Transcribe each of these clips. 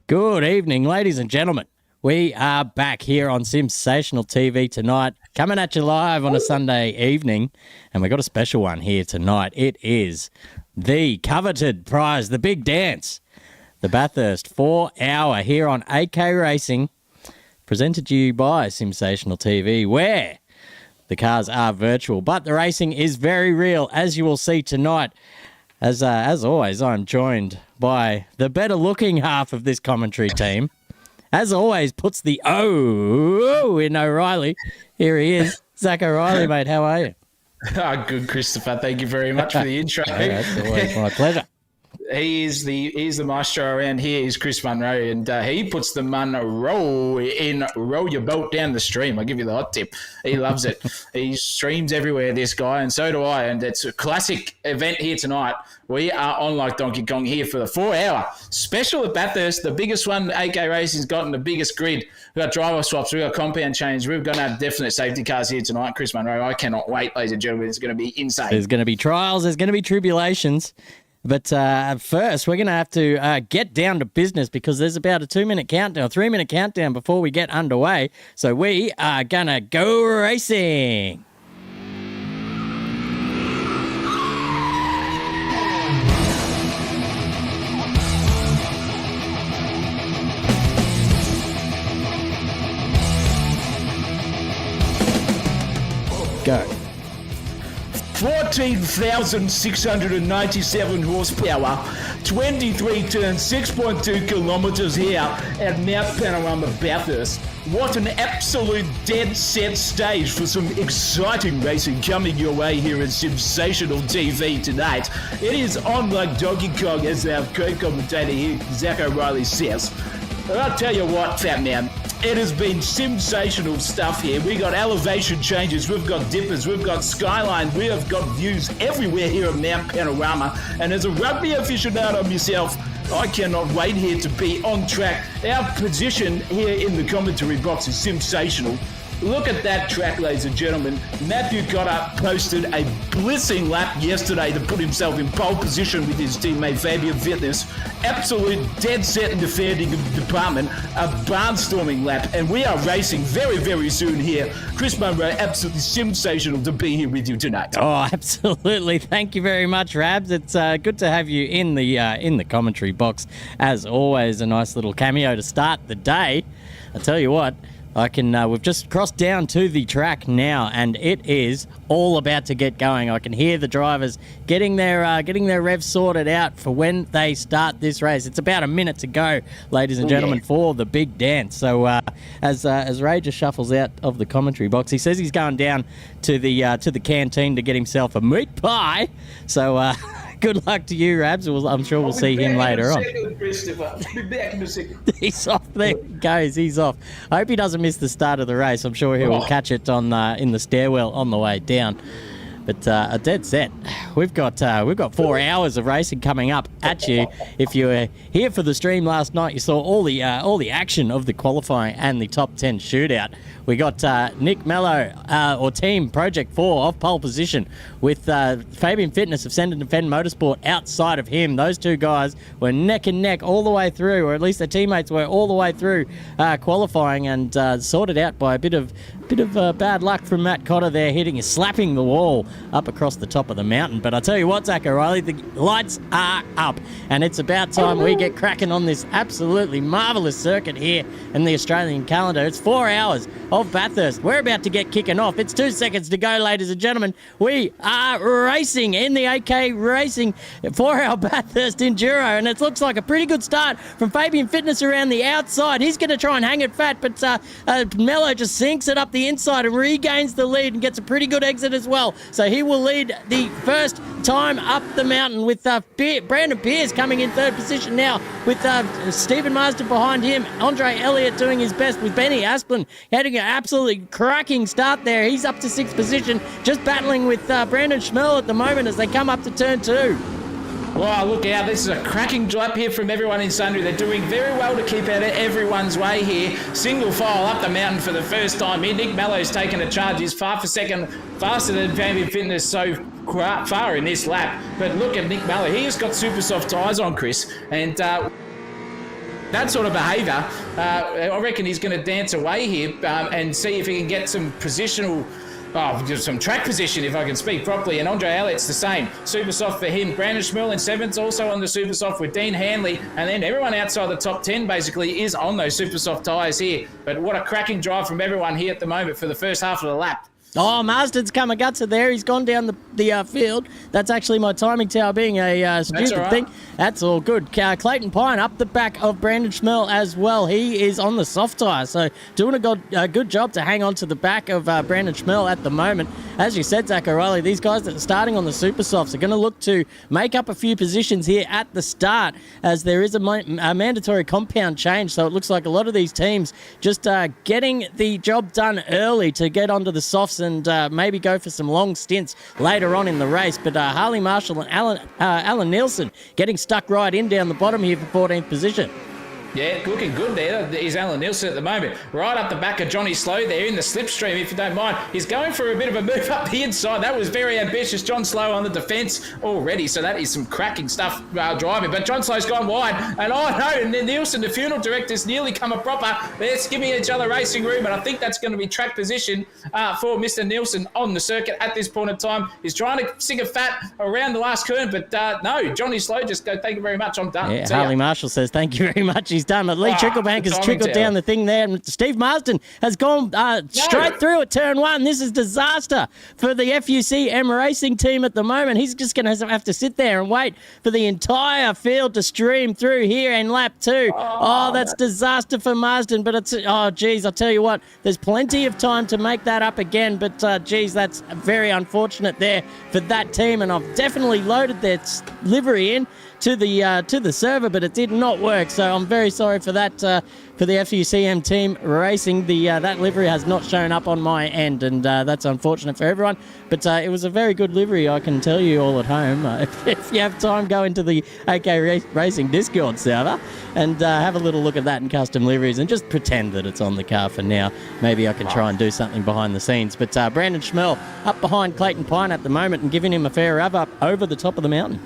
Good evening, ladies and gentlemen. We are back here on Sensational TV tonight, coming at you live on a Sunday evening, and we've got a special one here tonight. It is the coveted prize, the big dance, the Bathurst 4-hour here on AK Racing, presented to you by Sensational TV, where the cars are virtual, but the racing is very real, as you will see tonight. As always, I'm joined by the better-looking half of this commentary team. As always, puts the O in O'Reilly. Here he is. Zach O'Reilly, mate. How are you? Good, Christopher. Thank you very much for the intro. That's always my pleasure. He's the maestro around here. Is Chris Munro, and he puts the Munro in row your boat down the stream. I'll give you the hot tip. He loves it. He streams everywhere, this guy, and so do I. And it's a classic event here tonight. We are on like Donkey Kong here for the 4-hour special at Bathurst, the biggest one AK Racing's gotten, the biggest grid. We've got driver swaps, we've got compound change, we've got to have definite safety cars here tonight. Chris Munro, I cannot wait, ladies and gentlemen. It's going to be insane. There's going to be trials, there's going to be tribulations. But first, we're going to have to get down to business because there's about a 2-minute countdown, a 3-minute countdown before we get underway. So we are going to go racing. Go. 14,697 horsepower, 23 turns, 6.2 kilometres here at Mount Panorama, Bathurst. What an absolute dead set stage for some exciting racing coming your way here at Sensational TV tonight. It is on like Donkey Kong, as our co-commentator here, Zach O'Reilly, says. But I'll tell you what, fat man, it has been sensational stuff here. We got elevation changes, we've got dippers, we've got skyline, we have got views everywhere here at Mount Panorama. And as a rugby aficionado myself, I cannot wait here to be on track. Our position here in the commentary box is sensational. Look at that track, ladies and gentlemen. Matthew Cotter posted a blissing lap yesterday to put himself in pole position with his teammate Fabian Fitness. Absolute dead set in the fair department, a barnstorming lap, and we are racing very, very soon here. Chris Munro, absolutely sensational to be here with you tonight. Oh, absolutely. Thank you very much, Rabs. It's good to have you in the commentary box. As always, a nice little cameo to start the day. I tell you what, we've just crossed down to the track now, and it is all about to get going. I can hear the drivers getting their revs sorted out for when they start this race. It's about a minute to go, ladies and gentlemen, for the big dance. So as Ray just shuffles out of the commentary box, he says he's going down to the canteen to get himself a meat pie. So good luck to you, Rabs. I'm sure we'll see him later on. He's off. There he goes. He's off. I hope he doesn't miss the start of the race. I'm sure he will catch it in the stairwell on the way down. But a dead set. We've got 4 hours of racing coming up at you. If you were here for the stream last night, you saw all the action of the qualifying and the top 10 shootout. We got Nick Mello, or Team Project 4, off pole position with Fabian Fitness of Send and Defend Motorsport outside of him. Those two guys were neck and neck all the way through, or at least their teammates were all the way through qualifying, and sorted out by a bit of bad luck from Matt Cotter there, slapping the wall up across the top of the mountain. But I tell you what, Zach O'Reilly, the lights are up, and it's about time we get cracking on this absolutely marvellous circuit here in the Australian calendar. It's 4 hours of Bathurst. We're about to get kicking off. It's 2 seconds to go, ladies and gentlemen. We are racing in the AK Racing 4-hour Bathurst Enduro, and it looks like a pretty good start from Fabian Fitness around the outside. He's going to try and hang it fat, but Mello just sinks it up the inside and regains the lead and gets a pretty good exit as well. So he will lead the first time up the mountain with Brandon Pierce coming in third position now with Stephen Marsden behind him. Andre Elliott doing his best with Benny Asplin having an absolutely cracking start there. He's up to sixth position, just battling with Brandon Schmerl at the moment as they come up to turn 2. Wow, look out. This is a cracking lap here from everyone in Sundry. They're doing very well to keep out of everyone's way here. Single file up the mountain for the first time here. Nick Mello's taken a charge. He's half a second faster than Fabian Fitness so far in this lap. But look at Nick Mello. He has got super soft tyres on, Chris. And that sort of behaviour, I reckon he's going to dance away here and see if he can get some positional. Just some track position, if I can speak properly. And Andre Elliott's the same. Super soft for him. Brandon Schmill in 7th, also on the super soft with Dean Hanley. And then everyone outside the top 10 basically is on those super soft tyres here. But what a cracking drive from everyone here at the moment for the first half of the lap. Oh, Marsden's come a gutser there. He's gone down the field. That's actually my timing tower being a stupid thing. That's all good. Clayton Pine up the back of Brandon Schmill as well. He is on the soft tyre, so doing a good job to hang on to the back of Brandon Schmill at the moment. As you said, Zach O'Reilly, these guys that are starting on the super softs are going to look to make up a few positions here at the start, as there is a mandatory compound change. So it looks like a lot of these teams just getting the job done early to get onto the softs and maybe go for some long stints later on in the race. But Harley Marshall and Alan Nielsen getting stuck right in down the bottom here for 14th position. Yeah, looking good there. Is Alan Nielsen at the moment. Right up the back of Johnny Slow there in the slipstream, if you don't mind. He's going for a bit of a move up the inside. That was very ambitious. John Slow on the defence already, so that is some cracking stuff driving. But John Slow's gone wide. And and then Nielsen, the funeral director's nearly come a proper. They're giving each other racing room, and I think that's going to be track position for Mr. Nielsen on the circuit at this point in time. He's trying to sing a fat around the last turn, but no, Johnny Slow just go, thank you very much, I'm done. Yeah, Harley Marshall says thank you very much. He's done. But Lee Tricklebank has trickled down the thing there. And Steve Marsden has gone straight through at turn 1. This is disaster for the FUC M Racing team at the moment. He's just going to have to sit there and wait for the entire field to stream through here in lap 2. Oh, that's disaster for Marsden. But it's, I'll tell you what, there's plenty of time to make that up again. But, that's very unfortunate there for that team. And I've definitely loaded their livery in to the server, but it did not work. So I'm very sorry for that. For the FUCM team racing, that livery has not shown up on my end, and that's unfortunate for everyone. But it was a very good livery, I can tell you all at home. If you have time, go into the AK Racing Discord server and have a little look at that in custom liveries, and just pretend that it's on the car for now. Maybe I can try and do something behind the scenes. But Brandon Schmill up behind Clayton Pine at the moment and giving him a fair rev up over the top of the mountain.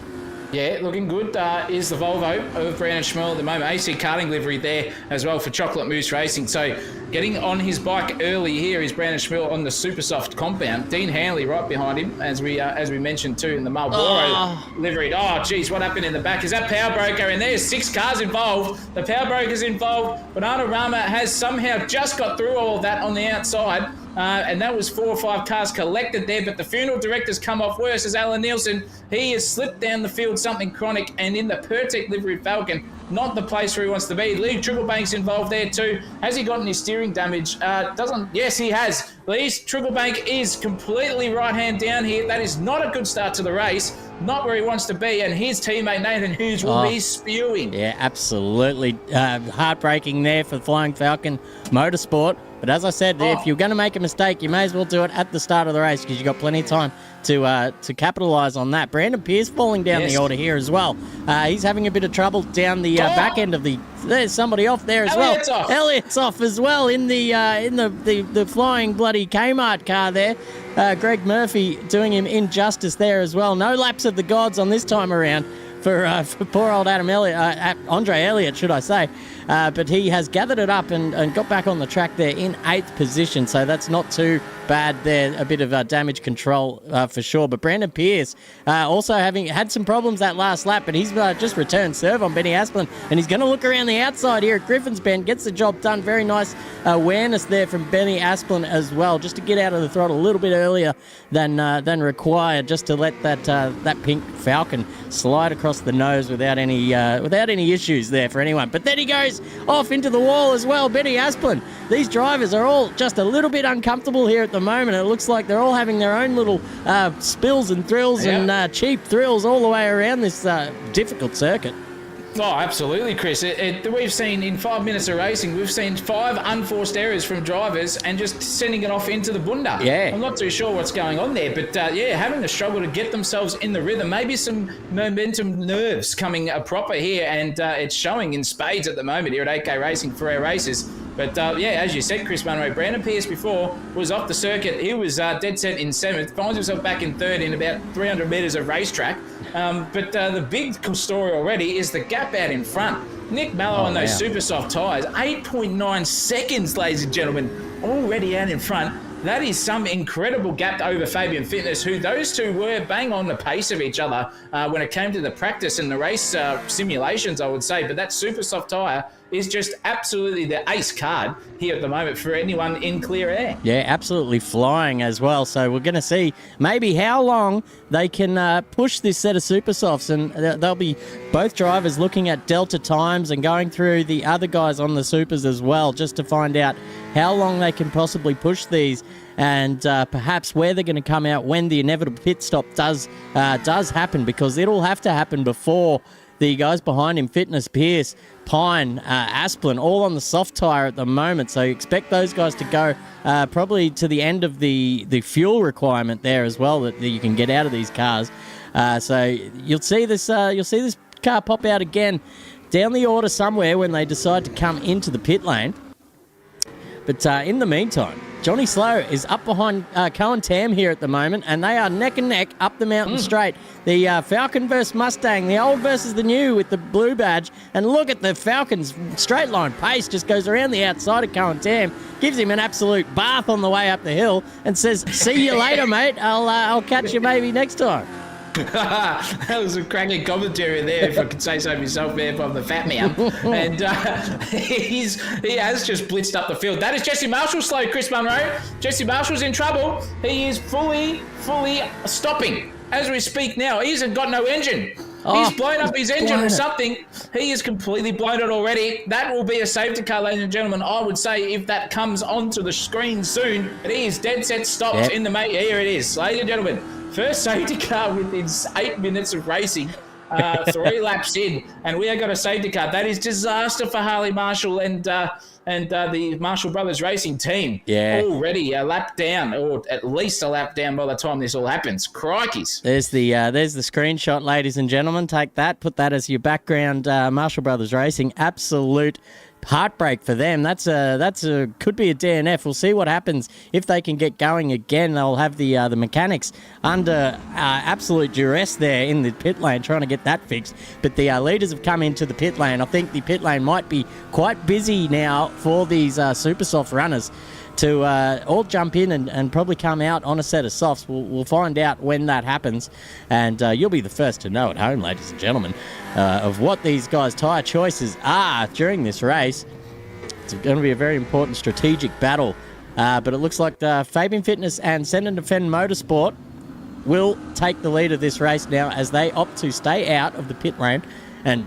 Yeah, looking good is the Volvo of Brandon Schmill at the moment. AC karting livery there as well for Chocolate Moose Racing. So getting on his bike early here is Brandon Schmill on the super soft compound. Dean Hanley right behind him, as we mentioned too, in the Marlboro livery. Oh, geez, what happened in the back? Is that power broker? And there's 6 cars involved. The power broker's involved. Banana Rama has somehow just got through all of that on the outside. And that was 4 or 5 cars collected there, but the funeral director's come off worse as Alan Nielsen. He has slipped down the field something chronic, and in the Pertec livery Falcon, not the place where he wants to be. Lee Tricklebank's involved there too. Has he gotten his steering damage? Yes, he has. Lee Tricklebank is completely right hand down here. That is not a good start to the race. Not where he wants to be, and his teammate Nathan Hughes will be spewing. Yeah, absolutely. Heartbreaking there for Flying Falcon Motorsport. But as I said, if you're going to make a mistake, you may as well do it at the start of the race, because you've got plenty of time to capitalise on that. Brandon Pearce falling down the order here as well. He's having a bit of trouble down the back end of the... There's somebody off there as well. Elliott's off as well in the flying bloody Kmart car there. Greg Murphy doing him injustice there as well. No laps of the gods on this time around for poor old Andre Elliott, should I say. But he has gathered it up and got back on the track there in 8th position, so that's not too bad there. A bit of damage control for sure. But Brandon Pearce also having had some problems that last lap, but he's just returned serve on Benny Asplin, and he's going to look around the outside here at Griffin's Bend, gets the job done. Very nice awareness there from Benny Asplin as well, just to get out of the throttle a little bit earlier than required, just to let that pink Falcon slide across the nose without any issues there for anyone. But then he goes off into the wall as well, Benny Asplin. These drivers are all just a little bit uncomfortable here at the moment. It looks like they're all having their own little spills and thrills and cheap thrills all the way around this difficult circuit. Oh, absolutely, Chris. We've seen in 5 minutes of racing, we've seen 5 unforced errors from drivers and just sending it off into the bunda. Yeah. I'm not too sure what's going on there, but having the struggle to get themselves in the rhythm, maybe some momentum nerves coming proper here, and it's showing in spades at the moment here at AK Racing for our races. But yeah, as you said, Chris Munro, Brandon Pierce before was off the circuit. He was dead set in 7th, finds himself back in 3rd in about 300 metres of racetrack. But the big story already is the gap out in front. Nick Mallow on those super soft tyres, 8.9 seconds, ladies and gentlemen, already out in front. That is some incredible gap over Fabian Fitness, who those two were bang on the pace of each other when it came to the practice and the race simulations, I would say. But that super soft tyre is just absolutely the ace card here at the moment for anyone in clear air. Yeah, absolutely flying as well. So we're going to see maybe how long they can push this set of super softs, and they'll be both drivers looking at delta times and going through the other guys on the supers as well, just to find out how long they can possibly push these, and perhaps where they're going to come out when the inevitable pit stop does happen, because it'll have to happen before the guys behind him, Fitness, Pierce, Pine, Asplin, all on the soft tyre at the moment. So you expect those guys to go probably to the end of the fuel requirement there as well that you can get out of these cars. So you'll see this car pop out again down the order somewhere when they decide to come into the pit lane. But in the meantime, Johnny Slow is up behind Cohen Tam here at the moment, and they are neck and neck up the mountain straight. The Falcon versus Mustang, the old versus the new with the blue badge. And look at the Falcon's straight line pace, just goes around the outside of Cohen Tam, gives him an absolute bath on the way up the hill, and says, "See you later, mate. I'll catch you maybe next time." That was a cracking commentary there, if I could say so myself, there from the fat man. And he has just blitzed up the field. That is Jesse Marshall slow, Chris Munro. Jesse Marshall's in trouble. He is fully stopping as we speak now. He hasn't got no engine. He's blown up his engine or something. He has completely blown it already. That will be a safety car, ladies and gentlemen. I would say if that comes onto the screen soon, but he is dead set stopped in the mate. Here it is, ladies and gentlemen. First safety car within 8 minutes of racing, 3 laps in, and we have got a safety car. That is disaster for Harley Marshall and the Marshall Brothers Racing team. Yeah. Already a lap down, or at least a lap down by the time this all happens. Crikeys. There's the screenshot, ladies and gentlemen. Take that, put that as your background. Marshall Brothers Racing, absolute heartbreak for them. That's could be a DNF. We'll see what happens if they can get going again. They'll have the mechanics under absolute duress there in the pit lane trying to get that fixed. But the leaders have come into the pit lane. I think the pit lane might be quite busy now for these super soft runners to all jump in and probably come out on a set of softs. We'll find out when that happens, and you'll be the first to know at home, ladies and gentlemen, of what these guys' tyre choices are during this race. It's going to be a very important strategic battle, but it looks like Fabian Fitness and Send and Defend Motorsport will take the lead of this race now as they opt to stay out of the pit lane. And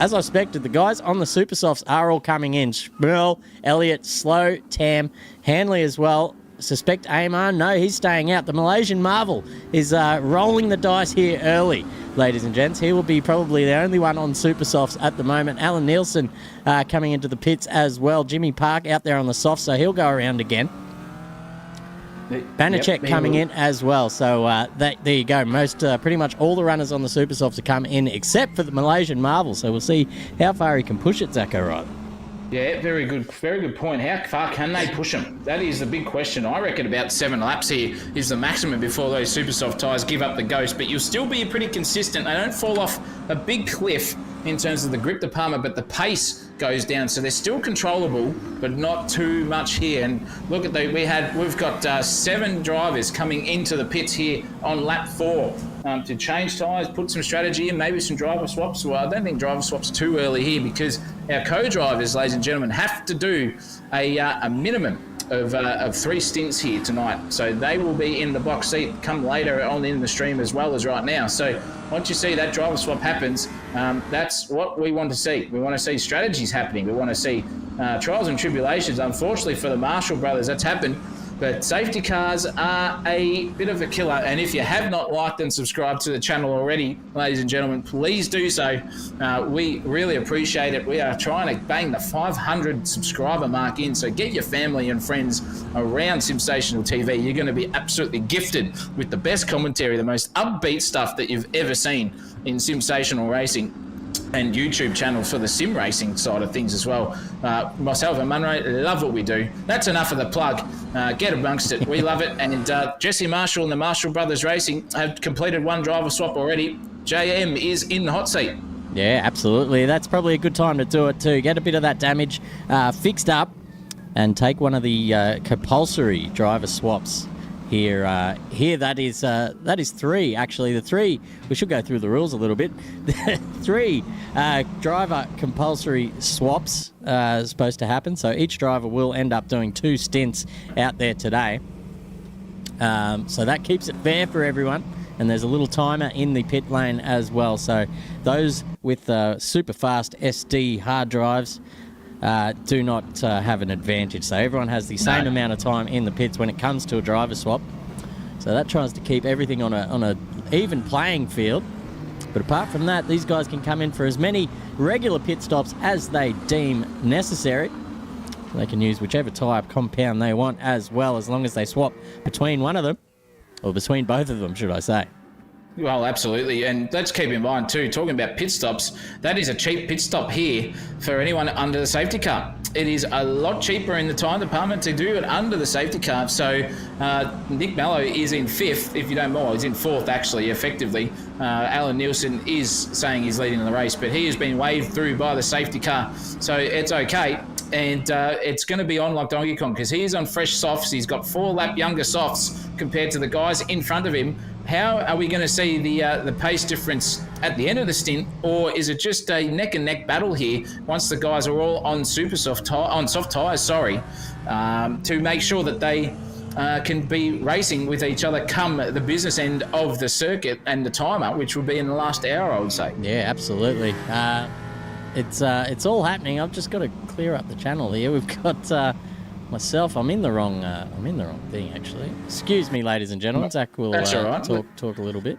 as I expected, the guys on the super softs are all coming in. Schmurl, Elliott, Slow, Tam, Hanley as well. Suspect Amar, no, he's staying out. The Malaysian Marvel is rolling the dice here early, ladies and gents. He will be probably the only one on super softs at the moment. Alan Nielsen coming into the pits as well. Jimmy Park out there on the softs, so he'll go around again. Banachek coming in as well. So there you go. Pretty much all the runners on the super softs have come in except for the Malaysian Marvel. So we'll see how far he can push it, Zacho Ryder. Yeah, very good point. How far can they push him? That is the big question. I reckon about 7 laps here is the maximum before those super soft tyres give up the ghost, but you'll still be pretty consistent. They don't fall off a big cliff in terms of the grip department, but the pace goes down, so they're still controllable, but not too much here. And look at we've got 7 drivers coming into the pits here on lap 4 to change tyres, put some strategy in, maybe some driver swaps. Well, I don't think driver swaps too early here because our co-drivers, ladies and gentlemen, have to do a minimum of 3 stints here tonight. So they will be in the box seat come later on in the stream as well as right now. So once you see that driver swap happens, that's what we want to see. We want to see strategies happening. We want to see trials and tribulations. Unfortunately for the Marshall brothers, that's happened. But safety cars are a bit of a killer. And if you have not liked and subscribed to the channel already, ladies and gentlemen, please do so. We really appreciate it. We are trying to bang the 500 subscriber mark in. So get your family and friends around Simsational TV. You're going to be absolutely gifted with the best commentary, the most upbeat stuff that you've ever seen in Simsational Racing. and YouTube channel for the sim racing side of things as well. Myself and Munro love what we do. That's enough of the plug. Get amongst it. We love it. And Jesse Marshall and the Marshall Brothers Racing have completed one driver swap already. JM is in the hot seat. Yeah, absolutely. That's probably a good time to do it too. Get a bit of that damage fixed up and take one of the compulsory driver swaps. Here, that is 3, actually. The 3, we should go through the rules a little bit. 3 driver compulsory swaps are supposed to happen. So each driver will end up doing 2 stints out there today. So that keeps it fair for everyone. And there's a little timer in the pit lane as well. So those with super fast SD hard drives do not have an advantage. So everyone has the same amount of time in the pits when it comes to a driver swap. So that tries to keep everything on a even playing field. But apart from that, these guys can come in for as many regular pit stops as they deem necessary. They can use whichever tyre compound they want as well, as long as they swap between one of them, or between both of them, should I say. Well, absolutely. And let's keep in mind too, talking about pit stops, that is a cheap pit stop here for anyone under the safety car. It is a lot cheaper in the time department to do it under the safety car. So Nick Mello is in 5th, if you don't mind. He's in 4th, actually, effectively. Alan Nielsen is saying he's leading the race, but he has been waved through by the safety car. So it's okay. And it's going to be on like Donkey Kong because he is on fresh softs. He's got 4 lap younger softs compared to the guys in front of him. How are we going to see the pace difference at the end of the stint, or is it just a neck and neck battle here once the guys are all on soft tyres? To make sure that they can be racing with each other come the business end of the circuit and the timer, which will be in the last hour, I would say. Yeah, absolutely. It's all happening. I've just got to clear up the channel here. We've got myself. I'm in the wrong thing, actually. Excuse me, ladies and gentlemen. Zach will That's all right. talk a little bit.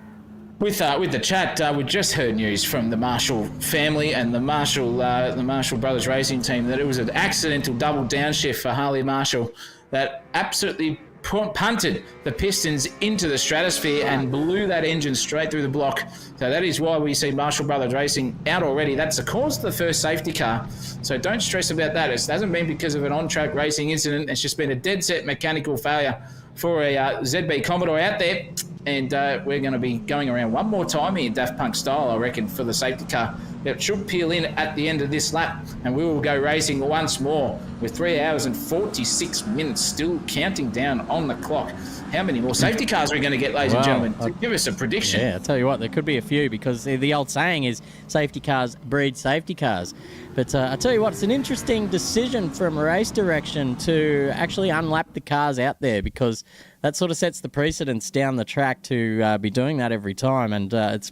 With the chat, we just heard news from the Marshall family and the Marshall Brothers Racing team that it was an accidental double downshift for Harley Marshall that absolutely punted the pistons into the stratosphere and blew that engine straight through the block. So that is why we see Marshall Brothers Racing out already. That's the cause of the first safety car. So don't stress about that. It hasn't been because of an on-track racing incident. It's just been a dead set mechanical failure for a ZB Commodore out there. And we're going to be going around one more time here, Daft Punk style, I reckon, for the safety car. It should peel in at the end of this lap, and we will go racing once more with 3 hours and 46 minutes still counting down on the clock. How many more safety cars are we going to get, ladies and gentlemen? Give us a prediction. Yeah, I'll tell you what, there could be a few because the old saying is safety cars breed safety cars. But I tell you what, it's an interesting decision from race direction to actually unlap the cars out there because that sort of sets the precedence down the track to be doing that every time. And it's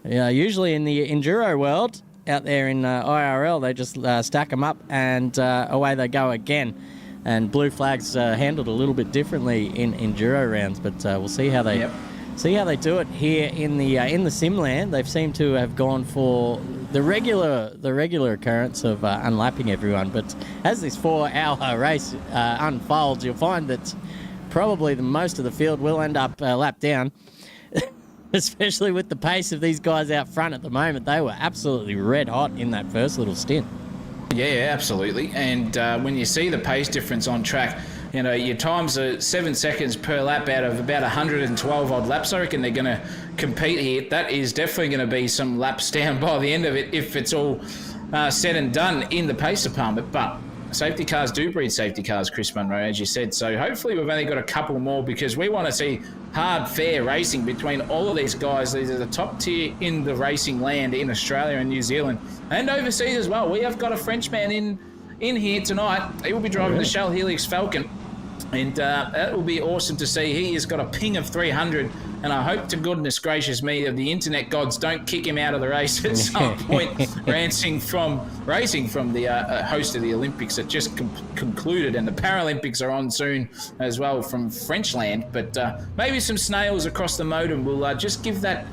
usually in the Enduro world, out there in IRL, they just stack them up and away they go again. And blue flags handled a little bit differently in Enduro rounds, but we'll see how they do it here in the Simland. They've seemed to have gone for the regular occurrence of unlapping everyone. But as this 4-hour race unfolds, you'll find that probably the most of the field will end up lapped down, especially with the pace of these guys out front at the moment. They were absolutely red hot in that first little stint. Yeah, absolutely. And when you see the pace difference on track, you know, your times are 7 seconds per lap out of about 112 odd laps. I reckon they're going to compete here. That is definitely going to be some laps down by the end of it if it's all said and done in the pace department. But safety cars do breed safety cars, Chris Munro, as you said. So hopefully we've only got a couple more because we want to see hard, fair racing between all of these guys. These are the top tier in the racing land in Australia and New Zealand and overseas as well. We have got a Frenchman in here tonight. He will be driving the Shell Helix Falcon. And that will be awesome to see. He has got a ping of 300, and I hope to goodness gracious me that the internet gods don't kick him out of the race at some point, racing from the host of the Olympics that just concluded, and the Paralympics are on soon as well from Frenchland. But maybe some snails across the modem will just give that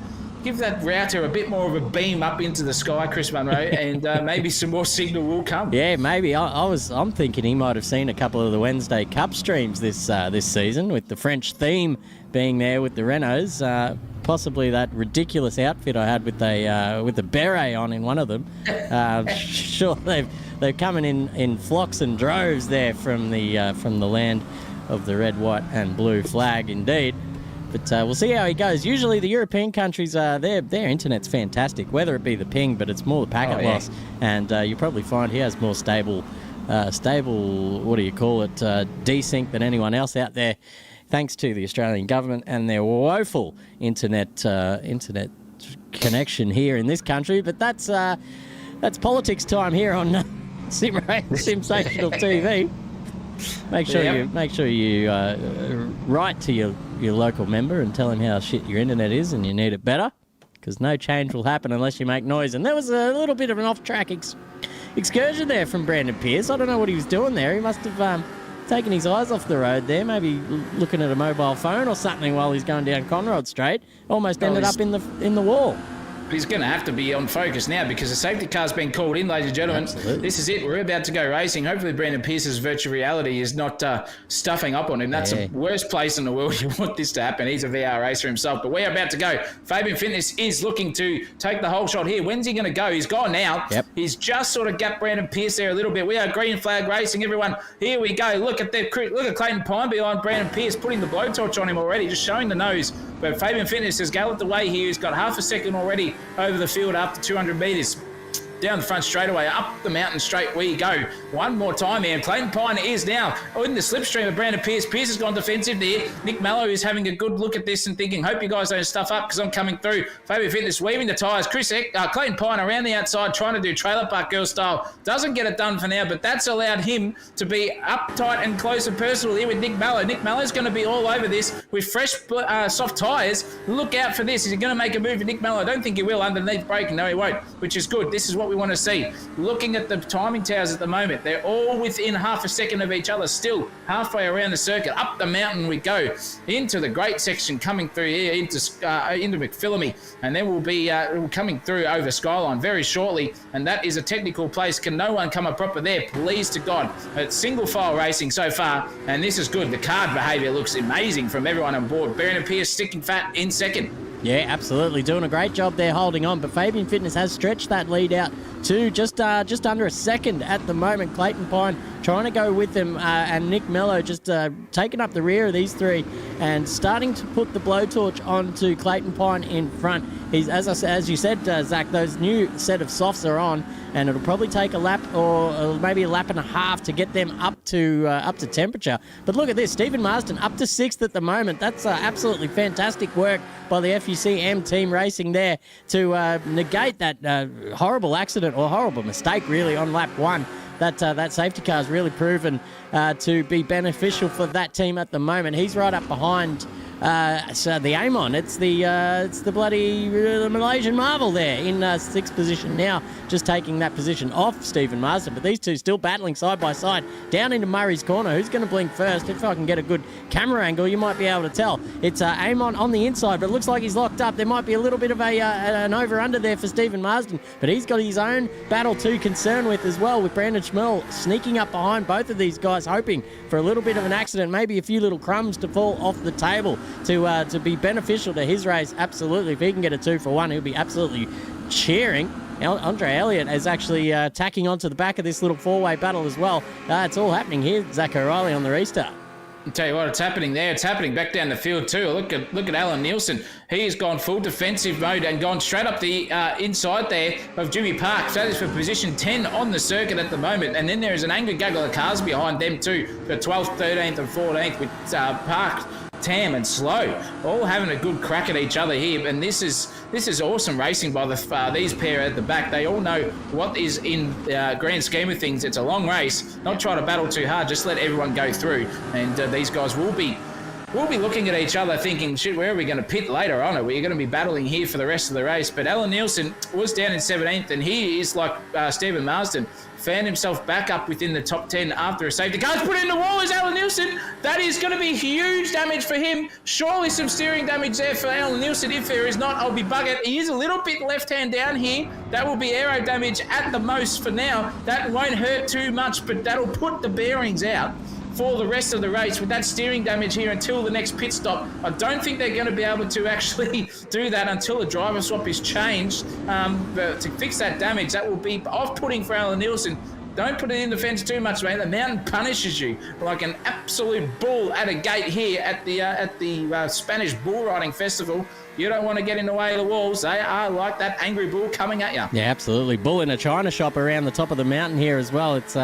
give that router a bit more of a beam up into the sky, Chris Munro, and maybe some more signal will come. Yeah, maybe. I'm thinking he might have seen a couple of the Wednesday Cup streams this season, with the French theme being there with the Renaults. Possibly that ridiculous outfit I had with the beret on in one of them. Sure, they're coming in flocks and droves there from the land of the red, white, and blue flag, indeed. But we'll see how he goes. Usually the European countries, their internet's fantastic, whether it be the ping, but it's more the packet loss. And you probably find he has more stable, what do you call it, desync than anyone else out there, thanks to the Australian government and their woeful internet connection here in this country. But that's politics time here on Sensational TV. Make sure you write to your local member and tell him how shit your internet is and you need it better, because no change will happen unless you make noise. And there was a little bit of an off-track excursion there from Brandon Pearce. I don't know what he was doing there. He must have taken his eyes off the road there, maybe looking at a mobile phone or something while he's going down Conrod Street. Almost ended up in the wall. He's going to have to be on focus now because the safety car's been called in, ladies and gentlemen. Absolutely. This is it. We're about to go racing. Hopefully Brandon Pearce's virtual reality is not stuffing up on him. That's the worst place in the world you want this to happen. He's a VR racer himself. But we're about to go. Fabian Fitness is looking to take the whole shot here. When's he going to go? He's gone now. Yep. He's just sort of gapped Brandon Pearce there a little bit. We are green flag racing, everyone. Here we go. Look at Clayton Pine behind Brandon Pearce, putting the blowtorch on him already, just showing the nose. But Fabian Fitness has galloped away here. He's got half a second already over the field after 200 metres. Down the front straightaway, up the mountain straight we go. One more time here. Clayton Pine is now in the slipstream of Brandon Pearce. Pearce has gone defensive there. Nick Mallow is having a good look at this and thinking, hope you guys don't stuff up because I'm coming through. Fabian Fitness weaving the tyres. Clayton Pine around the outside trying to do trailer park girl style. Doesn't get it done for now, but that's allowed him to be uptight and close and personal here with Nick Mallow. Nick Mallow's going to be all over this with fresh soft tyres. Look out for this. Is he going to make a move for Nick Mallow? I don't think he will underneath braking. No, he won't, which is good. This is what we want to see. Looking at the timing towers at the moment, they're all within half a second of each other, still halfway around the circuit. Up the mountain we go into the great section, coming through here into McPhillamy, and then we'll be coming through over Skyline very shortly, and that is a technical place. Can no one come up proper there? Please to God. It's single file racing so far, and this is good. The card behaviour looks amazing from everyone on board. Brandon Pearce sticking fat in second. Yeah, absolutely. Doing a great job there holding on. But Fabian Fitness has stretched that lead out to just under a second at the moment. Clayton Pine trying to go with them, and Nick Mello just taking up the rear of these three and starting to put the blowtorch onto Clayton Pine in front. He's, as you said, Zach, those new set of softs are on, and it'll probably take a lap or maybe a lap and a half to get them up to temperature. But look at this, Stephen Marsden up to 6th at the moment. That's absolutely fantastic work by the FUCM team racing there to negate that horrible accident or horrible mistake really on lap 1. That safety car has really proven to be beneficial for that team at the moment. He's right up behind the Amon. It's the bloody Malaysian Marvel there in 6th position now, just taking that position off Stephen Marsden. But these two still battling side by side down into Murray's corner. Who's going to blink first? If I can get a good camera angle, you might be able to tell. It's Amon on the inside, but it looks like he's locked up. There might be a little bit of an over-under there for Stephen Marsden, but he's got his own battle to concern with as well, with Brandon Schmell sneaking up behind both of these guys, hoping for a little bit of an accident, maybe a few little crumbs to fall off the table to be beneficial to his race. Absolutely. If he can get a 2 for 1, he'll be absolutely cheering. Andre Elliott is actually tacking onto the back of this little four-way battle as well. It's all happening here. Zach O'Reilly on the restart. I'll tell you what, it's happening there. It's happening back down the field too. Look at Alan Nielsen. He has gone full defensive mode and gone straight up the inside there of Jimmy Park. That is for position 10 on the circuit at the moment. And then there is an angry gaggle of cars behind them too, for 12th, 13th and 14th with Park, Tam and Slow all having a good crack at each other here. And this is awesome racing by these pair at the back. They all know what is in the grand scheme of things. It's a long race. Not try to battle too hard. Just let everyone go through. And these guys will be we'll be looking at each other thinking, shit, where are we going to pit later on? Are we going to be battling here for the rest of the race? But Alan Nielsen was down in 17th, and he is like Stephen Marsden, found himself back up within the top 10 after a safety. Car's put in the wall is Alan Nielsen. That is going to be huge damage for him. Surely some steering damage there for Alan Nielsen. If there is not, I'll be buggered. He is a little bit left-hand down here. That will be aero damage at the most for now. That won't hurt too much, but that'll put the bearings out for the rest of the race with that steering damage here until the next pit stop. I don't think they're going to be able to actually do that until the driver swap is changed. But to fix that damage, that will be off-putting for Alan Nielsen. Don't put it in the fence too much, mate. The mountain punishes you like an absolute bull at a gate here at the Spanish Bull Riding Festival. You don't want to get in the way of the walls. They are like that angry bull coming at you. Yeah, absolutely. Bull in a china shop around the top of the mountain here as well. It's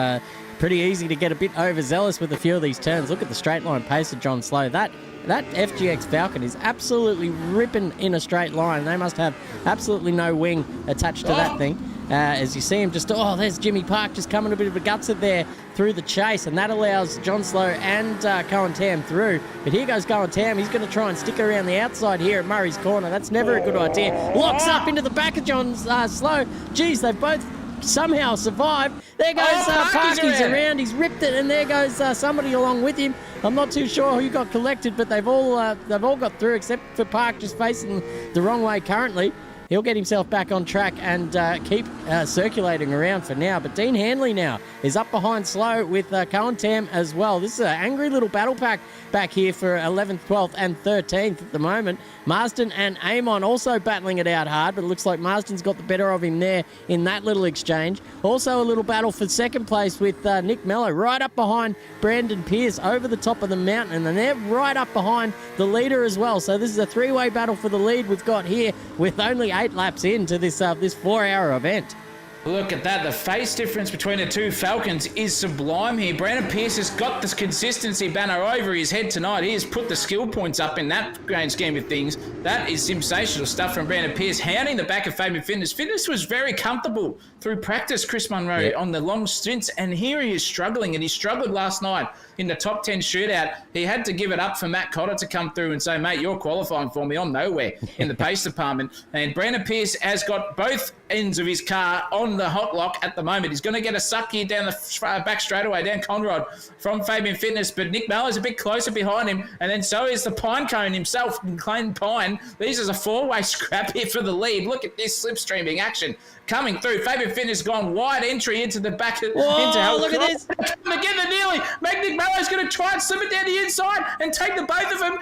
pretty easy to get a bit overzealous with a few of these turns. Look at the straight line pace of John Slow. That FGX Falcon is absolutely ripping in a straight line. They must have absolutely no wing attached to that thing. As you see him there's Jimmy Park just coming a bit of a gutset there through the chase, and that allows John Slow and Cohen Tam through. But here goes Cohen Tam. He's going to try and stick around the outside here at Murray's Corner. That's never a good idea. Locks up into the back of John Slow. Geez, they've both somehow survived. There goes Parky's around. He's ripped it, and there goes somebody along with him. I'm not too sure who got collected, but they've all got through except for Park just facing the wrong way currently. He'll get himself back on track and keep circulating around for now. But Dean Hanley now is up behind Slow with Cohen Tam as well. This is an angry little battle pack back here for 11th, 12th and 13th at the moment. Marsden and Amon also battling it out hard, but it looks like Marsden's got the better of him there in that little exchange. Also a little battle for second place with Nick Mello right up behind Brandon Pierce over the top of the mountain, and then they're right up behind the leader as well. So this is a three-way battle for the lead we've got here with only 8 laps into this 4-hour event. Look at that. The face difference between the two Falcons is sublime here. Brandon Pierce has got this consistency banner over his head tonight. He has put the skill points up in that grand scheme of things. That is sensational stuff from Brandon Pierce, hounding the back of Fabian Fitness. Fitness was very comfortable through practice, Chris Munro, on the long stints, and here he is struggling, and he struggled last night in the top 10 shootout. He had to give it up for Matt Cotter to come through and say, mate, you're qualifying for me. I'm nowhere in the pace department. And Brandon Pierce has got both ends of his car on the hot lock at the moment. He's going to get a suck here down the back straightaway, down Conrad from Fabian Fitness, but Nick Mellor's a bit closer behind him, and then so is the Pine Cone himself, Clayton Pine. This is a 4-way scrap here for the lead. Look at this slipstreaming action coming through. Fabian Fitness gone wide entry into the back of look at this. Again, the nearly. Nick Mellor's going to try and slip it down the inside and take the both of them.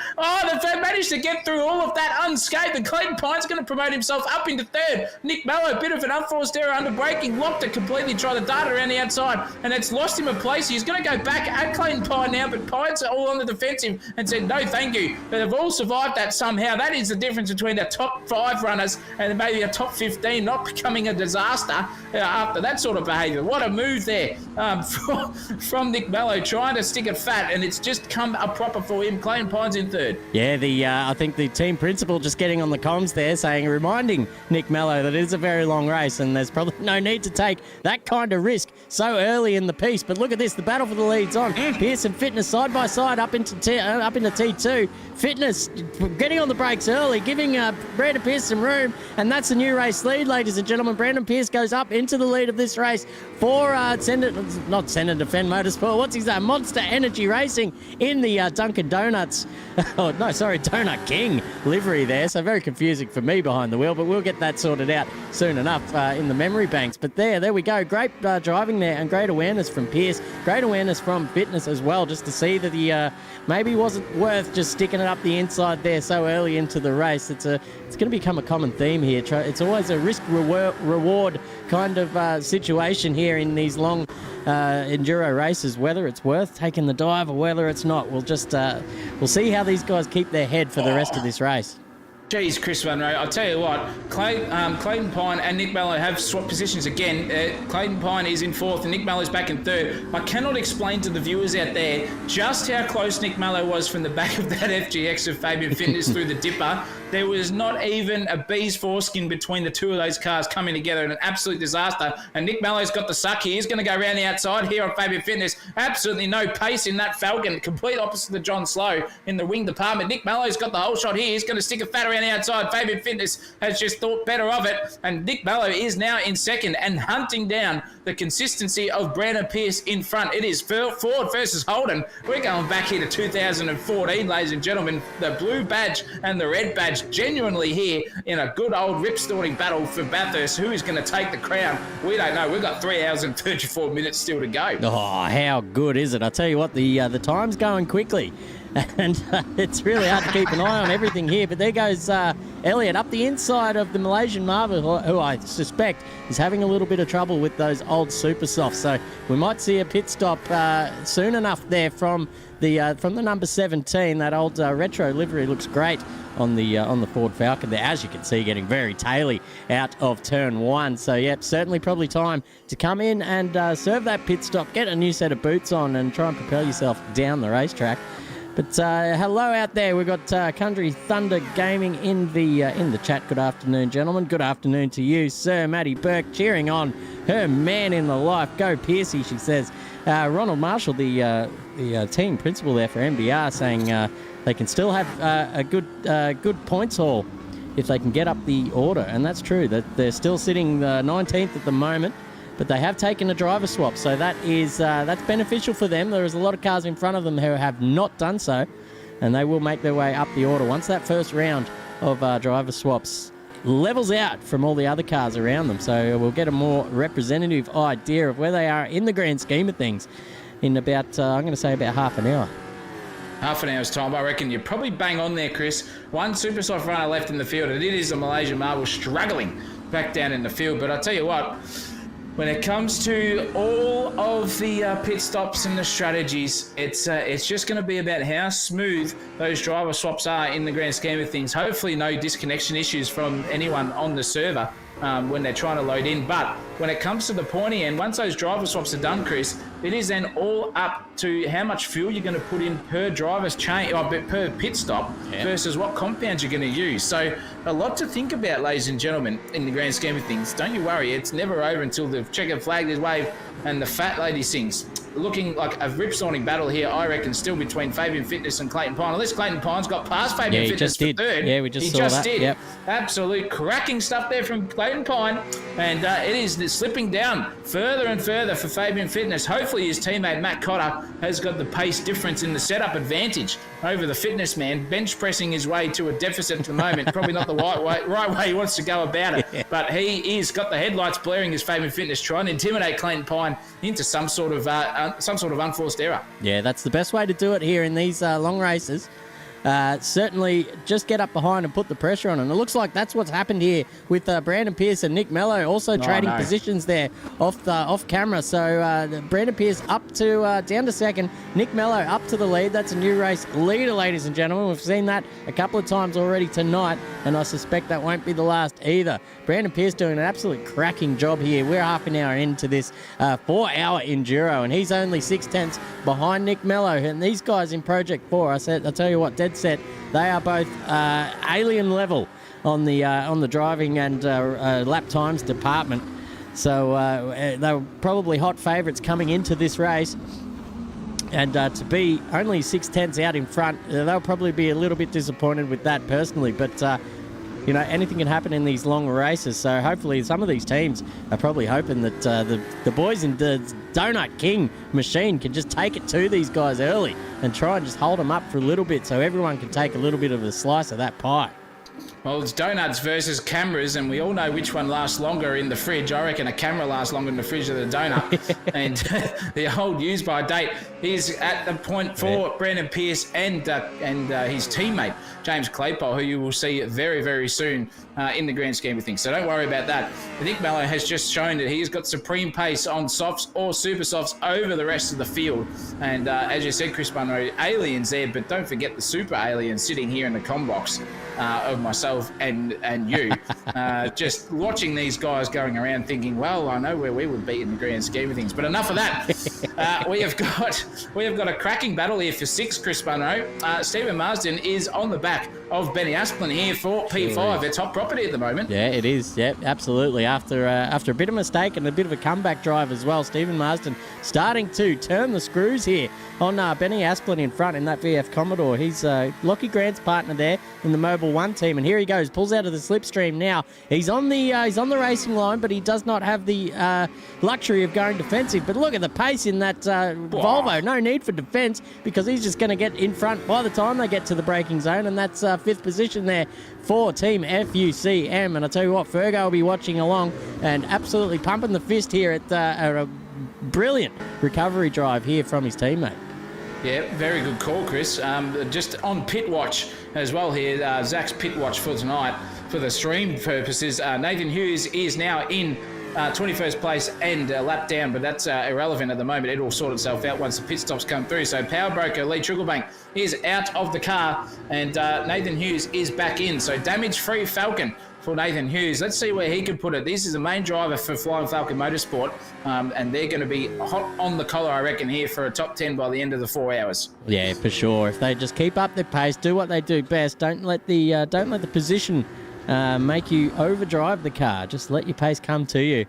They've managed to get through all of that unscathed. And Clayton Pine's going to promote himself up into third. Nick Mellor, a bit of an unforced error under braking, locked it completely, tried the dart around the outside, and it's lost him a place. He's going to go back at Clayton Pine now, but Pine's all on the defensive and said, no, thank you. But they've all survived that somehow. That is the difference between the top 5 runners and maybe a top 15 not becoming a disaster after that sort of behaviour. What a move there from Nick Mello, trying to stick it fat, and it's just come a proper for him. Clayton Pine's in third. Yeah, I think the team principal just getting on the comms there reminding Nick Mello that it is a very long race and there's probably no need to take that kind of risk so early in the piece. But look at this, the battle for the lead's on. Pierce and Fitness side by side up into T2. Fitness getting on the brakes early, giving Brandon Pierce some room, and that's the new race lead, ladies and gentlemen. Brandon Pierce goes up into the lead of this race for Send and Defend Motorsport. What's his name? Monster Energy Racing in the Dunkin' Donuts. Donut King livery there. So very confusing for me behind the wheel, but we'll get that sorted out soon enough in the memory banks. But there we go. Great driving there and great awareness from Pierce. Great awareness from Fitness as well, just to see that he maybe wasn't worth just sticking it up the inside there so early into the race. It's going to become a common theme here. It's always a risk-reward kind of situation here in these long enduro races, whether it's worth taking the dive or whether it's not. We'll see how these guys keep their head for the rest of this race. Geez, Chris Munro, I'll tell you what, Clayton Pine and Nick Mallow have swapped positions again. Clayton Pine is in 4th and Nick Mallow's back in 3rd. I cannot explain to the viewers out there just how close Nick Mallow was from the back of that FGX of Fabian Fitness through the dipper. There was not even a bee's foreskin between the two of those cars coming together in an absolute disaster. And Nick Mallow's got the suck here. He's going to go around the outside here on Fabian Fitness. Absolutely no pace in that Falcon. Complete opposite to John Slow in the wing department. Nick Mallow's got the whole shot here. He's going to stick a fat around the outside. Fabian Fitness has just thought better of it. And Nick Mallow is now in 2nd and hunting down the consistency of Brandon Pierce in front. It is Ford versus Holden. We're going back here to 2014, ladies and gentlemen. The blue badge and the red badge genuinely here in a good old rip-snorting battle for Bathurst. Who is going to take the crown? We don't know. We've got 3 hours and 34 minutes still to go. Oh, how good is it? I tell you what, the time's going quickly. And it's really hard to keep an eye on everything here. But there goes Elliot up the inside of the Malaysian Marvel, who I suspect is having a little bit of trouble with those old super softs. So we might see a pit stop soon enough there from the number 17. That old retro livery looks great on the Ford Falcon there, as you can see, getting very taily out of turn 1. So yep, certainly probably time to come in and serve that pit stop, get a new set of boots on, and try and propel yourself down the racetrack. But hello out there. We've got Country Thunder Gaming in the chat. Good afternoon, gentlemen. Good afternoon to you, Sir Maddie Burke, cheering on her man in the life. Go Piercy, she says. Ronald Marshall, the team principal there for MBR, saying they can still have a good points haul if they can get up the order, and that's true. That they're still sitting 19th at the moment. But they have taken a driver swap, so that is that's beneficial for them. There is a lot of cars in front of them who have not done so, and they will make their way up the order once that first round of driver swaps levels out from all the other cars around them. So we'll get a more representative idea of where they are in the grand scheme of things in about, I'm going to say about half an hour. Half an hour's time, I reckon. You're probably bang on there, Chris. One super soft runner left in the field, and it is the Malaysian Marvel struggling back down in the field. But I tell you what, when it comes to all of the pit stops and the strategies, it's just going to be about how smooth those driver swaps are in the grand scheme of things. Hopefully no disconnection issues from anyone on the server when they're trying to load in. But when it comes to the pointy end, once those driver swaps are done, Chris, it is then all up to how much fuel you're going to put in per driver's chain or per pit stop versus what compounds you're going to use. So a lot to think about, ladies and gentlemen, in the grand scheme of things. Don't you worry, it's never over until the checkered flag is waved and the fat lady sings. Looking like a rip-snorting battle here, I reckon, still between Fabian Fitness and Clayton Pine. Unless Clayton Pine's got past Fabian Fitness for 3rd. Yeah, we just saw that. Did. Yep. Absolute cracking stuff there from Clayton Pine. And it is slipping down further and further for Fabian Fitness. Hopefully his teammate Matt Cotter has got the pace difference in the setup advantage over the fitness man, bench pressing his way to a deficit at the moment. Probably not the right way he wants to go about it. But he is got the headlights blaring as Fabian Fitness, trying to intimidate Clayton Pine into some sort of unforced error. Yeah, that's the best way to do it here in these long races. Certainly just get up behind and put the pressure on. And it looks like that's what's happened here with Brandon Pierce and Nick Mello also trading positions there off camera. So Brandon Pierce up to down to 2nd, Nick Mello up to the lead. That's a new race leader, ladies and gentlemen. We've seen that a couple of times already tonight, and I suspect that won't be the last either. Brandon Pierce doing an absolute cracking job here. We're half an hour into this 4-hour enduro, and he's only 6/10 behind Nick Mello. And these guys in Project 4, I'll tell you what, dead set, they are both alien level on the driving and lap times department. So they were probably hot favourites coming into this race. And to be only 6/10 out in front, they'll probably be a little bit disappointed with that personally. But you know, anything can happen in these long races. So hopefully some of these teams are probably hoping that the boys in the Donut King machine can just take it to these guys early and try and just hold them up for a little bit so everyone can take a little bit of a slice of that pie. Well, it's donuts versus cameras, and we all know which one lasts longer in the fridge. I reckon a camera lasts longer in the fridge than a donut. And the old use-by date is at the point for Brandon Pierce and his teammate, James Claypole, who you will see very, very soon in the grand scheme of things. So don't worry about that. Nick Mallow has just shown that he's got supreme pace on softs or super softs over the rest of the field. And as you said, Chris Munro, aliens there, but don't forget the super alien sitting here in the com box of myself myself and you, just watching these guys going around thinking, well, I know where we would be in the grand scheme of things. But enough of that. We have got a cracking battle here for 6, Chris Munro. Stephen Marsden is on the back of Benny Asplin here for P5, their top property at the moment. Yeah, it is. Yeah, absolutely. After a bit of mistake and a bit of a comeback drive as well, Stephen Marsden starting to turn the screws here on Benny Asplin in front in that VF Commodore. He's Lockie Grant's partner there in the Mobile 1 team, and here he goes, pulls out of the slipstream now. He's on the racing line, but he does not have the luxury of going defensive. But look at the pace in that Volvo. No need for defence because he's just going to get in front by the time they get to the braking zone, and that's 5th position there for Team FUCM. And I tell you what, Fergo will be watching along and absolutely pumping the fist here at a brilliant recovery drive here from his teammate. Yeah, very good call, Chris. Just on pit watch as well here, Zach's pit watch for tonight, for the stream purposes, Nathan Hughes is now in 21st place and a lap down, but that's irrelevant at the moment. It'll sort itself out once the pit stops come through. So power broker Lee Tricklebank is out of the car, and Nathan Hughes is back in. So damage-free Falcon for Nathan Hughes. Let's see where he can put it. This is the main driver for Flying Falcon Motorsport, and they're going to be hot on the collar, I reckon, here for a top 10 by the end of the 4 hours. Yeah, for sure. If they just keep up their pace, do what they do best, don't let the position make you overdrive the car. Just let your pace come to you.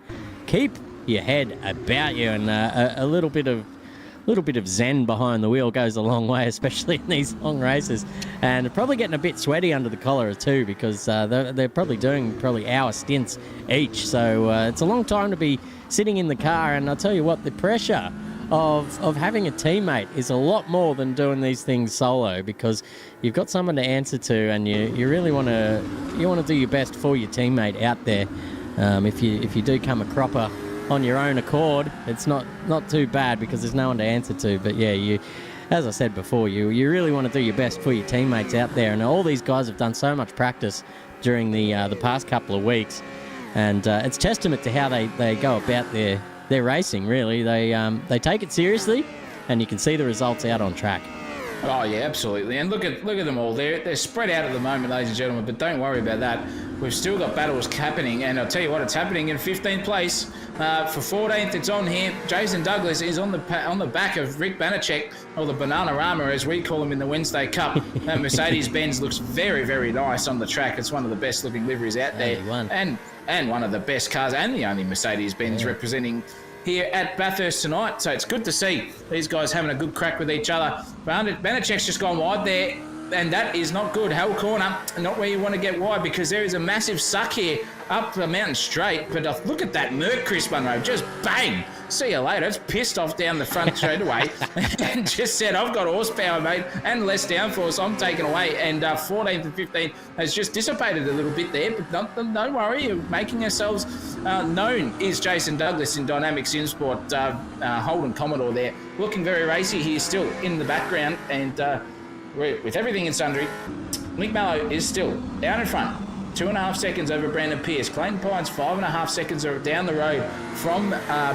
Keep your head about you, and a little bit of zen behind the wheel goes a long way, especially in these long races. And they're probably getting a bit sweaty under the collar too, because they're probably doing hour stints each. So it's a long time to be sitting in the car. And I'll tell you what, the pressure of having a teammate is a lot more than doing these things solo, because you've got someone to answer to, and you really want to do your best for your teammate out there. If you do come a cropper on your own accord, it's not too bad because there's no one to answer to. But yeah, as I said before, you really want to do your best for your teammates out there, and all these guys have done so much practice during the past couple of weeks, and it's testament to how they go about their racing. Really, they take it seriously, and you can see the results out on track. Oh yeah, absolutely. And look at them all. They're spread out at the moment, ladies and gentlemen. But don't worry about that. We've still got battles happening, and I'll tell you what, it's happening in 15th place. For 14th, it's on here. Jason Douglas is on the back of Rick Banachek, or the Banana-Rama as we call him in the Wednesday Cup. That Mercedes-Benz looks very, very nice on the track. It's one of the best looking liveries out there, and one of the best cars, and the only Mercedes-Benz representing here at Bathurst tonight. So it's good to see these guys having a good crack with each other. Banachek's just gone wide there, and that is not good. Hell corner, not where you want to get wide, because there is a massive suck here up the mountain straight. But look at that Merc, Chris Munro, just bang. See you later. It's pissed off down the front straight away and just said, I've got horsepower, mate, and less downforce. I'm taking away. And 14th and 15th has just dissipated a little bit there, but don't worry. You're making ourselves known is Jason Douglas in Dynamic Sim Sport, Holden Commodore there. Looking very racy here still in the background. And with everything in sundry, Nick Mallow is still out in front. 2.5 seconds over Brandon Pierce. Clayton Pines 5.5 seconds down the road from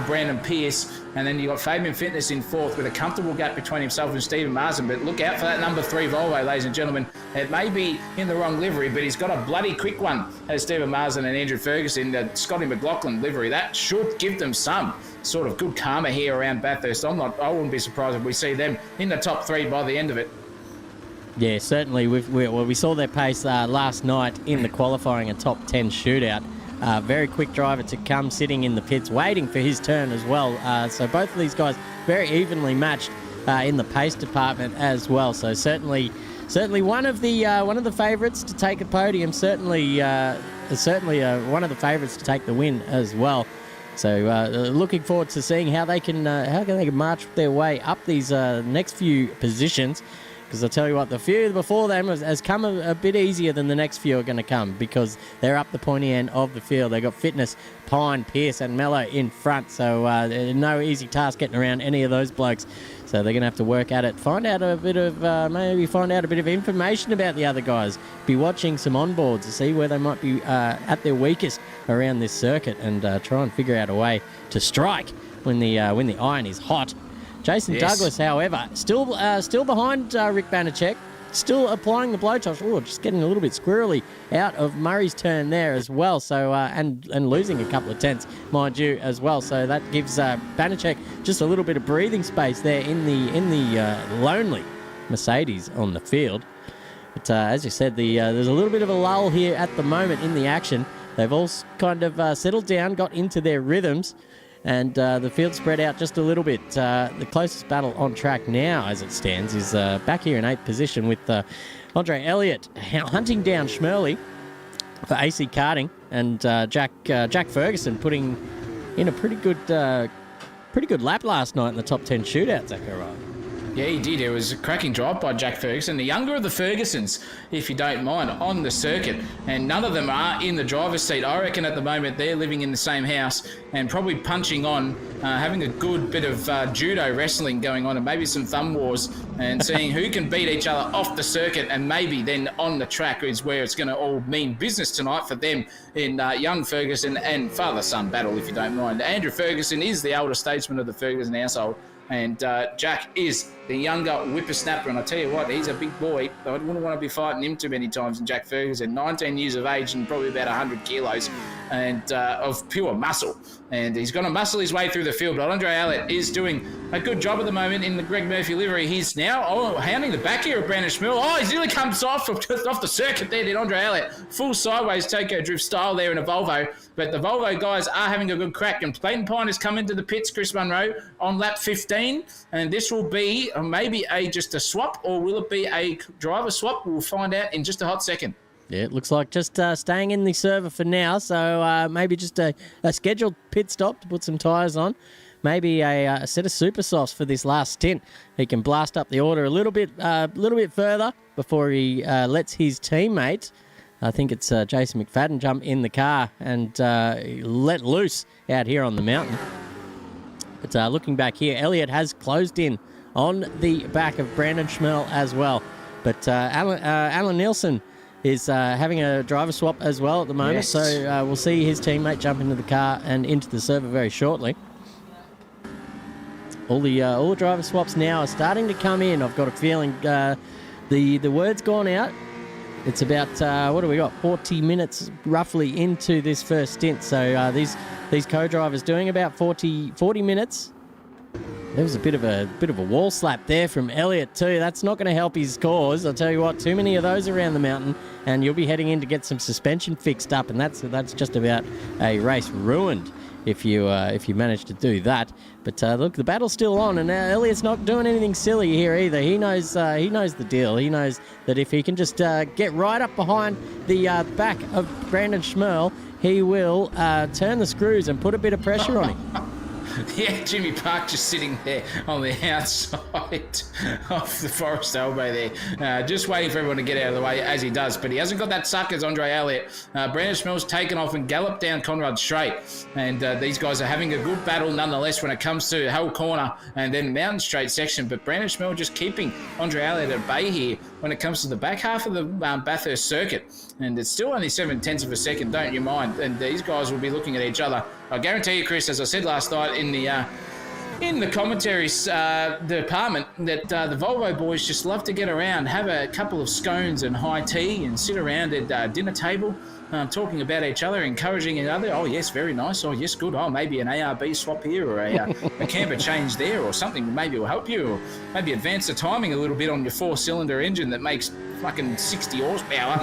Brandon Pierce. And then you got Fabian Fitness in 4th with a comfortable gap between himself and Stephen Marsden. But look out for that number 3 Volvo, ladies and gentlemen. It may be in the wrong livery, but he's got a bloody quick one as Stephen Marsden and Andrew Ferguson, the Scotty McLaughlin livery. That should give them some sort of good karma here around Bathurst. I wouldn't be surprised if we see them in the top 3 by the end of it. Yeah, certainly. We saw their pace last night in the qualifying, a top 10 shootout. Very quick driver to come, sitting in the pits, waiting for his turn as well. So both of these guys very evenly matched in the pace department as well. So certainly one of the favourites to take a podium. Certainly one of the favourites to take the win as well. So looking forward to seeing how they can march their way up these next few positions. Because I'll tell you what, the few before them has come a bit easier than the next few are going to come, because they're up the pointy end of the field. They've got Fitness, Pine, Pierce and Mello in front, so no easy task getting around any of those blokes. So they're going to have to work at it, find out a bit of information about the other guys, be watching some onboards to see where they might be at their weakest around this circuit, and try and figure out a way to strike when the iron is hot. Jason Douglas, however, still behind Rick Banachek, still applying the blowtorch. Oh, just getting a little bit squirrely out of Murray's turn there as well. So and losing a couple of tenths, mind you, as well. So that gives Banachek just a little bit of breathing space there in the lonely Mercedes on the field. But as you said, there's a little bit of a lull here at the moment in the action. They've all kind of settled down, got into their rhythms, and the field spread out just a little bit. The closest battle on track now, as it stands, is back here in 8th position with Andre Elliott hunting down Schmerly for AC Karting, and Jack Ferguson putting in a pretty good lap last night in the top 10 shootout, Zachariah. Yeah, he did. It was a cracking drive by Jack Ferguson, the younger of the Fergusons, if you don't mind, on the circuit. And none of them are in the driver's seat. I reckon at the moment they're living in the same house and probably punching on, having a good bit of judo wrestling going on and maybe some thumb wars and seeing who can beat each other off the circuit, and maybe then on the track is where it's going to all mean business tonight for them in young Ferguson and father-son battle, if you don't mind. Andrew Ferguson is the elder statesman of the Ferguson household. And Jack is the younger whippersnapper, and I tell you what, he's a big boy. I wouldn't want to be fighting him too many times. And Jack Ferguson, 19 years of age and probably about 100 kilos and of pure muscle. And he's going to muscle his way through the field. But Andre Elliott is doing a good job at the moment in the Greg Murphy livery. He's now hounding the back here of Brandon Schmill. Oh, he's nearly comes off the circuit there, did Andre Elliott. Full sideways Tokyo Drift style there in a Volvo. But the Volvo guys are having a good crack. And Clayton Pine has come into the pits, Chris Munro, on lap 15. And this will be maybe just a swap, or will it be a driver swap? We'll find out in just a hot second. Yeah, it looks like just staying in the server for now. So maybe just a scheduled pit stop to put some tyres on. Maybe a set of super softs for this last stint. He can blast up the order a little bit further before he lets his teammate, I think it's Jason McFadden, jump in the car and let loose out here on the mountain. But looking back here, Elliott has closed in on the back of Brandon Schmel as well. But Alan Nielsen is having a driver swap as well at the moment. Yes. So we'll see his teammate jump into the car and into the server very shortly. All the driver swaps now are starting to come in. I've got a feeling the word's gone out. It's about, what do we got, 40 minutes roughly into this first stint. So these co-drivers doing about 40 minutes. There was a bit of a wall slap there from Elliott too. That's not going to help his cause. I'll tell you what, too many of those around the mountain, and you'll be heading in to get some suspension fixed up, and that's just about a race ruined if you manage to do that. But look, the battle's still on, and Elliott's not doing anything silly here either. He knows the deal. He knows that if he can just get right up behind the back of Brandon Schmerl, he will turn the screws and put a bit of pressure on him. Yeah, Jimmy Park just sitting there on the outside of the Forest Elbow there, just waiting for everyone to get out of the way as he does. But he hasn't got that suck as Andre Elliott. Brandon Schmell's taken off and galloped down Conrad Straight. And these guys are having a good battle nonetheless when it comes to Hull Corner and then Mountain Straight section. But Brandon Schmell just keeping Andre Elliott at bay here when it comes to the back half of the Bathurst circuit. And it's still only 7/10 of a second, don't you mind? And these guys will be looking at each other. I guarantee you, Chris, as I said last night in the commentaries department, that the Volvo boys just love to get around, have a couple of scones and high tea and sit around at dinner table talking about each other, encouraging each other. Oh, yes, very nice. Oh, yes, good. Oh, maybe an ARB swap here or a camber change there or something maybe will help you, or maybe advance the timing a little bit on your 4-cylinder engine that makes fucking 60 horsepower.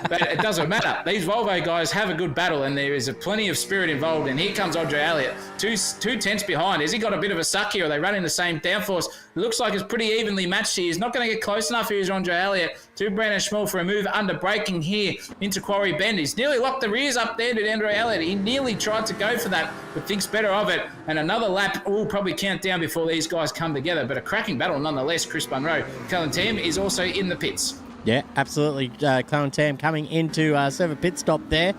But it doesn't matter. These Volvo guys have a good battle, and there is plenty of spirit involved. And here comes Andre Elliott, two tenths behind. Has he got a bit of a suck here? Are they running the same downforce? It looks like it's pretty evenly matched here. He's not going to get close enough. Here's Andre Elliott to Brandon Schmell for a move under braking here into Quarry Bend. He's nearly locked the rears up there to Andre Elliott. He nearly tried to go for that, but thinks better of it. And another lap will probably count down before these guys come together. But a cracking battle nonetheless. Chris Munro. Cullen Tam is also in the pits. Yeah, absolutely. Cullen Tam coming into server pit stop there.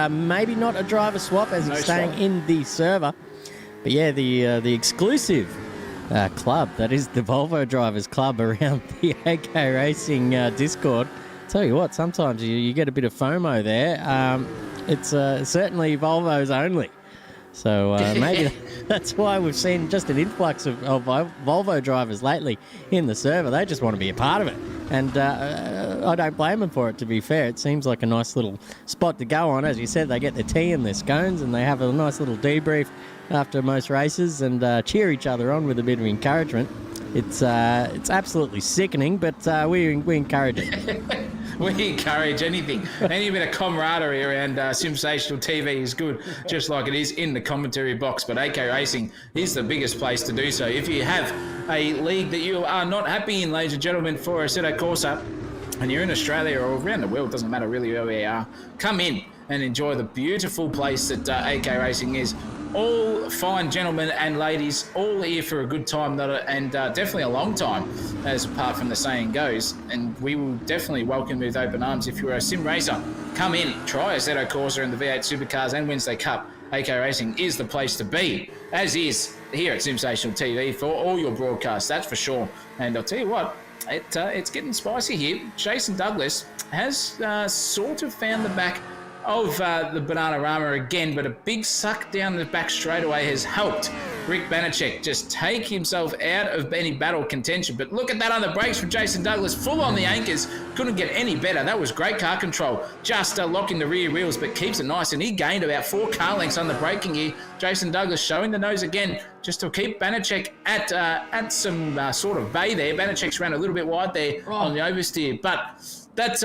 Maybe not a driver swap as he's staying in the server. But yeah, the exclusive club, that is the Volvo Drivers Club around the AK Racing Discord. Tell you what, sometimes you get a bit of FOMO there. It's certainly Volvos only. So maybe that's why we've seen just an influx of Volvo drivers lately in the server. They just want to be a part of it. And I don't blame them for it, to be fair. It seems like a nice little spot to go on. As you said, they get their tea and their scones and they have a nice little debrief after most races and cheer each other on with a bit of encouragement. It's absolutely sickening, but we encourage it. We encourage anything. Any bit of camaraderie around Sensational TV is good, just like it is in the commentary box. But AK Racing is the biggest place to do so. If you have a league that you are not happy in, ladies and gentlemen, for Assetto Corsa, and you're in Australia or around the world, doesn't matter really where we are, come in and enjoy the beautiful place that AK Racing is. All fine gentlemen and ladies, all here for a good time, and definitely a long time, as apart from the saying goes. And we will definitely welcome you with open arms. If you're a sim racer, come in, try Assetto Corsa and the V8 Supercars and Wednesday Cup. AK Racing is the place to be, as is here at Sensational TV for all your broadcasts, that's for sure. And I'll tell you what, it's getting spicy here. Jason Douglas has sort of found the back of the Bananarama again, but a big suck down the back straightaway has helped Rick Banachek just take himself out of any battle contention. But look at that on the brakes from Jason Douglas, full on the anchors, couldn't get any better. That was great car control, just locking the rear wheels, but keeps it nice, and he gained about 4 car lengths on the braking here. Jason Douglas showing the nose again, just to keep Banachek at some sort of bay there. Banachek's ran a little bit wide there on the oversteer, but that's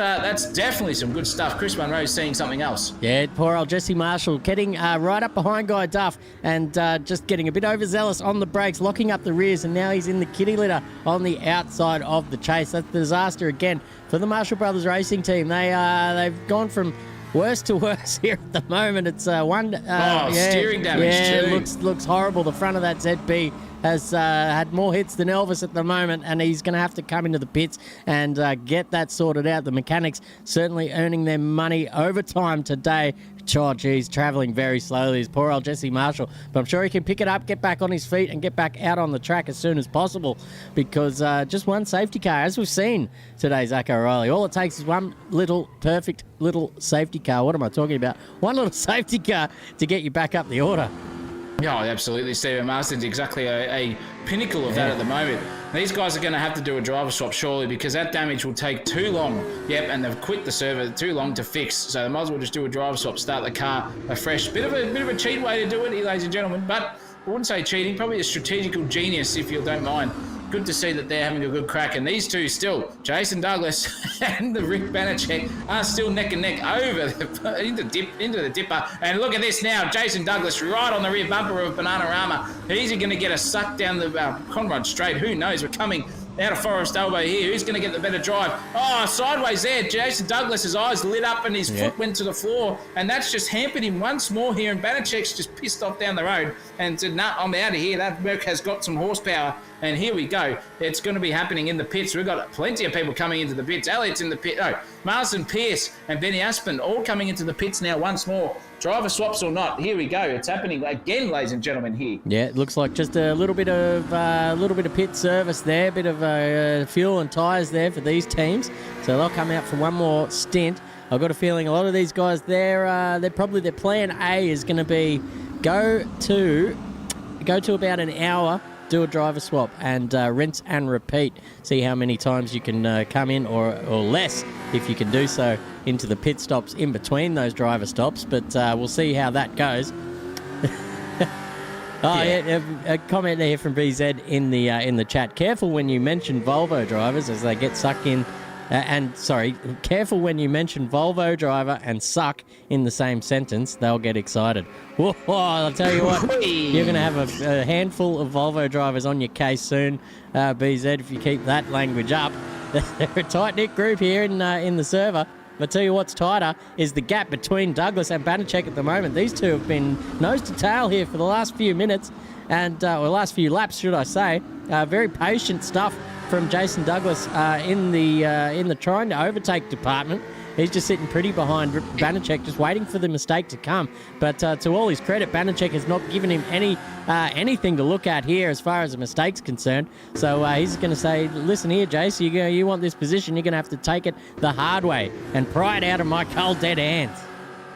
definitely some good stuff. Chris Munro's seeing something else. Yeah, poor old Jesse Marshall getting right up behind Guy Duff and just getting a bit overzealous on the brakes, locking up the rears, and now he's in the kitty litter on the outside of the chase. That's a disaster again for the Marshall Brothers Racing team. They've gone from worse to worse here at the moment. It's steering damage too. Looks horrible. The front of that ZB has had more hits than Elvis at the moment, and he's going to have to come into the pits and get that sorted out. The mechanics certainly earning their money overtime today. Oh, geez, travelling very slowly is poor old Jesse Marshall, but I'm sure he can pick it up, get back on his feet, and get back out on the track as soon as possible, because just one safety car, as we've seen today, Zach O'Reilly, all it takes is one little perfect little safety car. What am I talking about? One little safety car to get you back up the order. Yeah, absolutely. Stephen Marston's exactly a pinnacle of that at the moment. These guys are going to have to do a driver swap surely, because that damage will take too long. Yep, and they've quit the server too long to fix. So they might as well just do a driver swap, start the car afresh. Bit of a cheat way to do it, ladies and gentlemen. But I wouldn't say cheating, probably a strategical genius, if you don't mind. Good to see that they're having a good crack. And these two still, Jason Douglas and the Rick Banachek, are still neck and neck over into the dipper. And look at this now. Jason Douglas right on the rear bumper of Bananarama. Is he going to get a suck down the Conrad Straight? Who knows? We're coming out of Forest Elbow here. Who's going to get the better drive? Oh, sideways there. Jason Douglas's eyes lit up and his foot went to the floor. And that's just hampered him once more here. And Banachek's just pissed off down the road and said, nah, I'm out of here. That Merc has got some horsepower. And here we go. It's going to be happening in the pits. We've got plenty of people coming into the pits. Elliott's in the pit. Oh, Marston Pierce and Benny Aspen all coming into the pits now once more. Driver swaps or not, here we go. It's happening again, ladies and gentlemen, here. Yeah, it looks like just a little bit of pit service there, a bit of fuel and tyres there for these teams. So they'll come out for one more stint. I've got a feeling a lot of these guys, their plan A is going to be go to about an hour, do a driver swap, and rinse and repeat. See how many times you can come in, or less if you can do so, into the pit stops in between those driver stops. But we'll see how that goes. A comment there from BZ in the chat. Careful when you mention Volvo drivers as they get sucked in. Careful when you mention Volvo driver and suck in the same sentence. They'll get excited. Whoa, I'll tell you what, you're going to have a handful of Volvo drivers on your case soon, BZ, if you keep that language up. They're a tight-knit group here in the server. But tell you what's tighter is the gap between Douglas and Banachek at the moment. These two have been nose to tail here for the last few minutes, or last few laps, should I say. Very patient stuff from Jason Douglas in the trying to overtake department. He's just sitting pretty behind Banachek, just waiting for the mistake to come. But to all his credit, Banachek has not given him anything to look at here as far as a mistake's concerned. So he's going to say, listen here, Jace, you want this position, you're going to have to take it the hard way and pry it out of my cold, dead hands.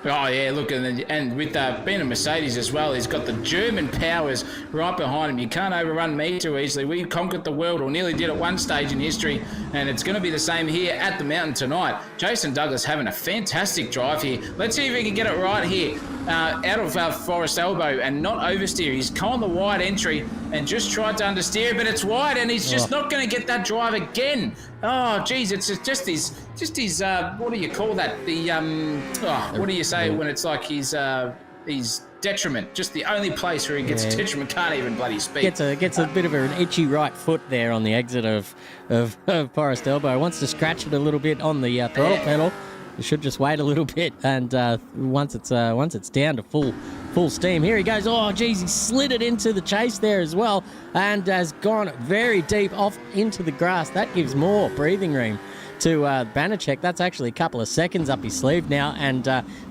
Oh, yeah, look, and with being a Mercedes as well, he's got the German powers right behind him. You can't overrun me too easily. We conquered the world, or nearly did at one stage in history, and it's going to be the same here at the mountain tonight. Jason Douglas having a fantastic drive here. Let's see if he can get it right here, out of Forest Elbow and not oversteer. He's on the wide entry and just tried to understeer, but it's wide, and he's just not going to get that drive again. Oh, geez, it's just his, what do you call that? What do you say when it's like his detriment? Just the only place where he gets detriment, can't even bloody speak. Gets a bit of an itchy right foot there on the exit of Forest Elbow. Wants to scratch it a little bit on the throttle pedal. You should just wait a little bit, and once it's down to full steam, here he goes. Oh, geez, he slid it into the chase there as well, and has gone very deep off into the grass. That gives more breathing room to Banachek. That's actually a couple of seconds up his sleeve now, and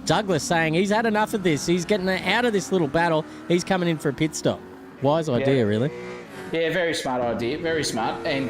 Douglas saying he's had enough of this. He's getting out of this little battle. He's coming in for a pit stop. Wise idea, really. Yeah, very smart idea, very smart. And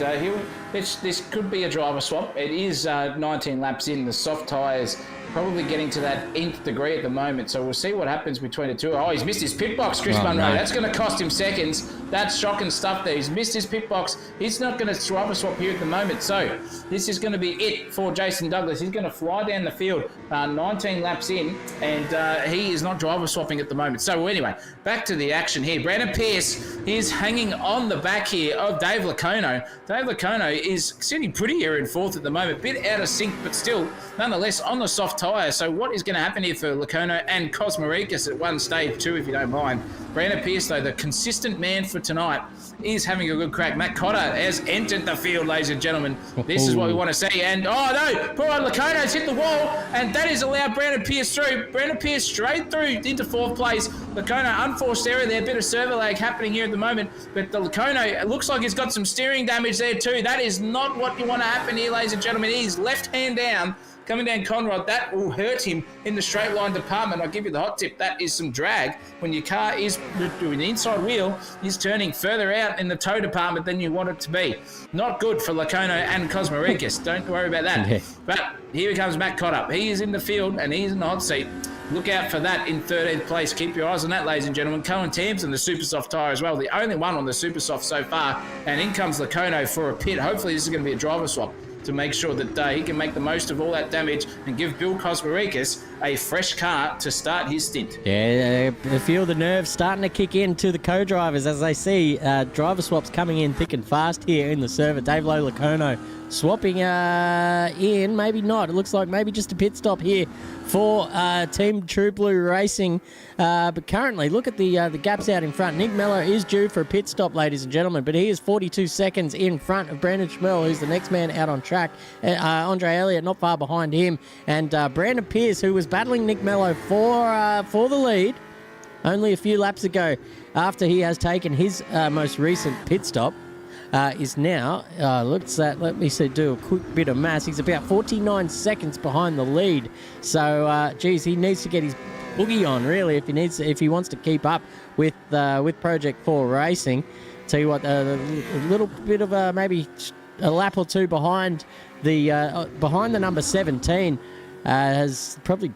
this could be a driver swap. It is 19 laps in. The soft tyres probably getting to that nth degree at the moment. So we'll see what happens between the two. Oh, he's missed his pit box, Chris Munro. No. That's going to cost him seconds. That's shocking stuff there. He's missed his pit box. He's not going to driver swap here at the moment. So this is going to be it for Jason Douglas. He's going to fly down the field 19 laps in, and he is not driver swapping at the moment. So anyway, back to the action here. Brandon Pierce is hanging on the back here of Dave Lacono. Dave Lacono is sitting pretty here in fourth at the moment. Bit out of sync, but still, nonetheless, on the soft tyre. So what is going to happen here for Lacono and Cosmoricus at one stage too, if you don't mind? Brandon Pierce, though, the consistent man for tonight, is having a good crack. Matt Cotter has entered the field, ladies and gentlemen. This is what we want to see. And, oh, no, poor old Lacono's hit the wall, and that has allowed Brandon Pierce through. Brandon Pierce straight through into fourth place. Lacono, unforced error there, a bit of servo lag happening here at the moment, but the Lacono looks like he's got some steering damage there too. That is not what you want to happen here, ladies and gentlemen. He's left hand down, coming down Conrod. That will hurt him in the straight line department. I'll give you the hot tip. That is some drag. When your car is doing the inside wheel, is turning further out in the toe department than you want it to be. Not good for Lacono and Cosmoricus. Don't worry about that. Yeah. But here comes Matt Cotter. He is in the field and he's in the hot seat. Look out for that in 13th place. Keep your eyes on that, ladies and gentlemen. Cohen Tamsin, the super soft tyre as well. The only one on the super soft so far. And in comes Lacono for a pit. Hopefully this is going to be a driver swap to make sure that he can make the most of all that damage and give Bill Cosmoricus a fresh car to start his stint. Yeah, I feel the nerves starting to kick in to the co-drivers as they see driver swaps coming in thick and fast here in the server. Dave Lowe Lacono swapping in, maybe not. It looks like maybe just a pit stop here for Team True Blue Racing. But currently, look at the gaps out in front. Nick Mello is due for a pit stop, ladies and gentlemen, but he is 42 seconds in front of Brandon Schmell, who's the next man out on track. Andre Elliott not far behind him. And Brandon Pierce, who was battling Nick Mello for the lead only a few laps ago after he has taken his most recent pit stop, is now, let me see, do a quick bit of maths. He's about 49 seconds behind the lead. So, geez, he needs to get his boogie on, really, if he wants to keep up with Project 4 Racing. Tell you what, a little bit of maybe a lap or two behind the number 17 has probably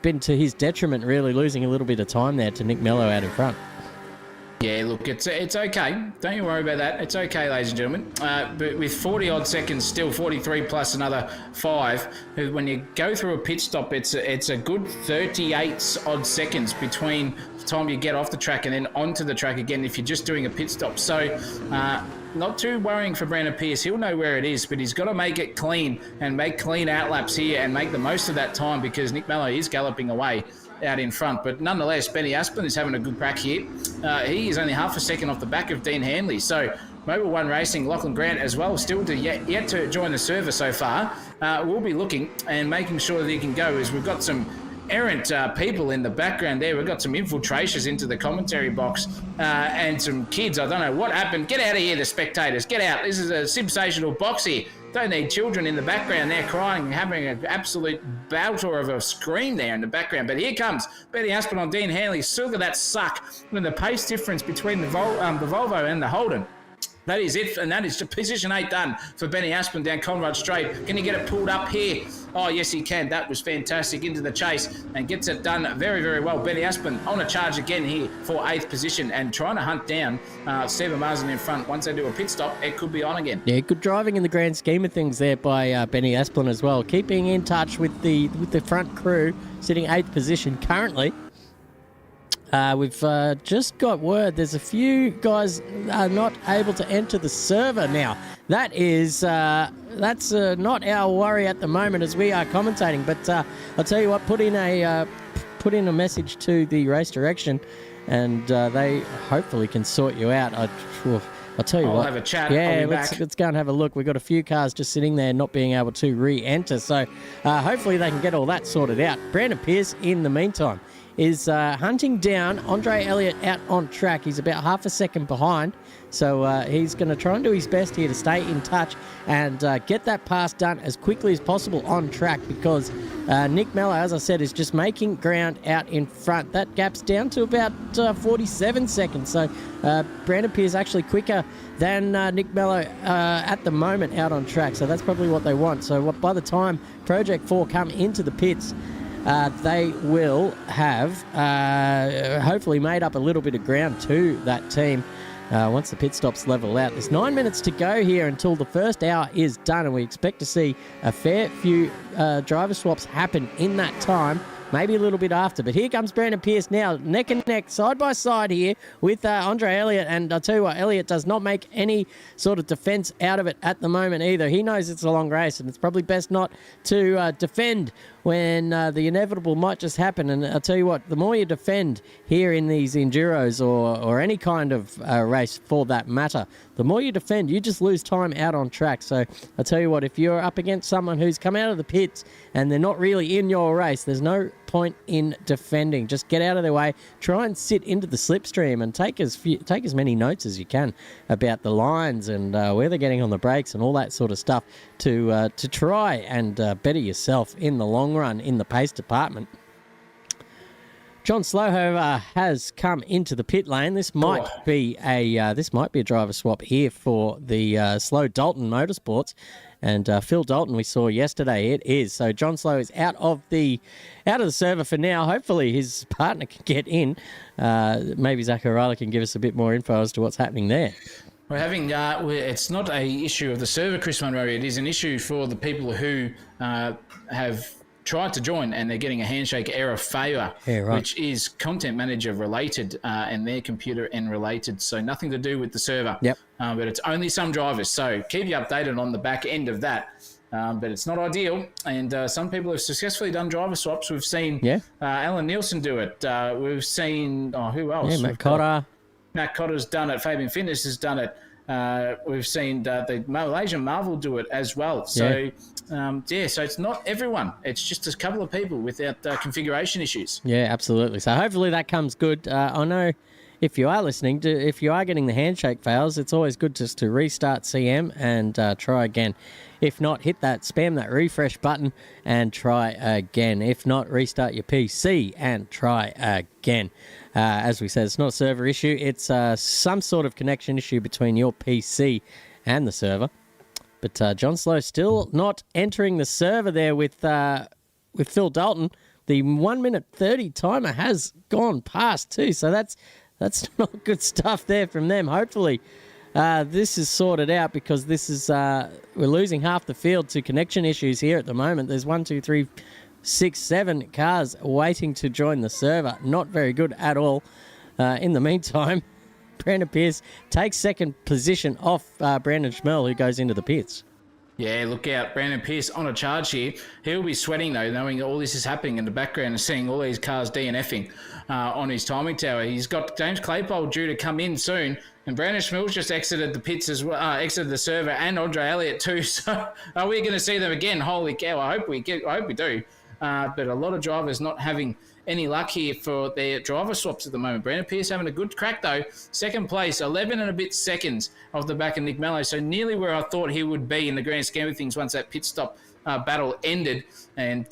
been to his detriment, really, losing a little bit of time there to Nick Mello out in front. Yeah, look, it's okay. Don't you worry about that. It's okay, ladies and gentlemen. But with 40-odd seconds still, 43 plus another 5, when you go through a pit stop, it's a good 38-odd seconds between the time you get off the track and then onto the track again if you're just doing a pit stop. So not too worrying for Brandon Pierce. He'll know where it is, but he's got to make it clean and make clean outlaps here and make the most of that time because Nick Mello is galloping away out in front. But nonetheless, Benny Asplin is having a good crack here. He is only half a second off the back of Dean Hanley. So Mobile One Racing, Lachlan Grant as well, still yet to join the server so far. We'll be looking and making sure that he can go as we've got some errant people in the background there. We've got some infiltrations into the commentary box and some kids. I don't know what happened. Get out of here, the spectators. Get out. This is a sensational box here. Don't need children in the background there crying and having an absolute belter of a scream there in the background. But here comes Benny Aspen on Dean Hanley. Still got that suck and the pace difference between the Volvo and the Holden. That is it, and that is position 8 done for Benny Aspen down Conrad Straight. Can he get it pulled up here? Oh, yes, he can. That was fantastic. Into the chase and gets it done very, very well. Benny Aspin on a charge again here for 8th position and trying to hunt down Stephen Marsden in front. Once they do a pit stop, it could be on again. Yeah, good driving in the grand scheme of things there by Benny Aspin as well. Keeping in touch with the front crew, sitting 8th position currently. We've just got word there's a few guys are not able to enter the server now. That is that's not our worry at the moment as we are commentating. But I'll tell you what, put in a message to the race direction, and they hopefully can sort you out. I'll tell you what. I'll have a chat. Yeah, let's go and have a look. We've got a few cars just sitting there not being able to re-enter. So hopefully they can get all that sorted out. Brandon Pierce, in the meantime, is hunting down Andre Elliott out on track. He's about half a second behind. So he's going to try and do his best here to stay in touch and get that pass done as quickly as possible on track, because Nick Mello, as I said, is just making ground out in front. That gap's down to about 47 seconds. So Brandon Pierce actually quicker than Nick Mello at the moment out on track. So that's probably what they want. So by the time Project 4 come into the pits, they will have hopefully made up a little bit of ground to that team once the pit stops level out. There's 9 minutes to go here until the first hour is done, and we expect to see a fair few driver swaps happen in that time. Maybe a little bit after. But here comes Brandon Pierce now, neck and neck, side by side here with Andre Elliott. And I'll tell you what, Elliott does not make any sort of defence out of it at the moment either. He knows it's a long race, and it's probably best not to defend when the inevitable might just happen. And I'll tell you what, the more you defend here in these Enduros or any kind of race for that matter, the more you defend, you just lose time out on track. So I'll tell you what, if you're up against someone who's come out of the pits and they're not really in your race, there's no point in defending. Just get out of their way, try and sit into the slipstream and take as many notes as you can about the lines and where they're getting on the brakes and all that sort of stuff to try and better yourself in the long run in the pace department. John Slowhover has come into the pit lane. This might be a driver swap here for the Slow Dalton Motorsports. And Phil Dalton we saw yesterday, it is. So John Slow is out of the server for now. Hopefully his partner can get in. Maybe Zach O'Reilly can give us a bit more info as to what's happening there. We're having, it's not a issue of the server, Chris Monroe. It is an issue for the people who have tried to join and they're getting a handshake error failure, which is content manager related and their computer and related. So nothing to do with the server. Yep. But it's only some drivers. So keep you updated on the back end of that. But it's not ideal. And some people have successfully done driver swaps. We've seen Alan Nielsen do it. We've seen, who else? Yeah, Matt Cotter. Matt Cotter's done it. Fabian Fitness has done it. We've seen the Malaysian Marvel do it as well. So, so it's not everyone. It's just a couple of people without configuration issues. Yeah, absolutely. So hopefully that comes good. I know if you are listening, if you are getting the handshake fails, it's always good just to restart CM and try again. If not, spam that refresh button and try again. If not, restart your PC and try again. As we said, it's not a server issue. It's some sort of connection issue between your PC and the server. But John Slow still not entering the server there with Phil Dalton. The 1 minute 30 timer has gone past too, so that's not good stuff there from them. Hopefully this is sorted out, because this is we're losing half the field to connection issues here at the moment. There's 1, 2, 3, 6, 7 cars waiting to join the server. Not very good at all. In the meantime, Brandon Pierce takes second position off Brandon Schmel, who goes into the pits. Yeah, look out. Brandon Pierce on a charge here. He'll be sweating, though, knowing all this is happening in the background and seeing all these cars DNFing on his timing tower. He's got James Claypole due to come in soon, and Brandon Schmill's just exited the pits as well, exited the server, and Andre Elliott too. So are we going to see them again? Holy cow, I hope we do. But a lot of drivers not having any luck here for their driver swaps at the moment. Brandon Pierce having a good crack, though. Second place, 11 and a bit seconds off the back of Nick Mello. So nearly where I thought he would be in the grand scheme of things once that pit stop battle ended, and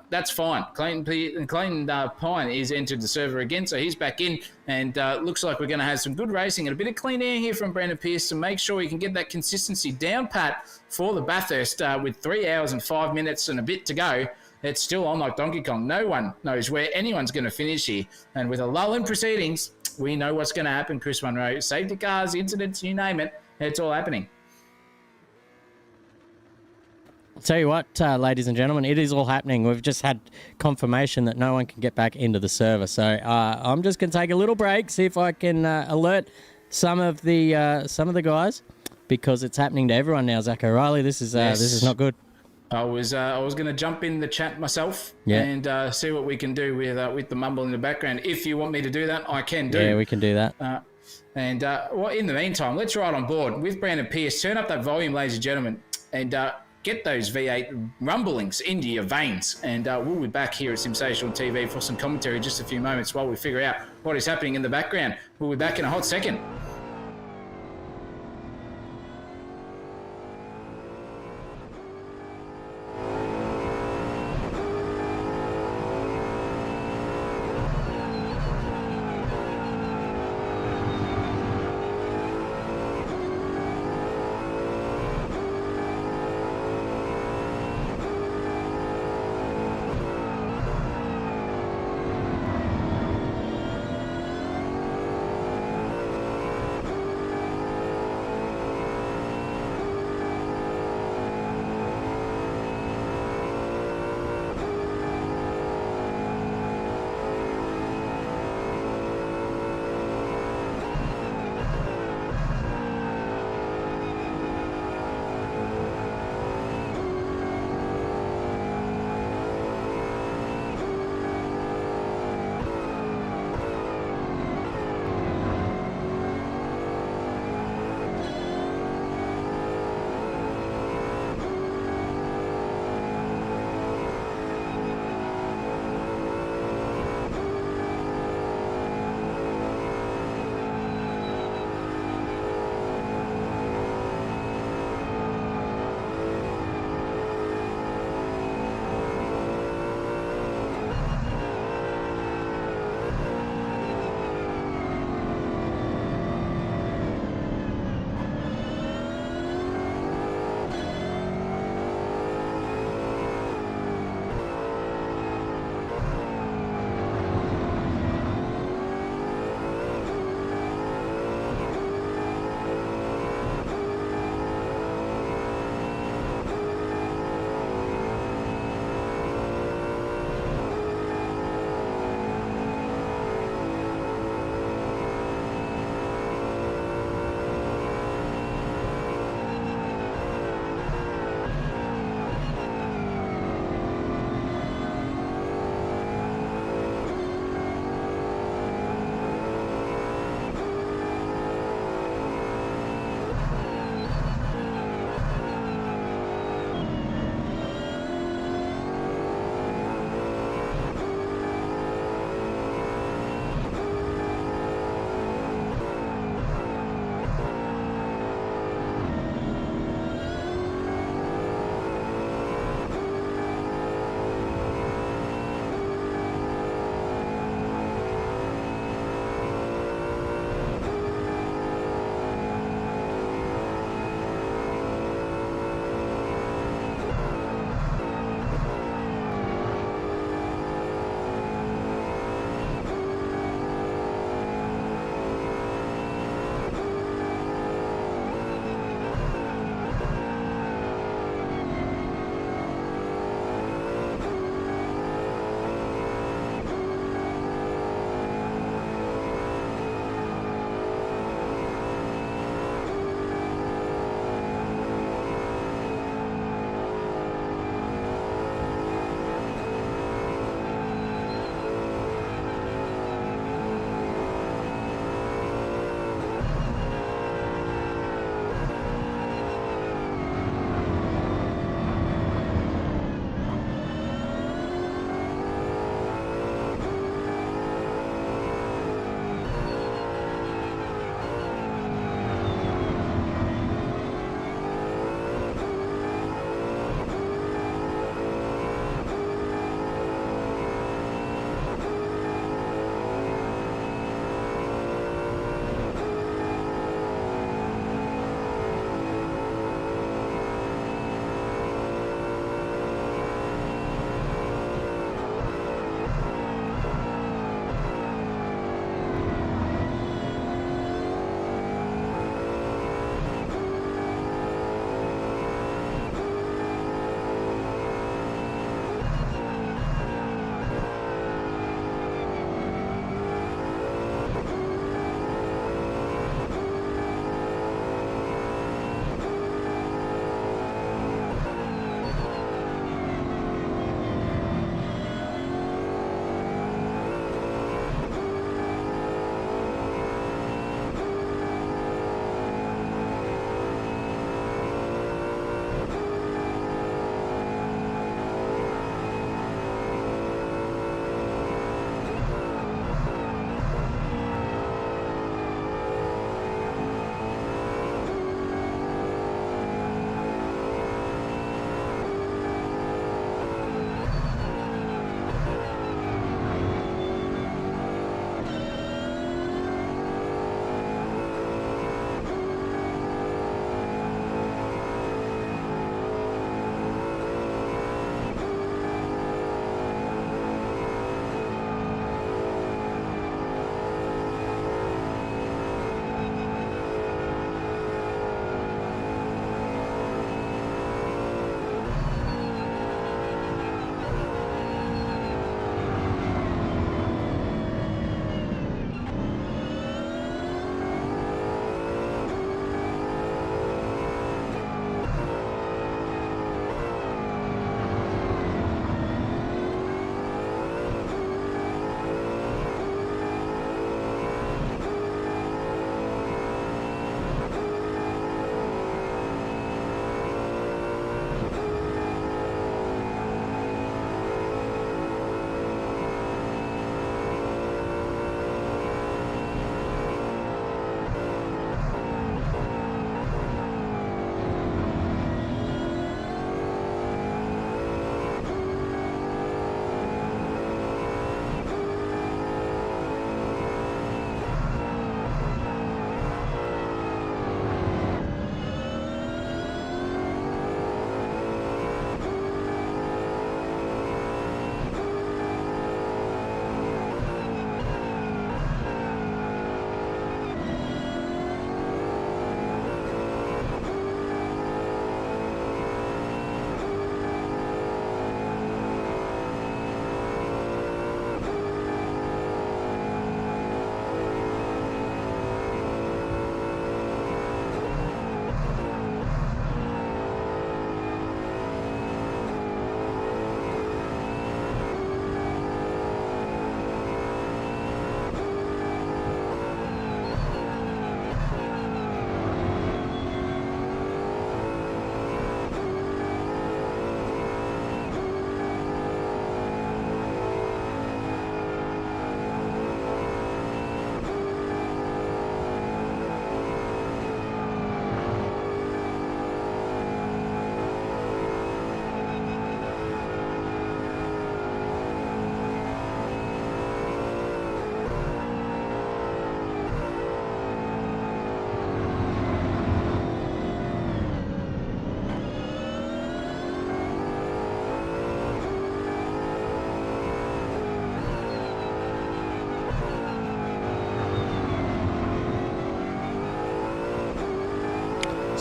that's fine. Clayton Pine is entered the server again, so he's back in, and looks like we're going to have some good racing and a bit of clean air here from Brandon Pierce to make sure he can get that consistency down pat for the Bathurst with 3 hours and 5 minutes and a bit to go. It's still on like Donkey Kong. No one knows where anyone's going to finish here, and with a lull in proceedings, we know what's going to happen, Chris Munro. Safety cars, incidents, you name it, it's all happening. I'll tell you what, ladies and gentlemen, it is all happening. We've just had confirmation that no one can get back into the server. So I'm just going to take a little break, see if I can alert some of the guys, because it's happening to everyone now. Zach O'Reilly, this is not good. I was going to jump in the chat myself and see what we can do with the mumble in the background. If you want me to do that, I can do. Yeah, we can do that. Well, in the meantime, let's ride on board with Brandon Pierce. Turn up that volume, ladies and gentlemen, and get those V8 rumblings into your veins. And we'll be back here at Sensational TV for some commentary in just a few moments while we figure out what is happening in the background. We'll be back in a hot second.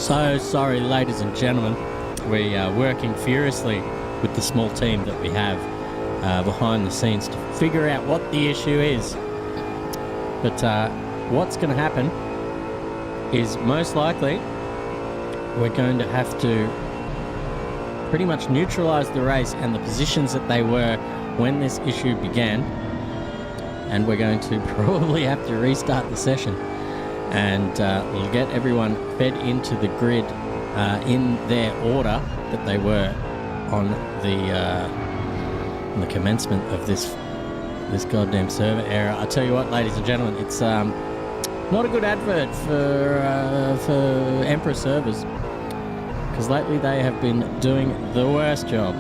So sorry, ladies and gentlemen. We are working furiously with the small team that we have behind the scenes to figure out what the issue is. But what's going to happen is most likely we're going to have to pretty much neutralise the race and the positions that they were when this issue began, and we're going to probably have to restart the session, and we'll get everyone fed into the grid in their order that they were on the commencement of this goddamn server error. I tell you what, ladies and gentlemen, it's not a good advert for Emperor servers, because lately they have been doing the worst job.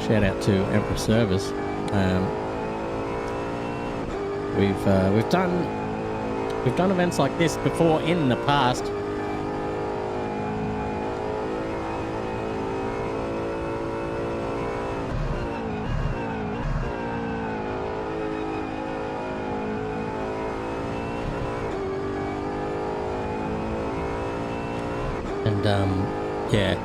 Shout out to Emperor servers. We've done events like this before in the past. And yeah.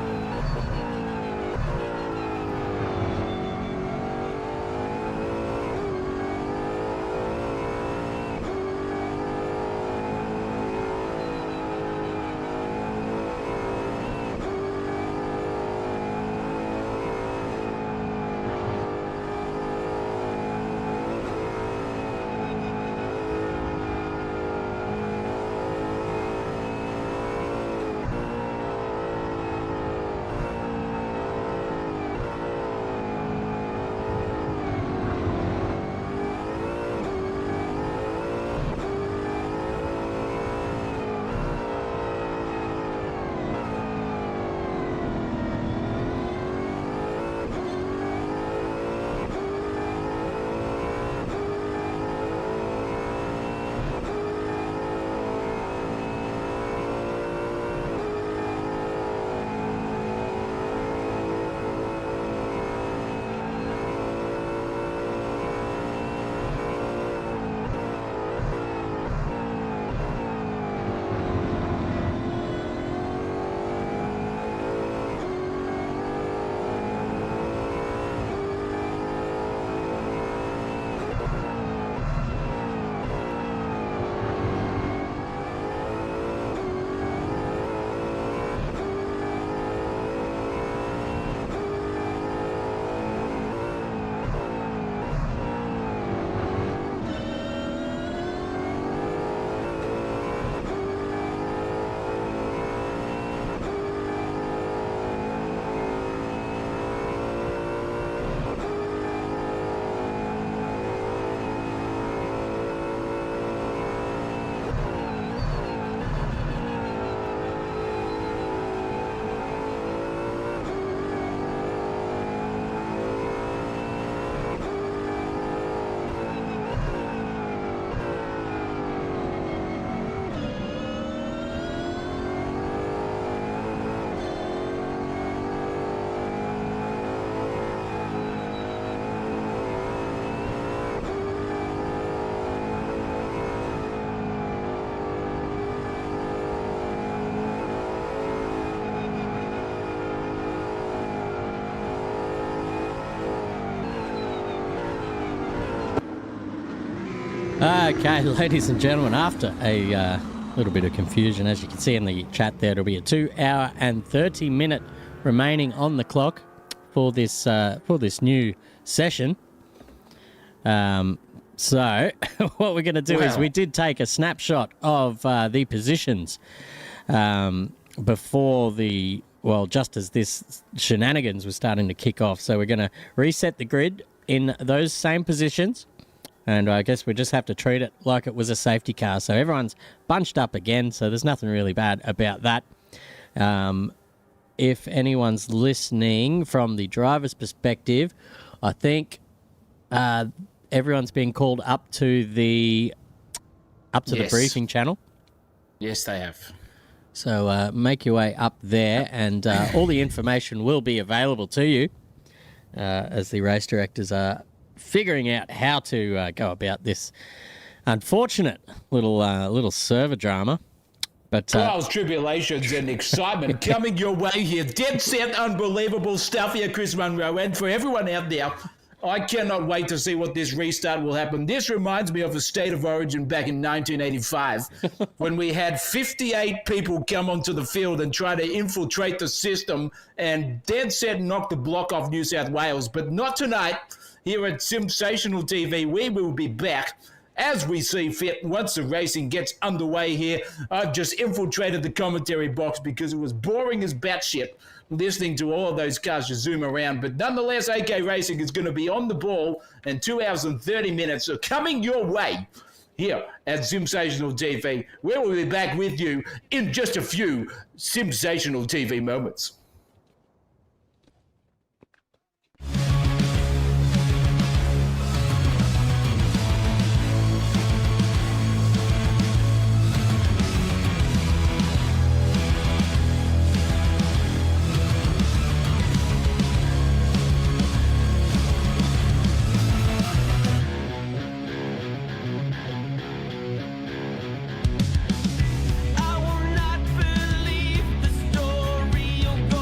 Okay, ladies and gentlemen, after a little bit of confusion, as you can see in the chat there, it'll be a 2 hour and 30 minute remaining on the clock for this new session. So what we're going to do is we did take a snapshot of the positions before just as this shenanigans was starting to kick off. So we're going to reset the grid in those same positions. And I guess we just have to treat it like it was a safety car. So everyone's bunched up again, so there's nothing really bad about that. If anyone's listening from the driver's perspective, I think everyone's been called up to the briefing channel. Yes, they have. So make your way up there, and all the information will be available to you as the race directors are figuring out how to go about this unfortunate little server drama. But Trials, tribulations, and excitement coming your way here. Dead set, unbelievable stuff here, Chris Munro. And for everyone out there, I cannot wait to see what this restart will happen. This reminds me of a State of Origin back in 1985 when we had 58 people come onto the field and try to infiltrate the system and dead set knock the block off New South Wales. But not tonight. Here at Sensational TV, we will be back as we see fit once the racing gets underway here. I've just infiltrated the commentary box because it was boring as batshit listening to all of those cars just zoom around. But nonetheless, AK Racing is going to be on the ball, and 2 hours and 30 minutes are coming your way here at Sensational TV. We will be back with you in just a few Sensational TV moments. I will not believe the story you're going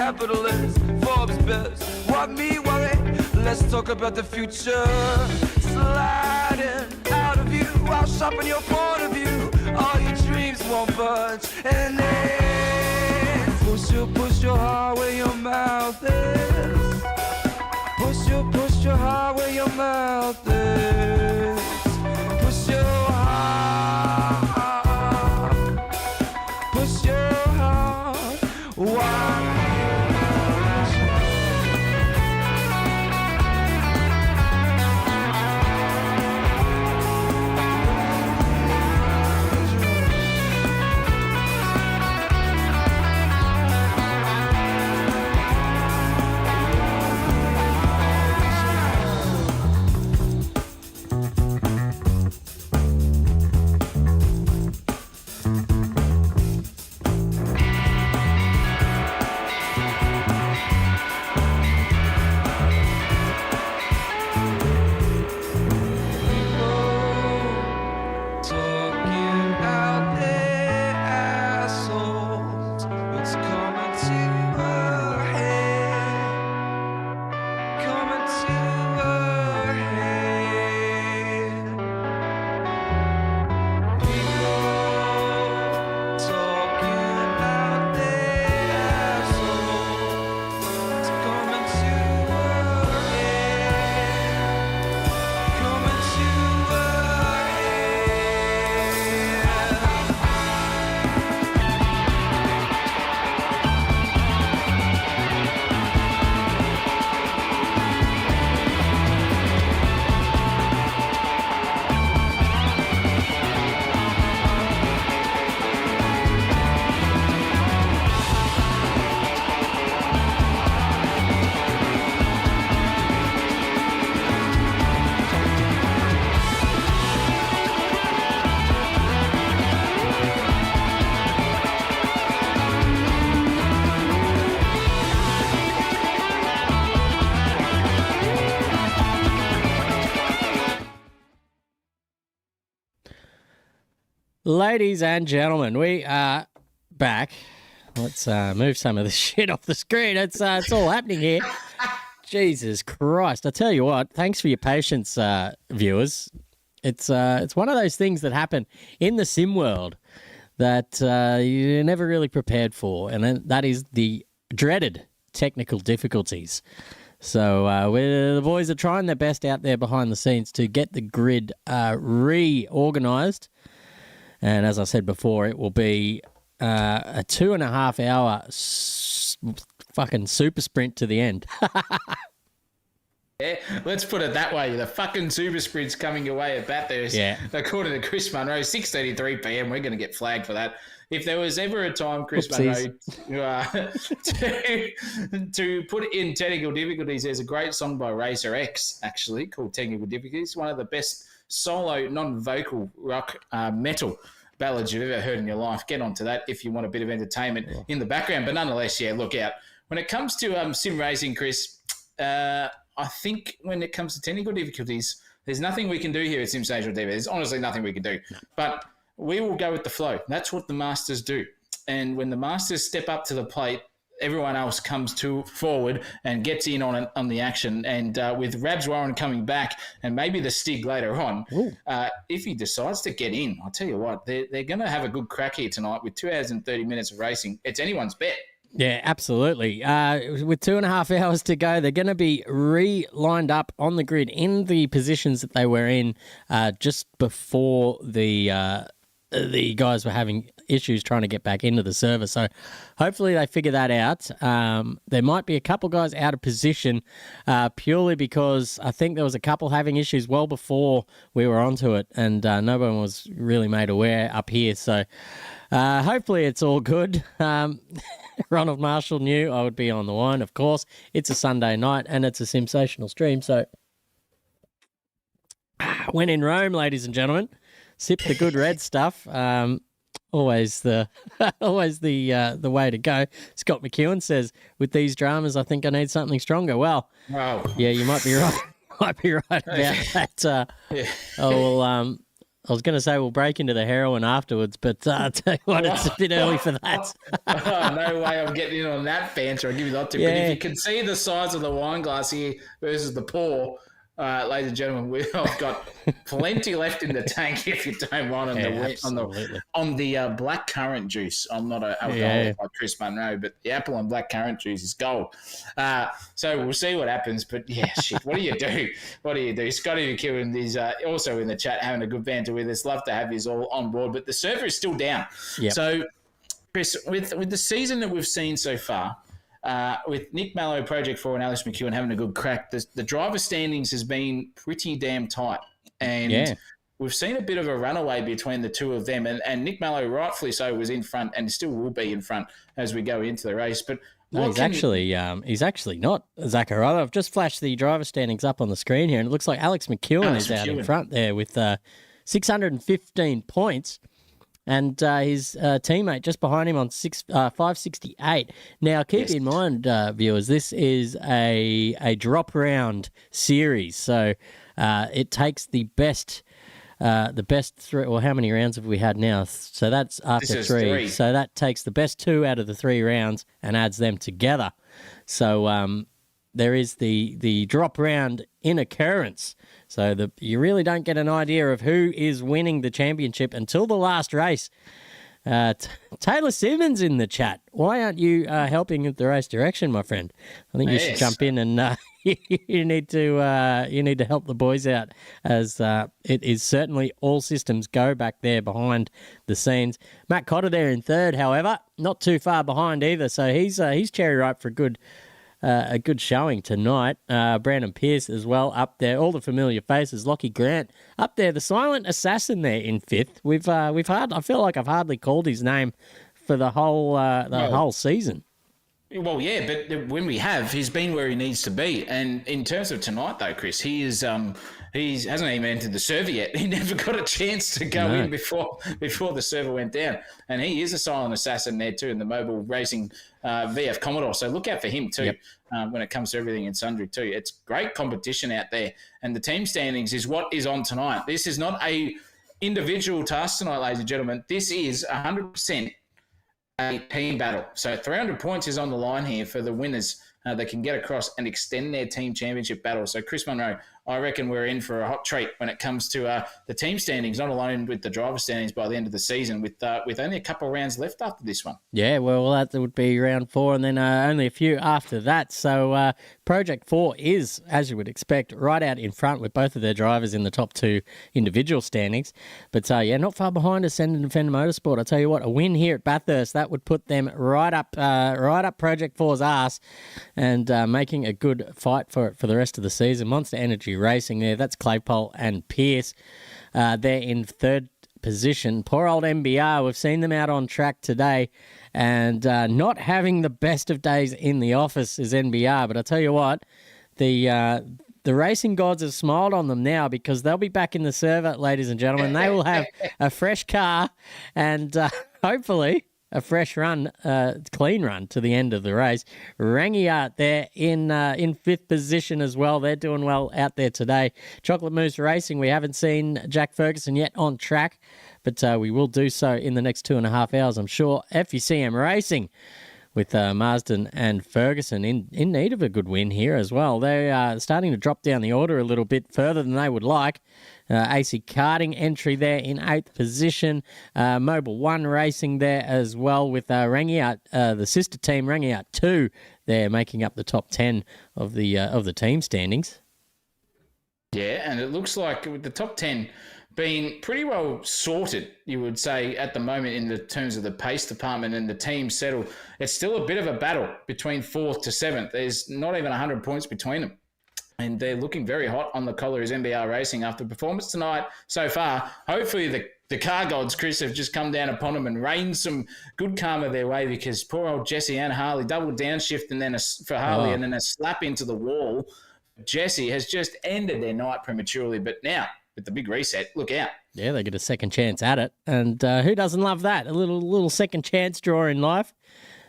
capitalist, Forbes best. What me worry? Let's talk about the future. Sliding out of you, I'll sharpen your point of view. All your dreams won't budge. And then push your heart where your mouth is. Push your heart where your mouth is. Push your heart. Push your heart. Why? Ladies and gentlemen, we are back. Let's move some of the shit off the screen. It's all happening here. Jesus Christ. I tell you what, thanks for your patience, viewers. It's one of those things that happen in the sim world that you're never really prepared for, and that is the dreaded technical difficulties. So the boys are trying their best out there behind the scenes to get the grid reorganised. And as I said before, it will be a 2.5 hour fucking super sprint to the end. Yeah, let's put it that way. The fucking super sprint's coming your way at Bathurst. Yeah. According to Chris Munro, 6:33 p.m. We're going to get flagged for that. If there was ever a time, Chris Munro, to put in technical difficulties, there's a great song by Razor X, actually, called Technical Difficulties. One of the best solo, non-vocal rock metal ballads you've ever heard in your life. Get onto that if you want a bit of entertainment in the background. But nonetheless, yeah, look out. When it comes to sim racing, Chris, I think when it comes to technical difficulties, there's nothing we can do here at Sim Station TV. There's honestly nothing we can do. No. But we will go with the flow. That's what the masters do. And when the masters step up to the plate, everyone else comes forward and gets in on the action. And with Rabs Warren coming back and maybe the Stig later on, if he decides to get in, I'll tell you what, they're going to have a good crack here tonight with 2 hours and 30 minutes of racing. It's anyone's bet. Yeah, absolutely. With 2.5 hours to go, they're going to be lined up on the grid in the positions that they were in just before the guys were having issues trying to get back into the server. So hopefully they figure that out. There might be a couple guys out of position purely because I think there was a couple having issues well before we were onto it, and no one was really made aware up here. So hopefully it's all good. Ronald Marshall knew I would be on the line, of course. It's a Sunday night and it's a sensational stream. So when in Rome, ladies and gentlemen, sip the good red stuff. Always the way to go. Scott McEwen says, with these dramas, I think I need something stronger. Well, yeah, you might be right. Might be right about that. I was going to say we'll break into the heroin afterwards, but I'll tell you what, it's a bit early for that. No way I'm getting in on that banter. I'll give you that tip. Yeah. But if you can see the size of the wine glass here versus the pour, ladies and gentlemen, I've got plenty left in the tank if you don't mind on the black currant juice. I'm not an alcoholic like Chris Munro, but the apple and black currant juice is gold. So we'll see what happens. But yeah, shit, what do you do? What do you do? Scotty McEwen is also in the chat having a good banter with us. Love to have you all on board, but the server is still down. Yep. So, Chris, with the season that we've seen so far, with Nick Mallow, Project 4, and Alex McEwen having a good crack, the driver standings has been pretty damn tight. And we've seen a bit of a runaway between the two of them. And Nick Mallow, rightfully so, was in front and still will be in front as we go into the race. But no, he's actually not, Zachariah. I've just flashed the driver standings up on the screen here, and it looks like Alex McEwen is out in front there with 615 points. And his teammate just behind him on 568. Now, keep in mind, viewers, this is a drop round series, so it takes the best three. Well, how many rounds have we had now? So that's after three. So that takes the best 2 out of the 3 rounds and adds them together. So there is the drop round in occurrence. So you really don't get an idea of who is winning the championship until the last race. Taylor Simmons in the chat. Why aren't you helping with the race direction, my friend? I think you should jump in and you need to help the boys out, as it is certainly all systems go back there behind the scenes. Matt Cotter there in third, however, not too far behind either. So he's cherry ripe for a good showing tonight. Brandon Pierce as well up there. All the familiar faces. Lockie Grant up there. The silent assassin there in 5th. I feel like I've hardly called his name for the whole season. Well, yeah, but when we have, he's been where he needs to be. And in terms of tonight, though, Chris, he hasn't even entered the server yet. He never got a chance to go in before the server went down. And he is a silent assassin there too in the mobile racing VF Commodore. So look out for him too when it comes to everything in sundry too. It's great competition out there. And the team standings is what is on tonight. This is not a individual task tonight, ladies and gentlemen. This is 100% a team battle. So 300 points is on the line here for the winners that can get across and extend their team championship battle. So Chris Munro, I reckon we're in for a hot treat when it comes to the team standings, not alone with the driver standings by the end of the season, with only a couple of rounds left after this one. Yeah, well, that would be round 4 and then only a few after that. So Project 4 is, as you would expect, right out in front with both of their drivers in the top 2 individual standings. But not far behind Ascend and Defend Motorsport. I'll tell you what, a win here at Bathurst, that would put them right up Project 4's arse and making a good fight for the rest of the season. Monster Energy Racing there, that's Claypole and Pierce. They're in 3rd position. Poor old MBR, we've seen them out on track today and not having the best of days in the office is NBR. But I tell you what, the racing gods have smiled on them now because they'll be back in the server, ladies and gentlemen. They will have a fresh car and hopefully a fresh run, clean run to the end of the race. Rangiart there in 5th position as well. They're doing well out there today. Chocolate Mousse Racing, we haven't seen Jack Ferguson yet on track, but we will do so in the next 2.5 hours, I'm sure. FUCM Racing with Marsden and Ferguson in need of a good win here as well. They are starting to drop down the order a little bit further than they would like. AC Karting entry there in 8th position. Mobile 1 Racing there as well with Rangiart, the sister team Rangiart 2 there making up the top 10 of the team standings. Yeah, and it looks like with the top 10 being pretty well sorted, you would say, at the moment in the terms of the pace department and the team settle. It's still a bit of a battle between 4th to 7th. There's not even 100 points between them. And they're looking very hot on the collar as NBR Racing after performance tonight so far. Hopefully the car gods, Chris, have just come down upon them and rained some good karma their way, because poor old Jesse and Harley, double downshift and then for Harley and then a slap into the wall. Jesse has just ended their night prematurely. But now, with the big reset, look out. Yeah, they get a second chance at it. And who doesn't love that? A little second chance draw in life.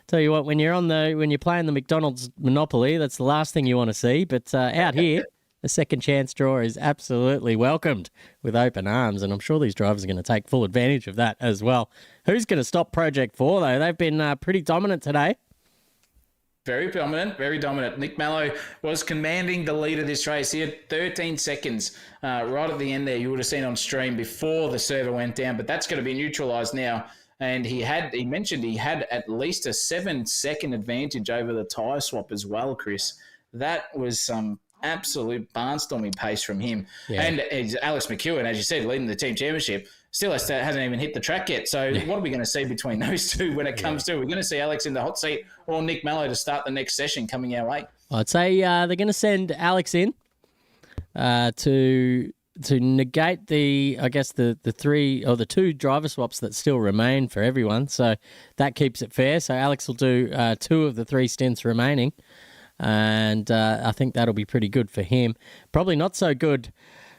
Tell you what, when you're playing the McDonald's Monopoly, that's the last thing you want to see. But out here, a second chance draw is absolutely welcomed with open arms, and I'm sure these drivers are going to take full advantage of that as well. Who's going to stop Project 4, though? They've been pretty dominant today. Very dominant, very dominant. Nick Mallow was commanding the lead of this race. He had 13 seconds right at the end there. You would have seen on stream before the server went down, but that's going to be neutralised now. And he mentioned he had at least a 7-second advantage over the tyre swap as well, Chris. That was some absolute barnstorming pace from him. Yeah. And Alex McEwen, as you said, leading the team championship, still hasn't even hit the track yet. So what are we going to see between those two when it comes to? We're going to see Alex in the hot seat or Nick Mallow to start the next session coming our way. I'd say they're going to send Alex in to negate the three or the two driver swaps that still remain for everyone. So that keeps it fair. So Alex will do 2 of the 3 stints remaining. And I think that'll be pretty good for him. Probably not so good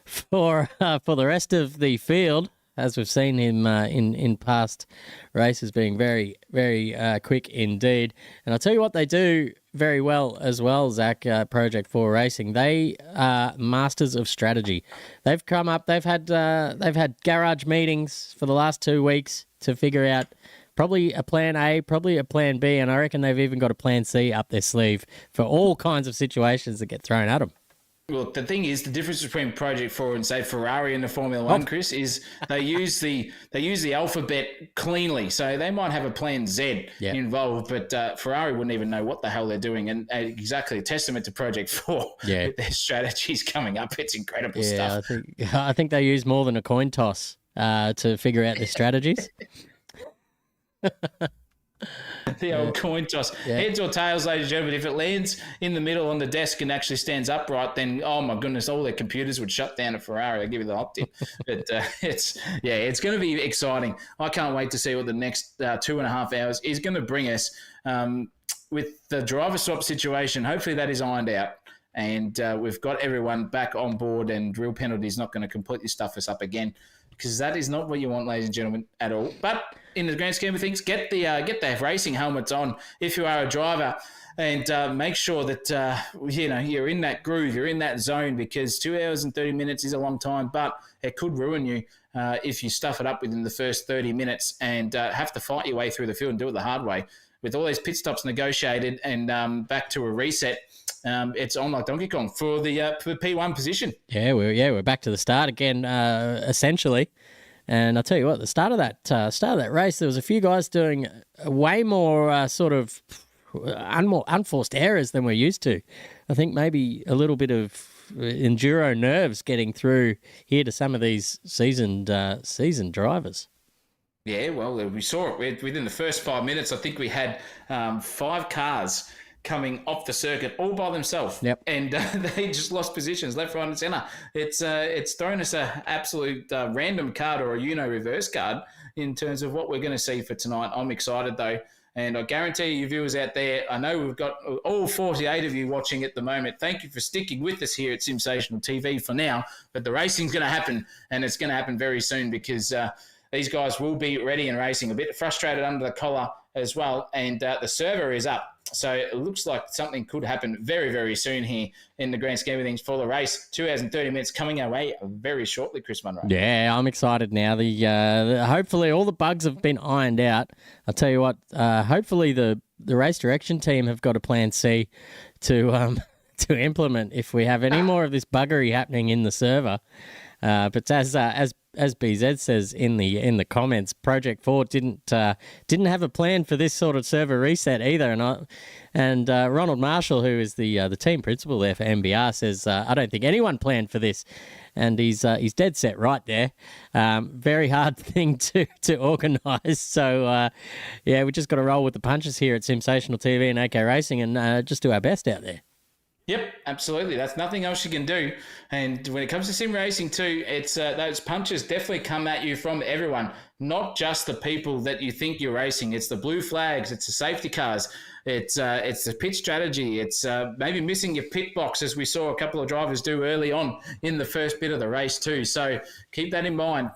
for the rest of the field, as we've seen him in past races being very, very quick indeed. And I'll tell you what they do very well as well, Zach, Project 4 Racing. They are masters of strategy. They've had garage meetings for the last 2 weeks to figure out probably a plan A, probably a plan B, and I reckon they've even got a plan C up their sleeve for all kinds of situations that get thrown at them. Well, the thing is, the difference between Project 4 and, say, Ferrari in the Formula 1, Chris, is they use the alphabet cleanly. So they might have a plan Z involved, but Ferrari wouldn't even know what the hell they're doing. And exactly a testament to Project 4 with their strategies coming up. It's incredible stuff. I think they use more than a coin toss to figure out their strategies. The old coin toss. Heads or tails, ladies and gentlemen. If it lands in the middle on the desk and actually stands upright, then, oh my goodness, all their computers would shut down at Ferrari. I'll give you the hot tip. But it's going to be exciting. I can't wait to see what the next 2.5 hours is going to bring us with the driver swap situation. Hopefully that is ironed out. And we've got everyone back on board, and real penalties not going to completely stuff us up again, because that is not what you want, ladies and gentlemen, at all. But in the grand scheme of things, get the racing helmets on if you are a driver, and make sure that you're in that groove, you're in that zone, because 2 hours and 30 minutes is a long time, but it could ruin you if you stuff it up within the first 30 minutes and have to fight your way through the field and do it the hard way. With all these pit stops negotiated and back to a reset, it's on like Donkey Kong for the P1 position. We're back to the start again, essentially. And I'll tell you what, the start of that race, there was a few guys doing way more sort of unforced errors than we're used to. I think maybe a little bit of enduro nerves getting through here to some of these seasoned drivers. Yeah, well, we saw it within the first 5 minutes. I think we had 5 cars coming off the circuit all by themselves. Yep. And they just lost positions left, right, and centre. It's thrown us an absolute random card or a reverse card in terms of what we're going to see for tonight. I'm excited, though. And I guarantee you viewers out there, I know we've got all 48 of you watching at the moment. Thank you for sticking with us here at Sensational TV for now. But the racing's going to happen, and it's going to happen very soon, because these guys will be ready and racing. A bit frustrated under the collar as well, and the server is up. So it looks like something could happen very, very soon here in the grand scheme of things for the race. 2 hours and 30 minutes coming our way very shortly, Chris Munro. Yeah, I'm excited now. Hopefully all the bugs have been ironed out. I'll tell you what, hopefully the race direction team have got a plan C to implement if we have any more of this buggery happening in the server. But as BZ says in the comments, Project 4 didn't have a plan for this sort of server reset either. And Ronald Marshall, who is the team principal there for MBR, says I don't think anyone planned for this, and he's dead set right there. Very hard thing to organise. So we just got to roll with the punches here at Sensational TV and AK Racing, and just do our best out there. Yep, absolutely. That's nothing else you can do. And when it comes to sim racing too, it's those punches definitely come at you from everyone, not just the people that you think you're racing. It's the blue flags, it's the safety cars, it's the pit strategy, it's maybe missing your pit box, as we saw a couple of drivers do early on in the first bit of the race too. So keep that in mind.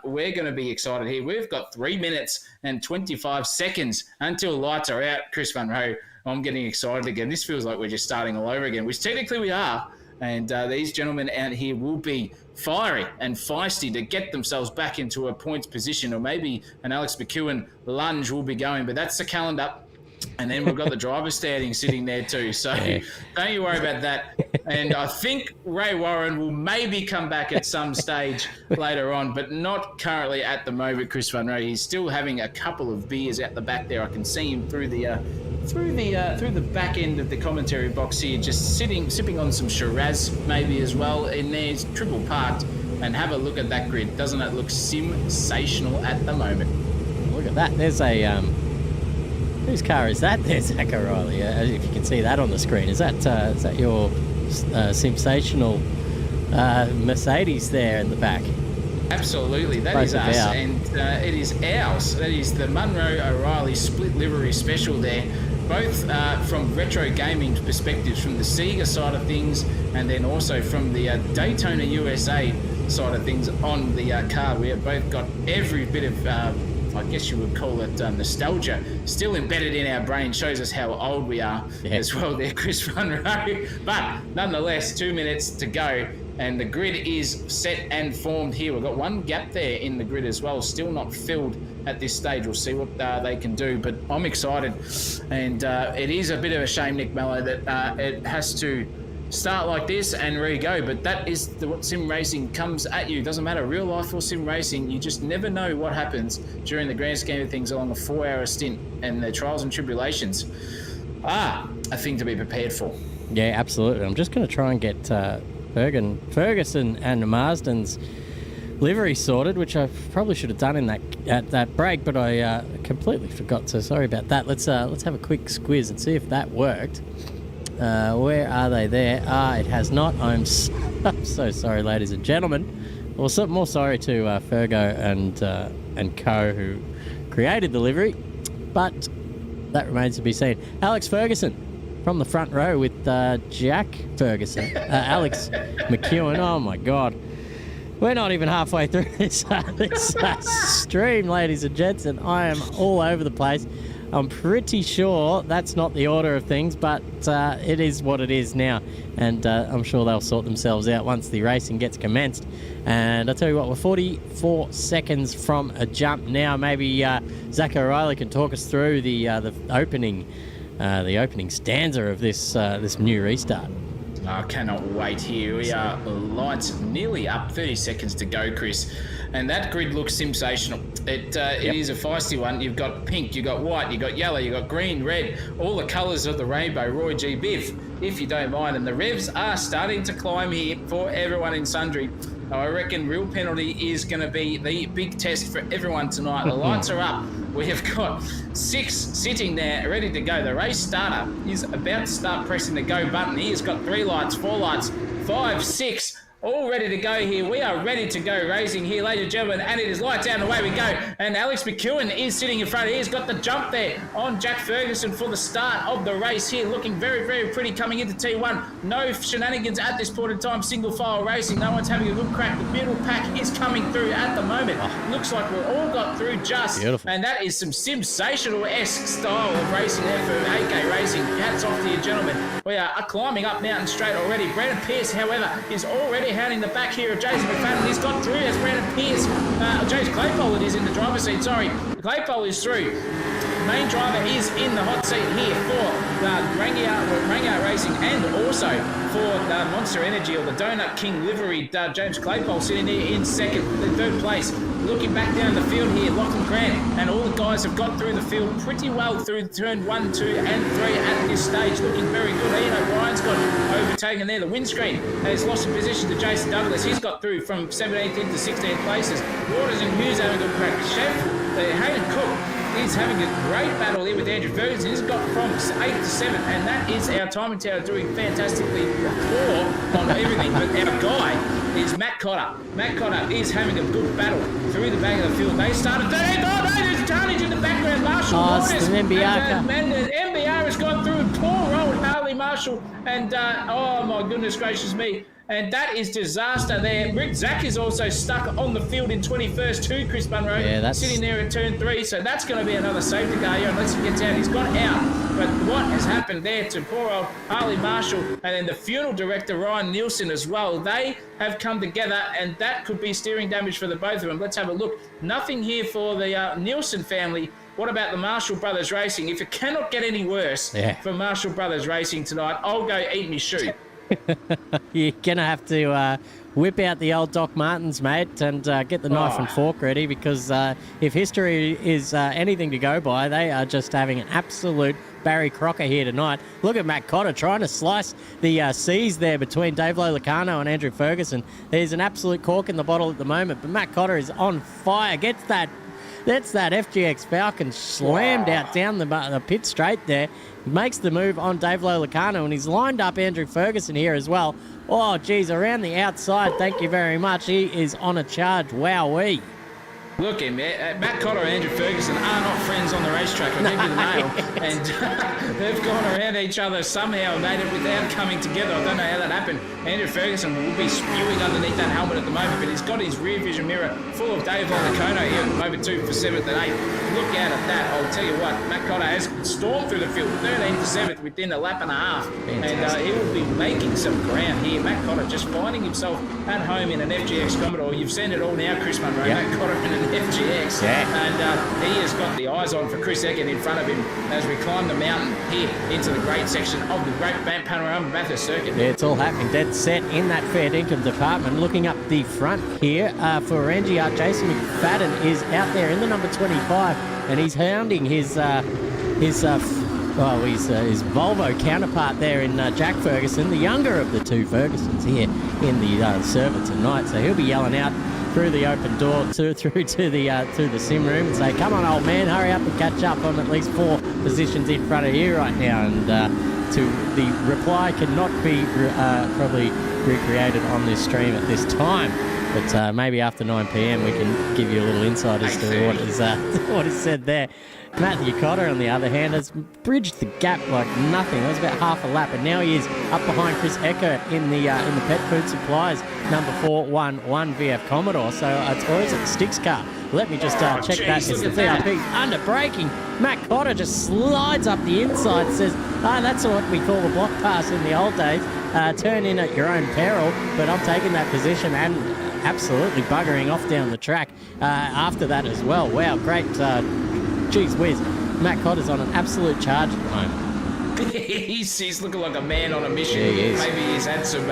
We're going to be excited here. We've got 3 minutes and 25 seconds until lights are out, Chris Munro. I'm getting excited again. This feels like we're just starting all over again, which technically we are. And these gentlemen out here will be fiery and feisty to get themselves back into a points position, or maybe an Alex McEwen lunge will be going. But that's the calendar. And then we've got the driver standing sitting there too. So don't you worry about that. And I think Ray Warren will maybe come back at some stage later on, but not currently at the moment, Chris Munro. He's still having a couple of beers out the back there. I can see him through the back end of the commentary box here, just sipping on some Shiraz maybe as well. And there's triple parked. And have a look at that grid. Doesn't that look sensational at the moment? Look at that. There's a... Whose car is that there, Zach O'Reilly? If you can see that on the screen. Is that your sensational Mercedes there in the back? Absolutely, that is us, and it is ours. That is the Munro O'Reilly split livery special there, both from retro gaming perspectives, from the Sega side of things, and then also from the Daytona USA side of things on the car. We have both got every bit of... I guess you would call it nostalgia, still embedded in our brain. Shows us how old we are as well there, Chris Munro. But nonetheless, 2 minutes to go, and the grid is set and formed here. We've got one gap there in the grid as well, still not filled at this stage. We'll see what they can do, but I'm excited. And it is a bit of a shame, Nick Mello, that it has to start like this and re-go, but that is what sim racing comes at you. Doesn't matter, real life or sim racing, you just never know what happens during the grand scheme of things along a 4-hour stint, and the trials and tribulations are a thing to be prepared for. Yeah, absolutely. I'm just going to try and get Ferguson and Marsden's livery sorted, which I probably should have done in that break, but I completely forgot, so sorry about that. Let's have a quick squiz and see if that worked. Where are they there? It has not. I'm so sorry, ladies and gentlemen. Well, more sorry to Fergo and co, who created the livery, but that remains to be seen. Alex Ferguson from the front row with Jack Ferguson, Alex McEwen. Oh my God, we're not even halfway through this stream, ladies and gents, and I am all over the place. I'm pretty sure that's not the order of things, but it is what it is now. And I'm sure they'll sort themselves out once the racing gets commenced. And I'll tell you what, we're 44 seconds from a jump now. Maybe Zach O'Reilly can talk us through the opening stanza of this new restart. I cannot wait here. We are lights nearly up, 30 seconds to go, Chris. And that grid looks sensational. It is a feisty one. You've got pink, you've got white, you've got yellow, you've got green, red, all the colours of the rainbow. Roy G. Biv, if you don't mind. And the revs are starting to climb here for everyone in sundry. I reckon real penalty is going to be the big test for everyone tonight. The lights are up. We have got 6 sitting there ready to go. The race starter is about to start pressing the go button. He has got 3 lights, 4 lights, 5, 6, all ready to go here. We are ready to go racing here, ladies and gentlemen, and it is lights out and away we go. And Alex McEwen is sitting in front. He's got the jump there on Jack Ferguson for the start of the race here, looking very, very pretty coming into T1. No shenanigans at this point in time, single file racing. No one's having a good crack. The middle pack is coming through at the moment. Looks like we're all got through just. Beautiful. And that is some sensational-esque style of racing there for AK Racing. Hats off to you, gentlemen. We are climbing up Mountain Straight already. Brandon Pierce, however, is already handing the back here of Jason McFadden. He's got through as Brandon Pierce. James Claypole, it is in the driver's seat, sorry. Claypole is through. Main driver is in the hot seat here for Rangier Racing, and also for Monster Energy, or the Donut King livery. James Claypole sitting there in second, the 3rd place. Looking back down the field here, Lachlan Grant and all the guys have got through the field pretty well through turn 1, 2 and 3 at this stage. Looking very good. Ian O'Brien's got overtaken there. The windscreen has lost a position to Jason Douglas. He's got through from 17th into 16th places. Waters and Hughes having a good crack. Hayden Cook is having a great battle here with Andrew Ferguson. He's got from 8 to 7, and that is our timing tower doing fantastically poor on everything. But our guy is Matt Cotter. Matt Cotter is having a good battle through the back of the field. They started 13. Oh no, there's carnage in the background. Marshall Waters. And the MBR has gone through. Poor old Harley Marshall Marshall, and oh my goodness gracious me. And that is disaster there. Rick Zach is also stuck on the field in 21st too, Chris Munro. Yeah, that's... sitting there at turn 3, so that's going to be another safety car here unless he gets out. He's got out. But what has happened there to poor old Harley Marshall and then the funeral director, Ryan Nielsen, as well? They have come together, and that could be steering damage for the both of them. Let's have a look. Nothing here for the Nielsen family. What about the Marshall Brothers Racing? If it cannot get any worse for Marshall Brothers Racing tonight, I'll go eat me shoe. You're going to have to whip out the old Doc Martens, mate, and get the knife and fork ready, because if history is anything to go by, they are just having an absolute Barry Crocker here tonight. Look at Matt Cotter trying to slice the C's there between Dave Lolacano and Andrew Ferguson. There's an absolute cork in the bottle at the moment, but Matt Cotter is on fire. That's that FGX Falcon slammed out down the pit straight there. Makes the move on Dave Lolacano, and he's lined up Andrew Ferguson here as well. Oh, geez, around the outside, thank you very much. He is on a charge. Wowee. Look at Matt Cotter and Andrew Ferguson are not friends on the racetrack. I'll give you the nail. And they've gone around each other somehow and made it without coming together. I don't know how that happened. Andrew Ferguson will be spewing underneath that helmet at the moment, but he's got his rear vision mirror full of Dave Lolacano here at the moment too for 7th and 8th. Look out at that. I'll tell you what, Matt Cotter has stormed through the field, 13th to 7th within a lap and a half. Fantastic. And he will be making some ground here. Matt Cotter just finding himself at home in an FGX Commodore. You've seen it all now, Chris Munro. Yep. Matt Cotter in an FGX. And he has got the eyes on for Chris Egan in front of him as we climb the mountain here into the great section of the Great Panorama Bathurst Circuit. Yeah, it's all happening dead set in that fair dinkum department. Looking up the front here for NGR, Jason McFadden is out there in the number 25, and he's hounding his Volvo counterpart there in Jack Ferguson, the younger of the two Fergusons here in the server tonight. So he'll be yelling out through the open door through to the sim room and say, "Come on, old man, hurry up and catch up. I'm at least 4 positions in front of you right now." And the reply cannot be probably recreated on this stream at this time. But maybe after 9 p.m. we can give you a little insight as to what is said there. Matthew Cotter, on the other hand, has bridged the gap like nothing. That was about half a lap, and now he is up behind Chris Eckert in the Pet Food Supplies number 411 VF Commodore. So or is it the Sticks car? Let me just check that. It's the VRP under braking. Matt Cotter just slides up the inside, says, that's what we call the block pass in the old days. Turn in at your own peril, but I'm taking that position and absolutely buggering off down the track after that as well. Wow, great. Geez whiz. Matt Cotter's on an absolute charge at the moment. He's looking like a man on a mission. Yeah, he is. Maybe he's had some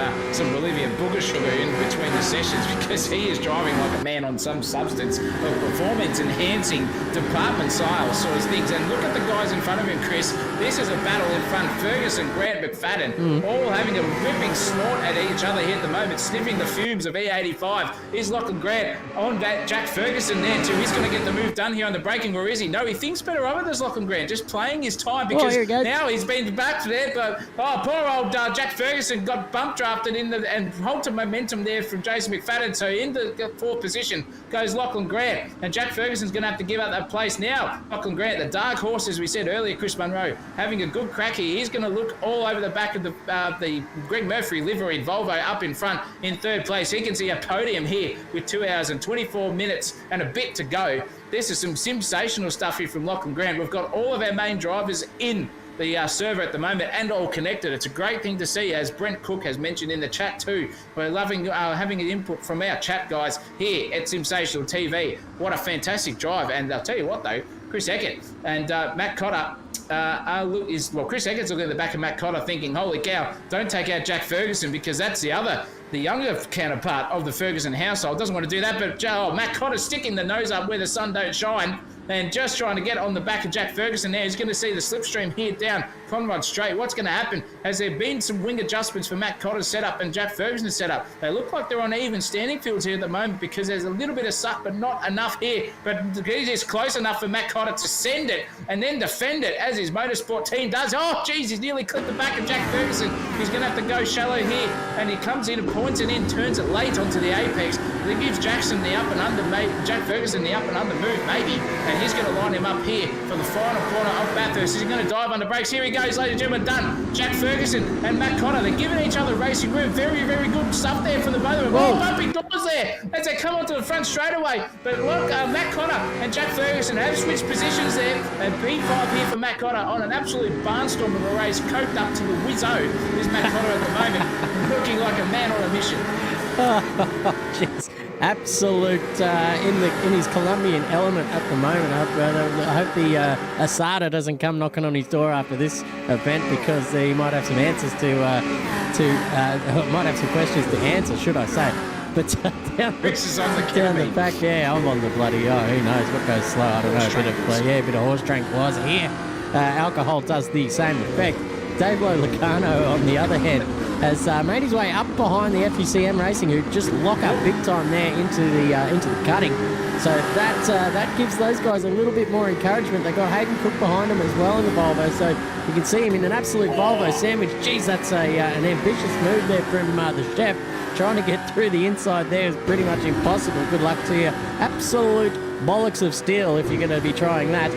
Bolivian booger sugar in between the sessions, because he is driving like a man on some substance of performance-enhancing department style sort of things. And look at the guys in front of him, Chris. This is a battle in front. Ferguson, Grant, McFadden, all having a ripping snort at each other here at the moment, sniffing the fumes of E85. Here's Lachlan Grant on that Jack Ferguson there too. He's going to get the move done here on the braking. Where is he? No, he thinks better of it as Lachlan Grant, just playing his time, because now he's been back there, but poor old Jack Ferguson got bump drafted and halted momentum there from Jason McFadden. So in the 4th position goes Lachlan Grant, and Jack Ferguson's going to have to give up that place now. Lachlan Grant, the dark horse, as we said earlier, Chris Munro, having a good crack here. He's going to look all over the back of the Greg Murphy livery Volvo up in front in 3rd place. He can see a podium here with 2 hours and 24 minutes and a bit to go. This is some sensational stuff here from Lachlan Grant. We've got all of our main drivers in the server at the moment and all connected. It's a great thing to see, as Brent Cook has mentioned in the chat too. We're loving having an input from our chat guys here at Sensational TV. What a fantastic drive. And I'll tell you what though, Chris Eckert and Matt Cotter Chris Eckert's looking at the back of Matt Cotter thinking, holy cow, don't take out Jack Ferguson, because that's the younger counterpart of the Ferguson household. Doesn't want to do that, but Matt Cotter's sticking the nose up where the sun don't shine and just trying to get on the back of Jack Ferguson now. He's going to see the slipstream here down Conrod Straight. What's going to happen? Has there been some wing adjustments for Matt Cotter's setup and Jack Ferguson's setup? They look like they're on even standing fields here at the moment, because there's a little bit of suck, but not enough here. But it is close enough for Matt Cotter to send it and then defend it, as his motorsport team does. Oh, geez, he's nearly clipped the back of Jack Ferguson. He's going to have to go shallow here, and he comes in and points it in, turns it late onto the apex. That gives Jackson the up and under, Jack Ferguson the up and under move, maybe, and he's going to line him up here for the final corner of Bathurst. He's going to dive under brakes. Here he goes. goes, ladies and gentlemen, done. Jack Ferguson and Matt Cotter, they're giving each other racing room. Very, very good stuff there for the both of them. Oh, bumping doors there as they come onto the front straight away. But look, Matt Cotter and Jack Ferguson have switched positions there. And P5 here for Matt Cotter on an absolute barnstorm of a race, coked up to the wizzo is Matt Cotter at the moment, looking like a man on a mission. Oh, jeez. Absolute in his Colombian element at the moment. I hope the Asada doesn't come knocking on his door after this event, because he might have some answers might have some questions to answer, should I say. But down the back, I'm on the bloody, who knows what goes slow, I don't know, a bit of horse tranquilizer here. Alcohol does the same effect. Dave Locano, on the other hand, has made his way up behind the FUCM Racing, who just lock up big time there into the cutting. So that gives those guys a little bit more encouragement. They've got Hayden Cook behind them as well in the Volvo, so you can see him in an absolute Volvo sandwich. Geez, that's an ambitious move there from the chef. Trying to get through the inside there is pretty much impossible. Good luck to you. Absolute bollocks of steel if you're going to be trying that.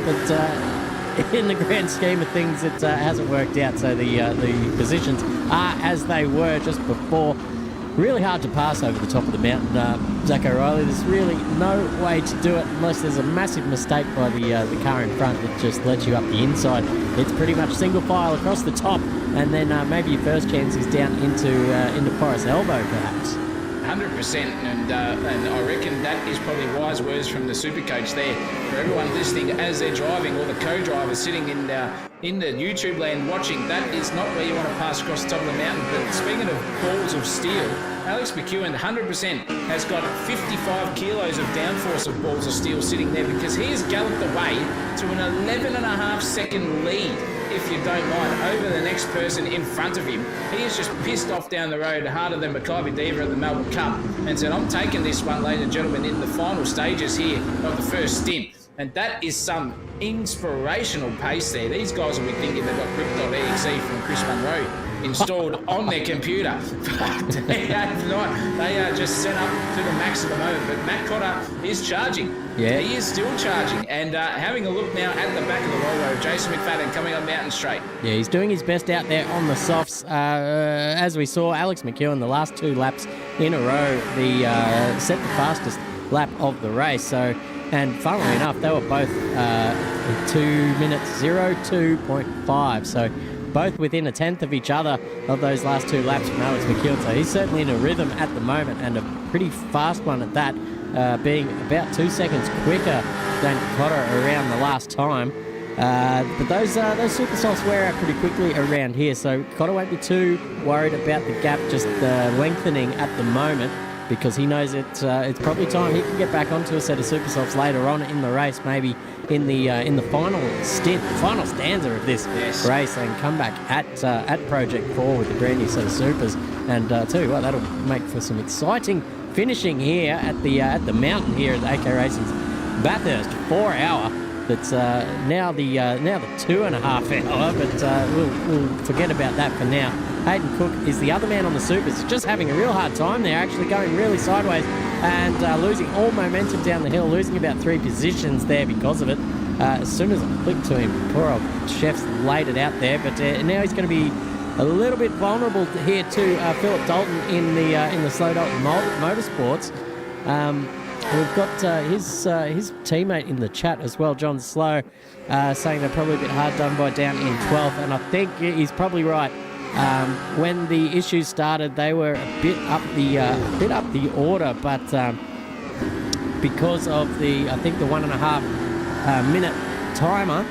But in the grand scheme of things, it hasn't worked out. So the positions are as they were just before. Really hard to pass over the top of the mountain, Zach O'Reilly. There's really no way to do it unless there's a massive mistake by the car in front that just lets you up the inside. It's pretty much single file across the top, and then maybe your first chance is down into Forest Elbow, perhaps. 100%, and I reckon that is probably wise words from the Supercoach there for everyone listening as they're driving, or the co-drivers sitting in the YouTube land watching. That is not where you want to pass across the top of the mountain. But speaking of balls of steel, Alex McEwen 100% has got 55 kilos of downforce of balls of steel sitting there, because he has galloped away to an 11.5 second lead, if you don't mind, over the next person in front of him. He is just pissed off down the road, harder than Makybe Diva at the Melbourne Cup, and said, I'm taking this one, ladies and gentlemen, in the final stages here of the first stint. And that is some inspirational pace there. These guys will be thinking they've got Grip.exe from Chris Munro installed on their computer. But they have not. They are just set up to the max at the moment. But Matt Cotter is charging. Yeah. He is still charging. And having a look now at the back of the Volvo, Jason McFadden coming up Mountain Straight. Yeah, he's doing his best out there on the softs. As we saw, Alex McEwen, the last 2 laps in a row, set the fastest lap of the race. So, and funnily enough, they were both 2 minutes 02.5. So both within a tenth of each other of those last 2 laps from Alex McEwen. So he's certainly in a rhythm at the moment, and a pretty fast one at that, being about 2 seconds quicker than Cotter around the last time. But those super softs wear out pretty quickly around here, so Cotter won't be too worried about the gap just lengthening at the moment, because he knows it's probably time he can get back onto a set of super softs later on in the race, maybe in the final stint, final stanza of this race, and come back at Project 4 with the brand new set of supers. And tell you what, that'll make for some exciting finishing here at the mountain here at the AK Racing's Bathurst 4 hour. That's now the 2.5 hour, but we'll forget about that for now. Hayden Cook is the other man on the supers, just having a real hard time there, actually going really sideways and losing all momentum down the hill, losing about 3 positions there because of it. As soon as I clicked to him, poor old Chef's laid it out there, but now he's going to be a little bit vulnerable here to Philip Dalton in the Slow Dalton Motorsports. We've got his teammate in the chat as well, John Slow, saying they're probably a bit hard done by down in 12th, and I think he's probably right. When the issues started, they were a bit up the order, but because of the 1.5 minute timer,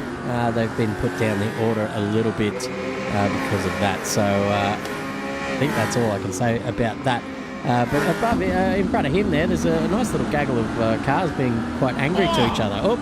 they've been put down the order a little bit because of that. So I think that's all I can say about that. But above, in front of him there's a nice little gaggle of cars being quite angry to each other. Oh,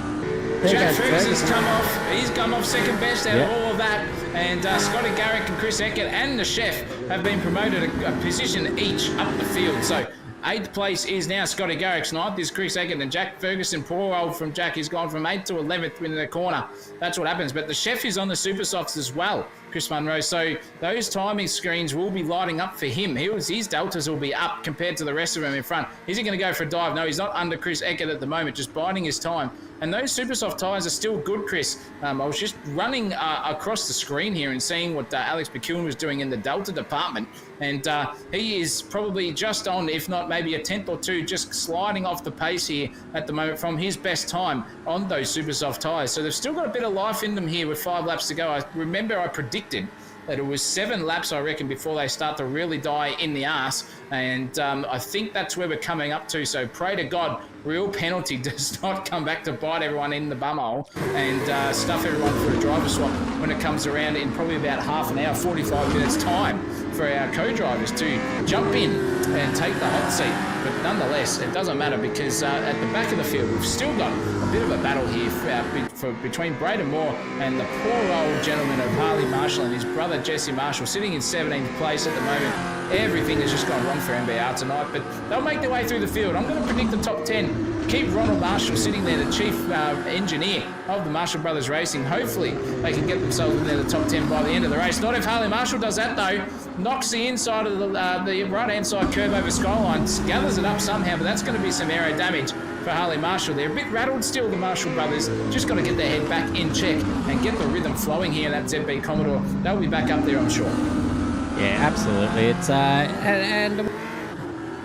there Jack Ferguson's come off. He's come off second best out of all of that. And Scotty Garrick and Chris Eckert and the chef have been promoted a position each up the field. So 8th place is now Scotty Garrick's, 9th is Chris Eckert, and Jack Ferguson, poor old from Jack, he's gone from 8th to 11th in the corner. That's what happens. But the chef is on the super softs as well, Chris Munro. So those timing screens will be lighting up for him. His deltas will be up compared to the rest of them in front. Is he going to go for a dive? No, he's not under Chris Eckert at the moment, just biding his time. And those super soft tyres are still good, Chris. I was just running across the screen here and seeing what Alex McEwen was doing in the Delta department. And he is probably just on, if not maybe a tenth or two, just sliding off the pace here at the moment from his best time on those super soft tyres. So they've still got a bit of life in them here with 5 laps to go. I remember I predicted that it was 7 laps, I reckon, before they start to really die in the arse. And I think that's where we're coming up to. So pray to God, real penalty does not come back to bite everyone in the bumhole and stuff everyone for a driver swap when it comes around in probably about half an hour, 45 minutes time for our co-drivers to jump in and take the hot seat. But nonetheless, it doesn't matter because at the back of the field, we've still got a bit of a battle here between Braden Moore and the poor old gentleman of Harley Marshall and his brother Jesse Marshall, sitting in 17th place at the moment. Everything has just gone wrong for MBR tonight, but they'll make their way through the field. I'm going to predict the top 10. Keep Ronald Marshall sitting there, the chief engineer of the Marshall Brothers Racing. Hopefully, they can get themselves in there, the top 10 by the end of the race. Not if Harley Marshall does that, though. Knocks the inside of the right-hand side curve over Skyline, gathers it up somehow, but that's going to be some aero damage for Harley Marshall. They're a bit rattled still, the Marshall Brothers. Just got to get their head back in check and get the rhythm flowing here in that ZB Commodore. They'll be back up there, I'm sure. Yeah, absolutely. It's and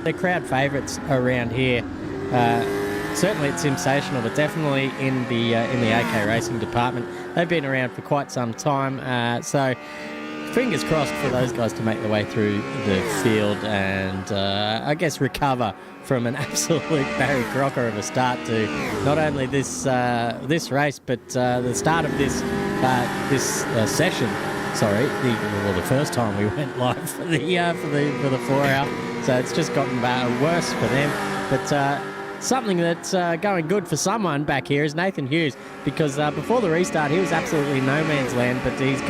the crowd favourites around here. Certainly it's sensational, but definitely in the AK Racing department. They've been around for quite some time, so fingers crossed for those guys to make their way through the field and I guess recover from an absolute Barry Crocker of a start to not only this race, but the start of this session. Sorry, the first time we went live for the 4 hour, so it's just gotten worse for them. But something that's going good for someone back here is Nathan Hughes, because before the restart he was absolutely no man's land, but he's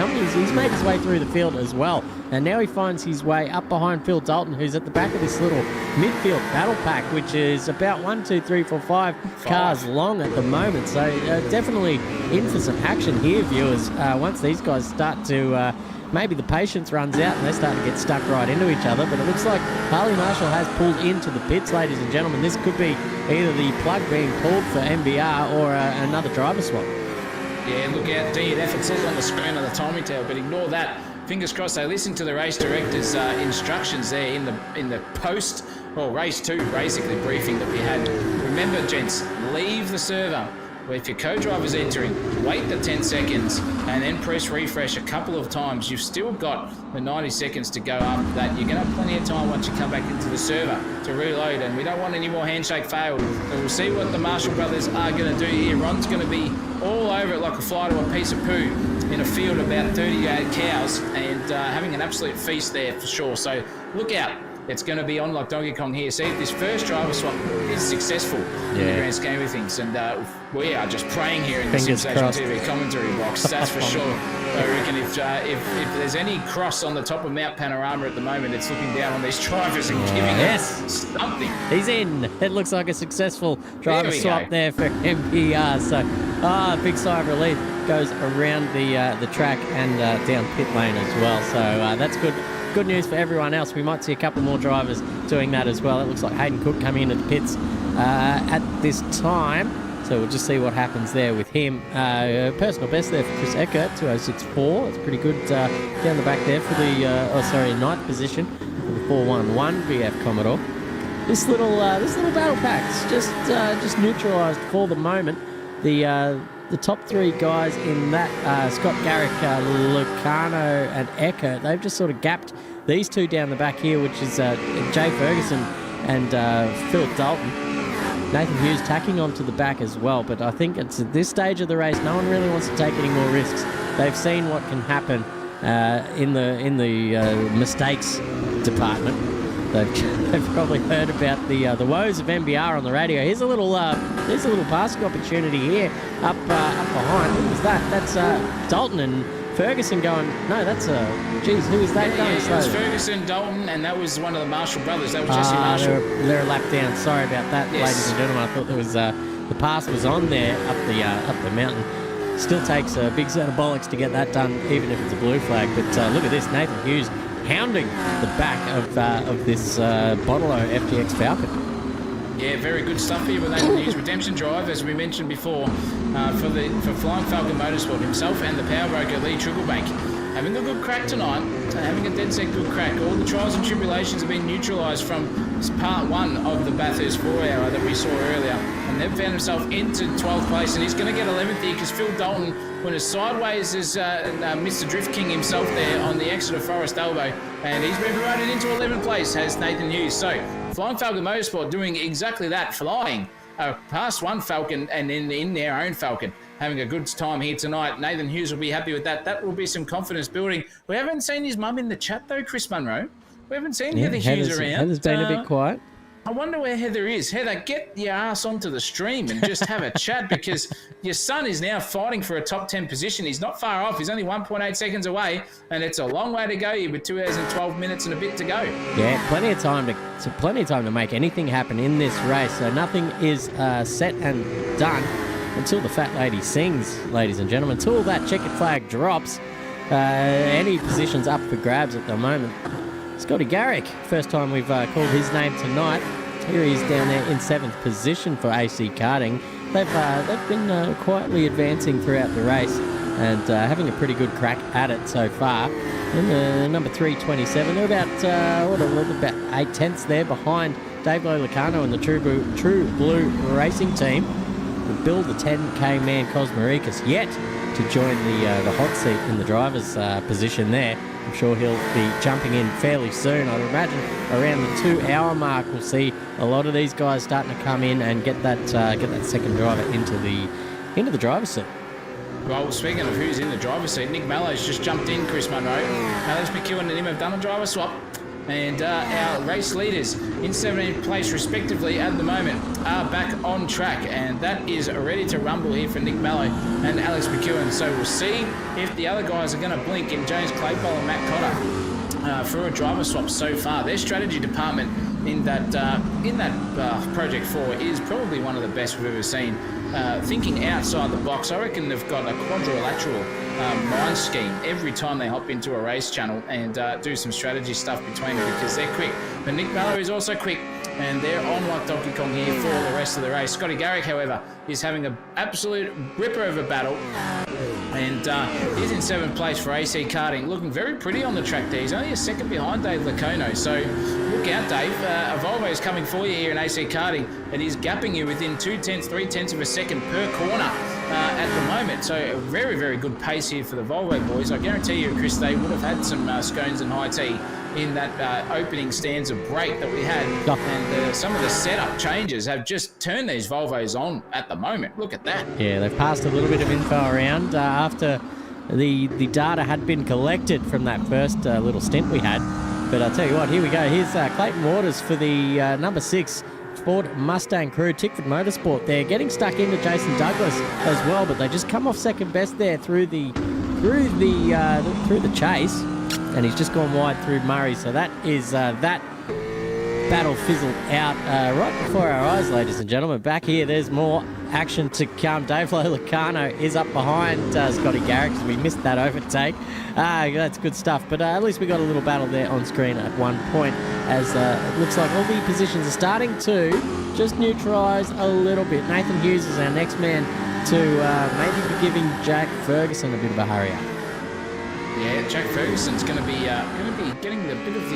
made his way through the field as well, and now he finds his way up behind Phil Dalton, who's at the back of this little midfield battle pack, which is about 1, 2, 3, 4, 5 cars long at the moment. So definitely in for some action here, viewers, once these guys start to maybe the patience runs out and they start to get stuck right into each other. But it looks like Harley Marshall has pulled into the pits, ladies and gentlemen. This could be either the plug being pulled for MBR or another driver swap. Yeah, look out, DNF. It says on the screen on the timing tail, but ignore that. Fingers crossed they listen to the race director's instructions there in the post, well, race 2 basically briefing that we had. Remember, gents, leave the server. If your co-driver's entering, wait the 10 seconds and then press refresh a couple of times. You've still got the 90 seconds to go after that. You're going to have plenty of time once you come back into the server to reload, and we don't want any more handshake failed. So we'll see what the Marshall Brothers are going to do here. Ron's going to be all over it like a fly to a piece of poo in a field of about 38 cows and having an absolute feast there for sure. So look out. It's going to be on like Donkey Kong here. See if this first driver swap is successful in the grand scheme of things. And we are just praying here in the Sensation TV commentary box. That's for sure. I reckon if there's any cross on the top of Mount Panorama at the moment, it's looking down on these drivers and giving us something. He's in. It looks like a successful driver swap there for MPR. So, big sigh of relief goes around the track and down pit lane as well. So that's good. Good news for everyone else. We might see a couple more drivers doing that as well. It looks like Hayden Cook coming into the pits at this time. So we'll just see what happens there with him. Personal best there for Chris Eckert, 2:06.4. It's pretty good down the back there for the ninth position for the 411 VF Commodore. This little battle pack's just neutralised for the moment. The top 3 guys in that, Scott Garrick, Lucano and Eckert, they've just sort of gapped these 2 down the back here, which is Jay Ferguson and Phil Dalton. Nathan Hughes tacking onto the back as well, but I think it's at this stage of the race, no one really wants to take any more risks. They've seen what can happen in the mistakes department. They've probably heard about the woes of MBR on the radio. Here's a little passing opportunity here up behind. What was that? That's Dalton and Ferguson going. No, that's who is that going? It was Ferguson, Dalton, and that was one of the Marshall brothers. That was Jesse Marshall. They're a lap down. Sorry about that, ladies and gentlemen. I thought there was the pass was on there up the mountain. Still takes a big set of bollocks to get that done, even if it's a blue flag. But look at this, Nathan Hughes hounding the back of this Bottle-O FTX Falcon. Yeah, very good stuff here with Nathan Hughes. Redemption drive, as we mentioned before, for Flying Falcon Motorsport himself and the power broker Lee Tricklebank. Having a good crack tonight, having a dead set good crack. All the trials and tribulations have been neutralised from part 1 of the Bathurst 4-hour that we saw earlier. And they've found himself into 12th place, and he's going to get 11th here because Phil Dalton went as sideways as Mr. Drift King himself there on the exit of Forest Elbow. And he's been promoted into 11th place, has Nathan Hughes. So, Flying Falcon Motorsport doing exactly that, flying past one Falcon and in their own Falcon. Having a good time here tonight. Nathan Hughes will be happy with that. That will be some confidence building. We haven't seen his mum in the chat though, Chris Munro. We haven't seen Heather Hughes around. Heather's been a bit quiet. I wonder where Heather is. Heather, get your ass onto the stream and just have a chat, because your son is now fighting for a top 10 position. He's not far off. He's only 1.8 seconds away, and it's a long way to go here with 2 hours and 12 minutes and a bit to go. Yeah, plenty of time to make anything happen in this race. So nothing is set and done until the fat lady sings, ladies and gentlemen. Until that checkered flag drops, any positions up for grabs at the moment. Scotty Garrick, first time we've called his name tonight. Here he is down there in 7th position for AC Karting. They've been quietly advancing throughout the race and having a pretty good crack at it so far. And number 327, they're about 8 tenths there behind Dave Lolacano and the True Blue Racing Team. Bill, the 10K man Cosmoricus, yet to join the hot seat in the driver's position there. I'm sure he'll be jumping in fairly soon. I'd imagine around the 2-hour mark we'll see a lot of these guys starting to come in and get that second driver into the driver's seat. Well, speaking of who's in the driver's seat, Nick Mellow's just jumped in, Chris Munro. Alex McEwen and him have done a driver swap. And our race leaders in 17th place respectively at the moment are back on track, and that is ready to rumble here for Nick Mello and Alex McEwen. So we'll see if the other guys are going to blink in James Claypole and Matt Cotter for a driver swap so far. Their strategy department in that Project 4 is probably one of the best we've ever seen. Thinking outside the box, I reckon they've got a quadrilateral mind scheme every time they hop into a race channel and do some strategy stuff between them, because they're quick. But Nick Mallow is also quick, and they're on like Donkey Kong here for the rest of the race. Scotty Garrick, however, is having an absolute ripper of a battle, and he's in 7th place for AC Karting, looking very pretty on the track there. He's only a second behind Dave Lacono, so look out, Dave. A Volvo is coming for you here in AC Karting, and he's gapping you within 3 tenths of a second per corner at the moment. So a very, very good pace here for the Volvo boys. I guarantee you, Chris, they would have had some scones and high tea in that opening stanza break that we had. And some of the setup changes have just turned these Volvos on at the moment. Look at that. Yeah, they've passed a little bit of info around after the data had been collected from that first little stint we had. But I'll tell you what, here we go. Here's Clayton Waters for the number 6 Ford Mustang crew, Tickford Motorsport. They're getting stuck into Jason Douglas as well, but they just come off second best there through the chase, and he's just gone wide through Murray. So that is that battle fizzled out right before our eyes, ladies and gentlemen. Back here, there's more action to come. Dave Lolacano is up behind Scotty Garrick, because we missed that overtake. That's good stuff, but at least we got a little battle there on screen at one point, as it looks like all the positions are starting to just neutralise a little bit. Nathan Hughes is our next man to maybe be giving Jack Ferguson a bit of a hurry up. Yeah, Jack Ferguson's going to be getting a bit of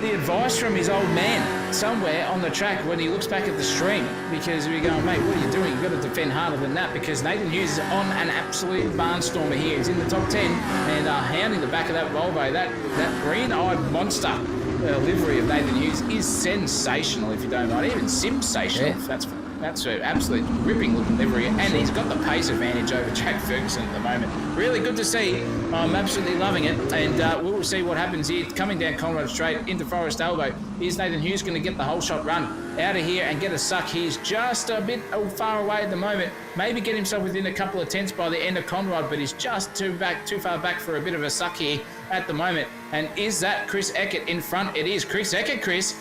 the advice from his old man somewhere on the track when he looks back at the stream, because we're going, mate, what are you doing? You've got to defend harder than that, because Nathan Hughes is on an absolute barnstormer here. He's in the top 10 and hounding the back of that Volvo. That green-eyed monster livery of Nathan Hughes is sensational, if you don't mind. Even sensational. Yeah. That's an absolute ripping looking livery, and he's got the pace advantage over Jack Ferguson at the moment. Really good to see. I'm absolutely loving it, and we'll see what happens here. Coming down Conrad Straight into Forest Elbow, is Nathan Hughes going to get the whole shot run out of here and get a suck? He's just a bit far away at the moment. Maybe get himself within a couple of tenths by the end of Conrad, but he's just too far back for a bit of a suck here at the moment. And is that Chris Eckert in front? It is Chris Eckert, Chris.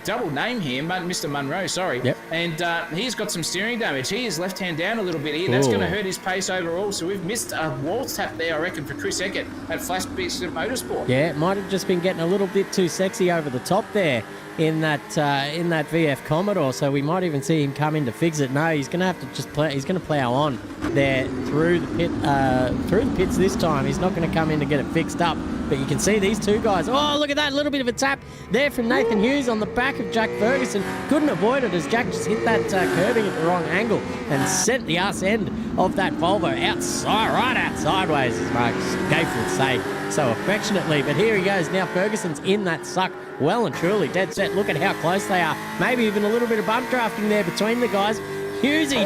double name here, Mr. Munro, sorry. Yep. And he's got some steering damage. He is left hand down a little bit here. That's going to hurt his pace overall. So we've missed a wall tap there, I reckon, for Chris Eckert at Flash Beast Motorsport. Yeah, it might have just been getting a little bit too sexy over the top there in that VF Commodore. So we might even see him come in to fix it. No, he's going to have to just play. He's going to plow on there through the pits this time. He's not going to come in to get it fixed up. But you can see these two guys. Oh, look at that. Little bit of a tap there from Nathan Hughes on the back of Jack Ferguson. Couldn't avoid it as Jack just hit that curving at the wrong angle and sent the arse end of that Volvo outside, right out sideways, as Mark Gafe would say so affectionately. But here he goes. Now Ferguson's in that suck well and truly. Dead set. Look at how close they are. Maybe even a little bit of bump drafting there between the guys. Hughesy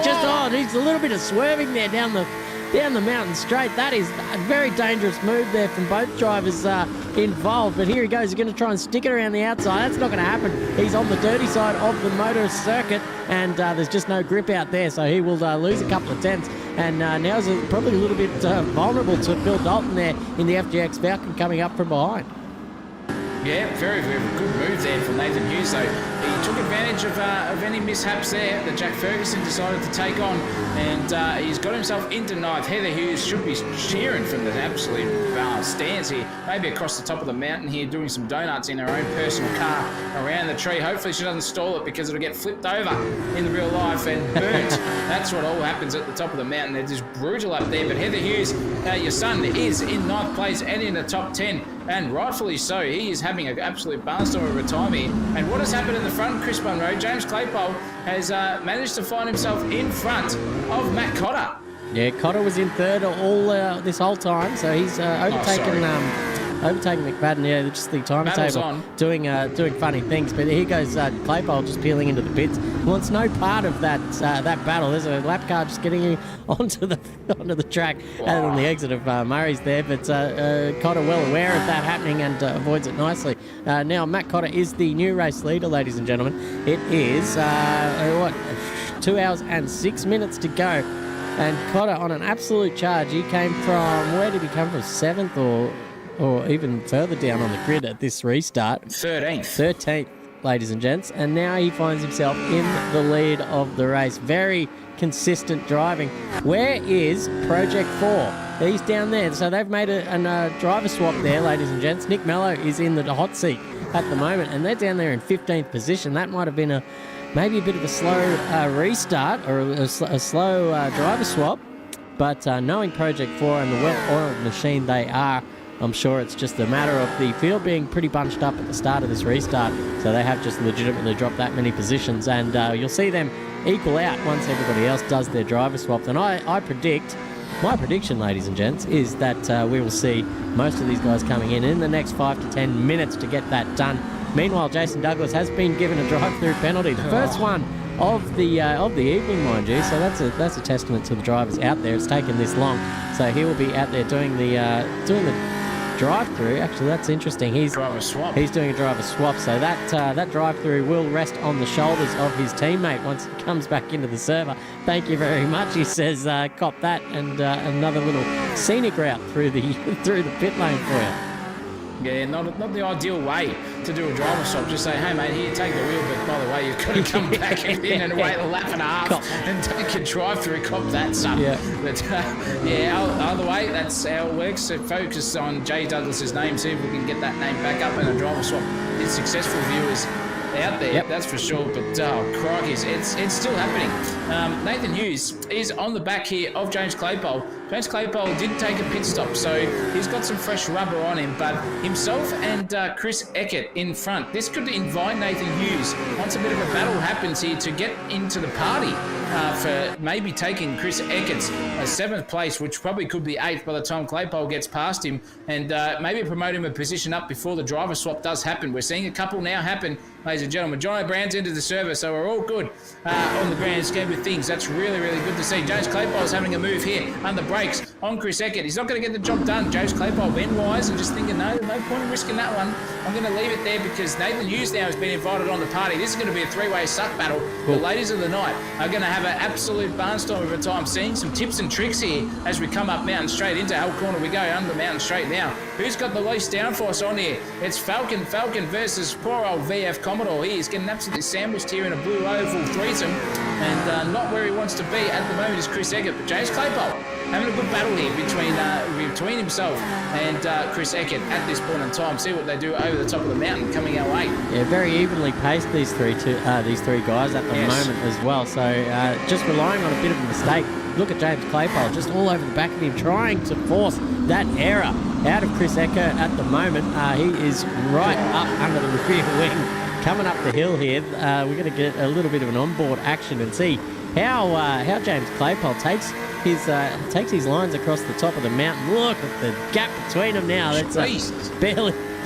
needs a little bit of swerving there down the mountain straight. That is a very dangerous move there from both drivers involved. But here he goes. He's going to try and stick it around the outside. That's not going to happen. He's on the dirty side of the motor circuit, and there's just no grip out there, so he will lose a couple of tenths. And now's probably a little bit vulnerable to Bill Dalton there in the FGX Falcon coming up from behind. Yeah, very, very good move there from Nathan Hughes. So he took advantage of any mishaps there that Jack Ferguson decided to take on, and he's got himself into ninth. Heather Hughes should be cheering from the absolute stands here, maybe across the top of the mountain here, doing some donuts in her own personal car around the tree. Hopefully she doesn't stall it because it'll get flipped over in the real life and burnt. That's what all happens at the top of the mountain. They're just brutal up there. But Heather Hughes, your son, is in ninth place and in the top 10. And rightfully so. He is having an absolute barnstorm of a time here. And what has happened in the front, Chris Munro? James Claypole has managed to find himself in front of Matt Cotter. Yeah, Cotter was in third all this whole time, so he's overtaken McFadden. Yeah, just the timetable doing funny things. But here goes Claypole just peeling into the pits. Wants no part of that battle. There's a lap car just getting onto the track and on the exit of Murray's there. But Cotter well aware of that happening and avoids it nicely. Now Matt Cotter is the new race leader, ladies and gentlemen. It is 2 hours and 6 minutes to go. And Cotter on an absolute charge. He came from, where did he come from? 7th or even further down on the grid at this restart. 13th, ladies and gents. And now he finds himself in the lead of the race. Very consistent driving. Where is Project 4? He's down there. So they've made a driver swap there, ladies and gents. Nick Mello is in the hot seat at the moment, and they're down there in 15th position. That might have been maybe a bit of a slow restart or a slow driver swap. But knowing Project 4 and the well-oiled machine they are, I'm sure it's just a matter of the field being pretty bunched up at the start of this restart. So they have just legitimately dropped that many positions, and you'll see them equal out once everybody else does their driver swaps. And I predict, my prediction, ladies and gents, is that we will see most of these guys coming in the next 5 to 10 minutes to get that done. Meanwhile, Jason Douglas has been given a drive-through penalty, the first one of the evening, mind you. So that's a testament to the drivers out there. It's taken this long, so he will be out there doing the drive-through. Actually, that's interesting. He's doing a driver swap, so that drive-through will rest on the shoulders of his teammate once he comes back into the server. Thank you very much, he says. Cop that, and another little scenic route through the pit lane for you. Yeah, not the ideal way to do a driver swap. Just say, hey, mate, here, take the wheel, but by the way, you've got to come back in and wait a lap and a half and take a drive-through. Cop that, son. Yeah. But, either way, that's how it works. So focus on Jay Douglas's name, see if we can get that name back up, and a driver swap is successful, viewers out there, that's for sure. But crikey, it's still happening. Nathan Hughes is on the back here of James Claypole. James Claypole did take a pit stop, so he's got some fresh rubber on him, but himself and Chris Eckert in front. This could invite Nathan Hughes, once a bit of a battle happens here, to get into the party for maybe taking Chris Eckert's 7th place, which probably could be 8th by the time Claypole gets past him, and maybe promote him a position up before the driver swap does happen. We're seeing a couple now happen, ladies and gentlemen. John O'Brien's into the server, so we're all good on the grand scheme of things. That's really, really good to see. James Claypole's having a move here under brakes on Chris Eckert. He's not going to get the job done. James Claypole went wise and just thinking, no point in risking that one. I'm going to leave it there because Nathan Hughes now has been invited on the party. This is going to be a three-way suck battle. The ladies of the night are going to have have an absolute barnstorm of a time. Seeing some tips and tricks here as we come up Mountain Straight. Into Hell Corner we go, under Mountain Straight now. Who's got the least downforce on here? It's Falcon versus poor old VF Commodore. He is getting absolutely sandwiched here in a blue oval threesome, and not where he wants to be at the moment is Chris Eckert. But James Claypole having a good battle here between himself and Chris Eckert at this point in time. See what they do over the top of the mountain coming our way. Yeah, very evenly paced these three guys at the moment as well. So just relying on a bit of a mistake. Look at James Claypole just all over the back of him, trying to force that error out of Chris Eckert at the moment. He is right up under the rear wing, coming up the hill here. We're going to get a little bit of an onboard action and see how James Claypole takes his lines across the top of the mountain. Look at the gap between them now. That's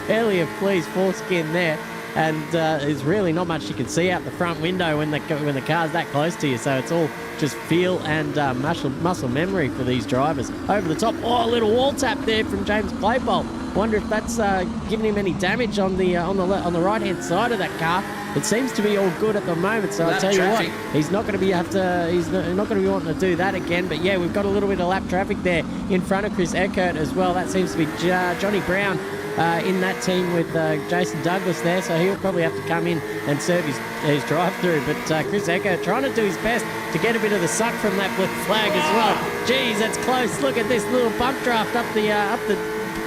barely a flea's foreskin there. And there's really not much you can see out the front window when the car's that close to you. So it's all just feel and muscle memory for these drivers. Over the top, a little wall tap there from James Claypole. Wonder if that's giving him any damage on the right hand side of that car. It seems to be all good at the moment. So I'll tell you what, he's not going to be wanting to do that again. But yeah, we've got a little bit of lap traffic there in front of Chris Eckert as well. That seems to be Johnny Brown. In that team with Jason Douglas there, so he'll probably have to come in and serve his drive-through. But Chris Eckert trying to do his best to get a bit of the suck from that blue flag as well. Geez, that's close. Look at this little bump draft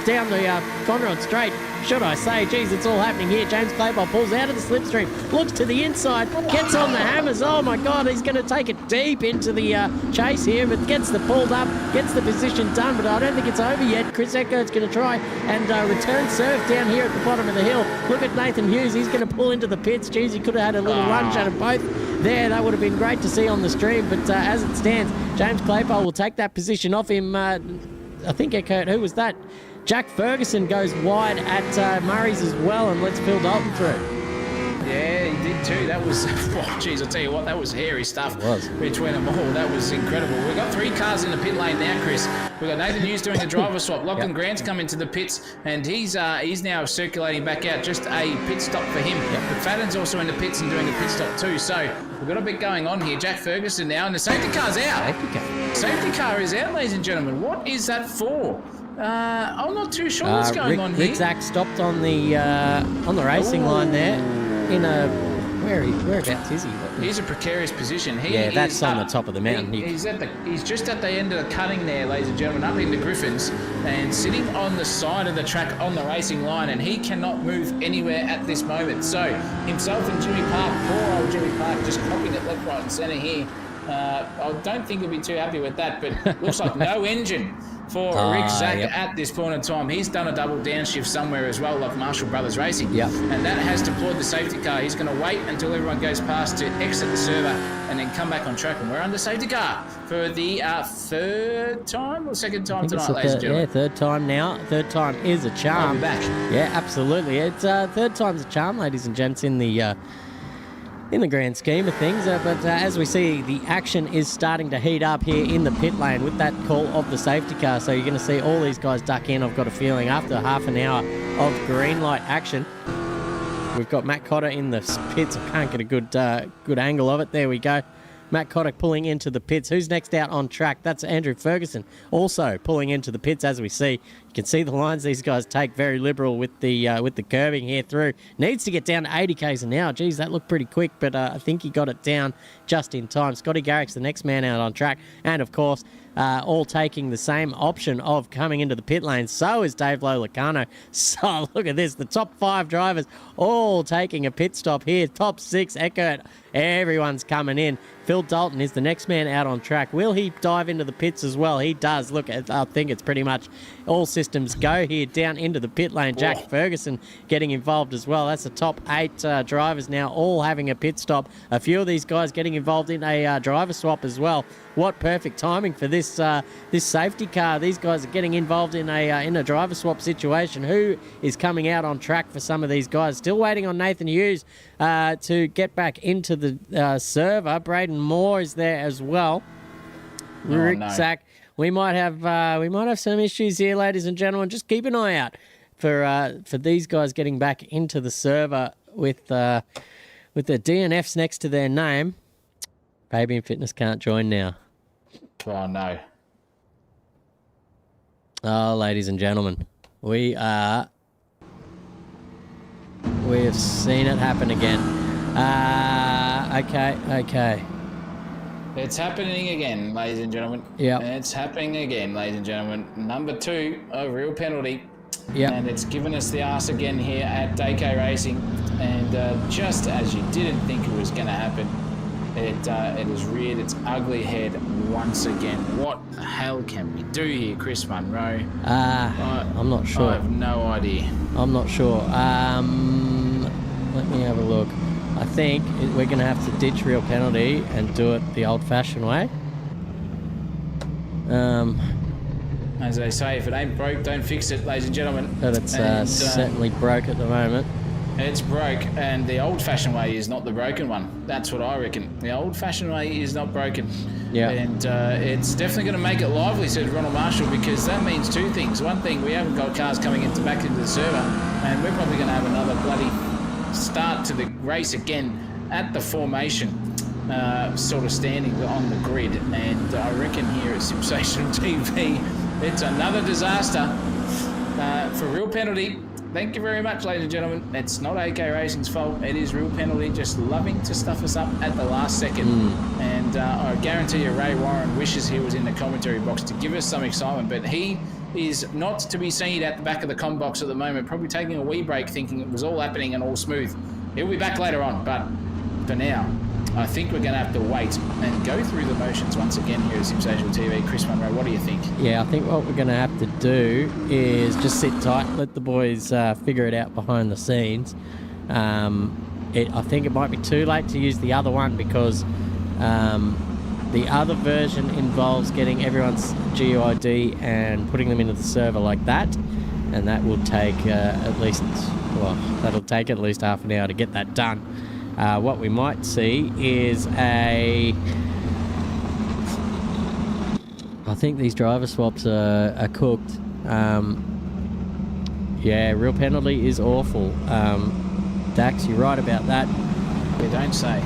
down the Conrod Straight, should I say. Geez, it's all happening here. James Claypole pulls out of the slipstream, looks to the inside, gets on the hammers. Oh my God, he's going to take it deep into the chase here, but gets the pulled up, gets the position done, but I don't think it's over yet. Chris Eckert's going to try and return serve down here at the bottom of the hill. Look at Nathan Hughes, he's going to pull into the pits. Geez, he could have had a little lunge at them both there. That would have been great to see on the stream, but as it stands, James Claypole will take that position off him. I think Eckert, who was that? Jack Ferguson goes wide at Murray's as well and lets Phil Dalton through. Yeah, he did too. That was, I'll tell you what, that was hairy stuff between them all. That was incredible. We've got 3 cars in the pit lane now, Chris. We've got Nathan Hughes doing a driver swap. Lachlan Grant's come into the pits, and he's now circulating back out. Just a pit stop for him. But Fadden's also in the pits and doing a pit stop too. So we've got a bit going on here. Jack Ferguson now, and the safety car's out. Safety car is out, ladies and gentlemen. What is that for? I'm not too sure what's going on here. Zach stopped on the racing line there. In a whereabouts is he? He's a precarious position. That's on the top of the mountain. He's just at the end of the cutting there, ladies and gentlemen, up in the Griffins, and sitting on the side of the track on the racing line, and he cannot move anywhere at this moment. So himself and Jimmy Park, poor old Jimmy Park, just copying it left, right, and centre here. I don't think he'll be too happy with that, but looks like no engine for Rick Zach at this point in time. He's done a double downshift somewhere as well, like Marshall Brothers Racing. And that has deployed the safety car. He's going to wait until everyone goes past to exit the server and then come back on track. And we're under safety car for the third time or second time tonight, ladies and gentlemen. Yeah, third time now. Third time is a charm. I'll be back. Yeah, absolutely. It's third time's a charm, ladies and gents, in the grand scheme of things. But as we see, the action is starting to heat up here in the pit lane with that call of the safety car. So you're going to see all these guys duck in, I've got a feeling, after half an hour of green light action. We've got Matt Cotter in the pits. I can't get a good angle of it. There we go. Matt Cotter pulling into the pits. Who's next out on track? That's Andrew Ferguson, also pulling into the pits as we see. You can see the lines these guys take, very liberal with the curbing here through. Needs to get down to 80 k's an hour. Geez, that looked pretty quick, but I think he got it down just in time. Scotty Garrick's the next man out on track, and of course, all taking the same option of coming into the pit lane. So is Dave Lolacano. So look at this, the top 5 drivers all taking a pit stop here. Top 6, Eckert, everyone's coming in. Phil Dalton is the next man out on track. Will he dive into the pits as well? He does. Look, I think it's pretty much all systems go here down into the pit lane. Jack Ferguson getting involved as well. That's the top 8 drivers now all having a pit stop. A few of these guys getting involved in a driver swap as well. What perfect timing for this safety car. These guys are getting involved in a driver swap situation. Who is coming out on track for some of these guys? Still waiting on Nathan Hughes to get back into the server. Braden Moore is there as well. Rick Zach. We might have some issues here, ladies and gentlemen. Just keep an eye out for these guys getting back into the server with the DNFs next to their name. Fabian Fitness can't join now. Oh, no. Oh, ladies and gentlemen, we have seen it happen again. Okay. It's happening again, ladies and gentlemen. Yeah. It's happening again, ladies and gentlemen. Number 2, a real penalty. Yeah. And it's given us the arse again here at DK Racing. And just as you didn't think it was going to happen, it has reared its ugly head once again. What the hell can we do here, Chris Munro? I'm not sure. I have no idea. I'm not sure. Let me have a look. I think we're going to have to ditch real penalty and do it the old-fashioned way. As they say, if it ain't broke, don't fix it, ladies and gentlemen. But it's certainly broke at the moment. It's broke, and the old-fashioned way is not the broken one. That's what I reckon. The old-fashioned way is not broken. Yeah. And it's definitely going to make it lively, said Ronald Marshall, because that means 2 things. One thing, we haven't got cars coming back into the server, and we're probably going to have another bloody start to the race again at the formation, sort of standing on the grid. And I reckon here at Sensational TV, it's another disaster for real penalty. Thank you very much, ladies and gentlemen. It's not AK Racing's fault. It is real penalty, just loving to stuff us up at the last second. And I guarantee you Ray Warren wishes he was in the commentary box to give us some excitement, but he is not to be seen at the back of the comm box at the moment, probably taking a wee break, thinking it was all happening and all smooth. He'll be back later on, but for now, I think we're going to have to wait and go through the motions once again here at Sensational TV. Chris Munro, what do you think? Yeah, I think what we're going to have to do is just sit tight, let the boys figure it out behind the scenes. I think it might be too late to use the other one because the other version involves getting everyone's GUID and putting them into the server like that, and that will take that'll take at least half an hour to get that done. What we might see is I think these driver swaps are cooked. Yeah, real penalty is awful. Dax, you're right about that. We don't say.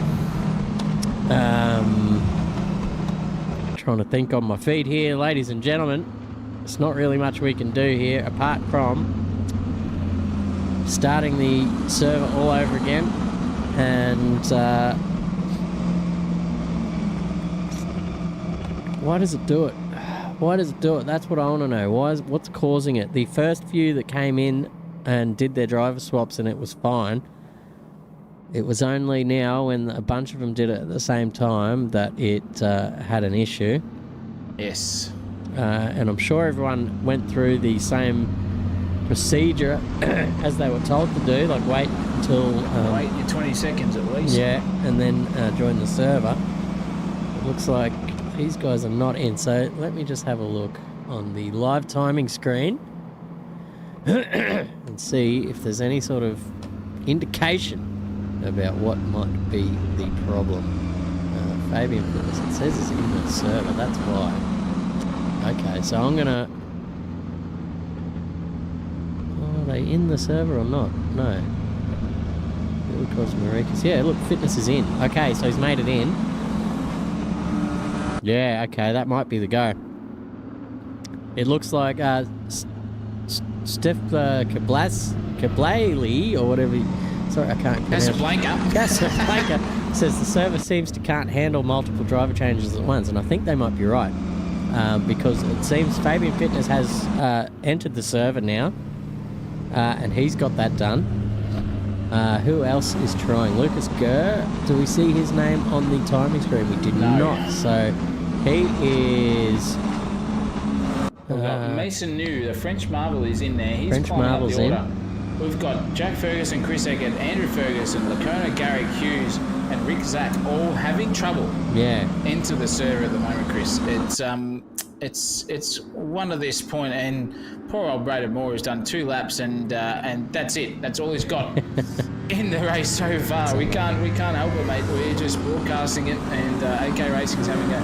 Trying to think on my feet here, ladies and gentlemen. There's not really much we can do here apart from starting the server all over again. And why does it do it? Why does it do it? That's what I want to know. What's causing it? The first few that came in and did their driver swaps and it was fine. It was only now when a bunch of them did it at the same time that it had an issue. Yes. And I'm sure everyone went through the same procedure as they were told to do, like wait until... wait your 20 seconds at least. Yeah, and then join the server. It looks like these guys are not in, so let me just have a look on the live timing screen and see if there's any sort of indication about what might be the problem. Fabian Fitness, it says it's in the server, that's why. Okay, so I'm gonna... Are they in the server or not? No. Yeah, look, Fitness is in. Okay, so he's made it in. Yeah, okay, that might be the go. It looks like Steph Kablaili or whatever. Sorry, I can't pronounce. Casablanca says the server seems to can't handle multiple driver changes at once, and I think they might be right because it seems Fabian Fitness has entered the server now, and he's got that done. Who else is trying? Lucas Gurr. Do we see his name on the timing screen? We did not. So he is. We've got Mason New, the French Marvel, is in there. He's French climbing Marvel's up the order. in. We've got Jack Ferguson, Chris Eggert, Andrew Ferguson, Lacona, Garrick Hughes, and Rick Zack all having trouble. Yeah. Into the server at the moment, Chris. It's one of this point, and poor old Braden Moore has done 2 laps, and that's it. That's all he's got in the race so far. We can't help it, mate. We're just broadcasting it, and AK Racing's having a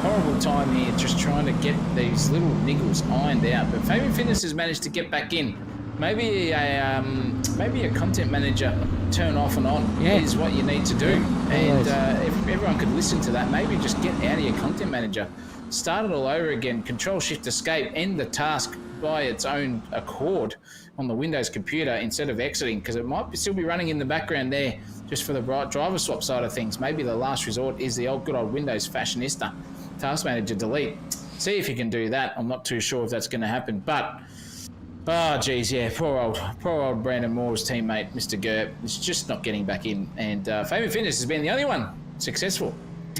horrible time here, just trying to get these little niggles ironed out. But Fabian Fitness has managed to get back in. maybe a content manager turn off and on is what you need to do. And if everyone could listen to that, maybe just get out of your content manager, start it all over again, Control Shift Escape, end the task by its own accord on the Windows computer instead of exiting, because it might still be running in the background there just for the driver swap side of things. Maybe the last resort is the good old Windows fashionista task manager delete. See if you can do that. I'm not too sure if that's going to happen, but oh geez, yeah, poor old Brandon Moore's teammate, Mr. Gurp, is just not getting back in, and Fame and Fitness has been the only one successful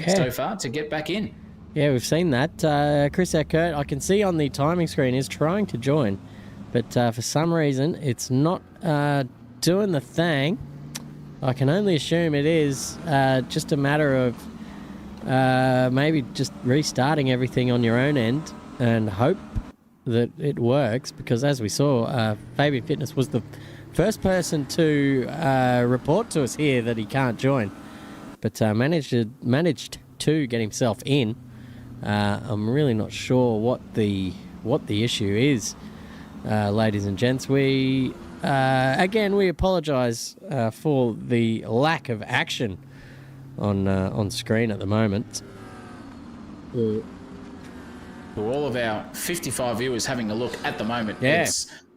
so far to get back in. Yeah, we've seen that. Chris Eckert, I can see on the timing screen, is trying to join, but for some reason it's not doing the thing. I can only assume it is just a matter of maybe just restarting everything on your own end and hope that it works, because as we saw, Fabian Fitness was the first person to report to us here that he can't join, but managed to get himself in. I'm really not sure what the issue is, ladies and gents. We again, we apologise for the lack of action on screen at the moment. For all of our 55 viewers having a look at the moment,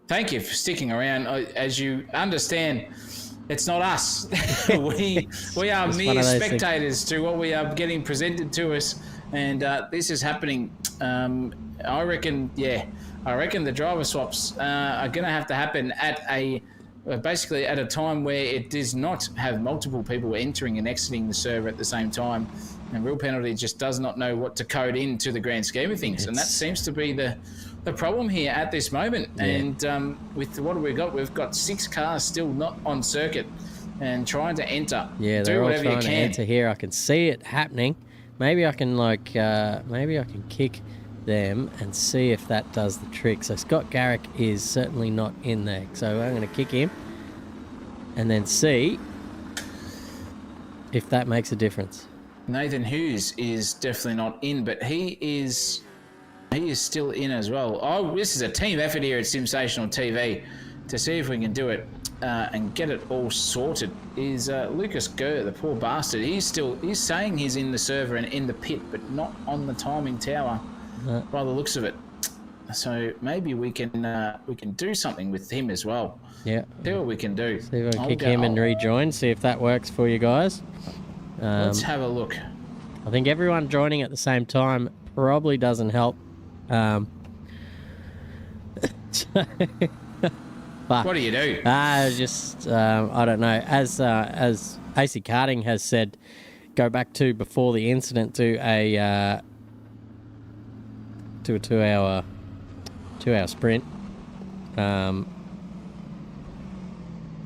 thank you for sticking around. As you understand, it's not us. we are mere spectators to what we are getting presented to us, and this is happening. I reckon the driver swaps are going to have to happen at basically at a time where it does not have multiple people entering and exiting the server at the same time. And Real Penalty just does not know what to code into the grand scheme of things. And that seems to be the problem here at this moment. Yeah. And with what have we got? We've got 6 cars still not on circuit and trying to enter. Yeah, they're all trying to enter here. I can see it happening. Maybe I can kick them and see if that does the trick. So Scott Garrick is certainly not in there. So I'm going to kick him and then see if that makes a difference. Nathan Hughes is definitely not in, but he is still in as well. Oh, this is a team effort here at Sensational TV to see if we can do it and get it all sorted. Is Lucas Gurr, the poor bastard? He's saying he's in the server and in the pit, but not on the timing tower by the looks of it. So maybe we can do something with him as well. Yeah. See what we can do. See if I can kick him and rejoin. See if that works for you guys. Let's have a look. I think everyone joining at the same time probably doesn't help. What do you do? I don't know. As AC Karting has said, go back to before the incident to a 2-hour sprint.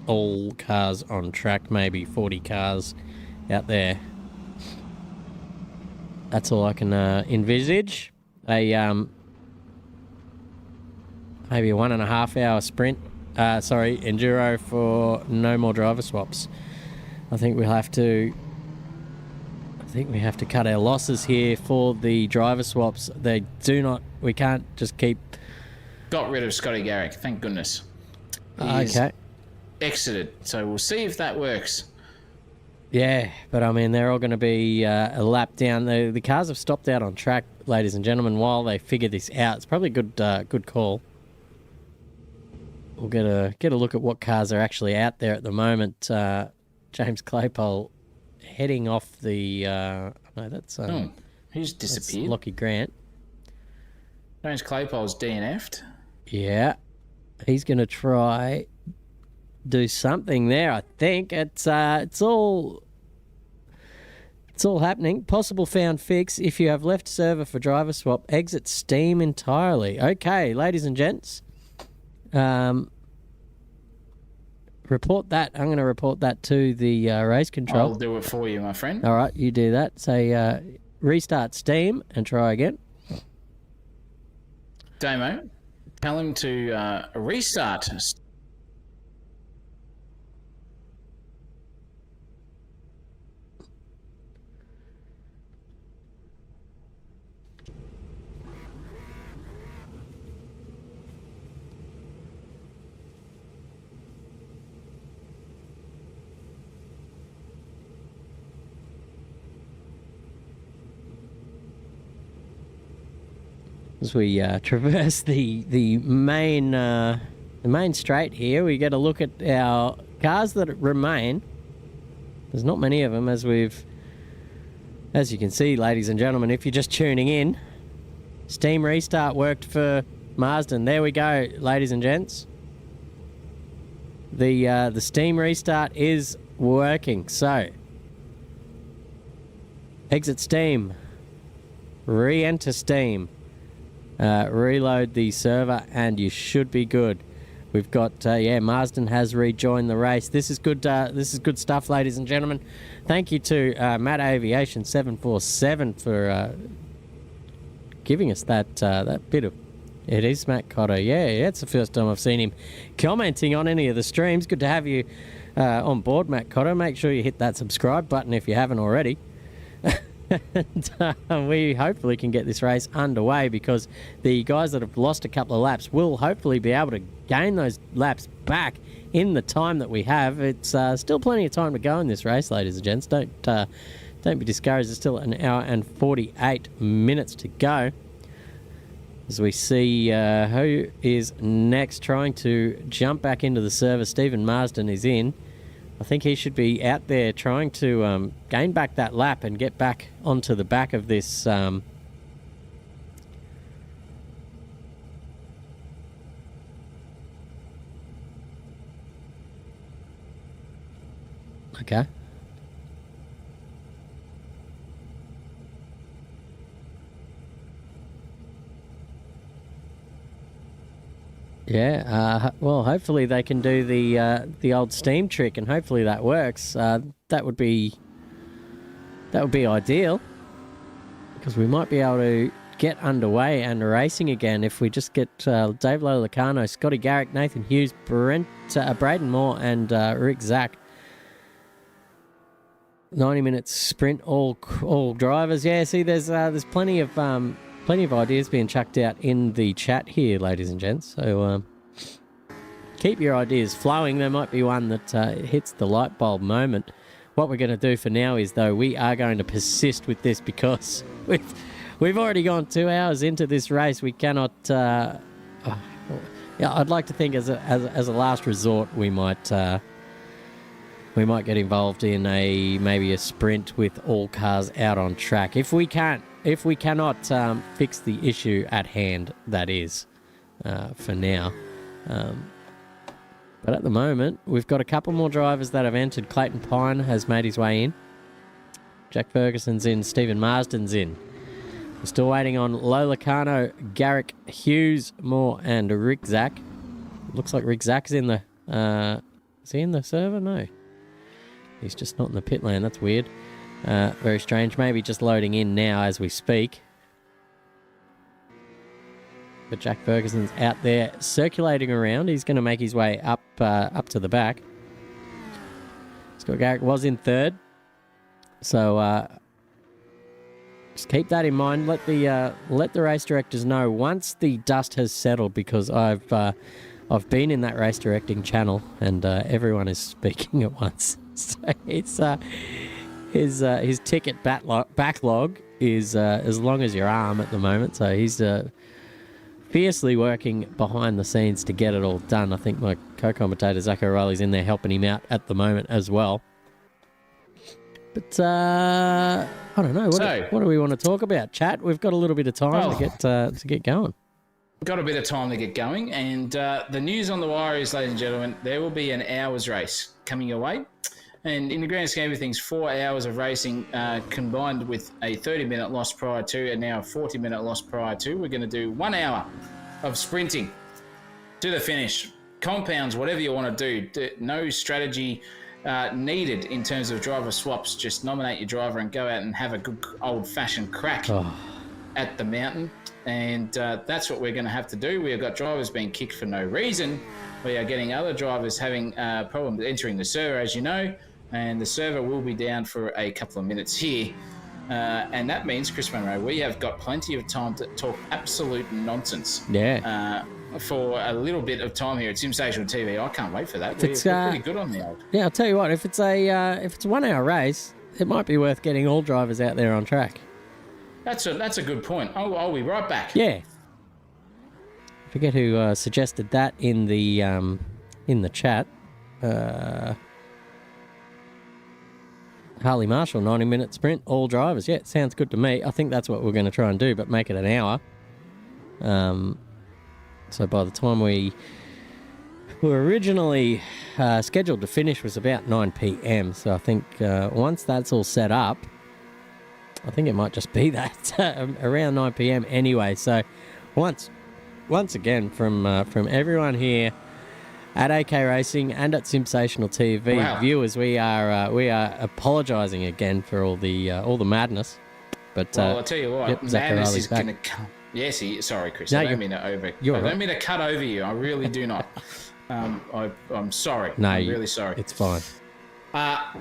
All cars on track, maybe 40 cars out there. That's all I can envisage. Maybe a 1.5 hour sprint. Enduro for no more driver swaps. I think we have to cut our losses here for the driver swaps. We can't just keep. Got rid of Scotty Garrick, thank goodness. Okay. Exited, so we'll see if that works. Yeah, but I mean, they're all going to be a lap down. The cars have stopped out on track, ladies and gentlemen, while they figure this out. It's probably a good call. We'll get a look at what cars are actually out there at the moment. James Claypole heading off the. No, that's. Who's disappeared? That's Lockie Grant. James Claypole's DNF'd. Yeah, he's going to try do something there. I think it's all happening. Possible found fix: if you have left server for driver swap, exit Steam entirely. Okay, ladies and gents, report that. I'm going to report that to the race control. I'll do it for you, my friend. All right, you do that. Say restart Steam and try again. Damo, tell him to restart. As we traverse the main straight here, we get a look at our cars that remain. There's not many of them, as you can see, ladies and gentlemen, if you're just tuning in. Steam restart worked for Marsden. There we go, ladies and gents. The steam restart is working. So, exit steam, re-enter steam. Reload the server and you should be good. We've got Marsden has rejoined the race. This is good. This is good stuff, ladies and gentlemen. Thank you to Matt Aviation 747 for giving us that bit of. It is Matt Cotter. Yeah, it's the first time I've seen him commenting on any of the streams. Good to have you on board, Matt Cotter. Make sure you hit that subscribe button if you haven't already. And we hopefully can get this race underway, because the guys that have lost a couple of laps will hopefully be able to gain those laps back in the time that we have. It's still plenty of time to go in this race, ladies and gents. Don't be discouraged. There's still an hour and 48 minutes to go. As we see who is next trying to jump back into the server. Stephen Marsden is in. I think he should be out there trying to gain back that lap and get back onto the back of this. Okay. Yeah, well, hopefully they can do the old steam trick, and hopefully that works. That would be ideal, because we might be able to get underway and racing again if we just get Dave Lolacano, Scotty Garrick, Nathan Hughes, Braden Moore, and Rick Zach. 90 minutes sprint, all drivers. Yeah, see, there's plenty of ideas being chucked out in the chat here, ladies and gents. So keep your ideas flowing. There might be one that hits the light bulb moment. What we're going to do for now is, though, we are going to persist with this, because we've already gone 2 hours into this race. We cannot. I'd like to think as a last resort, we might get involved in maybe a sprint with all cars out on track if we cannot fix the issue at hand, that is, for now. But at the moment, we've got a couple more drivers that have entered. Clayton Pine has made his way in. Jack Ferguson's in. Stephen Marsden's in. We're still waiting on Lola Cano, Garrick Hughes, Moore, and Rick Zach. Looks like Rick Zach's in the... is he in the server? No. He's just not in the pit lane. That's weird. Very strange. Maybe just loading in now as we speak. But Jack Ferguson's out there circulating around. He's going to make his way up to the back. Scott Garrick was in third. So just keep that in mind. Let the race directors know once the dust has settled, because I've been in that race directing channel, and everyone is speaking at once. So it's his ticket backlog is as long as your arm at the moment. So he's fiercely working behind the scenes to get it all done. I think my co-commentator Zach O'Reilly's in there helping him out at the moment as well. But I don't know. What do we want to talk about, chat? We've got a little bit of time to get going. Got a bit of time to get going, and the news on the wire is, ladies and gentlemen, there will be an hour's race coming your way. And in the grand scheme of things, 4 hours of racing combined with a 30-minute loss prior to, and now a 40-minute loss prior to, we're going to do 1 hour of sprinting to the finish. Compounds, whatever you want to do. No strategy needed in terms of driver swaps. Just nominate your driver and go out and have a good old-fashioned crack at the mountain. And that's what we're going to have to do. We have got drivers being kicked for no reason. We are getting other drivers having problems entering the server, as you know. And the server will be down for a couple of minutes here. And that means, Chris Monroe, we have got plenty of time to talk absolute nonsense. Yeah. For a little bit of time here at Simstation TV. I can't wait for that. We're pretty good on the old. Yeah, I'll tell you what. If it's a 1 hour race, it might be worth getting all drivers out there on track. That's a good point. I'll be right back. Yeah. Forget who suggested that in the chat. Harley Marshall, 90-minute sprint, all drivers. Yeah, sounds good to me. I think that's what we're going to try and do, but make it an hour. So by the time we were originally scheduled to finish was about 9 p.m. So I think once that's all set up, I think it might just be that around 9 p.m. anyway. So once again from everyone here at AK Racing and at Sensational TV viewers, we are apologising again for all the madness. But well, I'll tell you what, madness is going to come. Yes, sorry, Chris. No, I don't mean to cut over you. I really do not. I'm sorry. No, I'm really sorry. It's fine.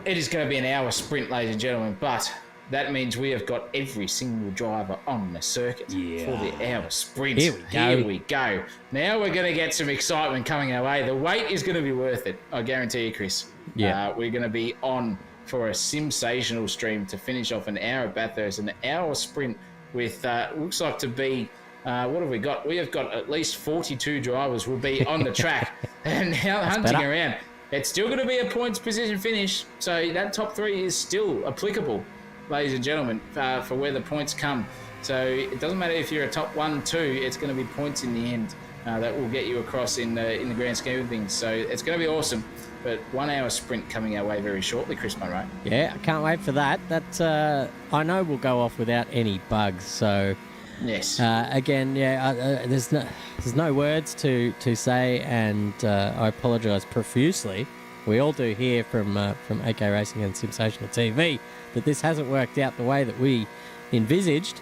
It is going to be an hour sprint, ladies and gentlemen, but that means we have got every single driver on the circuit for the hour sprint. Here we go. Now we're going to get some excitement coming our way. The wait is going to be worth it. I guarantee you, Chris. Yeah. We're going to be on for a sensational stream to finish off an hour at Bathurst, an hour sprint with looks like to be what have we got? We have got at least 42 drivers will be on the track and now hunting around. It's still going to be a points position finish, so that top 3 is still applicable, ladies and gentlemen, for where the points come. So it doesn't matter if you're a top 1, 2, it's going to be points in the end that will get you across in the grand scheme of things. So it's going to be awesome. But 1 hour sprint coming our way very shortly, Chris Munro. Yeah, I can't wait for that. That I know will go off without any bugs. So yes, again, there's no words to say, and I apologise profusely. We all do here from AK Racing and Sensational TV that this hasn't worked out the way that we envisaged.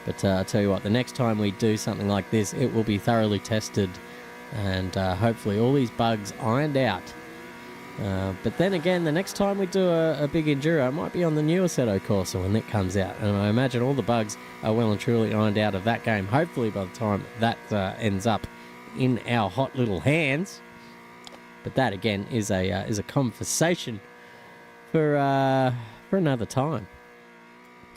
But I'll tell you what, the next time we do something like this, it will be thoroughly tested, and hopefully all these bugs ironed out. But then again, the next time we do a big Enduro, it might be on the new Assetto Corsa when it comes out. And I imagine all the bugs are well and truly ironed out of that game. Hopefully by the time that ends up in our hot little hands. But that, again, is a conversation for another time.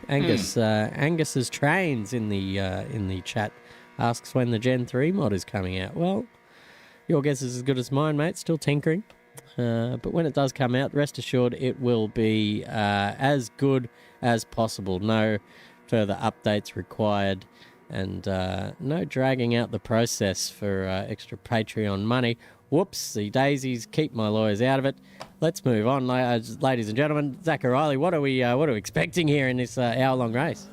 Angus's Trains in the chat asks when the Gen 3 mod is coming out. Well, your guess is as good as mine, mate. Still tinkering. But when it does come out, rest assured it will be as good as possible. No further updates required, and no dragging out the process for extra Patreon money. Whoopsie daisies, keep my lawyers out of it. Let's move on, ladies and gentlemen. Zach O'Reilly, what are we expecting here in this hour-long race?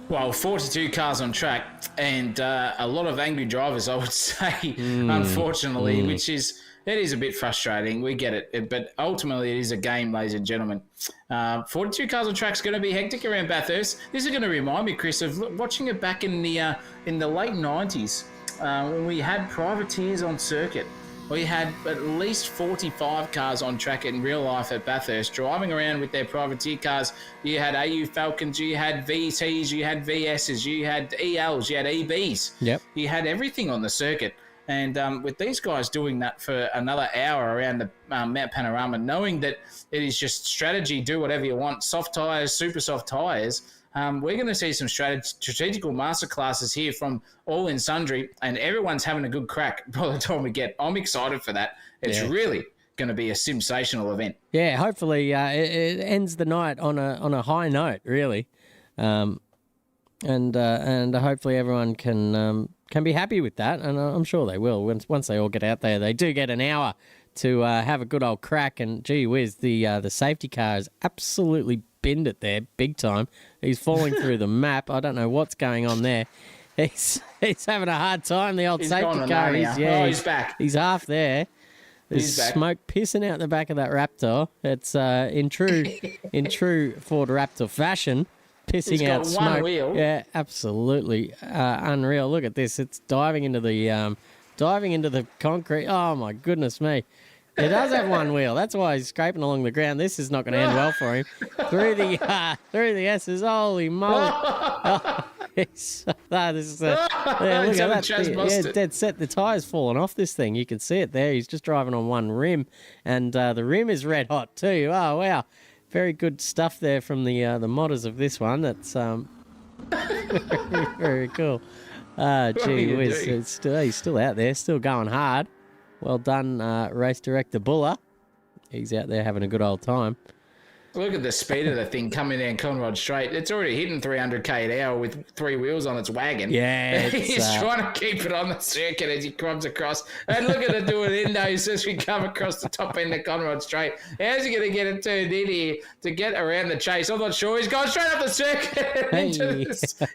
Well, 42 cars on track and a lot of angry drivers, I would say, unfortunately, which is... It is a bit frustrating. We get it. But ultimately, it is a game, ladies and gentlemen. 42 cars on track is going to be hectic around Bathurst. This is going to remind me, Chris, of watching it back in the late 90s when we had privateers on circuit. We had at least 45 cars on track in real life at Bathurst, driving around with their privateer cars. You had AU Falcons, you had VTs, you had VSs, you had ELs, you had EBs. Yep. You had everything on the circuit. And with these guys doing that for another hour around the Mount Panorama, knowing that it is just strategy, do whatever you want, soft tyres, super soft tyres, we're going to see some strategical masterclasses here from all in sundry, and everyone's having a good crack by the time we get. I'm excited for that. It's really going to be a sensational event. Yeah, hopefully it ends the night on a high note, really. And hopefully everyone can be happy with that, and I'm sure they will. Once they all get out there, they do get an hour to have a good old crack, and gee whiz, the safety car has absolutely binned it there big time. He's falling through the map. I don't know what's going on there. He's having a hard time, the old safety car. He's back. He's half there. There's smoke pissing out the back of that Raptor. It's in true Ford Raptor fashion. Pissing out smoke. One wheel. Yeah, absolutely unreal. Look at this. It's diving into the concrete. Oh my goodness me. It does have one wheel. That's why he's scraping along the ground. This is not going to end well for him. Through the S's. Holy moly. This is look at that. Dead set. The tire's fallen off this thing. You can see it there. He's just driving on one rim, and the rim is red hot too. Oh wow. Very good stuff there from the modders of this one. That's very, very cool. Gee you whiz. do? He's still out there, still going hard. Well done, race director Buller. He's out there having a good old time. Look at the speed of the thing coming down Conrod Straight. It's already hitting 300k an hour with 3 wheels on its wagon. Yeah, He's trying to keep it on the circuit as he comes across. And look at it doing endos as we come across the top end of Conrod Straight. How's he going to get it turned in here to get around the chase? I'm not sure. He's gone straight up the circuit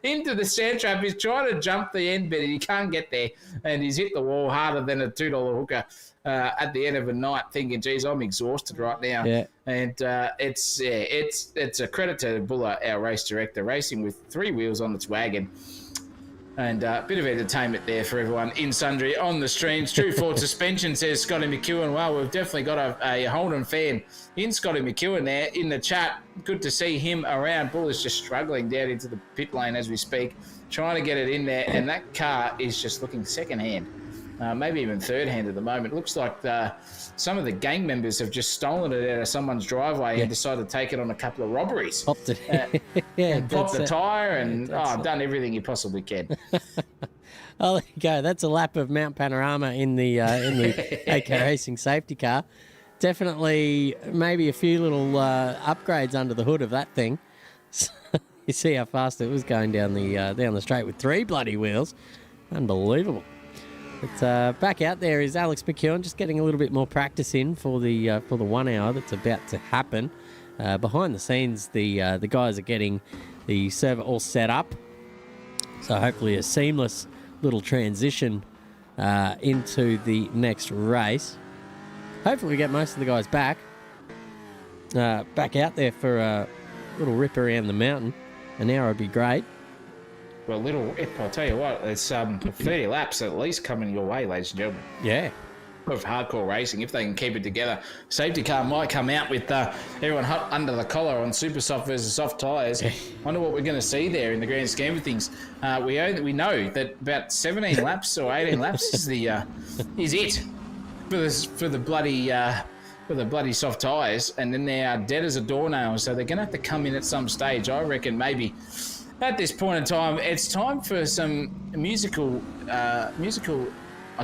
into the sand trap. He's trying to jump the end bit and he can't get there. And he's hit the wall harder than a $2 hooker. At the end of a night, thinking, "Geez, I'm exhausted right now." Yeah. And it's a credit to Buller, our race director, racing with 3 wheels on its wagon, and a bit of entertainment there for everyone in sundry on the streams. True Ford suspension, says Scotty McEwen. Well, we've definitely got a Holden fan in Scotty McEwen there in the chat. Good to see him around. Buller's just struggling down into the pit lane as we speak, trying to get it in there, and that car is just looking second hand. Maybe even third hand at the moment. It looks like some of the gang members have just stolen it out of someone's driveway and decided to take it on a couple of robberies. Popped it. And popped the tyre and done everything you possibly can. Oh, there you go. That's a lap of Mount Panorama in the AK Racing safety car. Definitely maybe a few little upgrades under the hood of that thing. You see how fast it was going down the straight with 3 bloody wheels. Unbelievable. But back out there is Alex McEwen, just getting a little bit more practice in for the 1 hour that's about to happen. Behind the scenes, the guys are getting the server all set up, so hopefully a seamless little transition into the next race. Hopefully we get most of the guys back out there for a little rip around the mountain. An hour would be great. Well, I'll tell you what, there's 30 laps at least coming your way, ladies and gentlemen. Yeah. Of hardcore racing, if they can keep it together. Safety car might come out with everyone hot under the collar on super soft versus soft tyres. Wonder what we're going to see there in the grand scheme of things. We know that about 17 laps or 18 laps is it for the bloody soft tyres, and then they are dead as a doornail. So they're going to have to come in at some stage. I reckon maybe. At this point in time, it's time for some musical, I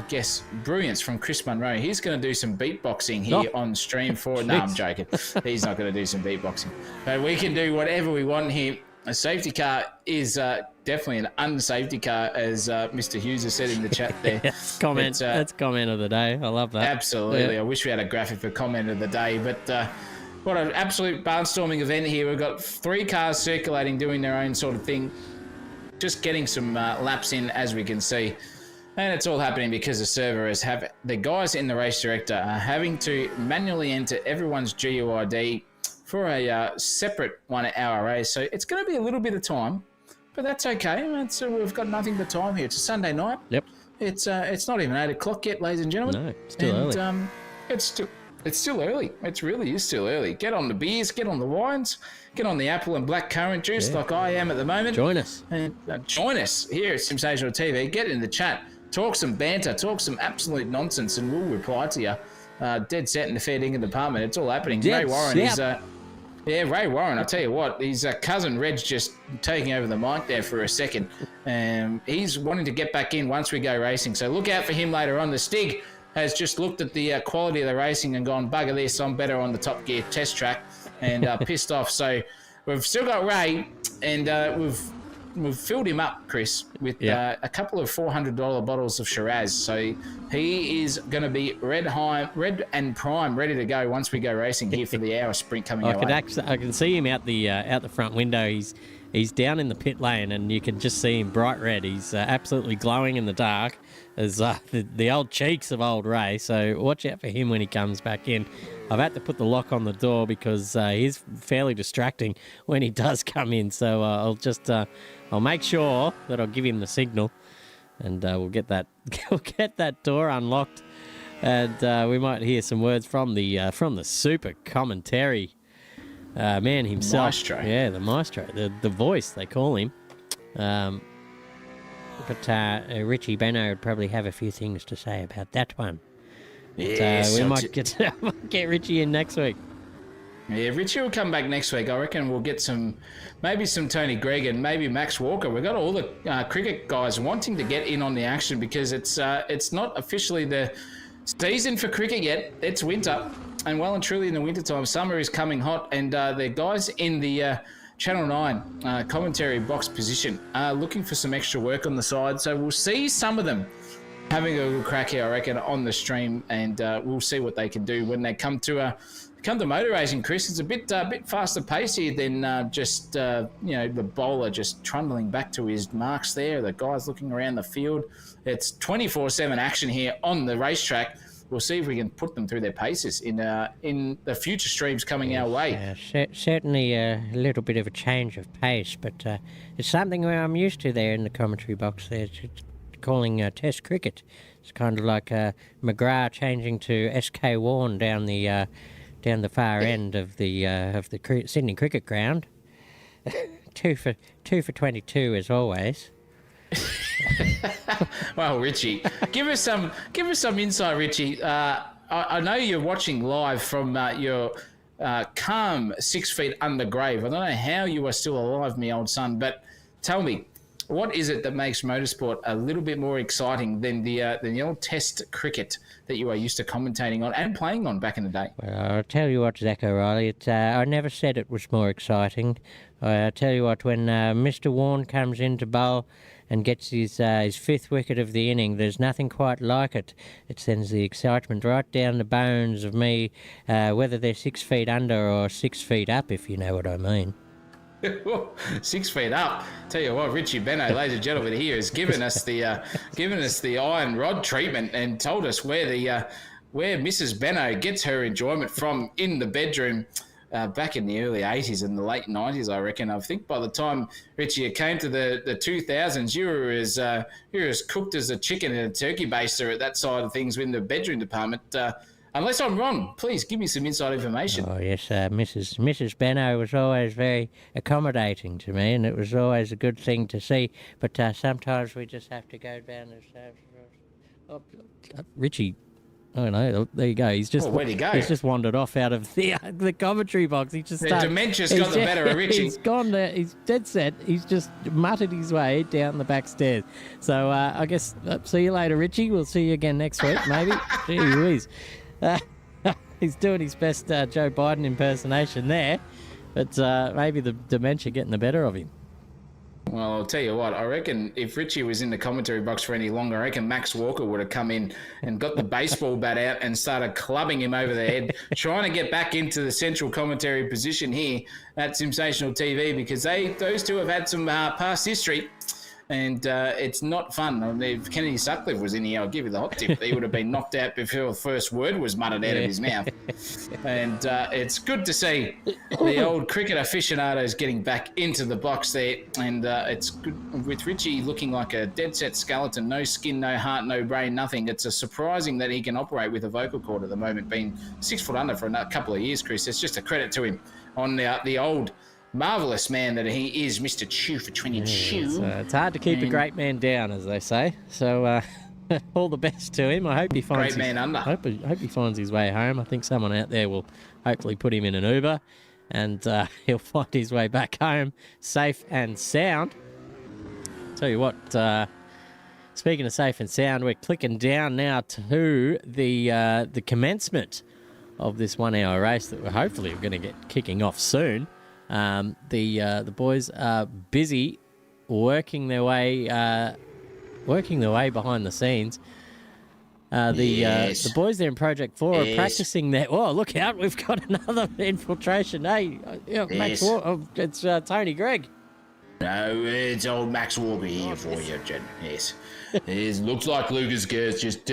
guess, brilliance from Chris Munro. He's going to do some beatboxing here on stream for... No, I'm joking. He's not going to do some beatboxing. But we can do whatever we want here. A safety car is definitely an unsafety car, as Mr. Hughes has said in the chat there. That's comment of the day. I love that. Absolutely. Yeah. I wish we had a graphic for comment of the day, but... what an absolute barnstorming event here. We've got 3 cars circulating, doing their own sort of thing. Just getting some laps in, as we can see. And it's all happening because the server the guys in the race director are having to manually enter everyone's GUID for a separate 1 hour race. So it's going to be a little bit of time, but that's okay. We've got nothing but time here. It's a Sunday night. Yep. It's not even 8 o'clock yet, ladies and gentlemen. No, still early. It's still early. It really is still early. Get on the beers, get on the wines, get on the apple and black currant juice like I am at the moment. Join us. And join us here at Sensational TV. Get in the chat. Talk some banter. Talk some absolute nonsense, and we'll reply to you. Dead set in the fair dinkum department. It's all happening. Ray Warren is... Ray Warren, I'll tell you what, his cousin Reg's just taking over the mic there for a second. He's wanting to get back in once we go racing. So look out for him later on. The Stig has just looked at the quality of the racing and gone, bugger this, I'm better on the Top Gear test track, and pissed off. So we've still got Ray, and we've filled him up, Chris, with a couple of $400 bottles of Shiraz. So he is going to be red and prime, ready to go once we go racing here for the hour sprint coming our way. I can see him out the front window. He's down in the pit lane, and you can just see him bright red. He's absolutely glowing in the dark as the old cheeks of old Ray. So watch out for him when he comes back in. I've had to put the lock on the door because he's fairly distracting when he does come in. So I'll make sure that I'll give him the signal, and we'll get that door unlocked, and we might hear some words from the super commentary man himself. Maestro. Yeah, the maestro, the voice they call him. But Richie Benno would probably have a few things to say about that one. But, Yes, we might get Richie in next week. Yeah, Richie will come back next week. I reckon we'll get maybe some Tony Gregg and maybe Max Walker. We've got all the cricket guys wanting to get in on the action because it's not officially the season for cricket yet. It's winter, and well and truly in the winter time, summer is coming hot, and the guys in the Channel 9 commentary box position are looking for some extra work on the side. So we'll see some of them having a little crack here, I reckon, on the stream, and we'll see what they can do when they come to motor racing, Chris. It's a bit faster pace here than just the bowler just trundling back to his marks there. The guys looking around the field. It's 24/7 action here on the racetrack. We'll see if we can put them through their paces in the future streams coming our way. Certainly a little bit of a change of pace, but it's something where I'm used to there in the commentary box there. It's calling Test cricket. It's kind of like McGrath changing to SK Warne down the far end of the Sydney Cricket Ground. 2 for 22 as always. Well, Richie, give us some insight, Richie. I know you're watching live from your calm 6 feet under grave. I don't know how you are still alive, me old son, but tell me, what is it that makes motorsport a little bit more exciting than the old Test cricket that you are used to commentating on and playing on back in the day? Well, I'll tell you what, Zach O'Reilly, I never said it was more exciting. I tell you what, when Mr. Warne comes in to bowl and gets his 5th wicket of the inning, there's nothing quite like it. It sends the excitement right down the bones of me, whether they're 6 feet under or 6 feet up, if you know what I mean. 6 feet up. Tell you what, Richie Benno, ladies and gentlemen, here has given us the iron rod treatment and told us where Mrs. Benno gets her enjoyment from in the bedroom. Back in the early 80s and the late 90s, I reckon. I think by the time, Richie, it came to the 2000s, you were as cooked as a chicken in a turkey baster at that side of things in the bedroom department. Unless I'm wrong, please give me some inside information. Oh, yes, Mrs. Benno was always very accommodating to me, and it was always a good thing to see. But sometimes we just have to go down the... Richie... Oh no! There you go. He's just where'd he go? He's just wandered off out of the commentary box. He just dementia's got the better of Richie. He's gone there. He's dead set. He's just muttered his way down the back stairs. So I guess see you later, Richie. We'll see you again next week, maybe. Gee whiz. He's doing his best Joe Biden impersonation there, but maybe the dementia getting the better of him. Well, I'll tell you what, I reckon if Richie was in the commentary box for any longer, I reckon Max Walker would have come in and got the baseball bat out and started clubbing him over the head, trying to get back into the central commentary position here at Sensational TV, because those two have had some past history. And it's not fun. I mean, if Kennedy Sutcliffe was in here, I'll give you the hot tip. He would have been knocked out before the first word was muttered out of his mouth. And it's good to see the old cricket aficionados getting back into the box there. And it's good with Richie looking like a dead set skeleton, no skin, no heart, no brain, nothing. It's surprising that he can operate with a vocal cord at the moment, being 6 foot under for a couple of years, Chris. It's just a credit to him on the old marvellous man that he is, Mr. Chew for 22. It's hard to keep a great man down, as they say. So all the best to him. I hope he finds hope he finds his way home. I think someone out there will hopefully put him in an Uber, and he'll find his way back home safe and sound. Tell you what, speaking of safe and sound, we're clicking down now to the commencement of this 1 hour race that we're hopefully going to get kicking off soon. The boys are busy working their way behind the scenes. The boys there in Project 4 are practicing their... Oh, look out, we've got another infiltration. Hey, Max Walker, it's Tony Gregg. No, it's old Max Walker here for you, Jen. Yes. It looks like Lucas Gers just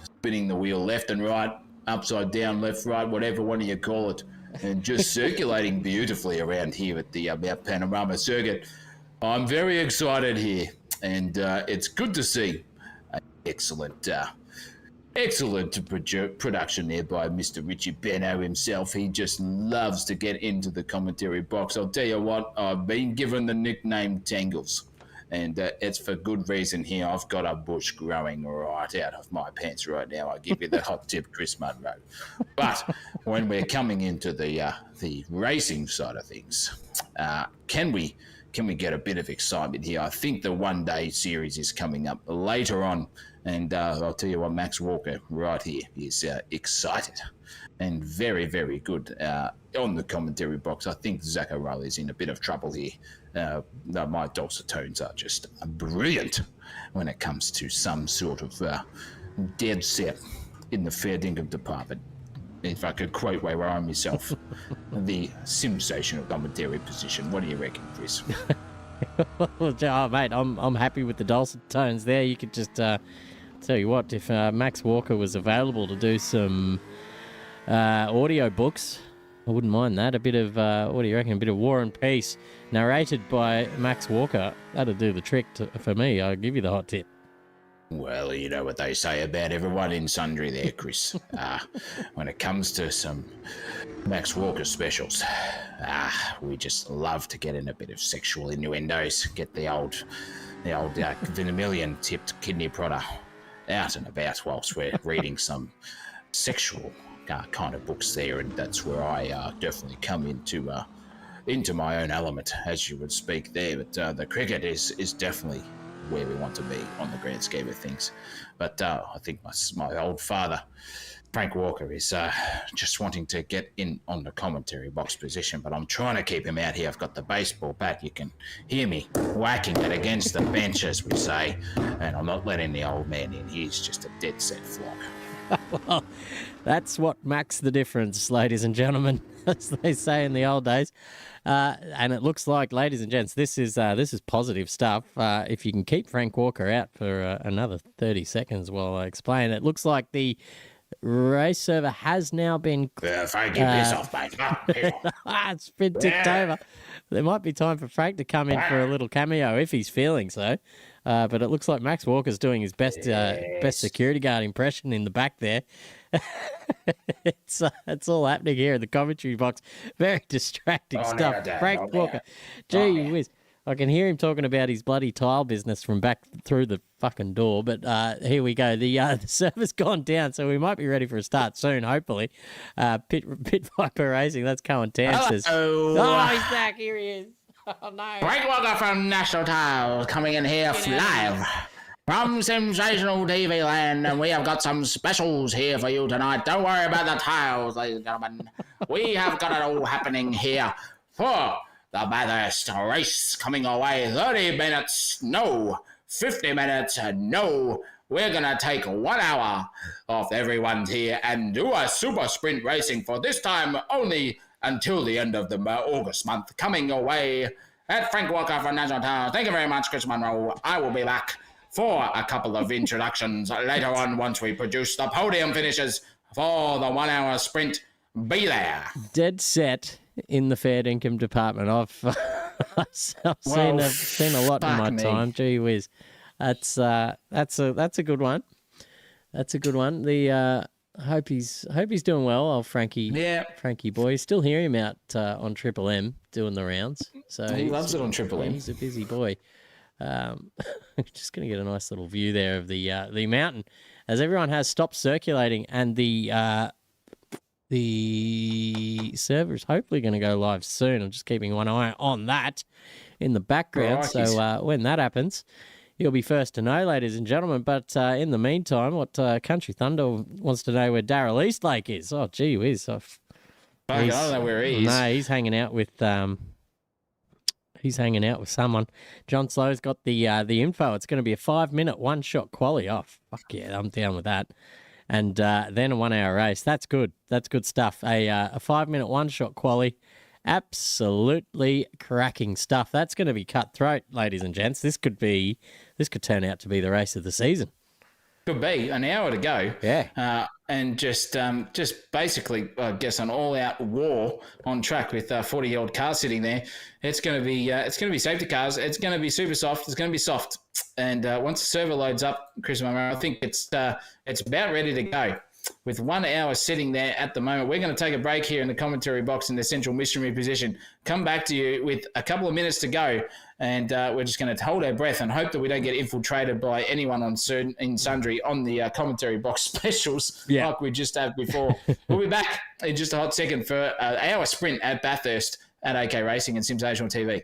spinning the wheel left and right, upside down, left, right, whatever one of you call it. And just circulating beautifully around here at the Mount Panorama Circuit. I'm very excited here, and it's good to see excellent production there by Mr. Richie Benno himself. He just loves to get into the commentary box. I'll tell you what, I've been given the nickname Tangles, And it's for good reason here. I've got a bush growing right out of my pants right now. I give you the hot tip, Chris Munro. But when we're coming into the racing side of things, can we get a bit of excitement here? I think the one-day series is coming up later on, and I'll tell you what, Max Walker right here is excited and very, very good on the commentary box. I think Zach O'Reilly is in a bit of trouble here. My dulcet tones are just brilliant when it comes to some sort of dead set in the fair dinkum department. If I could quote where I am myself, the sensational commentary position. What do you reckon, Chris? Oh, mate, I'm happy with the dulcet tones there. You could just tell you what, if Max Walker was available to do some audio books, I wouldn't mind that. A bit of, what do you reckon, a bit of War and Peace narrated by Max Walker. That'll do the trick for me. I'll give you the hot tip. Well, you know what they say about everyone in sundry there, Chris. When it comes to some Max Walker specials, we just love to get in a bit of sexual innuendos, get the old vermilion-tipped kidney prodder out and about whilst we're reading some sexual kind of books there, and that's where I definitely come into my own element, as you would speak there. But the cricket is definitely where we want to be on the grand scheme of things. But I think my old father, Frank Walker, is just wanting to get in on the commentary box position, but I'm trying to keep him out here. I've got the baseball bat. You can hear me whacking it against the bench, as we say, and I'm not letting the old man in. He's just a dead set flog. Well, that's what makes the difference, ladies and gentlemen, as they say in the old days. And it looks like, ladies and gents, this is positive stuff. If you can keep Frank Walker out for another 30 seconds while I explain, it looks like the race server has now been... Frank, you piss off, mate. It's been ticked over. There might be time for Frank to come in for a little cameo if he's feeling so. But it looks like Max Walker's doing his best security guard impression in the back there. It's all happening here in the commentary box. Very distracting stuff. Frank Walker. Gee whiz. I can hear him talking about his bloody tile business from back through the fucking door. But here we go. The server's gone down, so we might be ready for a start soon, hopefully. Pit Viper Racing, that's Cohen Tances. Oh, he's back. Here he is. Oh, no. Frank Walker from National Tiles coming in here live from Sensational TV Land, and we have got some specials here for you tonight. Don't worry about the tiles, ladies and gentlemen. We have got it all happening here for the Bathurst race coming away. 30 minutes, no. 50 minutes, no. We're going to take 1 hour off everyone's here and do a super sprint racing for this time only until the end of the August month. Coming away at Frank Walker from National Tiles. Thank you very much, Chris Munro. I will be back for a couple of introductions later on once we produce the podium finishes for the 1 hour sprint. Be there. Dead set in the fair income department. I've seen a lot in my time. Gee whiz. That's a good one. That's a good one. The hope he's doing well, old Frankie. Yeah, Frankie boy. Still hear him out on Triple M doing the rounds. So he loves it on Triple M. He's a busy boy. Just going to get a nice little view there of the mountain as everyone has stopped circulating, and the server is hopefully going to go live soon. I'm just keeping one eye on that in the background. So when that happens, you'll be first to know, ladies and gentlemen. But in the meantime, what Country Thunder wants to know where Darryl Eastlake is. Oh, gee whiz. I don't know where he is. No, he's hanging out with someone. John Slow's got the info. It's going to be a 5-minute one-shot quali. Oh, fuck yeah, I'm down with that. And then a 1 hour race. That's good. That's good stuff. A 5-minute one-shot quali. Absolutely cracking stuff. That's going to be cutthroat, ladies and gents. This could turn out to be the race of the season. Could be an hour to go. Yeah. And just basically, I guess, an all-out war on track with 40-year-old cars sitting there. It's going to be safety cars. It's going to be super soft. It's going to be soft. And once the server loads up, Chris Munro, I think it's about ready to go. with 1 hour sitting there at the moment. We're going to take a break here in the commentary box in the central missionary position. Come back to you with a couple of minutes to go, and we're just going to hold our breath and hope that we don't get infiltrated by anyone on certain in sundry on the commentary box specials like we just had before. We'll be back in just a hot second for our sprint at Bathurst at AK Racing and Sensational TV.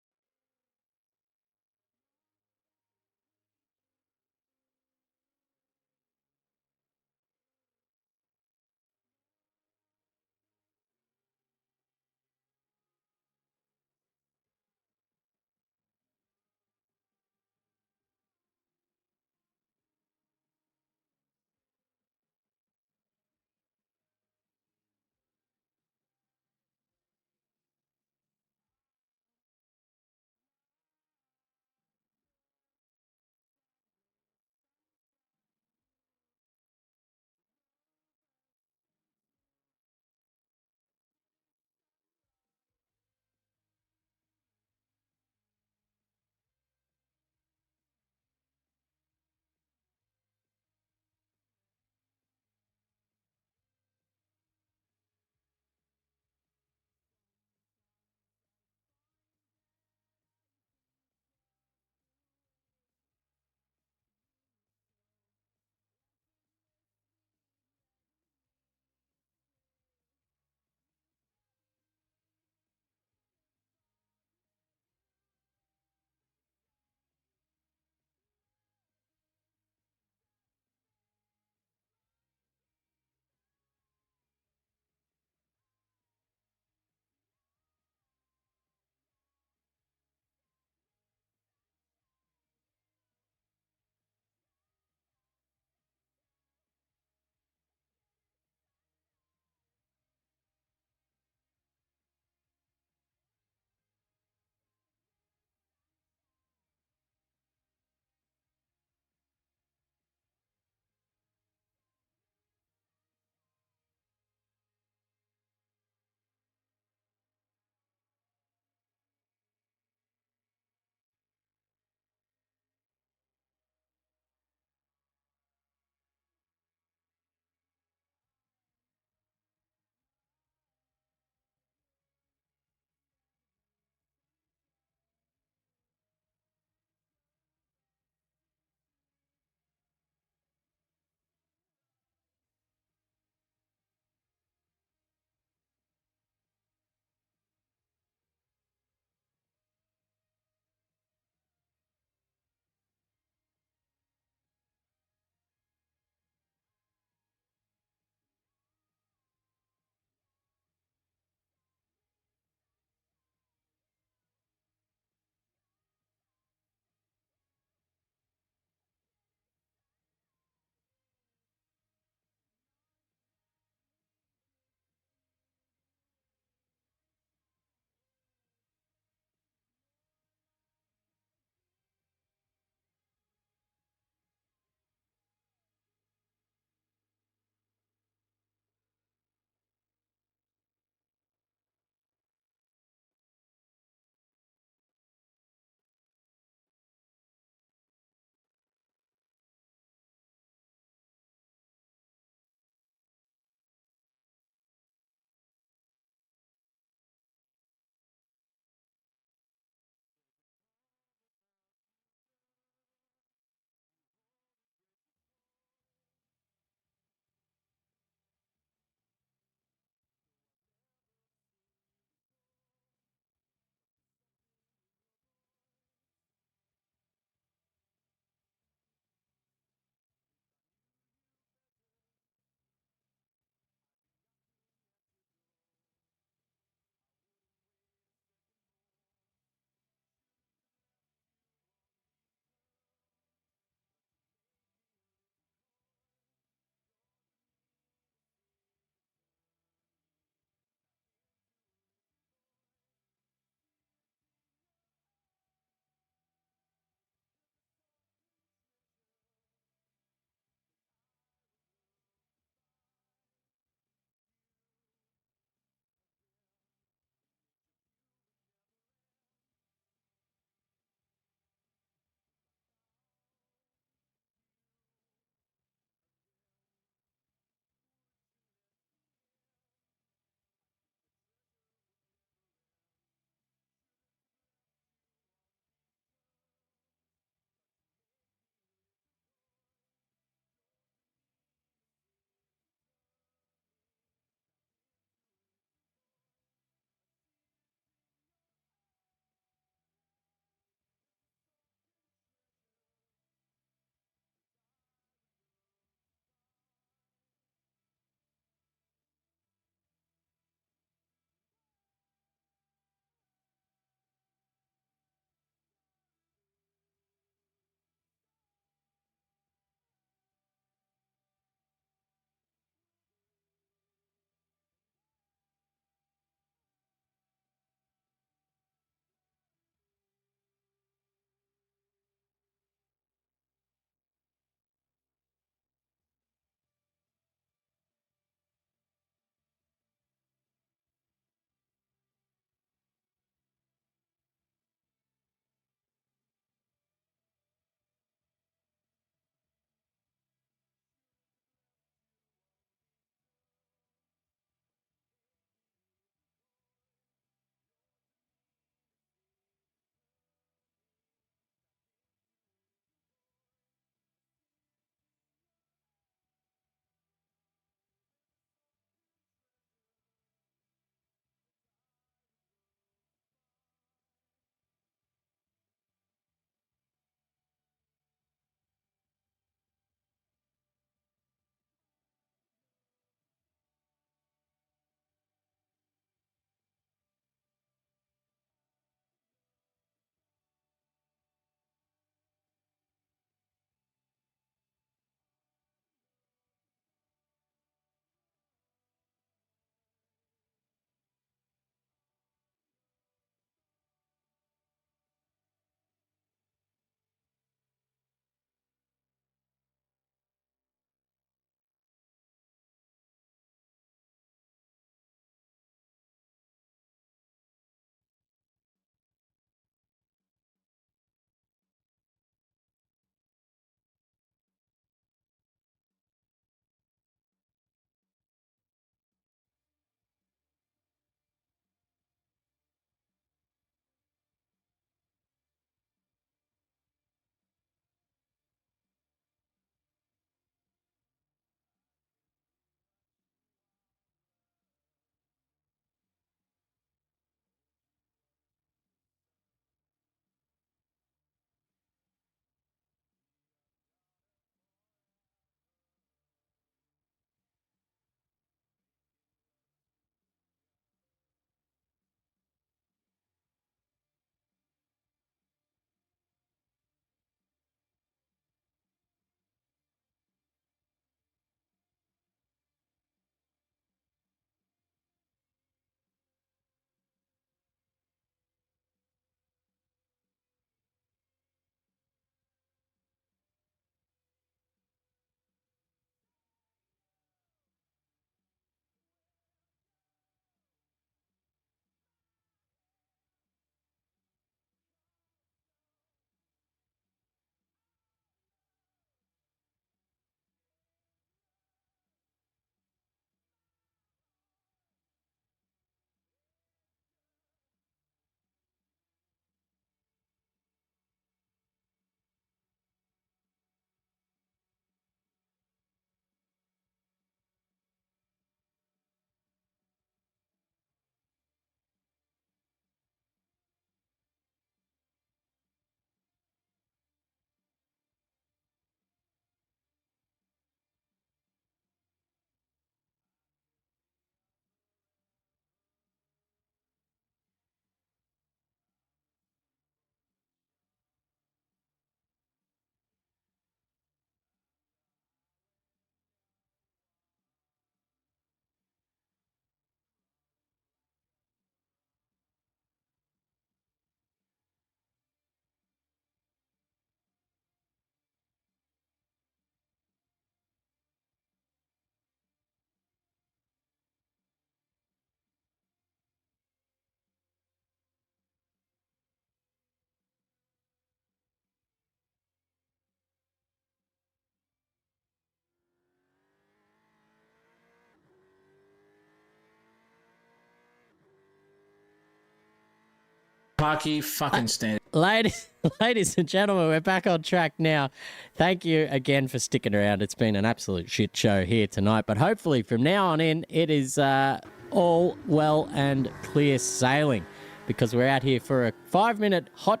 Parky fucking stand. Ladies and gentlemen, we're back on track now. Thank you again for sticking around. It's been an absolute shit show here tonight, but hopefully from now on in, it is all well and clear sailing, because we're out here for a 5-minute hot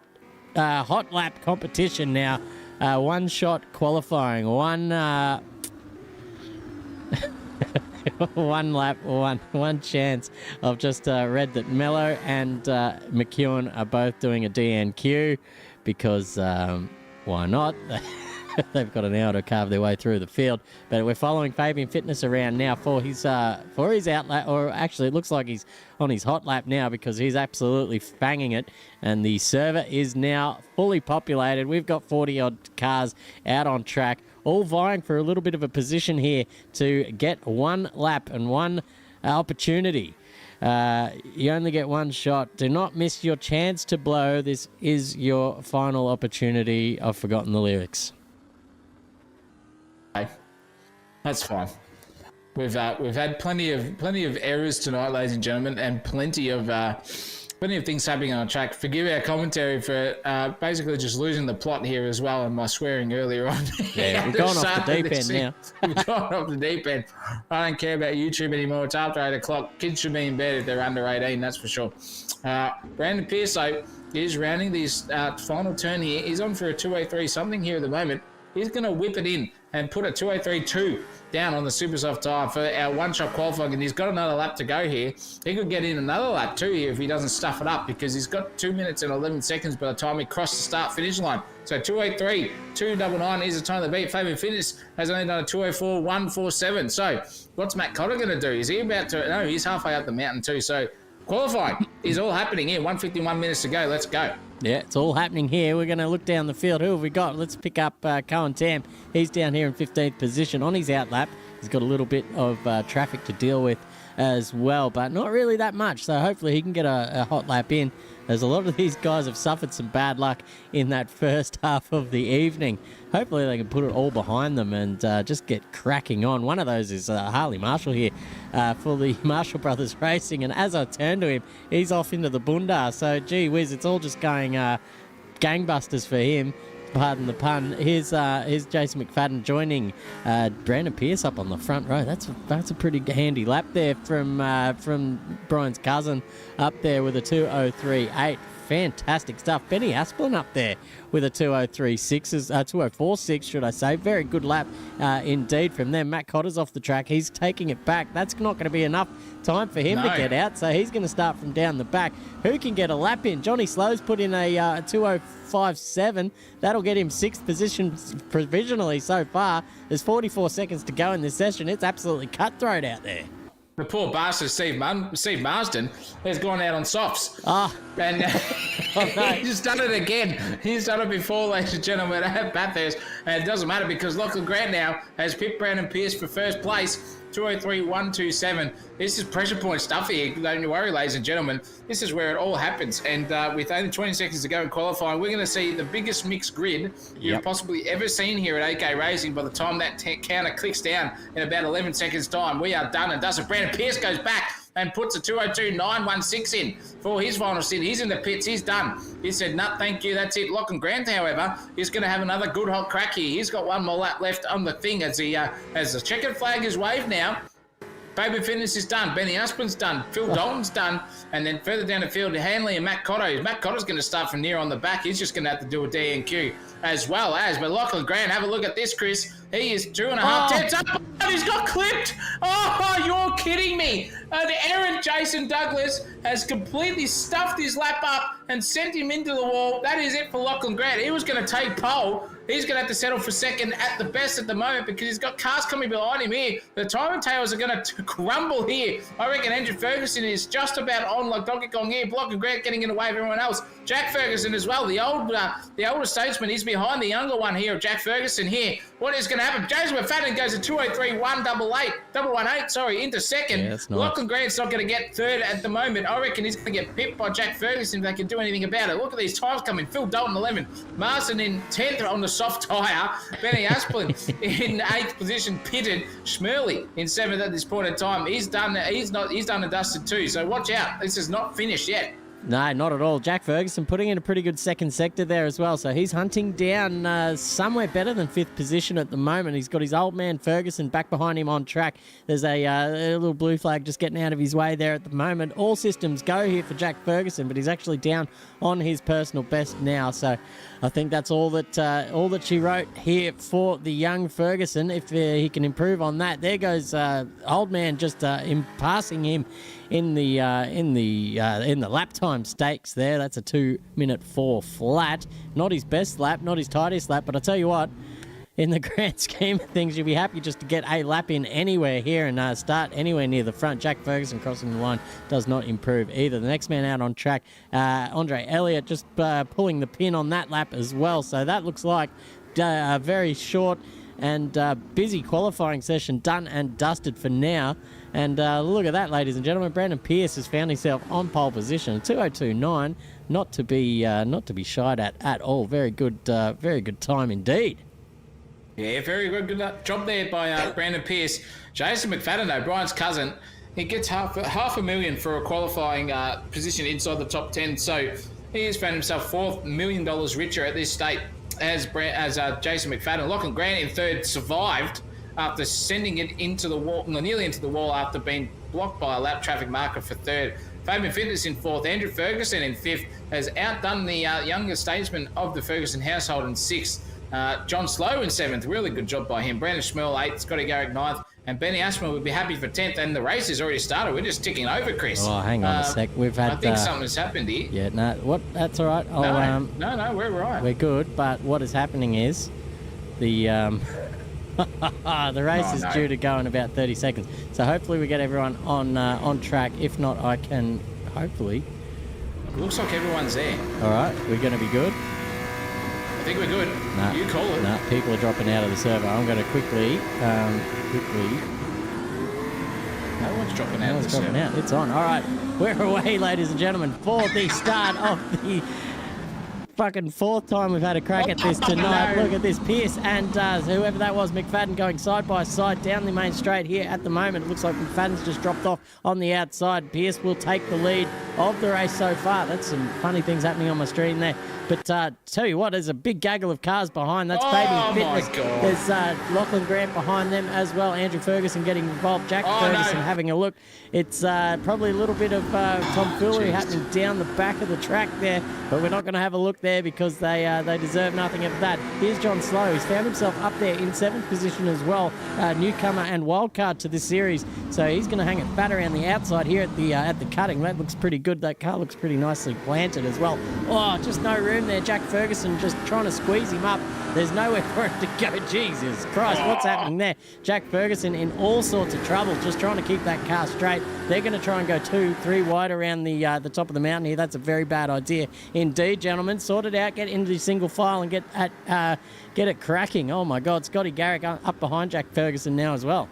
lap competition now. One shot qualifying, one lap, one chance. I've just read that Mello and McEwen are both doing a DNQ because why not? They've got an hour to carve their way through the field. But we're following Fabian Fitness around now for his out lap, or actually it looks like he's on his hot lap now because he's absolutely fanging it. And the server is now fully populated. We've got 40-odd cars out on track, all vying for a little bit of a position here to get one lap and one opportunity. You only get one shot. Do not miss your chance to blow. This is your final opportunity. I've forgotten the lyrics. That's fine. We've had plenty of errors tonight, ladies and gentlemen, and plenty of things happening on track. Forgive our commentary for basically just losing the plot here as well, and my swearing earlier on. Yeah, we've gone off the deep end now. We've gone off the deep end. I don't care about YouTube anymore. It's after 8 o'clock. Kids should be in bed if they're under 18, that's for sure. Brandon Pierce, though, is rounding this final turn here. He's on for a 203 something here at the moment. He's going to whip it in and put a 203.2 down on the super soft tyre for our one-shot qualifying, and he's got another lap to go here. He could get in another lap too here if he doesn't stuff it up, because he's got 2 minutes and 11 seconds by the time he crosses the start-finish line. So 283, 299 is the time to beat. Fabian Fitness has only done a 204, 147. So what's Matt Cotter going to do? Is he about to... No, he's halfway up the mountain too. So qualifying is all happening here. 151 minutes to go. Let's go. Yeah, it's all happening here. We're going to look down the field. Who have we got? Let's pick up Cohen Tam. He's down here in 15th position on his outlap. He's got a little bit of traffic to deal with as well, but not really that much. So hopefully he can get a hot lap in, as a lot of these guys have suffered some bad luck in that first half of the evening. Hopefully they can put it all behind them and just get cracking on. One of those is Harley Marshall here for the Marshall Brothers Racing, and as I turn to him, he's off into the bunda. So gee whiz, it's all just going gangbusters for him. Pardon the pun. Here's Jason McFadden joining Brandon Pierce up on the front row. That's a pretty handy lap there from Brian's cousin up there with a 203.8. Fantastic stuff. Benny Asplin up there with a 203.6, should I say. Very good lap indeed from them. Matt Cotter's off the track. He's taking it back. That's not going to be enough time for him to get out, so he's going to start from down the back. Who can get a lap in? Johnny Slow's put in a 205.7. That'll get him 6th position provisionally so far. There's 44 seconds to go in this session. It's absolutely cutthroat out there. The poor bastard Steve Marsden has gone out on softs. And he's done it again. He's done it before, ladies and gentlemen, at Bathurst. And it doesn't matter because Lachlan Grant now has picked Brandon Pierce for first place. 203.127. This is pressure point stuff here. Don't you worry, ladies and gentlemen. This is where it all happens. And with only 20 seconds to go in qualifying, we're going to see the biggest mixed grid you've possibly ever seen here at AK Racing. By the time that counter clicks down in about 11 seconds' time, we are done and dusted. Brandon Pierce goes back and puts a 202.916 in for his final stint. He's in the pits. He's done. He said, no, thank you. That's it. Lachlan Grant, however, is going to have another good hot crack here. He's got one more lap left on the thing as the checkered flag is waved now. Baby Fitness is done. Benny Aspin's done. Phil Dalton's done. And then further down the field, Hanley and Matt Cotto. Matt Cotto's going to start from near on the back. He's just going to have to do a DNQ as well as. But Lachlan Grant, have a look at this, Chris. He is 2.5 tenths up. Oh, he's got clipped. Oh, you're kidding me. The errant Jason Douglas has completely stuffed his lap up and sent him into the wall. That is it for Lachlan Grant. He was going to take pole. He's going to have to settle for second at the best at the moment because he's got cars coming behind him here. The timetails are going to crumble here. I reckon Andrew Ferguson is just about on like Donkey Kong here. Lachlan Grant getting in the way of everyone else. Jack Ferguson as well. The older statesman is behind the younger one here, Jack Ferguson here. What is going to happen? Jason McFadden goes to 203.118, into second. Yeah, that's nice. Lachlan Grant's not going to get third at the moment. I reckon he's going to get pipped by Jack Ferguson if they can do anything about it. Look at these times coming. Phil Dalton 11, Marston in 10th on the soft tyre, Benny Asplin in 8th position, pitted, Schmerley in 7th at this point in time. He's done and dusted too. So watch out. This is not finished yet No, not at all. Jack Ferguson putting in a pretty good second sector there as well. So he's hunting down somewhere better than 5th position at the moment. He's got his old man Ferguson back behind him on track. There's a little blue flag just getting out of his way there at the moment. All systems go here for Jack Ferguson, but he's actually down on his personal best now. So I think that's all that she wrote here for the young Ferguson. If he can improve on that, there goes old man just passing him in the lap time stakes there. That's a 2:04 flat. Not his best lap, not his tightest lap, but I tell you what, in the grand scheme of things, you'll be happy just to get a lap in anywhere here and start anywhere near the front. Jack Ferguson crossing the line does not improve either. The next man out on track, Andre Elliott, just pulling the pin on that lap as well. So that looks like a very short and busy qualifying session done and dusted for now. And look at that, ladies and gentlemen. Brandon Pearce has found himself on pole position. 2:02.9, not to be shied at all. Very good time indeed. Yeah, very good job there by Brandon Pearce. Jason McFadden, though, Brian's cousin, he gets half $500,000 for a qualifying position inside the top 10. So he has found himself $4 million richer at this state as Jason McFadden. Lachlan Grant in third survived after sending it into the wall, nearly into the wall after being blocked by a lap traffic marker for third. Fabian Fitness in fourth. Andrew Ferguson in fifth has outdone the younger statesman of the Ferguson household in sixth. John Slow in seventh. Really good job by him. Brandon Schmerl eighth. Scotty Garrick ninth. And Benny Ashman would be happy for 10th. And the race has already started. We're just ticking over, Chris. Oh, hang on a sec. We've had. I think something's happened here. Yeah, no. What? That's all right. No, we're right. We're good. But what is happening is the the race is due to go in about 30 seconds. So hopefully we get everyone on track. If not, I can hopefully. Looks like everyone's there. All right, we're going to be good. I think we're good. Nah, you call it. No, people are dropping out of the server. I'm going to quickly. No one's dropping out of the server. Out. It's on. All right, we're away, ladies and gentlemen, for the start of the fucking fourth time we've had a crack at this tonight. Look at this, Pearce and whoever that was, McFadden, going side by side down the main straight here at the moment. It looks like McFadden's just dropped off on the outside. Pearce will take the lead of the race so far. That's some funny things happening on my screen there. But tell you what, there's a big gaggle of cars behind. That's Fabian Fitness. My God. There's Lachlan Grant behind them as well. Andrew Ferguson getting involved. Jack Ferguson having a look. It's probably a little bit of tomfoolery happening down the back of the track there. But we're not going to have a look there because they deserve nothing of that. Here's John Slow. He's found himself up there in 7th position as well. Newcomer and wildcard to this series. So he's going to hang it fat around the outside here at the cutting. That looks pretty good. That car looks pretty nicely planted as well. Oh, just no room there. Jack Ferguson just trying to squeeze him up. There's nowhere for it to go. Jesus Christ, what's happening there? Jack Ferguson in all sorts of trouble, just trying to keep that car straight. They're going to try and go 2-3 wide around the top of the mountain here. That's a very bad idea indeed, gentlemen. Sort it out, get into the single file and get it cracking. Oh my God, Scotty Garrick up behind Jack Ferguson now as well.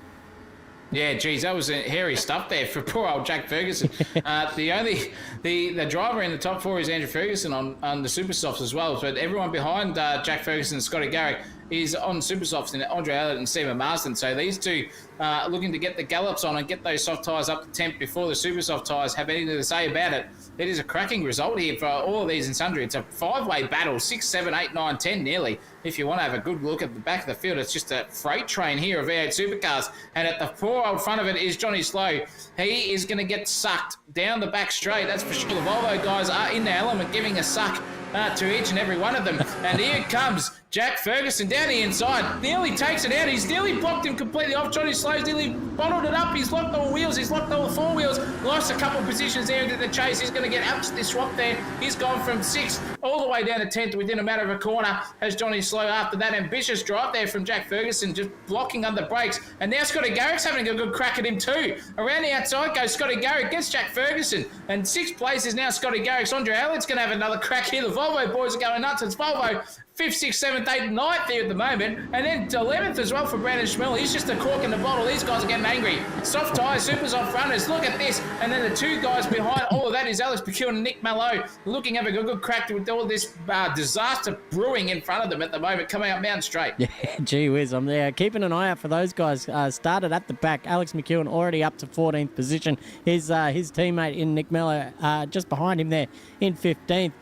Yeah, geez, that was hairy stuff there for poor old Jack Ferguson. The driver in the top 4 is Andrew Ferguson on the Super Softs as well, but everyone behind Jack Ferguson and Scotty Garrick is on Super Softs, and Andre Elliott and Stephen Marsden. So these two are looking to get the gallops on and get those soft tyres up to temp before the Super Soft tyres have anything to say about it. It is a cracking result here for all of these and sundry. It's a 5-way battle, 6, 7, 8, 9, 10 nearly. If you want to have a good look at the back of the field, it's just a freight train here of V8 Supercars. And at the poor old front of it is Johnny Slow. He is going to get sucked down the back straight. That's for sure. The Volvo guys are in their element, giving a suck to each and every one of them. And here comes Jack Ferguson down the inside. Nearly takes it out. He's nearly blocked him completely off. Johnny Slow's nearly bottled it up. He's locked all the wheels. He's locked all the 4 wheels. Lost a couple of positions there into the chase. He's going to get absolutely swapped there. He's gone from 6th all the way down to 10th within a matter of a corner as Johnny Slow after that ambitious drive there from Jack Ferguson, just blocking under brakes. And now Scotty Garrick's having a good crack at him too. Around the outside goes Scotty Garrick, gets Jack Ferguson. And 6th place is now Scotty Garrick's. Andre Elliott's going to have another crack here. The Volvo boys are going nuts. It's Volvo, 5th, 6th, 7th, 8th, 9th here at the moment. And then 11th as well for Brandon Schmell. He's just a cork in the bottle. These guys are getting angry. Soft tyres, supers off runners. Look at this. And then the two guys behind all of that is Alex McEwen and Nick Mallow looking having a good crack with all this disaster brewing in front of them at the moment, coming up Mountain Straight. Yeah, gee whiz, I'm there. Keeping an eye out for those guys. Started at the back. Alex McEwen already up to 14th position. His teammate in Nick Mello just behind him there in 15th.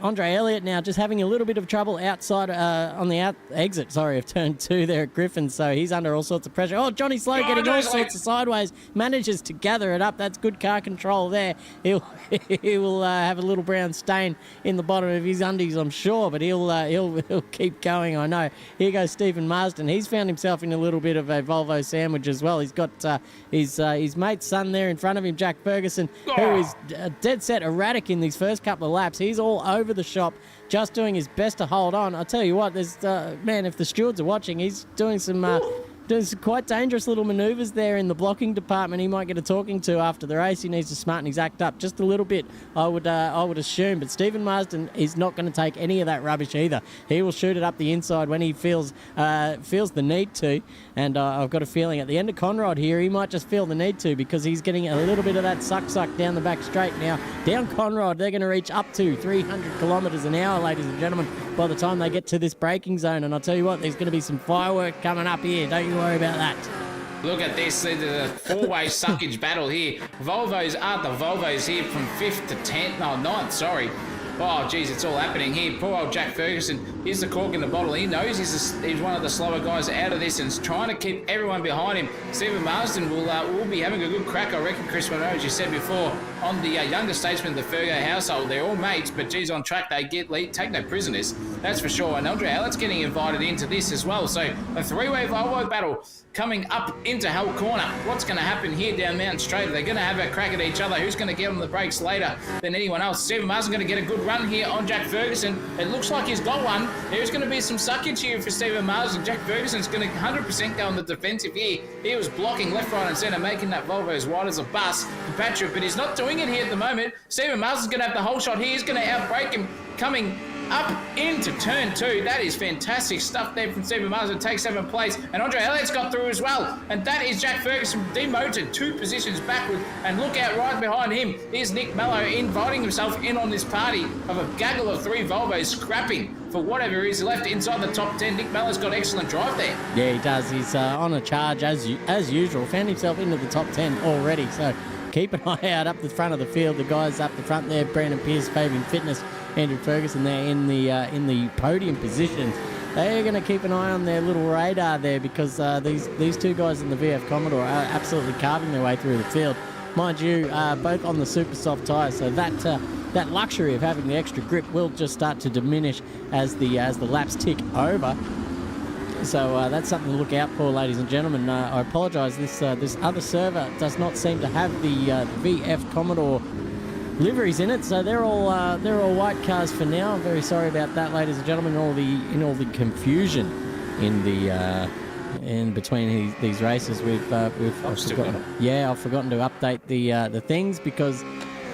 Andre Elliott now just having a little bit of trouble outside on the exit of turn 2 there at Griffin, so he's under all sorts of pressure. Oh, Johnny Slow getting all sorts of sideways, manages to gather it up. That's good car control there. He will have a little brown stain in the bottom of his undies, I'm sure, but he'll keep going, I know. Here goes Stephen Marsden. He's found himself in a little bit of a Volvo sandwich as well. He's got his mate's son there in front of him, Jack Ferguson, who is dead set erratic in these first couple of laps. He's all over the shop, just doing his best to hold on. I'll tell you what, there's man, if the stewards are watching, he's doing some quite dangerous little manoeuvres there in the blocking department. He might get a talking to after the race. He needs to smarten his act up just a little bit, I would assume. But Stephen Marsden is not going to take any of that rubbish either. He will shoot it up the inside when he feels the need to. And I've got a feeling at the end of Conrod here, he might just feel the need to, because he's getting a little bit of that suck down the back straight now. Down Conrod, they're going to reach up to 300 kilometres an hour, ladies and gentlemen, by the time they get to this braking zone. And I'll tell you what, there's going to be some firework coming up here. Don't you worry about that. Look at this, the four-way suckage battle here. Volvos aren't the Volvos here from 5th to 10th, no, 9th, sorry. Oh, geez, it's all happening here. Poor old Jack Ferguson. Here's the cork in the bottle. He knows he's one of the slower guys out of this and is trying to keep everyone behind him. Stephen Marsden will be having a good crack, I reckon, Chris Monroe, as you said before, on the younger statesmen of the Fergo household. They're all mates, but geez, on track they take no prisoners. That's for sure. And Andre Allen's getting invited into this as well. So a three-way Volvo battle coming up into Hull Corner. What's going to happen here down Mountain Straight? Are they going to have a crack at each other? Who's going to get on the brakes later than anyone else? Stephen Marsden going to get a good run here on Jack Ferguson. It looks like he's got one. There's going to be some suckage here for Stephen Marsden. Jack Ferguson's going to 100% go on the defensive here. He was blocking left, right and centre, making that Volvo as wide as a bus for Patrick, but he's not doing it here at the moment. Stephen Marsden's going to have the whole shot here. He's going to outbrake him coming up into turn 2. That is fantastic stuff there from Stephen Marsden. Takes 7th place, and Andre Elliott's got through as well. And that is Jack Ferguson demoted 2 positions backward. And look out right behind him is Nick Mello inviting himself in on this party of a gaggle of 3 Volvos scrapping for whatever is left inside the top 10. Nick Mello's got excellent drive there. Yeah, he does. He's on a charge as usual. Found himself into the top 10 already. So keep an eye out up the front of the field. The guys up the front there, Brandon Pierce, Fabian Fitness, Andrew Ferguson there in the podium positions. They're going to keep an eye on their little radar there, because these 2 guys in the VF Commodore are absolutely carving their way through the field. Mind you, both on the super soft tyres, so that luxury of having the extra grip will just start to diminish as the laps tick over. So that's something to look out for, ladies and gentlemen. I apologise. This other server does not seem to have the VF Commodore liveries in it, so they're all white cars for now. I'm very sorry about that, ladies and gentlemen. In all the confusion in between these races, I've forgotten to update the things, because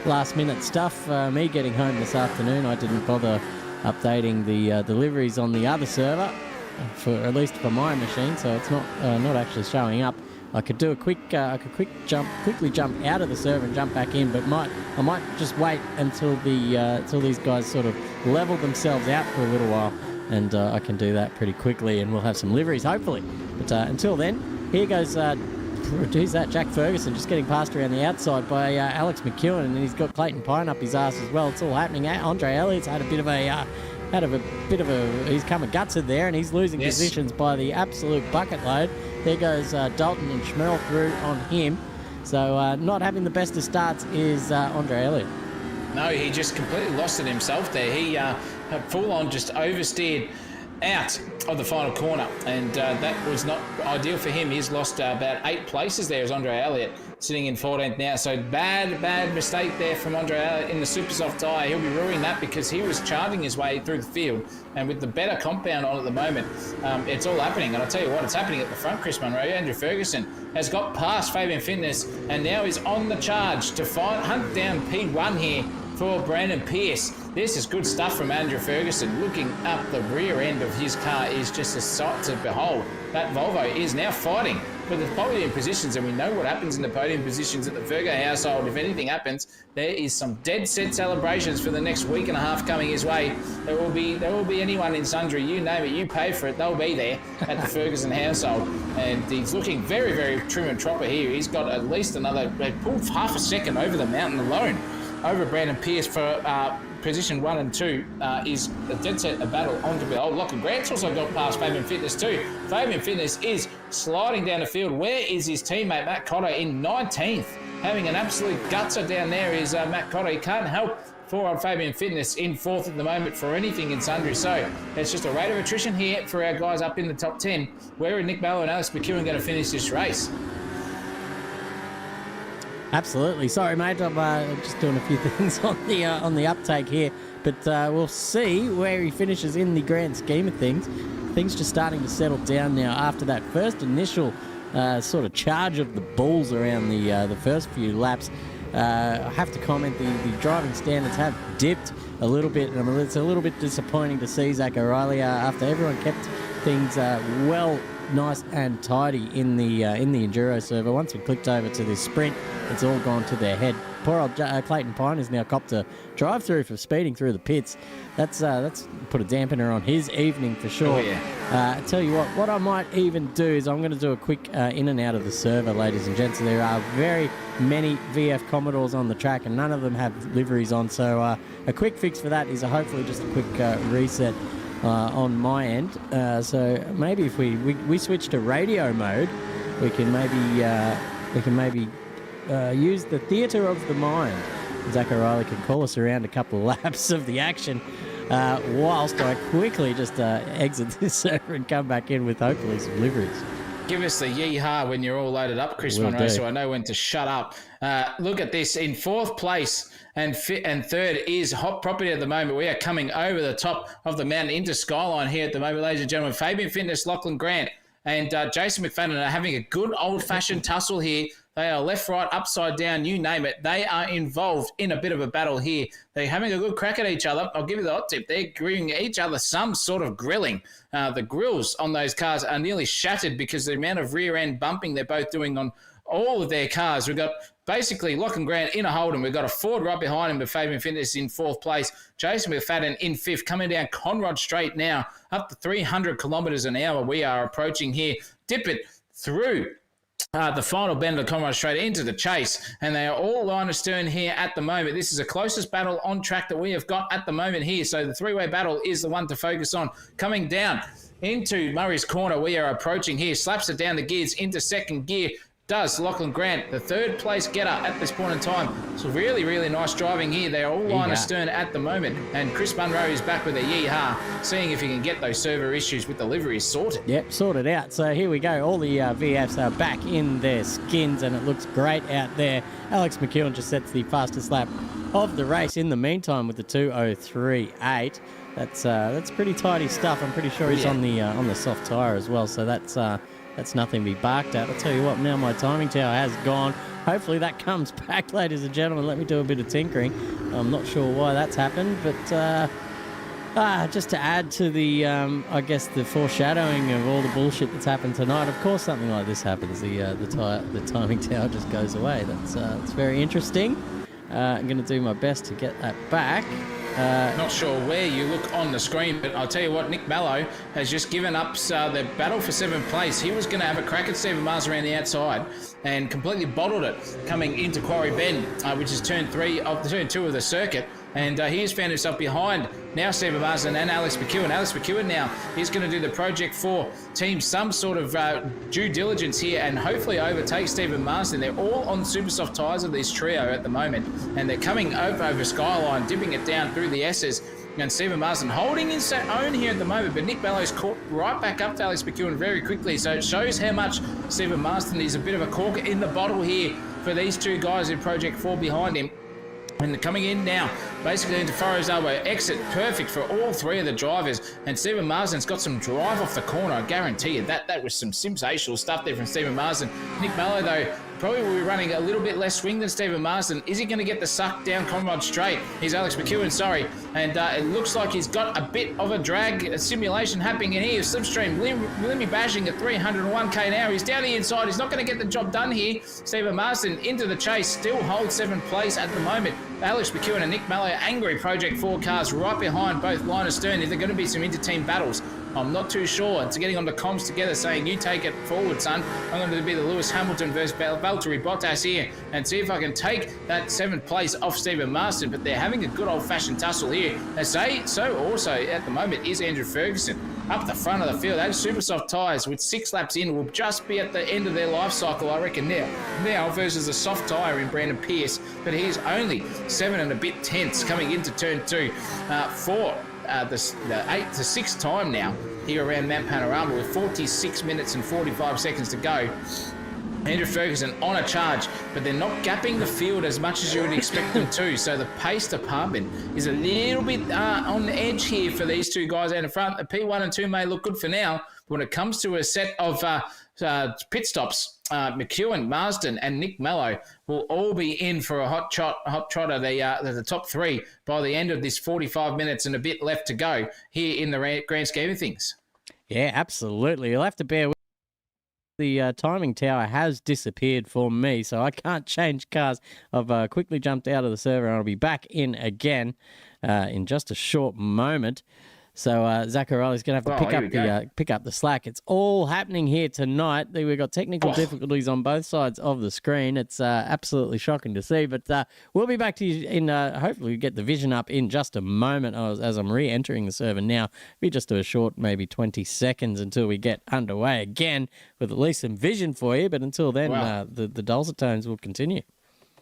last minute stuff. Me getting home this afternoon, I didn't bother updating the deliveries on the other server, at least for my machine, so it's not actually showing up. I could do a quickly jump out of the server and jump back in, but I might just wait until these guys sort of level themselves out for a little while, and I can do that pretty quickly, and we'll have some liveries hopefully. But until then, here goes who's that? Jack Ferguson just getting passed around the outside by Alex McEwen, and he's got Clayton Pine up his ass as well. It's all happening. Andre Elliott's had a bit of a he's come a gutted there, and he's losing positions by the absolute bucket load. There goes Dalton and Schmerl through on him. So not having the best of starts is Andre Elliott. No, he just completely lost it himself there. He full on just oversteered out of the final corner, and that was not ideal for him. He's lost about 8 places there as Andre Elliott, sitting in 14th now. So bad mistake there from Andre Elliott in the super soft tyre. He'll be ruining that, because he was charging his way through the field, and with the better compound on at the moment, it's all happening. And I'll tell you what, it's happening at the front. Chris Monroe, Andrew Ferguson has got past Fabian Fitness, and now is on the charge to hunt down P1 here for Brandon Pierce. This is good stuff from Andrew Ferguson. Looking up the rear end of his car is just a sight to behold. That Volvo is now fighting for the podium positions, and we know what happens in the podium positions at the Fergo household. If anything happens, there is some dead set celebrations for the next week and a half coming his way. There will be anyone in sundry, you name it, you pay for it, they'll be there at the Ferguson household. And he's looking very, very trim and proper here. He's got at least another, they pulled half a second over the mountain alone over Brandon Pierce for position 1 and 2 is a dead set a battle on to behold. Lachlan Grant's also got past Fabian Fitness too. Fabian Fitness is sliding down the field. Where is his teammate Matt Cotter in 19th? Having an absolute gutser down there is Matt Cotter. He can't help on Fabian Fitness in 4th at the moment for anything in sundry. So it's just a rate of attrition here for our guys up in the top 10. Where are Nick Mallow and Alex McEwen going to finish this race? Absolutely. Sorry, mate. I'm just doing a few things on the uptake here, but we'll see where he finishes in the grand scheme of things. Things just starting to settle down now after that first initial sort of charge of the bulls around the first few laps. I have to comment the driving standards have dipped a little bit, and it's a little bit disappointing to see Zach O'Reilly after everyone kept things nice and tidy in the Enduro server. Once we clicked over to this sprint, it's all gone to their head. Poor old Clayton Pine has now copped a drive-through for speeding through the pits. That's put a dampener on his evening for sure. Oh, yeah. I tell you what I might even do is I'm going to do a quick in and out of the server, ladies and gents. There are very many VF Commodores on the track, and none of them have liveries on. So a quick fix for that is hopefully just a quick reset on my end. So maybe if we switch to radio mode, we can maybe use the theatre of the mind. Zach O'Reilly can call us around a couple of laps of the action whilst I quickly just exit this server and come back in with hopefully some liveries. Give us the yee-haw when you're all loaded up, Chris Monroe, so I know when to shut up. Look at this. In 4th place and 3rd is Hot Property at the moment. We are coming over the top of the mountain into Skyline here at the moment, ladies and gentlemen. Fabian Fitness, Lachlan Grant, and Jason McFadden are having a good old-fashioned tussle here. They are left, right, upside down, you name it. They are involved in a bit of a battle here. They're having a good crack at each other. I'll give you the hot tip. They're giving each other some sort of grilling. The grills on those cars are nearly shattered because the amount of rear-end bumping they're both doing on all of their cars. We've got basically Lachlan Grant in a Holden. We've got a Ford right behind him, but Fabian Fitness in 4th place. Jason McFadden in 5th, coming down Conrod Straight now, up to 300 kilometres an hour. We are approaching here. Dip it through the final bend of the Conrod Straight into the chase, and they are all line astern here at the moment. This is the closest battle on track that we have got at the moment here, so the three-way battle is the one to focus on. Coming down into Murray's Corner, we are approaching here, slaps it down the gears into 2nd gear, does Lachlan Grant, the 3rd place getter at this point in time. So really, really nice driving here. They are all line astern at the moment. And Chris Munro is back with a yee-haw, seeing if he can get those server issues with the liveries sorted. Yep, sorted out. So here we go. All the VFs are back in their skins, and it looks great out there. Alex McEwen just sets the fastest lap of the race in the meantime with the 2:03.8. That's pretty tidy stuff. I'm pretty sure he's on the soft tyre as well. So that's nothing to be barked at. I'll tell you what, now my timing tower has gone. Hopefully that comes back, ladies and gentlemen. Let me do a bit of tinkering. I'm not sure why that's happened, but just to add to the, I guess, the foreshadowing of all the bullshit that's happened tonight, of course something like this happens. The timing tower just goes away. That's very interesting. I'm going to do my best to get that back. Not sure where you look on the screen, but I'll tell you what, Nick Mallow has just given up the battle for 7th place. He was going to have a crack at Stephen Mars around the outside and completely bottled it coming into Quarry Bend, which is turn 2 of the circuit. And he has found himself behind now Stephen Marsden and Alex McEwen. Alex McEwen now is going to do the Project 4 team some sort of due diligence here and hopefully overtake Stephen Marsden. They're all on super soft tyres of this trio at the moment, and they're coming over Skyline, dipping it down through the S's. And Stephen Marsden holding his own here at the moment, but Nick Bellow's caught right back up to Alex McEwen very quickly. So it shows how much Stephen Marsden is a bit of a corker in the bottle here for these two guys in Project 4 behind him. And coming in now, basically into Furrows Elbow. Exit perfect for all three of the drivers. And Stephen Marsden's got some drive off the corner. I guarantee you that was some sensational stuff there from Stephen Marsden. Nick Mallow, though, probably will be running a little bit less swing than Stephen Marsden. Is he going to get the suck down Conrod Straight? He's Alex McEwen, sorry. And it looks like he's got a bit of a drag simulation happening in here. Slipstream, Limmy bashing at 301k an hour. He's down the inside. He's not going to get the job done here. Stephen Marsden into the chase, still holds 7th place at the moment. Alex McEwen and Nick Mallow, angry Project 4 cars right behind both line and stern. If there are going to be some inter-team battles, I'm not too sure. It's getting on the comms together saying, you take it forward, son. I'm going to be the Lewis Hamilton versus Valtteri Bottas here and see if I can take that 7th place off Stephen Marsden. But they're having a good old-fashioned tussle here. They say so also at the moment is Andrew Ferguson up the front of the field. Those super soft tyres with 6 laps in will just be at the end of their life cycle, I reckon, now versus a soft tyre in Brandon Pierce. But he's only 7 and a bit tenths coming into turn 2 for the 8th to 6th time now here around Mount Panorama with 46 minutes and 45 seconds to go. Andrew Ferguson on a charge, but they're not gapping the field as much as you would expect them to. So the pace department is a little bit on the edge here for these two guys out in front. The P1 and 2 may look good for now, but when it comes to a set of pit stops, McEwen, Marsden, and Nick Mallow will all be in for a hot trotter. The top 3 by the end of this 45 minutes and a bit left to go here in the grand scheme of things. Yeah, absolutely. You'll have to bear with. The timing tower has disappeared for me, so I can't change cars. I've quickly jumped out of the server and I'll be back in again in just a short moment. So Zaccarelli's going to have to pick up the slack. It's all happening here tonight. We've got technical difficulties on both sides of the screen. It's absolutely shocking to see. But we'll be back to you in hopefully we get the vision up in just a moment as I'm re-entering the server now. We just do a short maybe 20 seconds until we get underway again with at least some vision for you. But until then, the dulcet tones will continue.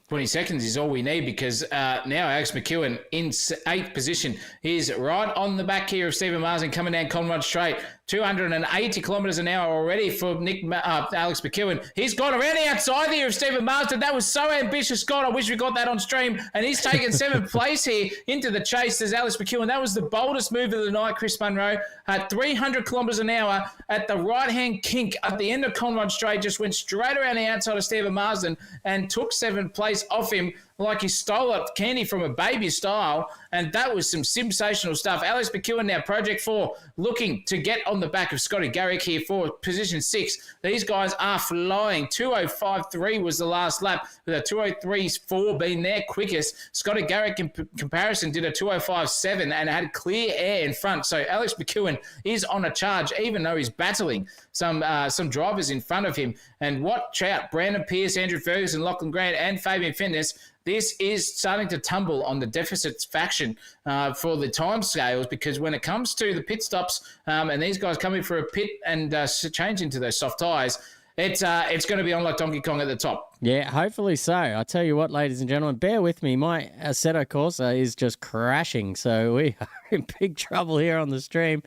20 seconds is all we need because now Alex McEwen in 8th position. He's right on the back here of Stephen Marsden coming down Conrod Straight. 280 kilometres an hour already for Alex McEwen. He's gone around the outside here of Stephen Marsden. That was so ambitious, God. I wish we got that on stream. And he's taken 7th place here into the chase. There's Alex McEwen. That was the boldest move of the night, Chris Munro. At 300 kilometres an hour at the right-hand kink at the end of Conrod Straight, just went straight around the outside of Stephen Marsden and took 7th place off him like he stole up candy from a baby style, and that was some sensational stuff. Alex McEwen now, Project 4, looking to get on the back of Scotty Garrick here for position 6. These guys are flying. 2:05.3 was the last lap, with a 2:03.4 being their quickest. Scotty Garrick, in comparison, did a 2:05.7 and had clear air in front. So Alex McEwen is on a charge, even though he's battling some drivers in front of him. And watch out, Brandon Pierce, Andrew Ferguson, Lachlan Grant, and Fabian Fitness. This is starting to tumble on the deficits faction for the time scales, because when it comes to the pit stops and these guys coming for a pit and changing to those soft tyres, it's going to be on like Donkey Kong at the top. Yeah, hopefully so. I tell you what, ladies and gentlemen, bear with me. My Assetto Corsa is just crashing, so we are in big trouble here on the stream.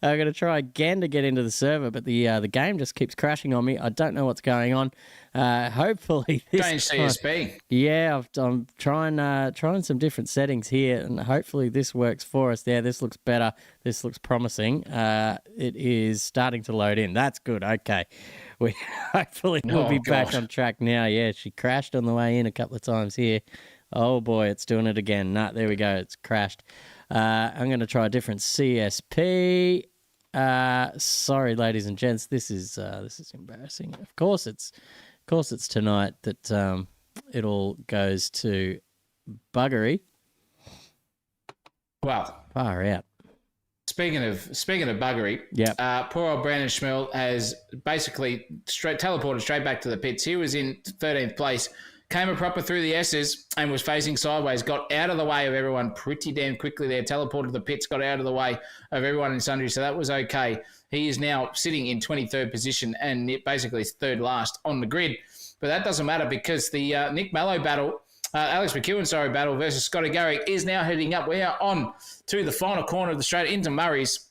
I'm going to try again to get into the server, but the game just keeps crashing on me. I don't know what's going on. Hopefully this Change CSP. Yeah, I'm trying some different settings here, and hopefully this works for us. There, this looks better. This looks promising. It is starting to load in. That's good. Okay. We hopefully we'll be back on track now. Yeah, she crashed on the way in a couple of times here. Oh boy, it's doing it again. Nah, there we go. It's crashed. I'm going to try a different CSP. Sorry, ladies and gents. This is embarrassing. Of course, it's tonight that it all goes to buggery. Well, far out. Speaking of buggery, poor old Brandon Schmel has basically teleported straight back to the pits. He was in 13th place, came a proper through the S's and was facing sideways, got out of the way of everyone pretty damn quickly there, teleported to the pits, got out of the way of everyone in sundry, so that was okay. He is now sitting in 23rd position and basically third last on the grid. But that doesn't matter because the Nick Mallow battle, Alex McEwen, battle versus Scotty Garrick is now heading up. We are on to the final corner of the straight into Murray's.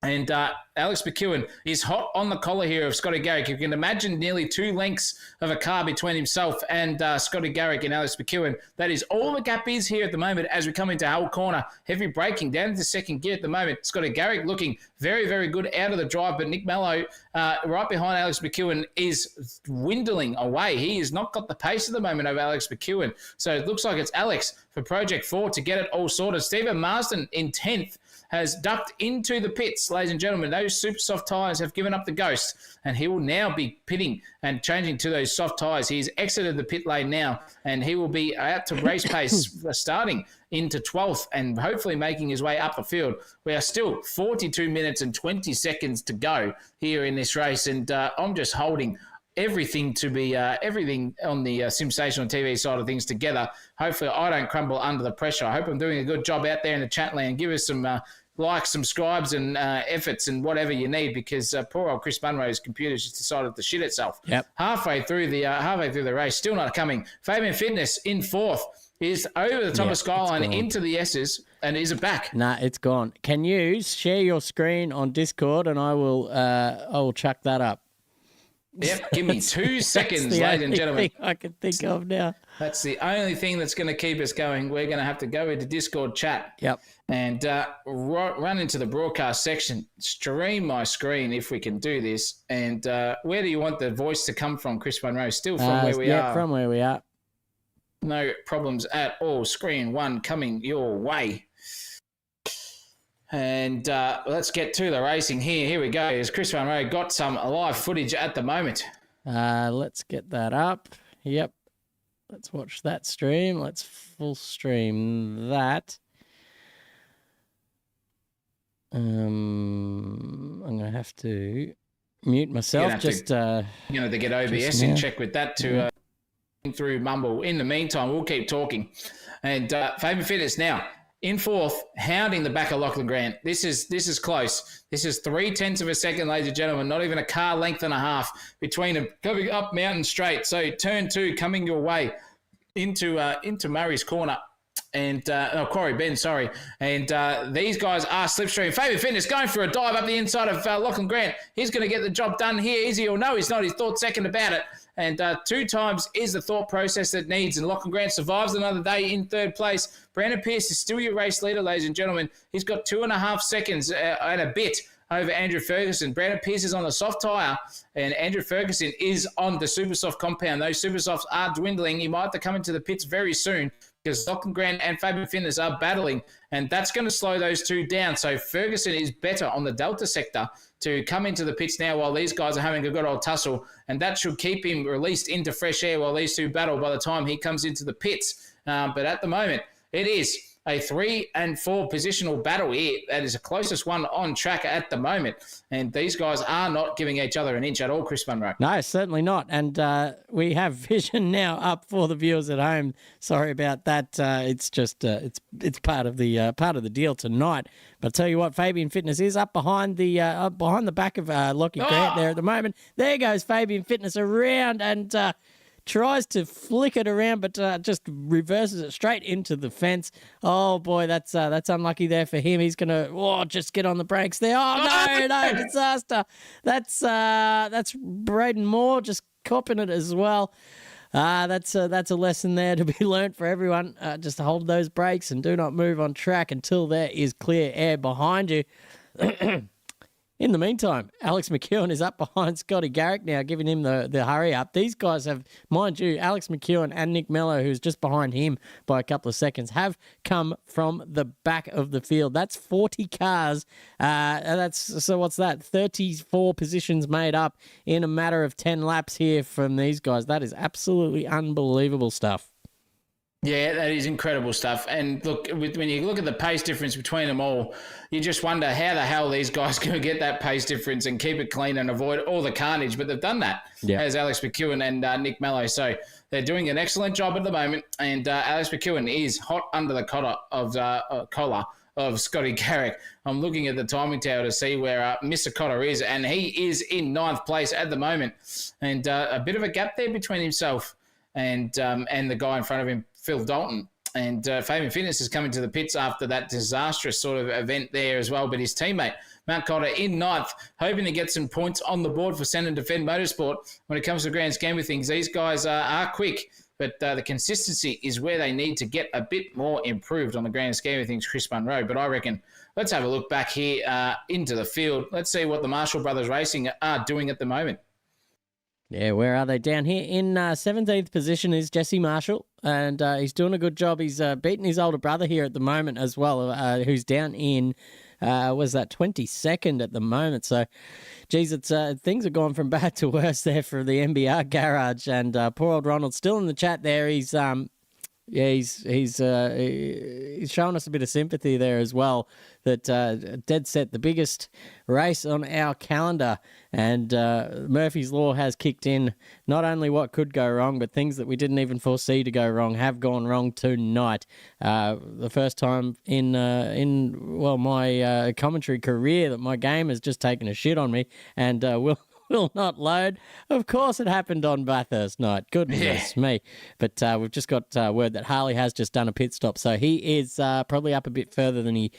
And Alex McEwen is hot on the collar here of Scotty Garrick. You can imagine nearly 2 lengths of a car between himself and Scotty Garrick and Alex McEwen. That is all the gap is here at the moment as we come into Hull Corner. Heavy braking down into second gear at the moment. Scotty Garrick looking very, very good out of the drive, but Nick Mello right behind Alex McEwen is dwindling away. He has not got the pace at the moment of Alex McEwen. So it looks like it's Alex for Project 4 to get it all sorted. Stephen Marsden in 10th. Has ducked into the pits, ladies and gentlemen. Those super soft tyres have given up the ghost, and he will now be pitting and changing to those soft tyres. He's exited the pit lane now, and he will be out to race pace starting into 12th and hopefully making his way up the field. We are still 42 minutes and 20 seconds to go here in this race, and I'm just holding everything to be everything on the Simsational TV side of things together. Hopefully I don't crumble under the pressure. I hope I'm doing a good job out there in the chat land. Give us some likes, subscribes, and efforts and whatever you need, because poor old Chris Munro's computer's just decided to shit itself. Yep. Halfway through the race, still not coming. Fabian Fitness in 4th is over the top of Skyline into the S's, and is it back? Nah, it's gone. Can you share your screen on Discord, and I will chuck that up. Yep, give me 2 seconds, ladies and gentlemen. I can think of now. That's the only thing that's going to keep us going. We're going to have to go into Discord chat. Yep. And run into the broadcast section, stream my screen if we can do this. And where do you want the voice to come from, Chris Munro? Still from where we are? Yeah, from where we are. No problems at all. Screen 1 coming your way. And let's get to the racing here. Here we go. As Chris Munro got some live footage at the moment. Let's get that up. Yep. Let's watch that stream. Let's full stream that. I'm going to have to mute myself. You're going to have to get OBS and check with that to through Mumble. In the meantime, we'll keep talking. And Fabian Fitness now in 4th, hounding the back of Lachlan Grant. This is close. This is 0.3 of a second, ladies and gentlemen. Not even a car length and a half between them. Coming up Mountain Straight. So turn 2 coming your way into Murray's Corner. And Quarry Bend, sorry. And these guys are slipstream. Fabian Fitness going for a dive up the inside of Lachlan Grant. He's going to get the job done here. Is he or no? He's not. He's thought second about it. And 2 times is the thought process that needs. And Lachlan Grant survives another day in 3rd place. Brandon Pierce is still your race leader, ladies and gentlemen. He's got 2.5 seconds and a bit over Andrew Ferguson. Brandon Pierce is on the soft tyre, and Andrew Ferguson is on the super soft compound. Those super softs are dwindling. He might have to come into the pits very soon, because Lachlan Grant and Fabian Fitness are battling, and that's going to slow those 2 down. So Ferguson is better on the Delta sector to come into the pits now while these guys are having a good old tussle, and that should keep him released into fresh air while these 2 battle by the time he comes into the pits. But at the moment, it is a 3 and 4 positional battle here. That is the closest one on track at the moment. And these guys are not giving each other an inch at all, Chris Munro. No, certainly not. And we have vision now up for the viewers at home. Sorry about that. It's just it's part of the deal tonight. But I tell you what, Fabian Fitness is up behind the back of Lockie Grant there at the moment. There goes Fabian Fitness around and tries to flick it around, but just reverses it straight into the fence. Oh boy, that's unlucky there for him. He's gonna just get on the brakes there. Oh no, disaster. That's Braden Moore just copping it as well. That's a lesson there to be learnt for everyone. Just hold those brakes and do not move on track until there is clear air behind you. In the meantime, Alex McEwen is up behind Scotty Garrick now, giving him the hurry up. These guys have, mind you, Alex McEwen and Nick Mello, who's just behind him by a couple of seconds, have come from the back of the field. That's 40 cars. So what's that? 34 positions made up in a matter of 10 laps here from these guys. That is absolutely unbelievable stuff. Yeah, that is incredible stuff. And look, when you look at the pace difference between them all, you just wonder how the hell these guys can get that pace difference and keep it clean and avoid all the carnage. But they've done that, as Alex McEwen and Nick Mello. So they're doing an excellent job at the moment. And Alex McEwen is hot under the collar of Scotty Garrick. I'm looking at the timing tower to see where Mr. Cotter is, and he is in 9th place at the moment. And a bit of a gap there between himself and the guy in front of him, Phil Dalton. And Fabian Fitness is coming to the pits after that disastrous sort of event there as well. But his teammate, Matt Cotter, in ninth, hoping to get some points on the board for Send and Defend Motorsport. When it comes to the grand scheme of things, these guys are quick, but the consistency is where they need to get a bit more improved on the grand scheme of things, Chris Munro. But I reckon let's have a look back here into the field. Let's see what the Marshall Brothers Racing are doing at the moment. Yeah, where are they? Down here in 17th position is Jesse Marshall, and he's doing a good job. He's beating his older brother here at the moment as well, who's down in, was that 22nd at the moment. So, geez, it's things are going from bad to worse there for the MBR garage, and poor old Ronald still in the chat there. He's he's showing us a bit of sympathy there as well. That dead set the biggest race on our calendar, and Murphy's Law has kicked in. Not only what could go wrong, but things that we didn't even foresee to go wrong have gone wrong tonight. The first time in my commentary career that my game has just taken a shit on me, and will not load. Of course it happened on Bathurst night. Goodness me. But we've just got word that Harley has just done a pit stop. So he is probably up a bit further than he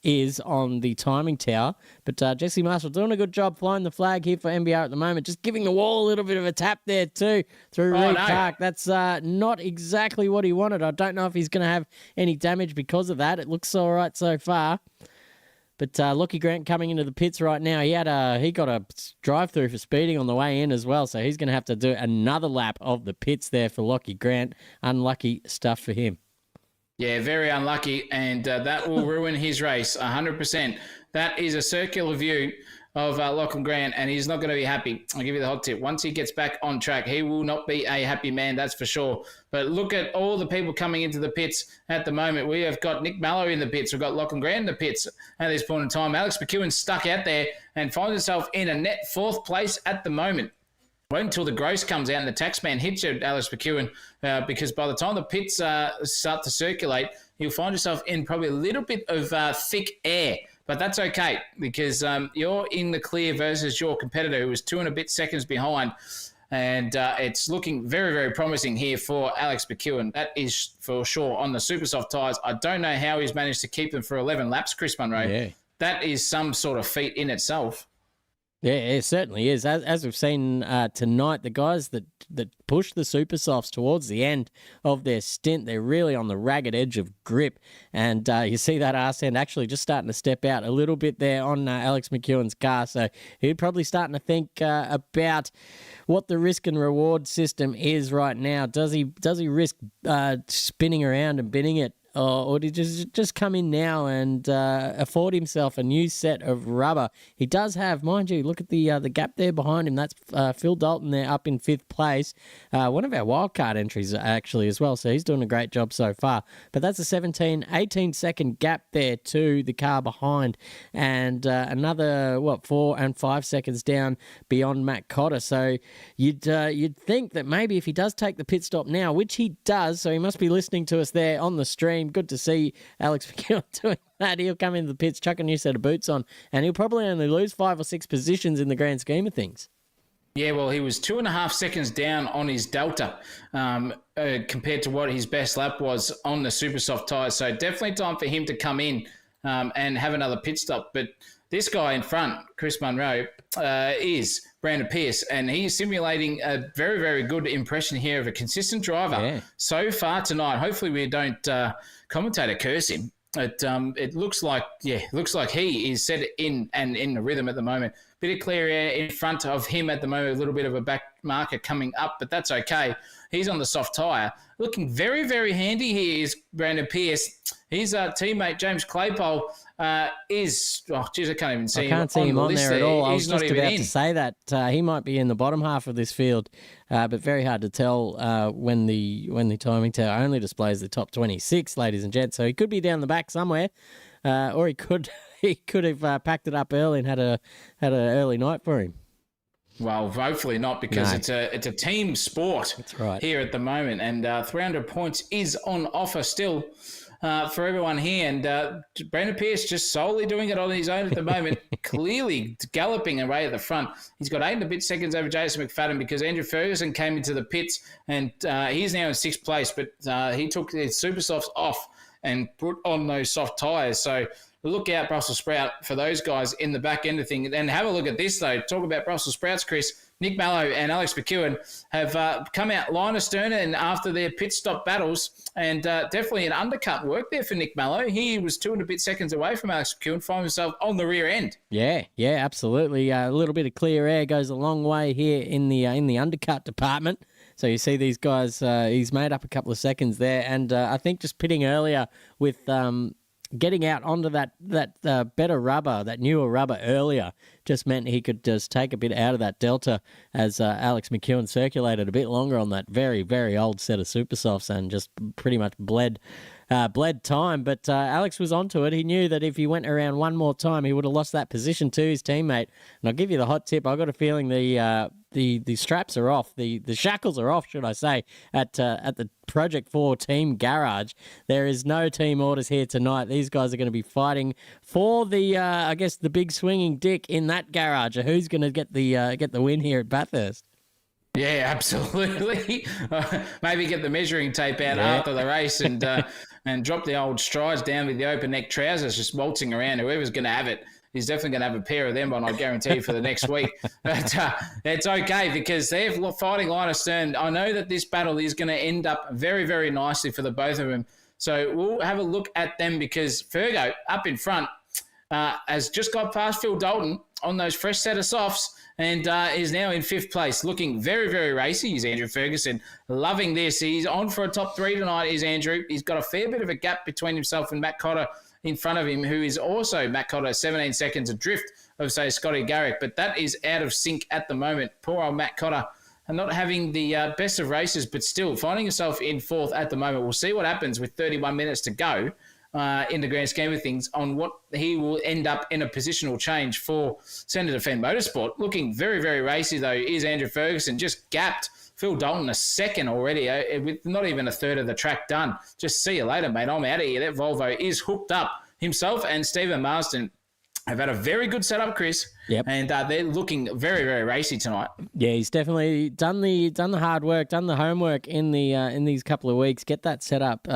is on the timing tower. But Jesse Marshall doing a good job flying the flag here for MBR at the moment. Just giving the wall a little bit of a tap there too through Reed Park. That's not exactly what he wanted. I don't know if he's going to have any damage because of that. It looks all right so far. But Lockie Grant coming into the pits right now. He got a drive-through for speeding on the way in as well, so he's going to have to do another lap of the pits there for Lockie Grant. Unlucky stuff for him. Yeah, very unlucky, and that will ruin his race 100%. That is a circular view of Lachlan Grant, and he's not going to be happy. I'll give you the hot tip. Once he gets back on track, he will not be a happy man, that's for sure. But look at all the people coming into the pits at the moment. We have got Nick Mallow in the pits. We've got Lachlan Grant in the pits at this point in time. Alex McEwen stuck out there and finds himself in a net fourth place at the moment. Wait until the gross comes out and the taxman hits you, Alex McEwen, because by the time the pits start to circulate, you'll find yourself in probably a little bit of thick air. But that's okay, because you're in the clear versus your competitor, who was 2 and a bit seconds behind. And it's looking very, very promising here for Alex McEwen. That is for sure on the super soft tyres. I don't know how he's managed to keep them for 11 laps, Chris Munro. Yeah. That is some sort of feat in itself. Yeah, it certainly is. As we've seen tonight, the guys that push the super softs towards the end of their stint, they're really on the ragged edge of grip. And you see that arse end actually just starting to step out a little bit there on Alex McEwen's car. So he's probably starting to think about what the risk and reward system is right now. Does he risk spinning around and binning it? Or did he just come in now and afford himself a new set of rubber? He does have, mind you, look at the gap there behind him. That's Phil Dalton there up in 5th place. One of our wildcard entries actually as well, so he's doing a great job so far. But that's a 18-second gap there to the car behind. And another, 4 and 5 seconds down beyond Matt Cotter. So you'd think that maybe if he does take the pit stop now, which he does, so he must be listening to us there on the stream. Good to see Alex McEwen doing that. He'll come into the pits, chuck a new set of boots on, and he'll probably only lose 5 or 6 positions in the grand scheme of things. Yeah, well, he was 2.5 seconds down on his Delta compared to what his best lap was on the super soft tyres. So definitely time for him to come in and have another pit stop. But this guy in front, Chris Munro, is Brandon Pierce, and he's simulating a very, very good impression here of a consistent driver so far tonight. Hopefully we don't commentator curse him. It looks like he is set in the rhythm at the moment. Bit of clear air in front of him at the moment, a little bit of a back marker coming up, but that's okay. He's on the soft tyre. Looking very, very handy here is Brandon Pierce. His teammate, James Claypole, I can't even see him. I can't see him on there at all. I was just about to say that. He might be in the bottom half of this field, but very hard to tell when the timing tower only displays the top 26, ladies and gents. So he could be down the back somewhere, or he could have packed it up early and had an early night for him. Well, hopefully not, because it's a team sport. That's right. Here at the moment, and 300 points is on offer still. for everyone here. And Brandon Pierce just solely doing it on his own at the moment, clearly galloping away at the front. He's got 8 and a bit seconds over Jason McFadden because Andrew Ferguson came into the pits, and he's now in 6th place, but he took his super softs off and put on those soft tyres. So look out, Brussels Sprout, for those guys in the back end of things. And have a look at this, though. Talk about Brussels Sprouts, Chris. Nick Mallow and Alex McEwen have come out line astern and after their pit stop battles, and definitely an undercut work there for Nick Mallow. He was 2 and a bit seconds away from Alex McEwen, finding himself on the rear end. Yeah, absolutely. A little bit of clear air goes a long way here in the undercut department. So you see these guys, he's made up a couple of seconds there, and I think just pitting earlier with getting out onto that better rubber, that newer rubber earlier, just meant he could just take a bit out of that delta as Alex McEwen circulated a bit longer on that very, very old set of super softs and just pretty much bled time. But Alex was onto it. He knew that if he went around one more time, he would have lost that position to his teammate. And I'll give you the hot tip. I've got a feeling the straps are off, the shackles are off, should I say, at the Project 4 team garage. There is no team orders here tonight. These guys are going to be fighting for the, I guess, the big swinging dick in that garage. Who's going to get the win here at Bathurst? Yeah, absolutely. Maybe get the measuring tape out after the race and drop the old strides down with the open neck trousers, just waltzing around. Whoever's going to have it, he's definitely going to have a pair of them on, I guarantee, for the next week. But it's okay because they're fighting line astern. I know that this battle is going to end up very, very nicely for the both of them. So we'll have a look at them because Fergo up in front has just got past Phil Dalton on those fresh set of softs and is now in 5th place, looking very, very racy. He's Andrew Ferguson, loving this. He's on for a top 3 tonight, is Andrew. He's got a fair bit of a gap between himself and Matt Cotter in front of him, who is also, Matt Cotter, 17 seconds adrift of, say, Scotty Garrick. But that is out of sync at the moment. Poor old Matt Cotter, and not having the best of races, but still finding himself in 4th at the moment. We'll see what happens with 31 minutes to go in the grand scheme of things on what he will end up in a positional change for Senator Fenn Motorsport. Looking very, very racy, though, is Andrew Ferguson. Just gapped Phil Dalton a second already with not even a third of the track done. Just see you later, mate. I'm out of here. That Volvo is hooked up. Himself and Stephen Marsden have had a very good setup, Chris. Yep. And they're looking very, very racy tonight. Yeah, he's definitely done the hard work, done the homework in these couple of weeks. Get that setup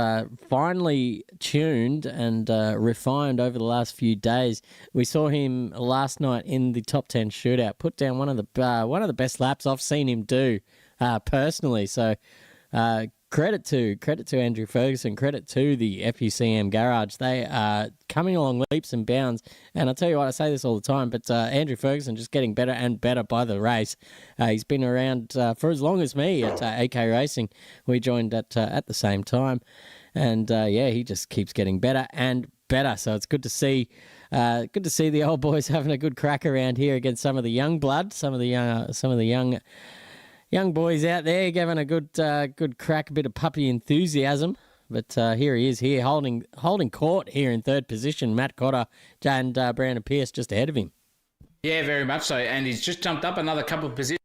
finely tuned and refined over the last few days. We saw him last night in the top 10 shootout, put down one of the best laps I've seen him do personally. So. Credit to Andrew Ferguson, credit to the FUCM garage. They are coming along leaps and bounds. And I'll tell you what, I say this all the time, but Andrew Ferguson just getting better and better by the race. He's been around for as long as me at AK Racing. We joined at the same time. And he just keeps getting better and better. So it's good to see the old boys having a good crack around here against some of the young blood, some of the young boys out there giving a good crack, a bit of puppy enthusiasm. But here he is here holding court here in 3rd position. Matt Cotter and Brandon Pierce just ahead of him. Yeah, very much so. And he's just jumped up another couple of positions.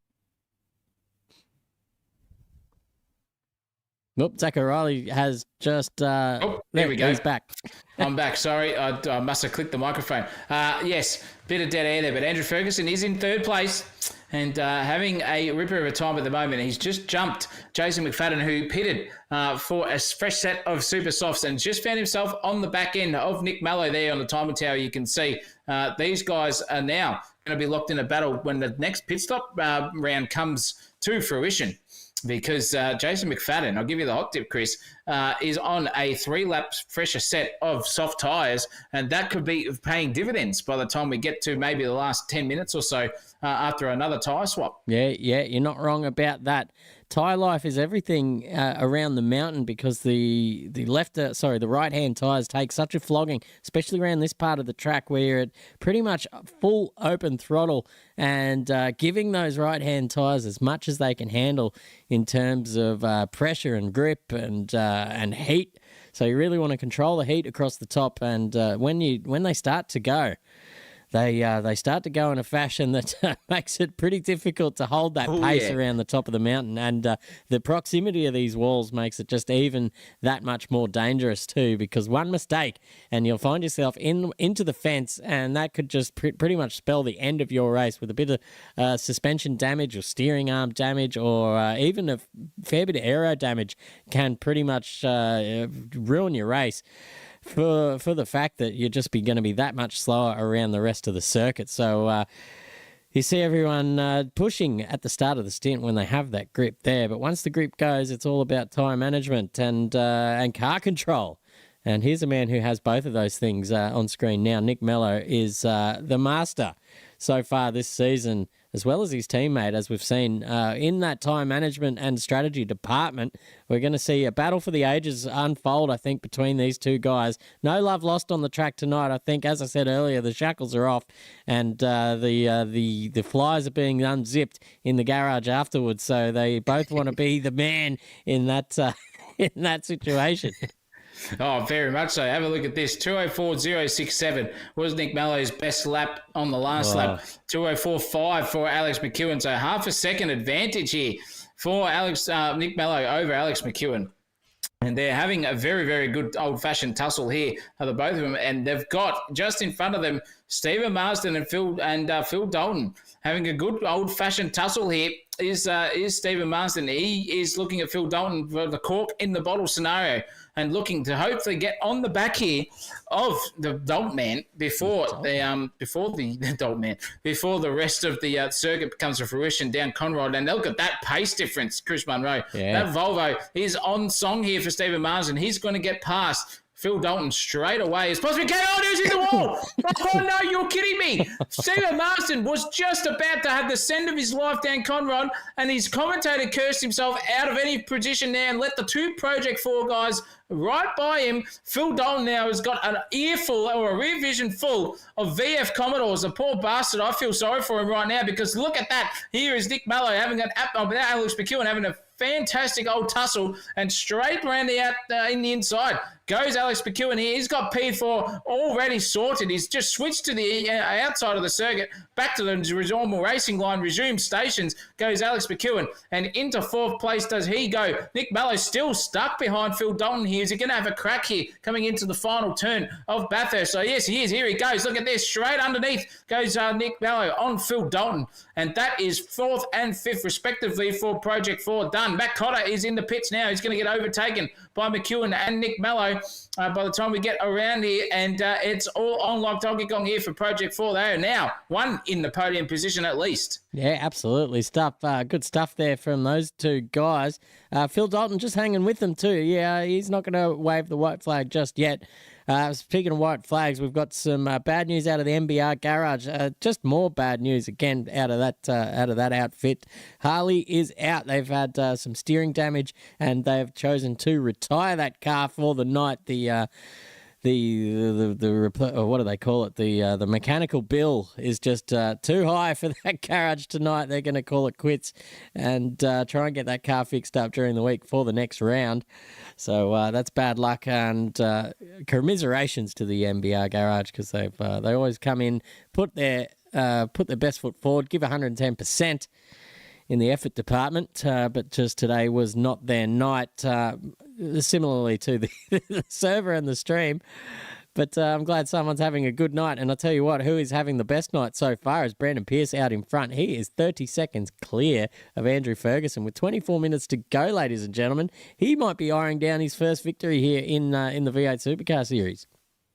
Nope, Zach O'Reilly has just... there we go. He's back. I'm back. Sorry, I must have clicked the microphone. Yes, bit of dead air there, but Andrew Ferguson is in 3rd place and having a ripper of a time at the moment. He's just jumped Jason McFadden, who pitted for a fresh set of super softs and just found himself on the back end of Nick Mallow there on the timing tower. You can see these guys are now going to be locked in a battle when the next pit stop round comes to fruition. Because Jason McFadden, I'll give you the hot tip, Chris, is on a 3-lap fresher set of soft tyres, and that could be paying dividends by the time we get to maybe the last 10 minutes or so after another tyre swap. Yeah, you're not wrong about that. Tyre life is everything around the mountain because the right-hand tyres take such a flogging, especially around this part of the track where you're at pretty much full open throttle and giving those right-hand tyres as much as they can handle in terms of pressure and grip and heat. So you really want to control the heat across the top, and when they start to go, they start to go in a fashion that makes it pretty difficult to hold that pace around the top of the mountain. And the proximity of these walls makes it just even that much more dangerous too, because one mistake and you'll find yourself into the fence, and that could just pretty much spell the end of your race with a bit of suspension damage or steering arm damage, or even a fair bit of aero damage can pretty much ruin your race. For the fact that you're just going to be that much slower around the rest of the circuit. So you see everyone pushing at the start of the stint when they have that grip there. But once the grip goes, it's all about time management and car control. And here's a man who has both of those things on screen now. Nick Mello is the master so far this season, as well as his teammate, as we've seen in that time management and strategy department. We're going to see a battle for the ages unfold, I think, between these two guys. No love lost on the track tonight. I think, as I said earlier, the shackles are off and the flies are being unzipped in the garage afterwards. So they both want to be the man in that in that situation. Oh, very much so. Have a look at this. 204.067 was Nick Mello's best lap on the last lap. 204.5 for Alex McEwen. So half a second advantage here for Nick Mello over Alex McEwen. And they're having a very, very good old-fashioned tussle here, the both of them. And they've got just in front of them Stephen Marsden and Phil Dalton having a good old-fashioned tussle here. Is Stephen Marsden. He is looking at Phil Dalton for the cork in the bottle scenario and looking to hopefully get on the back here of the Dalton man before the rest of the circuit comes to fruition down Conrod. And look at that pace difference, Chris Munro. Yeah. That Volvo is on song here for Stephen Marsden. He's going to get past Phil Dalton straight away. It's possible. Oh, there's in the wall. Oh, no, you're kidding me. Stephen Marsden was just about to have the send of his life down Conrod, and his commentator cursed himself out of any position there and let the two Project 4 guys right by him. Phil Dalton now has got an earful or a rear vision full of VF Commodores. The poor bastard. I feel sorry for him right now because look at that. Here is Nick Mello having Alex McEwen having a fantastic old tussle and straight around in the inside goes Alex McEwen here. He's got P4 already sorted. He's just switched to the outside of the circuit, back to the normal racing line, resumed stations, goes Alex McEwen, and into fourth place does he go. Nick Mello still stuck behind Phil Dalton here. Is he going to have a crack here coming into the final turn of Bathurst? So yes, he is. Here he goes. Look at this. Straight underneath goes Nick Mello on Phil Dalton. And that is fourth and fifth, respectively, for Project 4 done. Matt Cotter is in the pits now. He's going to get overtaken by McEwen and Nick Mello by the time we get around here. And it's all on like Donkey Kong here for Project 4. They are now one in the podium position at least. Yeah, absolutely. Good stuff there from those two guys. Phil Dalton just hanging with them too. Yeah, he's not going to wave the white flag just yet. Speaking of white flags, we've got some bad news out of the MBR garage. Just more bad news again out of that outfit. Harley is out. They've had some steering damage, and they've chosen to retire that car for the night. What do they call it? The mechanical bill is just too high for that garage tonight. They're going to call it quits and try and get that car fixed up during the week for the next round. So that's bad luck, and commiserations to the MBR garage because they always come in, put their best foot forward, give 110% in the effort department, but just today was not their night. Similarly to the server and the stream. But I'm glad someone's having a good night. And I'll tell you what, who is having the best night so far is Brandon Pearce out in front. He is 30 seconds clear of Andrew Ferguson with 24 minutes to go, ladies and gentlemen. He might be eyeing down his first victory here in the V8 Supercar Series.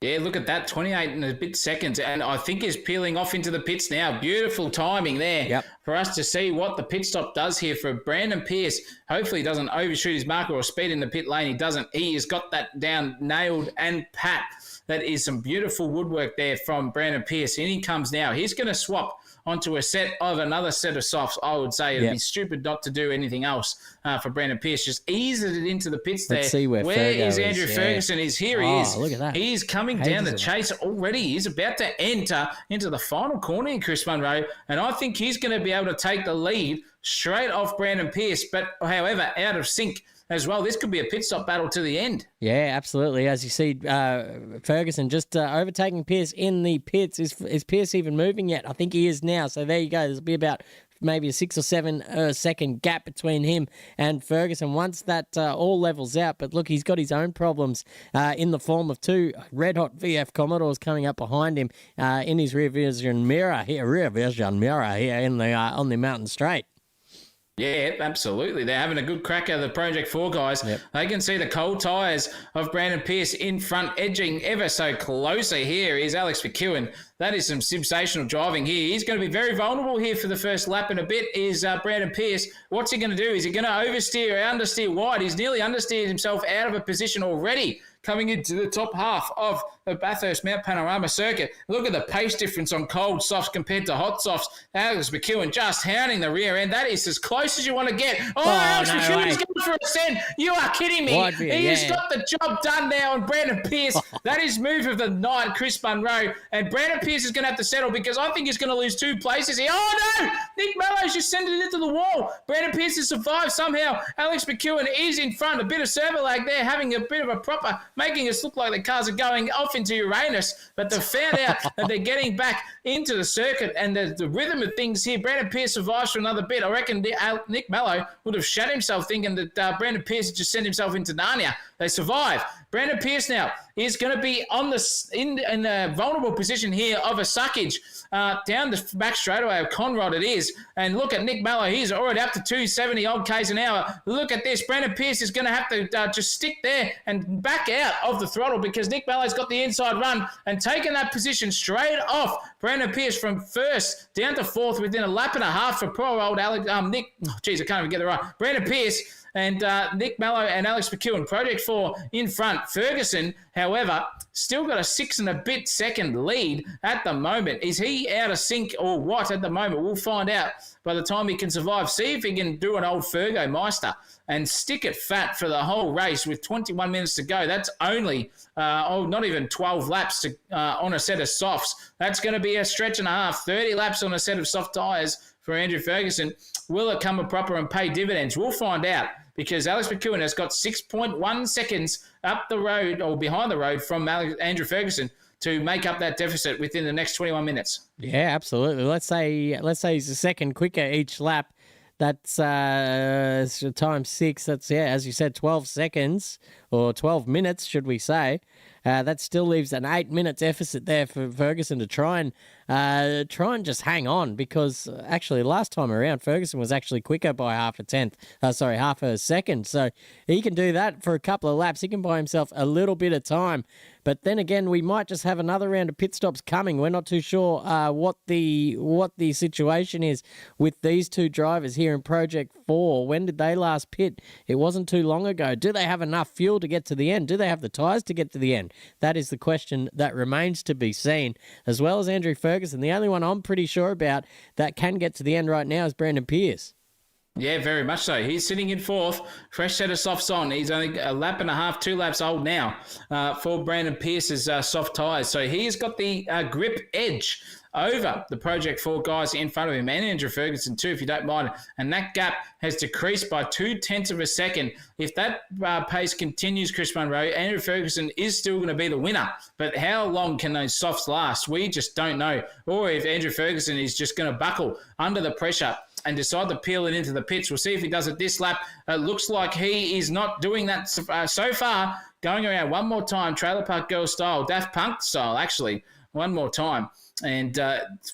Yeah, look at that, 28 and a bit seconds, and I think he's peeling off into the pits now. Beautiful timing there for us to see what the pit stop does here for Brandon Pearce. Hopefully he doesn't overshoot his marker or speed in the pit lane. He doesn't. He has got that down, nailed and pat. That is some beautiful woodwork there from Brandon Pearce. In he comes now. He's going to swap onto another set of softs. I would say it'd be stupid not to do anything else for Brandon Pearce. Just ease it into the pits there. Let's see where is Andrew Ferguson? Here he is. Look at that. He's coming down the chase already. He's about to enter into the final corner in Chris Munro, and I think he's going to be able to take the lead straight off Brandon Pearce, but however, out of sync as well. This could be a pit stop battle to the end. Yeah, absolutely. As you see, Ferguson just overtaking Pierce in the pits. Is Pierce even moving yet? I think he is now. So there you go. There'll be about maybe a 6 or 7 second gap between him and Ferguson once that all levels out. But look, he's got his own problems in the form of 2 red-hot VF Commodores coming up behind him in his rear vision mirror here in the on the mountain straight. Yeah, absolutely. They're having a good crack at the Project 4 guys. Yep. They can see the cold tyres of Brandon Pierce in front, edging ever so closer. Here is Alex McEwen. That is some sensational driving here. He's going to be very vulnerable here for the first lap in a bit, is Brandon Pierce. What's he going to do? Is he going to oversteer or understeer wide? He's nearly understeered himself out of a position already coming into the top half of the Bathurst Mount Panorama circuit. Look at the pace difference on cold softs compared to hot softs. Alex McEwen just hounding the rear end. That is as close as you want to get. Alex McEwen's going for a send. You are kidding me. He has got the job done now on Brandon Pierce. That is move of the night, Chris Munro. And Brandon Pierce is going to have to settle because I think he's going to lose 2 places here. Oh, no! Nick Mellow's just sent it into the wall. Brandon Pierce has survived somehow. Alex McEwen is in front. A bit of servo lag there, having a bit of a proper, making us look like the cars are going off into Uranus. But they've found out that they're getting back into the circuit and the rhythm of things here. Brandon Pierce survives for another bit. I reckon Nick Mello would have shat himself thinking that Brandon Pierce had just sent himself into Narnia. They survive. Brandon Pierce now is going to be on in the vulnerable position here of a suckage down the back straightaway of Conrod it is. And look at Nick Mello. He's already up to 270 odd Ks an hour. Look at this. Brandon Pierce is going to have to just stick there and back out of the throttle because Nick Mello's got the inside run and taking that position straight off Brandon Pierce from first down to fourth within a lap and a half for poor old Nick. Oh, geez, I can't even get it right. Brandon Pierce and Nick Mello and Alex McEwen, Project 4 in front. Ferguson, however, still got a 6 and a bit second lead at the moment. Is he out of sync or what at the moment? We'll find out by the time he can survive. See if he can do an old Fergo Meister and stick it fat for the whole race with 21 minutes to go. That's only, not even 12 laps on a set of softs. That's going to be a stretch and a half, 30 laps on a set of soft tyres for Andrew Ferguson. Will it come a proper and pay dividends? We'll find out because Alex McEwen has got 6.1 seconds up the road or behind the road from Andrew Ferguson to make up that deficit within the next 21 minutes. Yeah, absolutely. Let's say he's a second quicker each lap. That's times 6. That's, as you said, 12 seconds or 12 minutes, should we say. That still leaves an 8-minute deficit there for Ferguson to try and just hang on because actually last time around Ferguson was actually quicker by half a second. So he can do that for a couple of laps. He can buy himself a little bit of time. But then again, we might just have another round of pit stops coming. We're not too sure what the situation is with these 2 drivers here in Project 4. When did they last pit? It wasn't too long ago. Do they have enough fuel to get to the end? Do they have the tyres to get to the end? That is the question that remains to be seen, as well as Andrew Ferguson. The only one I'm pretty sure about that can get to the end right now is Brandon Pierce. Yeah, very much so. He's sitting in fourth, fresh set of softs on. He's only a lap and a half, 2 laps old now for Brandon Pierce's soft tyres. So he's got the grip edge over the Project 4 guys in front of him and Andrew Ferguson too, if you don't mind. And that gap has decreased by 0.2 of a second. If that pace continues, Chris Munro, Andrew Ferguson is still going to be the winner. But how long can those softs last? We just don't know. Or if Andrew Ferguson is just going to buckle under the pressure and decide to peel it into the pits. We'll see if he does it this lap. It looks like he is not doing that so far. Going around one more time, Trailer Park Girl style, Daft Punk style, actually, one more time. And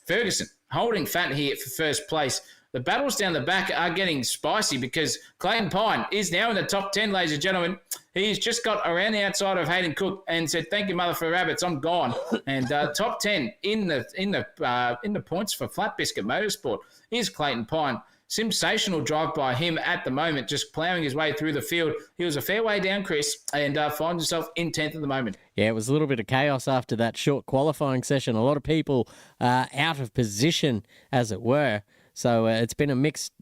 Ferguson holding fat here for first place. The battles down the back are getting spicy because Clayton Pine is now in the top 10, ladies and gentlemen. He's just got around the outside of Hayden Cook and said, "Thank you, mother, for rabbits. I'm gone." And top 10 in the points for Flat Biscuit Motorsport is Clayton Pine. Sensational drive by him at the moment, just ploughing his way through the field. He was a fair way down, Chris, and finds himself in 10th at the moment. Yeah, it was a little bit of chaos after that short qualifying session. A lot of people out of position, as it were. So it's been a mixed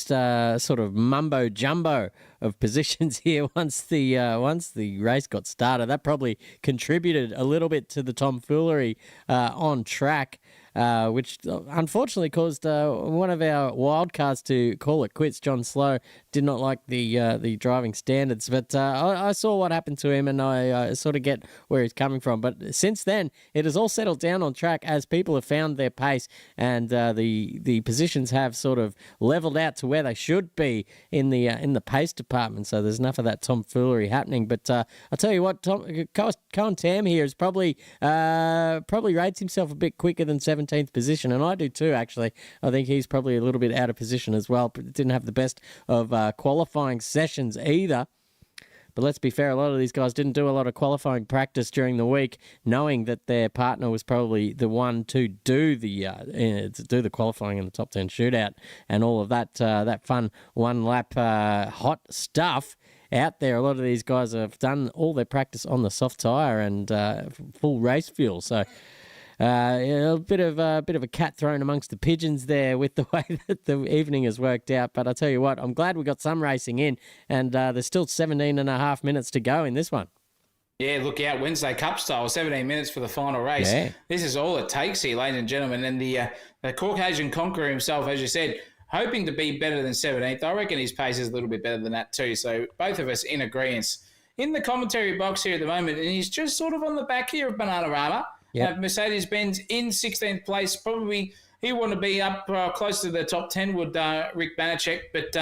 sort of mumbo jumbo of positions here once the race got started. That probably contributed a little bit to the tomfoolery on track. which unfortunately caused one of our wildcards to call it quits. John Slow did not like the driving standards, but I saw what happened to him, and I sort of get where he's coming from. But since then, it has all settled down on track as people have found their pace, and the positions have sort of leveled out to where they should be in the pace department. So there's enough of that tomfoolery happening. But I'll tell you what, Cohen Tam here is probably rates himself a bit quicker than 17th position, and I do too, actually. I think he's probably a little bit out of position as well. Didn't have the best of qualifying sessions either. But let's be fair, a lot of these guys didn't do a lot of qualifying practice during the week, knowing that their partner was probably the one to do the qualifying in the top 10 shootout and all of that fun one-lap hot stuff out there. A lot of these guys have done all their practice on the soft tyre and full race fuel. So a bit of a cat thrown amongst the pigeons there with the way that the evening has worked out. But I tell you what, I'm glad we got some racing in, and there's still 17 and a half minutes to go in this one. Yeah, look out, Wednesday Cup style, 17 minutes for the final race. Yeah. This is all it takes here, ladies and gentlemen. And the Caucasian conqueror himself, as you said, hoping to be better than 17th. I reckon his pace is a little bit better than that too. So both of us in agreement. In the commentary box here at the moment, and he's just sort of on the back here of Bananarama. Yep. Mercedes-Benz in 16th place. Probably he want to be up close to the top 10 would Rick Banachek, but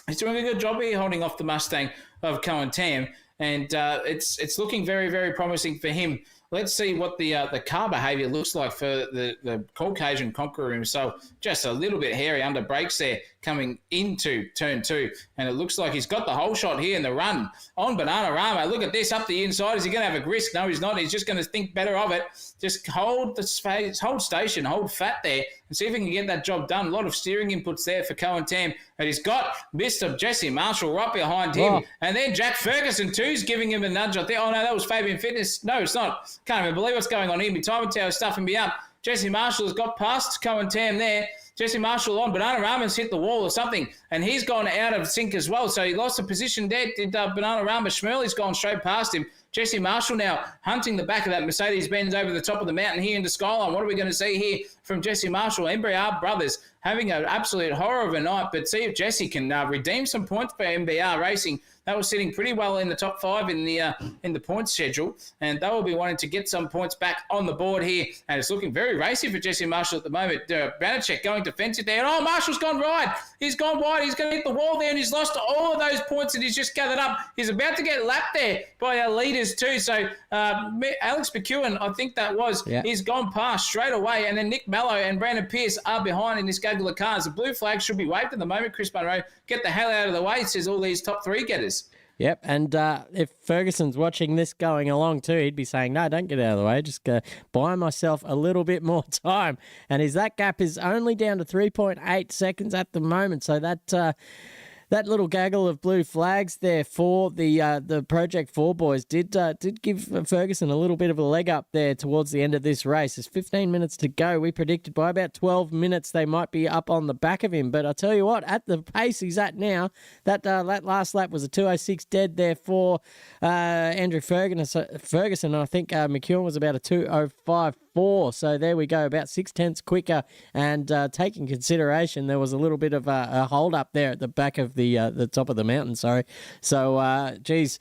he's doing a good job here holding off the Mustang of Cohen Tam, and it's looking very, very promising for him. Let's see what the car behaviour looks like for the Caucasian conqueror himself. Just a little bit hairy under brakes there coming into turn 2. And it looks like he's got the whole shot here in the run on Bananarama. Look at this up the inside. Is he going to have a risk? No, he's not. He's just going to think better of it. Just hold the space, hold station, hold fat there, and see if he can get that job done. A lot of steering inputs there for Cohen Tam. And he's got Mr. Jesse Marshall right behind him. Oh. And then Jack Ferguson too's giving him a nudge. I think, oh no, that was Fabian Fitness. No, it's not. Can't even believe what's going on here. My time tower stuffing me up. Jesse Marshall has got past Cohen Tam there. Jesse Marshall on. Bananarama's hit the wall or something, and he's gone out of sync as well. So he lost a position there. Did Bananarama. Schmerley's gone straight past him. Jesse Marshall now hunting the back of that Mercedes-Benz over the top of the mountain here into Skyline. What are we going to see here from Jesse Marshall? MBR brothers having an absolute horror of a night, but see if Jesse can redeem some points for MBR Racing. They were sitting pretty well in the top 5 in the points schedule, and they will be wanting to get some points back on the board here. And it's looking very racy for Jesse Marshall at the moment. Banachek going defensive there. Oh, Marshall's gone wide. He's gone wide. He's going to hit the wall there, and he's lost all of those points that he's just gathered up. He's about to get lapped there by our leaders too. So Alex McEwen, I think that was, he's gone past straight away. And then Nick Mello and Brandon Pierce are behind in this gaggle of cars. The blue flag should be waved at the moment. Chris Munro, get the hell out of the way, says all these top 3 getters. Yep, and if Ferguson's watching this going along too, he'd be saying, no, don't get out of the way, just buy myself a little bit more time. And that gap is only down to 3.8 seconds at the moment, so that little gaggle of blue flags there for the Project 4 boys did give Ferguson a little bit of a leg up there towards the end of this race. There's 15 minutes to go. We predicted by about 12 minutes they might be up on the back of him. But I'll tell you what, at the pace he's at now, that last lap was a 2:06 dead there for Andrew Ferguson. I think McEwen was about a 2:05.4. So there we go, about 0.6 quicker. And taking consideration, there was a little bit of a hold up there at the back of the top of the mountain. Sorry. So, geez,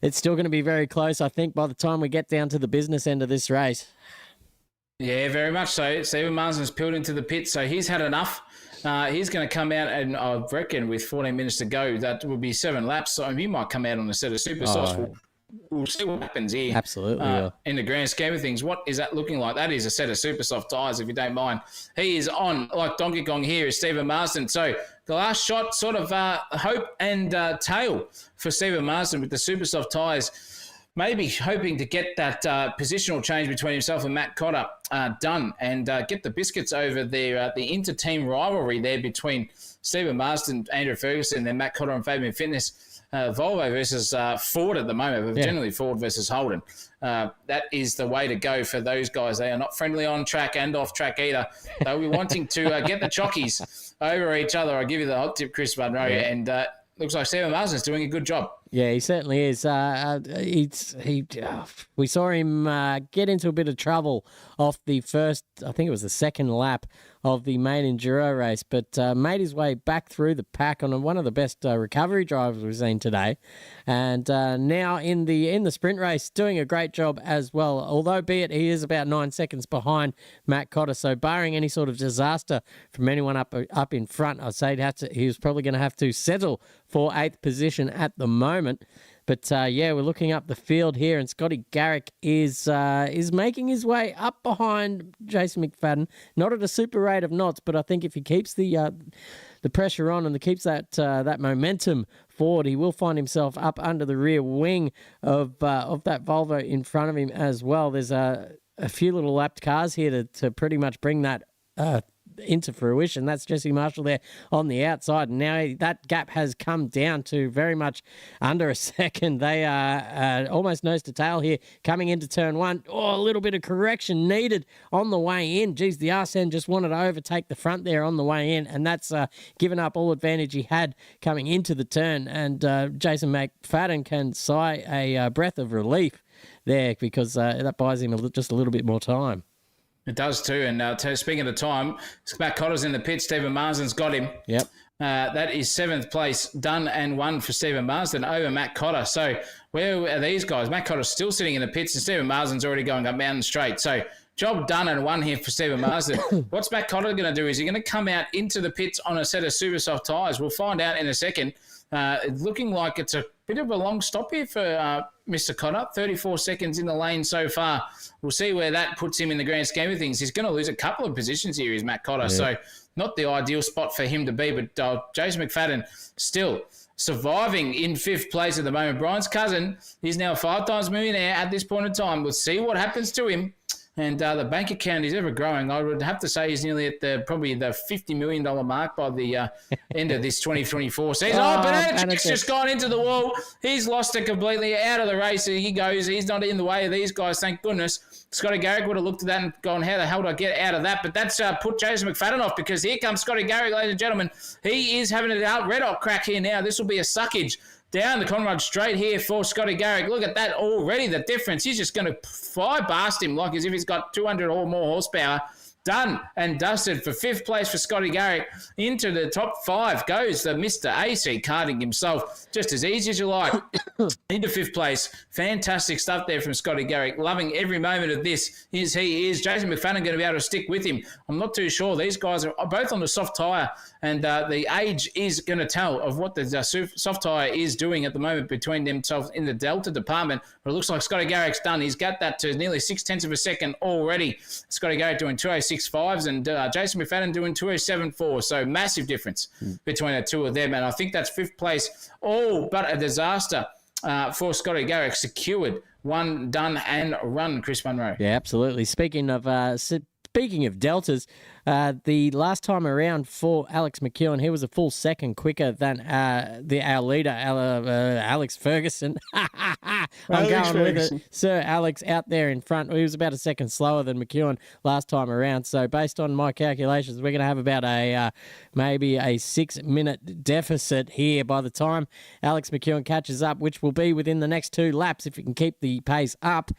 it's still going to be very close, I think, by the time we get down to the business end of this race. Yeah, very much so. Stephen Marsden's peeled into the pit, so he's had enough. He's going to come out, and I reckon with 14 minutes to go, that will be 7 laps. So he might come out on a set of super softs. We'll see what happens here. Absolutely. In the grand scheme of things, what is that looking like? That is a set of super soft tyres, if you don't mind. He is on, like Donkey Kong here, is Stephen Marsden. So the last shot, sort of hope and tail for Stephen Marsden with the super soft tyres. Maybe hoping to get that positional change between himself and Matt Cotter done and get the biscuits over there, the inter-team rivalry there between Stephen Marsden, Andrew Ferguson, and Matt Cotter and Fabian Fitness. Volvo versus Ford at the moment, but generally Ford versus Holden. That is the way to go for those guys. They are not friendly on track and off track either. They'll be wanting to get the chockies over each other. I'll give you the hot tip, Chris Munro, and looks like Stephen Marsden's doing a good job. Yeah, he certainly is. We saw him get into a bit of trouble off the first, I think it was the second lap of the main Enduro race, but made his way back through the pack on one of the best recovery drivers we've seen today. And now in the sprint race, doing a great job as well, although be it he is about 9 seconds behind Matt Cotter. So barring any sort of disaster from anyone up in front, I'd say he was probably going to have to settle for 8th position at the moment. But we're looking up the field here, and Scotty Garrick is making his way up behind Jason McFadden. Not at a super rate of knots, but I think if he keeps the pressure on and keeps that momentum forward, he will find himself up under the rear wing of that Volvo in front of him as well. There's a few little lapped cars here to pretty much bring that into fruition. That's Jesse Marshall there on the outside. And now that gap has come down to very much under a second. They are almost nose to tail here coming into turn 1. Oh, a little bit of correction needed on the way in. Geez, the RSN just wanted to overtake the front there on the way in, and that's given up all advantage he had coming into the turn. And Jason McFadden can sigh a breath of relief there because that buys him just a little bit more time. It does too. And speaking of the time, Matt Cotter's in the pit. Stephen Marsden's got him. Yep. That is 7th place, done and won for Stephen Marsden over Matt Cotter. So where are these guys? Matt Cotter's still sitting in the pits, and Stephen Marsden's already going up mountain straight. So job done and won here for Stephen Marsden. What's Matt Cotter going to do? Is he going to come out into the pits on a set of super soft tyres? We'll find out in a second. It's looking like it's a bit of a long stop here for Mr. Cotter. 34 seconds in the lane so far. We'll see where that puts him in the grand scheme of things. He's going to lose a couple of positions here, is Matt Cotter. Yeah. So not the ideal spot for him to be, but Jason McFadden still surviving in 5th place at the moment. Brian's cousin, he's now a 5-times millionaire at this point in time. We'll see what happens to him. And the bank account is ever growing. I would have to say he's nearly at probably the $50 million mark by the end of this 2024 season. Banana's just gone into the wall. He's lost it completely, out of the race. He goes. He's not in the way of these guys, thank goodness. Scotty Garrick would have looked at that and gone, how the hell do I get out of that? But that's put Jason McFadden off, because here comes Scotty Garrick, ladies and gentlemen. He is having a red hot crack here now. This will be a suckage. Down the Conrad straight here for Scotty Garrick. Look at that already, the difference. He's just going to fly past him like as if he's got 200 or more horsepower. Done and dusted for 5th place for Scotty Garrick. Into the top 5 goes the Mr. AC karting himself. Just as easy as you like. Into 5th place. Fantastic stuff there from Scotty Garrick. Loving every moment of this. Is Jason McFadden going to be able to stick with him? I'm not too sure. These guys are both on the soft tyre, and the age is going to tell of what the soft tyre is doing at the moment between themselves in the Delta department. But it looks like Scotty Garrick's done. He's got that to nearly 0.6 of a second already. Scotty Garrick doing 206.5s and Jason McFadden doing 207.4. So massive difference between the two of them. And I think that's 5th place. All but a disaster for Scotty Garrick. Secured, one done and run, Chris Munro. Yeah, absolutely. Speaking of deltas, the last time around for Alex McEwen, he was a full second quicker than our leader, Alex Ferguson. I'm going with it. Sir Alex out there in front. He was about a second slower than McEwen last time around. So based on my calculations, we're going to have about maybe a 6-minute deficit here by the time Alex McEwen catches up, which will be within the next 2 laps. If he can keep the pace up,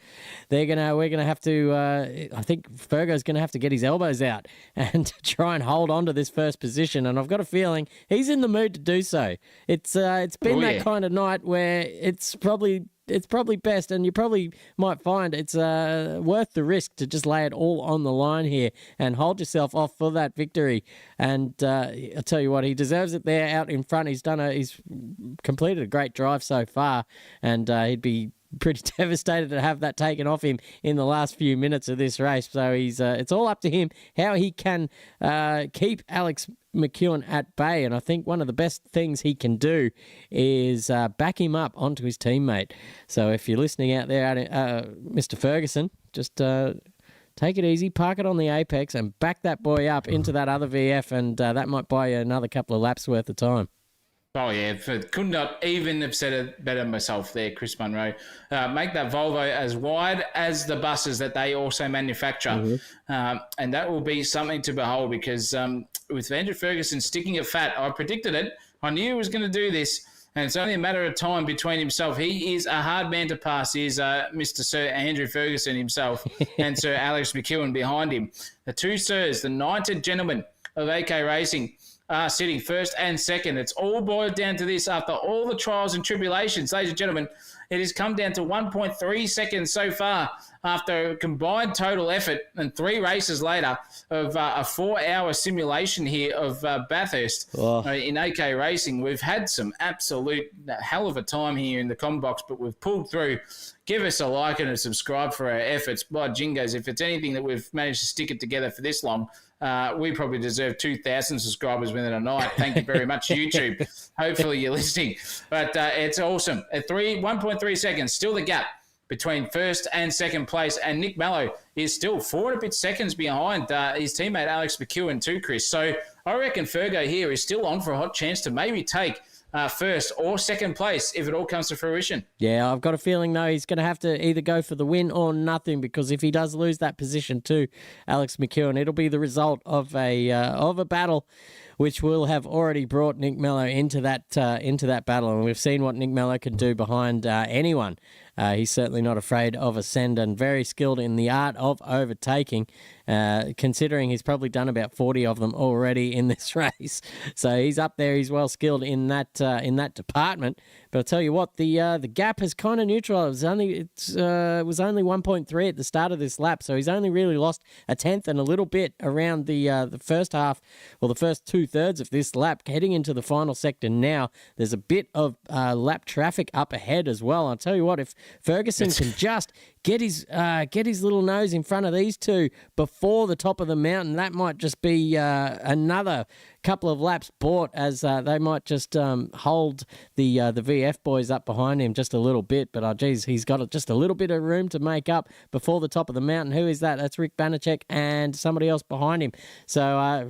we're going to have to, I think Fergo's going to have to get his elbows out and try and hold on to this first position. And I've got a feeling he's in the mood to do so. It's been that kind of night where it's probably best, and you probably might find it's worth the risk to just lay it all on the line here and hold yourself off for that victory. And I'll tell you what, he deserves it there out in front. He's completed a great drive so far, and he'd be pretty devastated to have that taken off him in the last few minutes of this race. So it's all up to him how he can keep Alex McEwen at bay. And I think one of the best things he can do is back him up onto his teammate. So if you're listening out there, Mr. Ferguson, just take it easy, park it on the apex and back that boy up into that other VF, and that might buy you another couple of laps worth of time. Oh, yeah. Could not even have said it better myself there, Chris Munro. Make that Volvo as wide as the buses that they also manufacture. Mm-hmm. And that will be something to behold, because with Andrew Ferguson sticking it fat, I predicted it. I knew he was going to do this. and it's only a matter of time between himself. He is a hard man to pass. He is Mr. Sir Andrew Ferguson himself and Sir Alex McEwen behind him. The two sirs, the knighted gentlemen of AK Racing, are sitting first and second. It's all boiled down to this after all the trials and tribulations. Ladies and gentlemen, it has come down to 1.3 seconds so far after a combined total effort and 3 races later of a 4-hour simulation here of Bathurst in AK Racing. We've had some absolute hell of a time here in the com box, but we've pulled through. Give us a like and a subscribe for our efforts. By jingos, if it's anything that we've managed to stick it together for this long, we probably deserve 2,000 subscribers within a night. Thank you very much, YouTube. Hopefully you're listening. But it's awesome. At 1.3 seconds, still the gap between first and second place. And Nick Mello is still 4 and a bit seconds behind his teammate Alex McEwen too, Chris. So I reckon Fergo here is still on for a hot chance to maybe take first or second place if it all comes to fruition. Yeah, I've got a feeling, though, he's going to have to either go for the win or nothing, because if he does lose that position to Alex McEwen, it'll be the result of a battle which will have already brought Nick Mello into that battle. And we've seen what Nick Mello can do behind anyone. He's certainly not afraid of ascend and very skilled in the art of overtaking, considering he's probably done about 40 of them already in this race. So he's up there. He's well skilled in that department. But I'll tell you what, the gap has kind of neutral. It was only 1.3 at the start of this lap, so he's only really lost a tenth and a little bit around the first half, or the first 2/3 of this lap. Heading into the final sector now, there's a bit of lap traffic up ahead as well. I'll tell you what, if Ferguson can just get his little nose in front of these two before the top of the mountain, that might just be another couple of laps bought, as they might just hold the VF boys up behind him just a little bit. But he's got just a little bit of room to make up before the top of the mountain. Who is that? That's Rick Banachek and somebody else behind him. So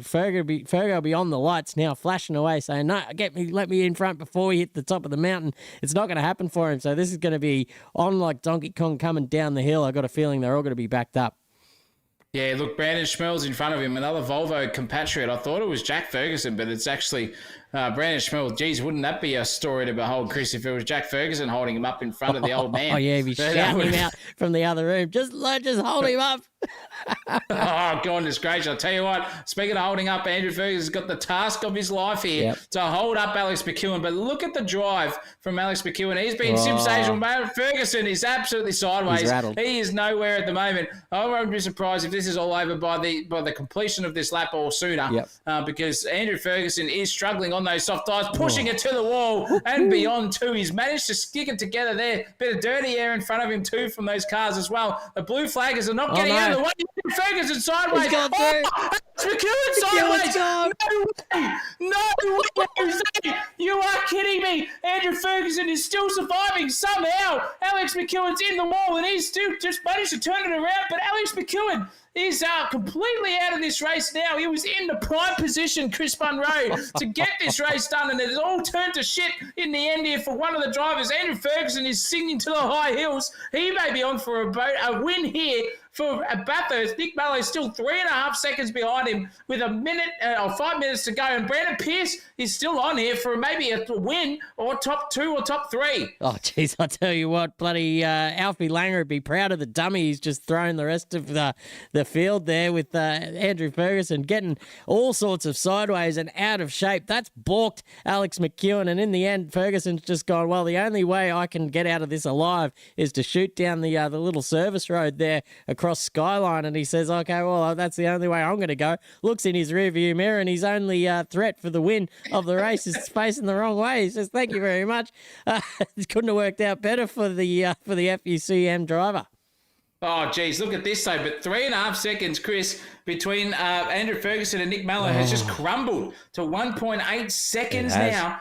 Fergo will be on the lights now, flashing away, saying, "No, let me in front before we hit the top of the mountain." It's not going to happen for him. So this is going to be on like Donkey Kong coming down the hill. I got a feeling they're all going to be backed up. Yeah, look, Brandon Schmel's in front of him, another Volvo compatriot. I thought it was Jack Ferguson, but it's actually Brandon Schmel. Geez, wouldn't that be a story to behold, Chris, if it was Jack Ferguson holding him up in front of the old man? Oh, yeah, he'd be shouting him out from the other room. Just hold him up. Oh, goodness gracious. I'll tell you what, speaking of holding up, Andrew Ferguson's got the task of his life here to hold up Alex McEwen. But look at the drive from Alex McEwen. He's been sensational. Ferguson is absolutely sideways. He's rattled. He is nowhere at the moment. I won't be surprised if this is all over by the completion of this lap or sooner, because Andrew Ferguson is struggling on those soft tyres, pushing it to the wall and beyond too. He's managed to stick it together there. Bit of dirty air in front of him too from those cars as well. The blue flaggers are not getting out of the way. Ferguson sideways. He's gone through. McEwen sideways. No way. You are kidding me. Andrew Ferguson is still surviving somehow. Alex McEwen's in the wall and he's still just managed to turn it around. But Alex McEwen is completely out of this race now. He was in the prime position, Chris Munro, to get this race done, and it's all turned to shit in the end here for one of the drivers. Andrew Ferguson is singing to the high hills. He may be on for a win here for Bathurst. Nick Mello is still 3.5 seconds behind him with a minute or 5 minutes to go, and Brandon Pearce is still on here for maybe a win or top 2 or top 3. Oh, jeez, I tell you what, bloody Alfie Langer would be proud of the dummy he's just thrown the rest of the field there with Andrew Ferguson getting all sorts of sideways and out of shape. That's balked Alex McEwen, and in the end, Ferguson's just gone, well, the only way I can get out of this alive is to shoot down the little service road there across Skyline, and he says, okay, well, that's the only way I'm going to go. Looks in his rearview mirror, and his only threat for the win of the race is facing the wrong way. He says, thank you very much. It couldn't have worked out better for the FUCM driver. Oh, geez, look at this, though. But 3.5 seconds, Chris, between Andrew Ferguson and Nick Mello has just crumbled to 1.8 seconds now.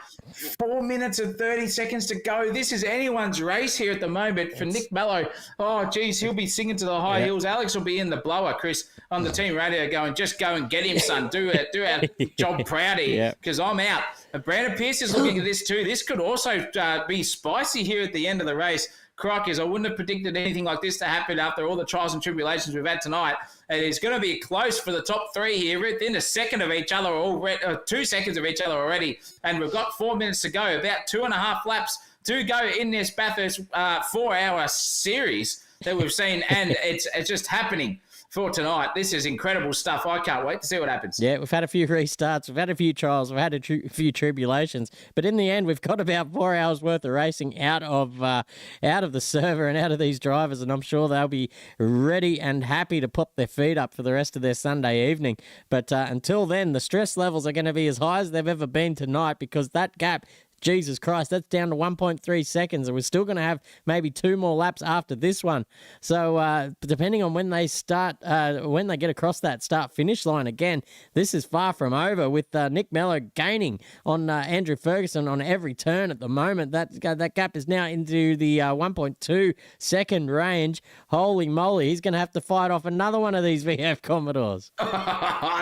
4 minutes and 30 seconds to go. This is anyone's race here at the moment for Nick Mello. Oh, geez, he'll be singing to the high hills. Alex will be in the blower, Chris, on the team radio going, just go and get him, son. Do our job proud here, because I'm out. And Brandon Pearce is looking at this too. This could also be spicy here at the end of the race. Crikey, I wouldn't have predicted anything like this to happen after all the trials and tribulations we've had tonight. And it's going to be close for the top three here, within a second of each other, 2 seconds of each other already. And we've got 4 minutes to go, about 2.5 laps to go in this Bathurst 4-hour series that we've seen. And it's just happening for tonight. This is incredible stuff. I can't wait to see what happens. Yeah, we've had a few restarts, we've had a few trials, we've had a few tribulations, but in the end, we've got about 4 hours worth of racing out of the server and out of these drivers, and I'm sure they'll be ready and happy to put their feet up for the rest of their Sunday evening. But until then, the stress levels are going to be as high as they've ever been tonight, because that gap, Jesus Christ, that's down to 1.3 seconds, and we're still going to have maybe 2 more laps after this one. So depending on when they start, when they get across that start-finish line again, this is far from over, with Nick Mello gaining on Andrew Ferguson on every turn at the moment. That gap is now into the 1.2 second range. Holy moly, he's going to have to fight off another one of these VF Commodores.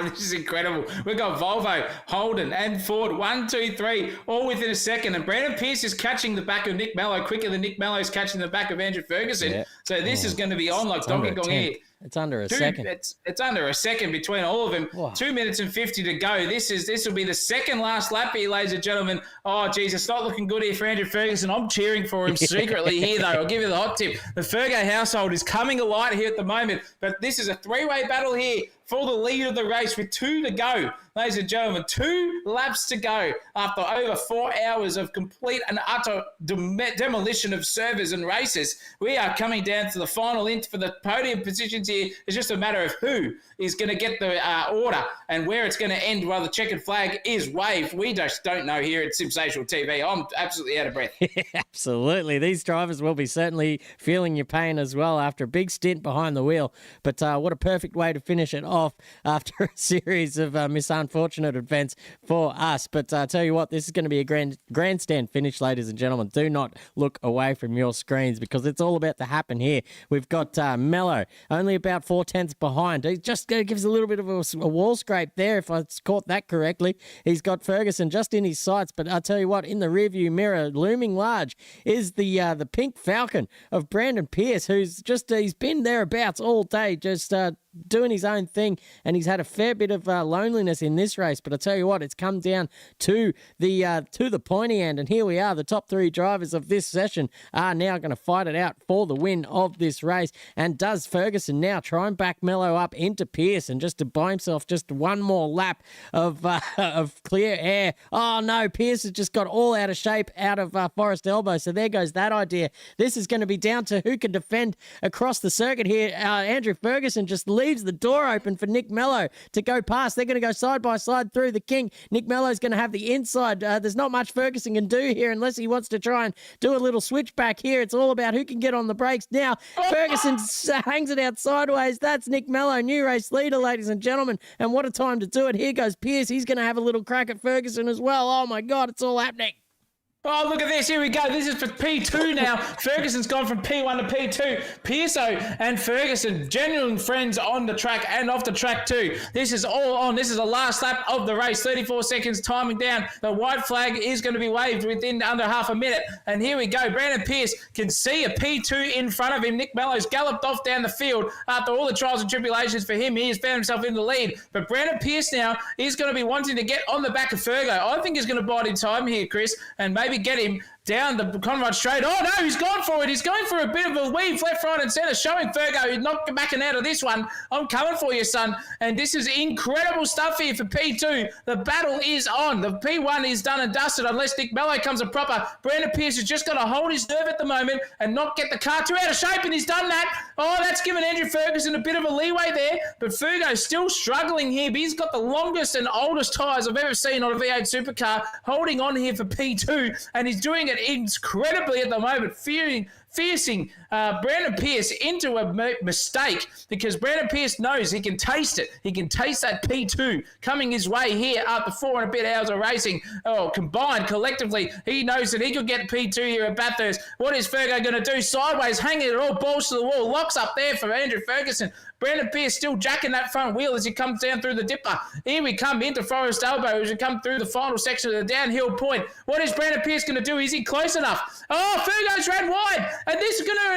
This is incredible. We've got Volvo, Holden, and Ford, 1, 2, 3, all within a second. And Brandon Pierce is catching the back of Nick Mello quicker than Nick Mello is catching the back of Andrew Ferguson. Yeah. So this is going to be on like Donkey Kong here. It's under a second. It's under a second between all of them. Whoa. 2 minutes and 50 to go. This will be the second last lap here, ladies and gentlemen. Oh, geez, it's not looking good here for Andrew Ferguson. I'm cheering for him secretly here, though. I'll give you the hot tip. The Fergo household is coming alight here at the moment, but this is a three-way battle here for the lead of the race with 2 to go. Ladies and gentlemen, 2 laps to go after over 4 hours of complete and utter demolition of servers and races. We are coming down to the final inch for the podium positions here. It's just a matter of who is going to get the order and where it's going to end while the checkered flag is waved. We just don't know here at Sensational TV. I'm absolutely out of breath. Absolutely. These drivers will be certainly feeling your pain as well after a big stint behind the wheel. But what a perfect way to finish it off after a series of unfortunate events for us. But I tell you what, this is going to be a grandstand finish, ladies and gentlemen. Do not look away from your screens, because it's all about to happen here. We've got Mello only about 4/10 behind. He just gives a little bit of a wall scrape there, if I caught that correctly. He's got Ferguson just in his sights, but I tell you what, in the rearview mirror, looming large, is the pink Falcon of Brandon Pierce, who's just he's been thereabouts all day, just doing his own thing, and he's had a fair bit of loneliness in this race. But I tell you what, it's come down to the pointy end, and here we are. The top 3 drivers of this session are now going to fight it out for the win of this race. And does Ferguson now try and back Mello up into Pierce and just to buy himself just one more lap of clear air? Oh no, Pierce has just got all out of shape out of Forest Elbow, so there goes that idea. This is going to be down to who can defend across the circuit here. Andrew Ferguson just leaves the door open for Nick Mello to go past. They're going to go side by side through the kink. Nick Mello's going to have the inside. There's not much Ferguson can do here unless he wants to try and do a little switchback here. It's all about who can get on the brakes now. Ferguson hangs it out sideways. That's Nick Mello, new race leader, ladies and gentlemen. And what a time to do it. Here goes Pierce. He's going to have a little crack at Ferguson as well. Oh my God, it's all happening. Oh, look at this. Here we go. This is for P2 now. Ferguson's gone from P1 to P2. Pearso and Ferguson, genuine friends on the track and off the track too. This is all on. This is the last lap of the race. 34 seconds timing down. The white flag is going to be waved within under half a minute. And here we go. Brandon Pierce can see a P2 in front of him. Nick Mello's galloped off down the field after all the trials and tribulations for him. He has found himself in the lead. But Brandon Pierce now is going to be wanting to get on the back of Fergo. I think he's going to bide in time here, Chris, and maybe get him down the Conrad straight. Oh, no, he's gone for it. He's going for a bit of a weave left, right, and centre, showing Fergo he's not backing out of this one. I'm coming for you, son. And this is incredible stuff here for P2. The battle is on. The P1 is done and dusted unless Nick Mello comes a proper. Brandon Pierce has just got to hold his nerve at the moment and not get the car too out of shape, and he's done that. Oh, that's given Andrew Ferguson a bit of a leeway there, but Fergo's still struggling here, but he's got the longest and oldest tyres I've ever seen on a V8 supercar, holding on here for P2, and he's doing it incredibly at the moment, forcing Brandon Pierce into a mistake, because Brandon Pierce knows he can taste it. He can taste that P2 coming his way here after 4 and a bit hours of racing. Oh, combined, collectively, he knows that he could get P2 here at Bathurst. What is Fergo going to do? Sideways, hanging it all, balls to the wall, locks up there for Andrew Ferguson. Brandon Pierce still jacking that front wheel as he comes down through the dipper. Here we come into Forest Elbow as we come through the final section of the downhill point. What is Brandon Pierce going to do? Is he close enough? Oh, Fergo's ran wide. And this is going to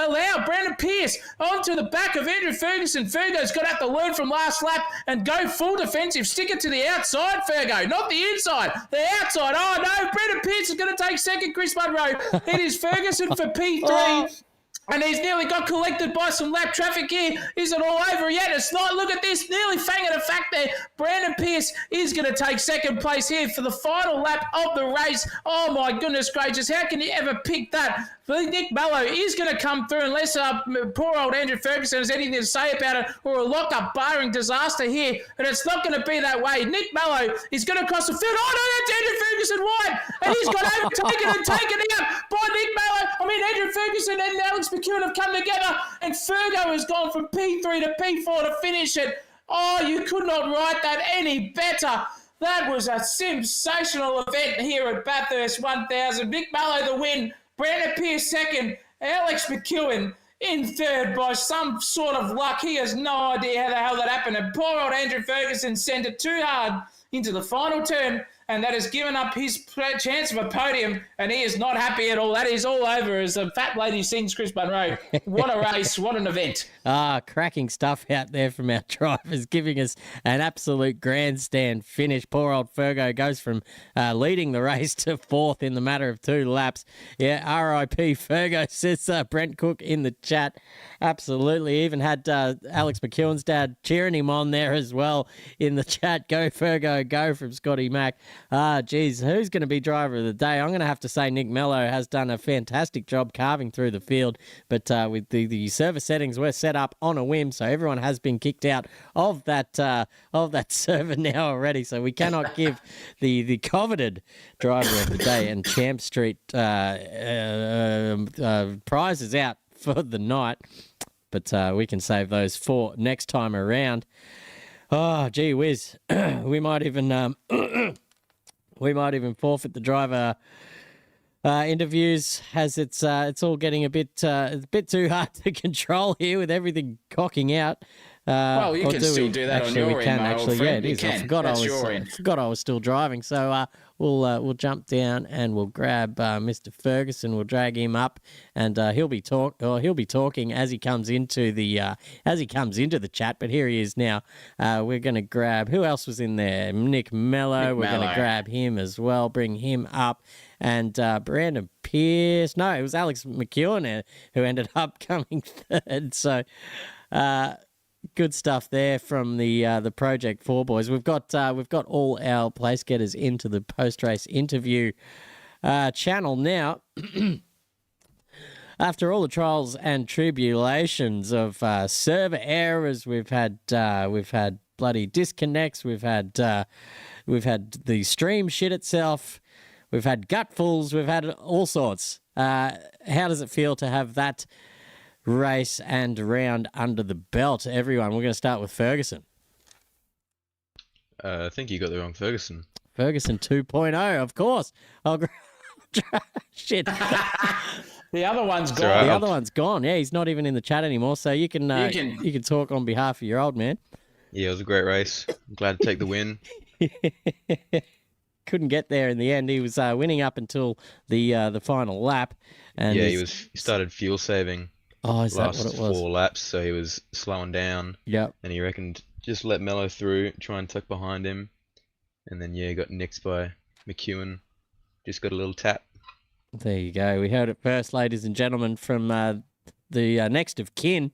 allow Brandon Pierce onto the back of Andrew Ferguson. Fergo's going to have to learn from last lap and go full defensive. Stick it to the outside, Fergo, not the inside. The outside. Oh, no, Brandon Pierce is going to take second, Chris Munro. It is Ferguson for P3. And he's nearly got collected by some lap traffic here. Isn't all over yet. It's not. Look at this. Nearly fanging a fact there. Brandon Pierce is going to take second place here for the final lap of the race. Oh, my goodness gracious. How can you ever pick that? Nick Mello is going to come through unless poor old Andrew Ferguson has anything to say about it, or a lock-up barring disaster here. And it's not going to be that way. Nick Mello is going to cross the field. Oh, no, that's Andrew Ferguson wide. And he's got overtaken and taken out by Nick Mello. I mean, Andrew Ferguson and Alex McEwen have come together, and Fergo has gone from P3 to P4 to finish it. Oh, you could not write that any better. That was a sensational event here at Bathurst 1000. Nick Mello the win. Brandon Pierce second, Alex McEwen in third by some sort of luck. He has no idea how the hell that happened. And poor old Andrew Ferguson sent it too hard into the final turn, and that has given up his chance of a podium, and he is not happy at all. That is all over, as the fat lady sings Chris Munro. What a race, what an event. Cracking stuff out there from our drivers, giving us an absolute grandstand finish. Poor old Fergo goes from leading the race to fourth in the matter of 2 laps. Yeah, R.I.P. Fergo, says Brent Cook in the chat. Absolutely. Even had Alex McEwen's dad cheering him on there as well in the chat. Go Fergo, go from Scotty Mack. Geez, who's going to be driver of the day? I'm going to have to say Nick Mello has done a fantastic job carving through the field, but with the server settings were set up on a whim, so everyone has been kicked out of that server now already, so we cannot give the coveted driver of the day and Champ Street prizes out for the night, but we can save those for next time around. Oh, gee whiz. We might even forfeit the driver interviews, as it's all getting a bit too hard to control here with everything cocking out. Well, you can still do that on your end, my old friend. Yeah, it is. I forgot I was still driving. So we'll jump down and we'll grab Mr. Ferguson. We'll drag him up, and he'll be talking as he comes into the chat. But here he is now. We're going to grab, who else was in there? Nick Mello. We're going to grab him as well. Bring him up. And Brandon Pierce. No, it was Alex McEwen who ended up coming third. So. Good stuff there from the Project 4 boys. We've got all our place getters into the post-race interview channel now. After all the trials and tribulations of server errors, we've had bloody disconnects. We've had the stream shit itself. We've had gutfuls. We've had all sorts. How does it feel to have that race and round under the belt, everyone? We're going to start with Ferguson. I think you got the wrong Ferguson. Ferguson 2.0, of course. Oh, shit. The other one's gone. Right. The other one's gone. Yeah, he's not even in the chat anymore, so you can talk on behalf of your old man. Yeah, it was a great race. I'm glad to take the win. Couldn't get there in the end. He was winning up until the final lap. And yeah, he started fuel saving. Oh, is that last what it was? 4 laps, so he was slowing down. Yep. And he reckoned just let Mello through, try and tuck behind him. And then, yeah, he got nicked by McEwen. Just got a little tap. There you go. We heard it first, ladies and gentlemen, from the next of kin.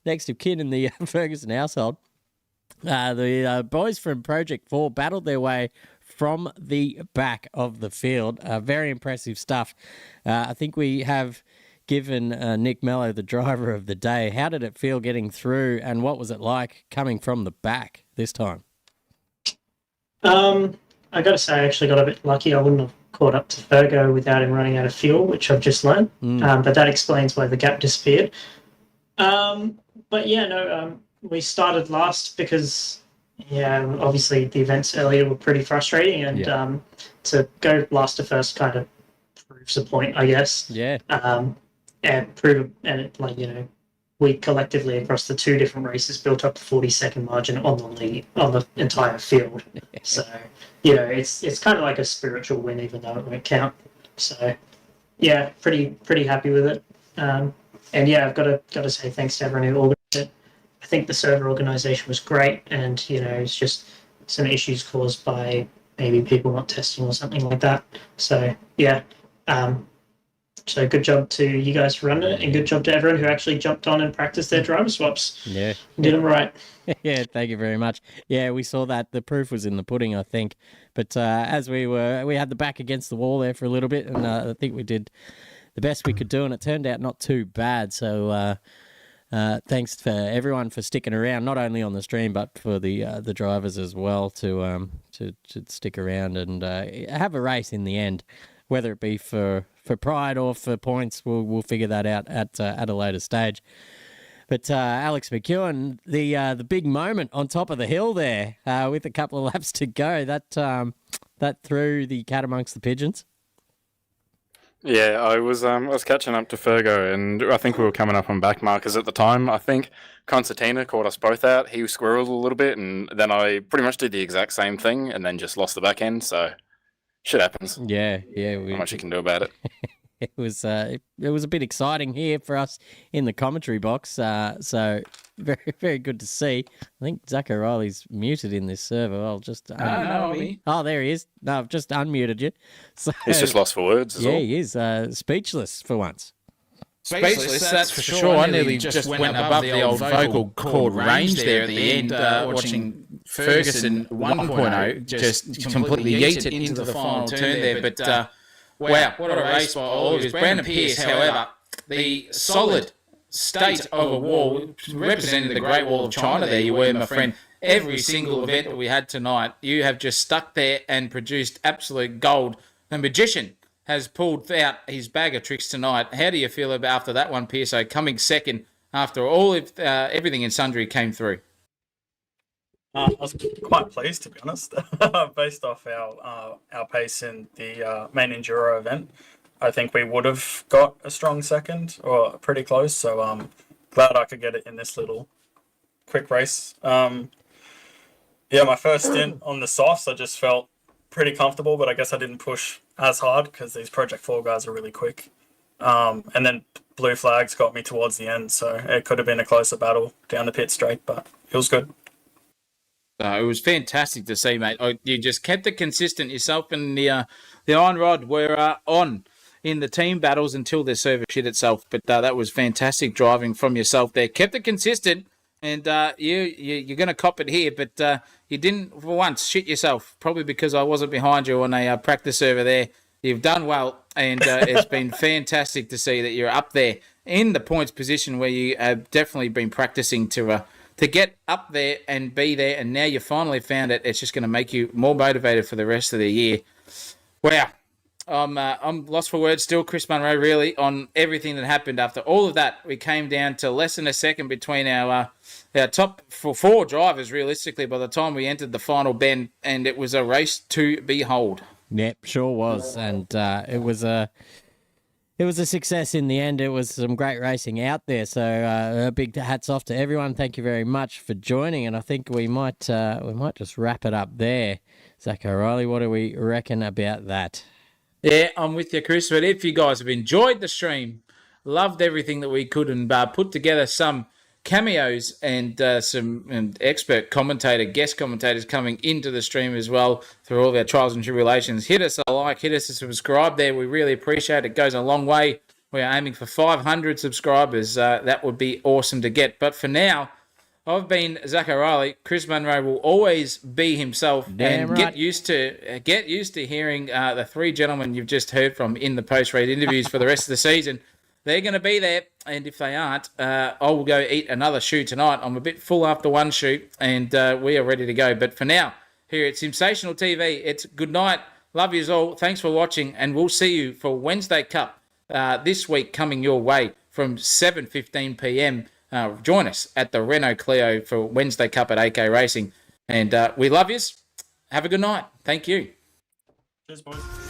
Next of kin in the Ferguson household. The boys from Project 4 battled their way from the back of the field. Very impressive stuff. I think we have given Nick Mello the driver of the day. How did it feel getting through, and what was it like coming from the back this time? I got to say, I actually got a bit lucky. I wouldn't have caught up to Fergo without him running out of fuel, which I've just learned. But that explains why the gap disappeared. We started last because, obviously the events earlier were pretty frustrating, and to go last to first kind of proves a point, I guess. Yeah. We collectively across the 2 different races built up a 40-second margin on the entire field. So, it's kind of like a spiritual win, even though it won't count. So, yeah, pretty happy with it. And yeah, I've got to say thanks to everyone who organised it. I think the server organisation was great, and it's just some issues caused by maybe people not testing or something like that. So yeah, so good job to you guys for running it, and good job to everyone who actually jumped on and practiced their driver swaps. Yeah. Did them right. Yeah, thank you very much. Yeah, we saw that. The proof was in the pudding, I think. But as we had the back against the wall there for a little bit, and I think we did the best we could do, and it turned out not too bad. So thanks for everyone for sticking around, not only on the stream but for the drivers as well to stick around and have a race in the end, whether it be for pride or for points. We'll figure that out at a later stage. But Alex McEwen, the big moment on top of the hill there, with a couple of laps to go, that threw the cat amongst the pigeons. Yeah, I was catching up to Fergo, and I think we were coming up on back markers at the time. I think Concertina caught us both out. He squirreled a little bit, and then I pretty much did the exact same thing, and then just lost the back end. So shit happens. Yeah. Not much you can do about it. It was a bit exciting here for us in the commentary box. So very, very good to see. I think Zach O'Reilly's muted in this server. I'll just oh, there he is. No, I've just unmuted you. So He's just lost for words. Yeah, he is speechless for once. Speechless, that's for sure. I nearly just went above the old vocal cord range there at the end, watching Ferguson 1.0 just completely yeet it into the final turn there. But wow, what a race by all of us. Brandon Pearce, however, the solid state of a wall, representing the Great Wall of China there you were, my friend. Every single event that we had tonight, you have just stuck there and produced absolute gold. The magician has pulled out his bag of tricks tonight. How do you feel about after that one, Pearso, coming second after all of everything in sundry came through? I was quite pleased, to be honest, based off our pace in the main Enduro event. I think we would have got a strong second, or pretty close, so glad I could get it in this little quick race. Yeah, my first stint on the softs, I just felt pretty comfortable, but I guess I didn't push as hard because these Project 4 guys are really quick. And then blue flags got me towards the end, so it could have been a closer battle down the pit straight, but it was good. It was fantastic to see, mate. You just kept it consistent. Yourself and the Iron Rod were on in the team battles until the server shit itself. But that was fantastic driving from yourself there. Kept it consistent, and you're going to cop it here. But you didn't, for once, shit yourself. Probably because I wasn't behind you on a practice server there. You've done well, and it's been fantastic to see that you're up there in the points position where you have definitely been practicing to get up there and be there, and now you finally found it. It's just going to make you more motivated for the rest of the year. Wow. I'm lost for words still, Chris Munro, really, on everything that happened after all of that. We came down to less than a second between our top four drivers, realistically, by the time we entered the final bend, and it was a race to behold. Yep, sure was, and it was a success in the end. It was some great racing out there. So big hats off to everyone. Thank you very much for joining. And I think we might just wrap it up there. Zach O'Reilly, what do we reckon about that? Yeah, I'm with you, Chris. But if you guys have enjoyed the stream, loved everything that we could, and put together some cameos and some expert guest commentators coming into the stream as well through all of our trials and tribulations. Hit us a like, hit us a subscribe there. We really appreciate it. It goes a long way. We are aiming for 500 subscribers. That would be awesome to get. But for now, I've been Zach O'Reilly. Chris Munro will always be himself. Damn right. Get used to hearing the three gentlemen you've just heard from in the post-race interviews for the rest of the season. They're going to be there, and if they aren't, I will go eat another shoe tonight. I'm a bit full after one shoot, and we are ready to go. But for now, here at Sensational TV, it's good night. Love yous all. Thanks for watching, and we'll see you for Wednesday Cup this week coming your way from 7:15 p.m. Join us at the Renault Clio for Wednesday Cup at AK Racing. And we love yous. Have a good night. Thank you. Cheers, boys.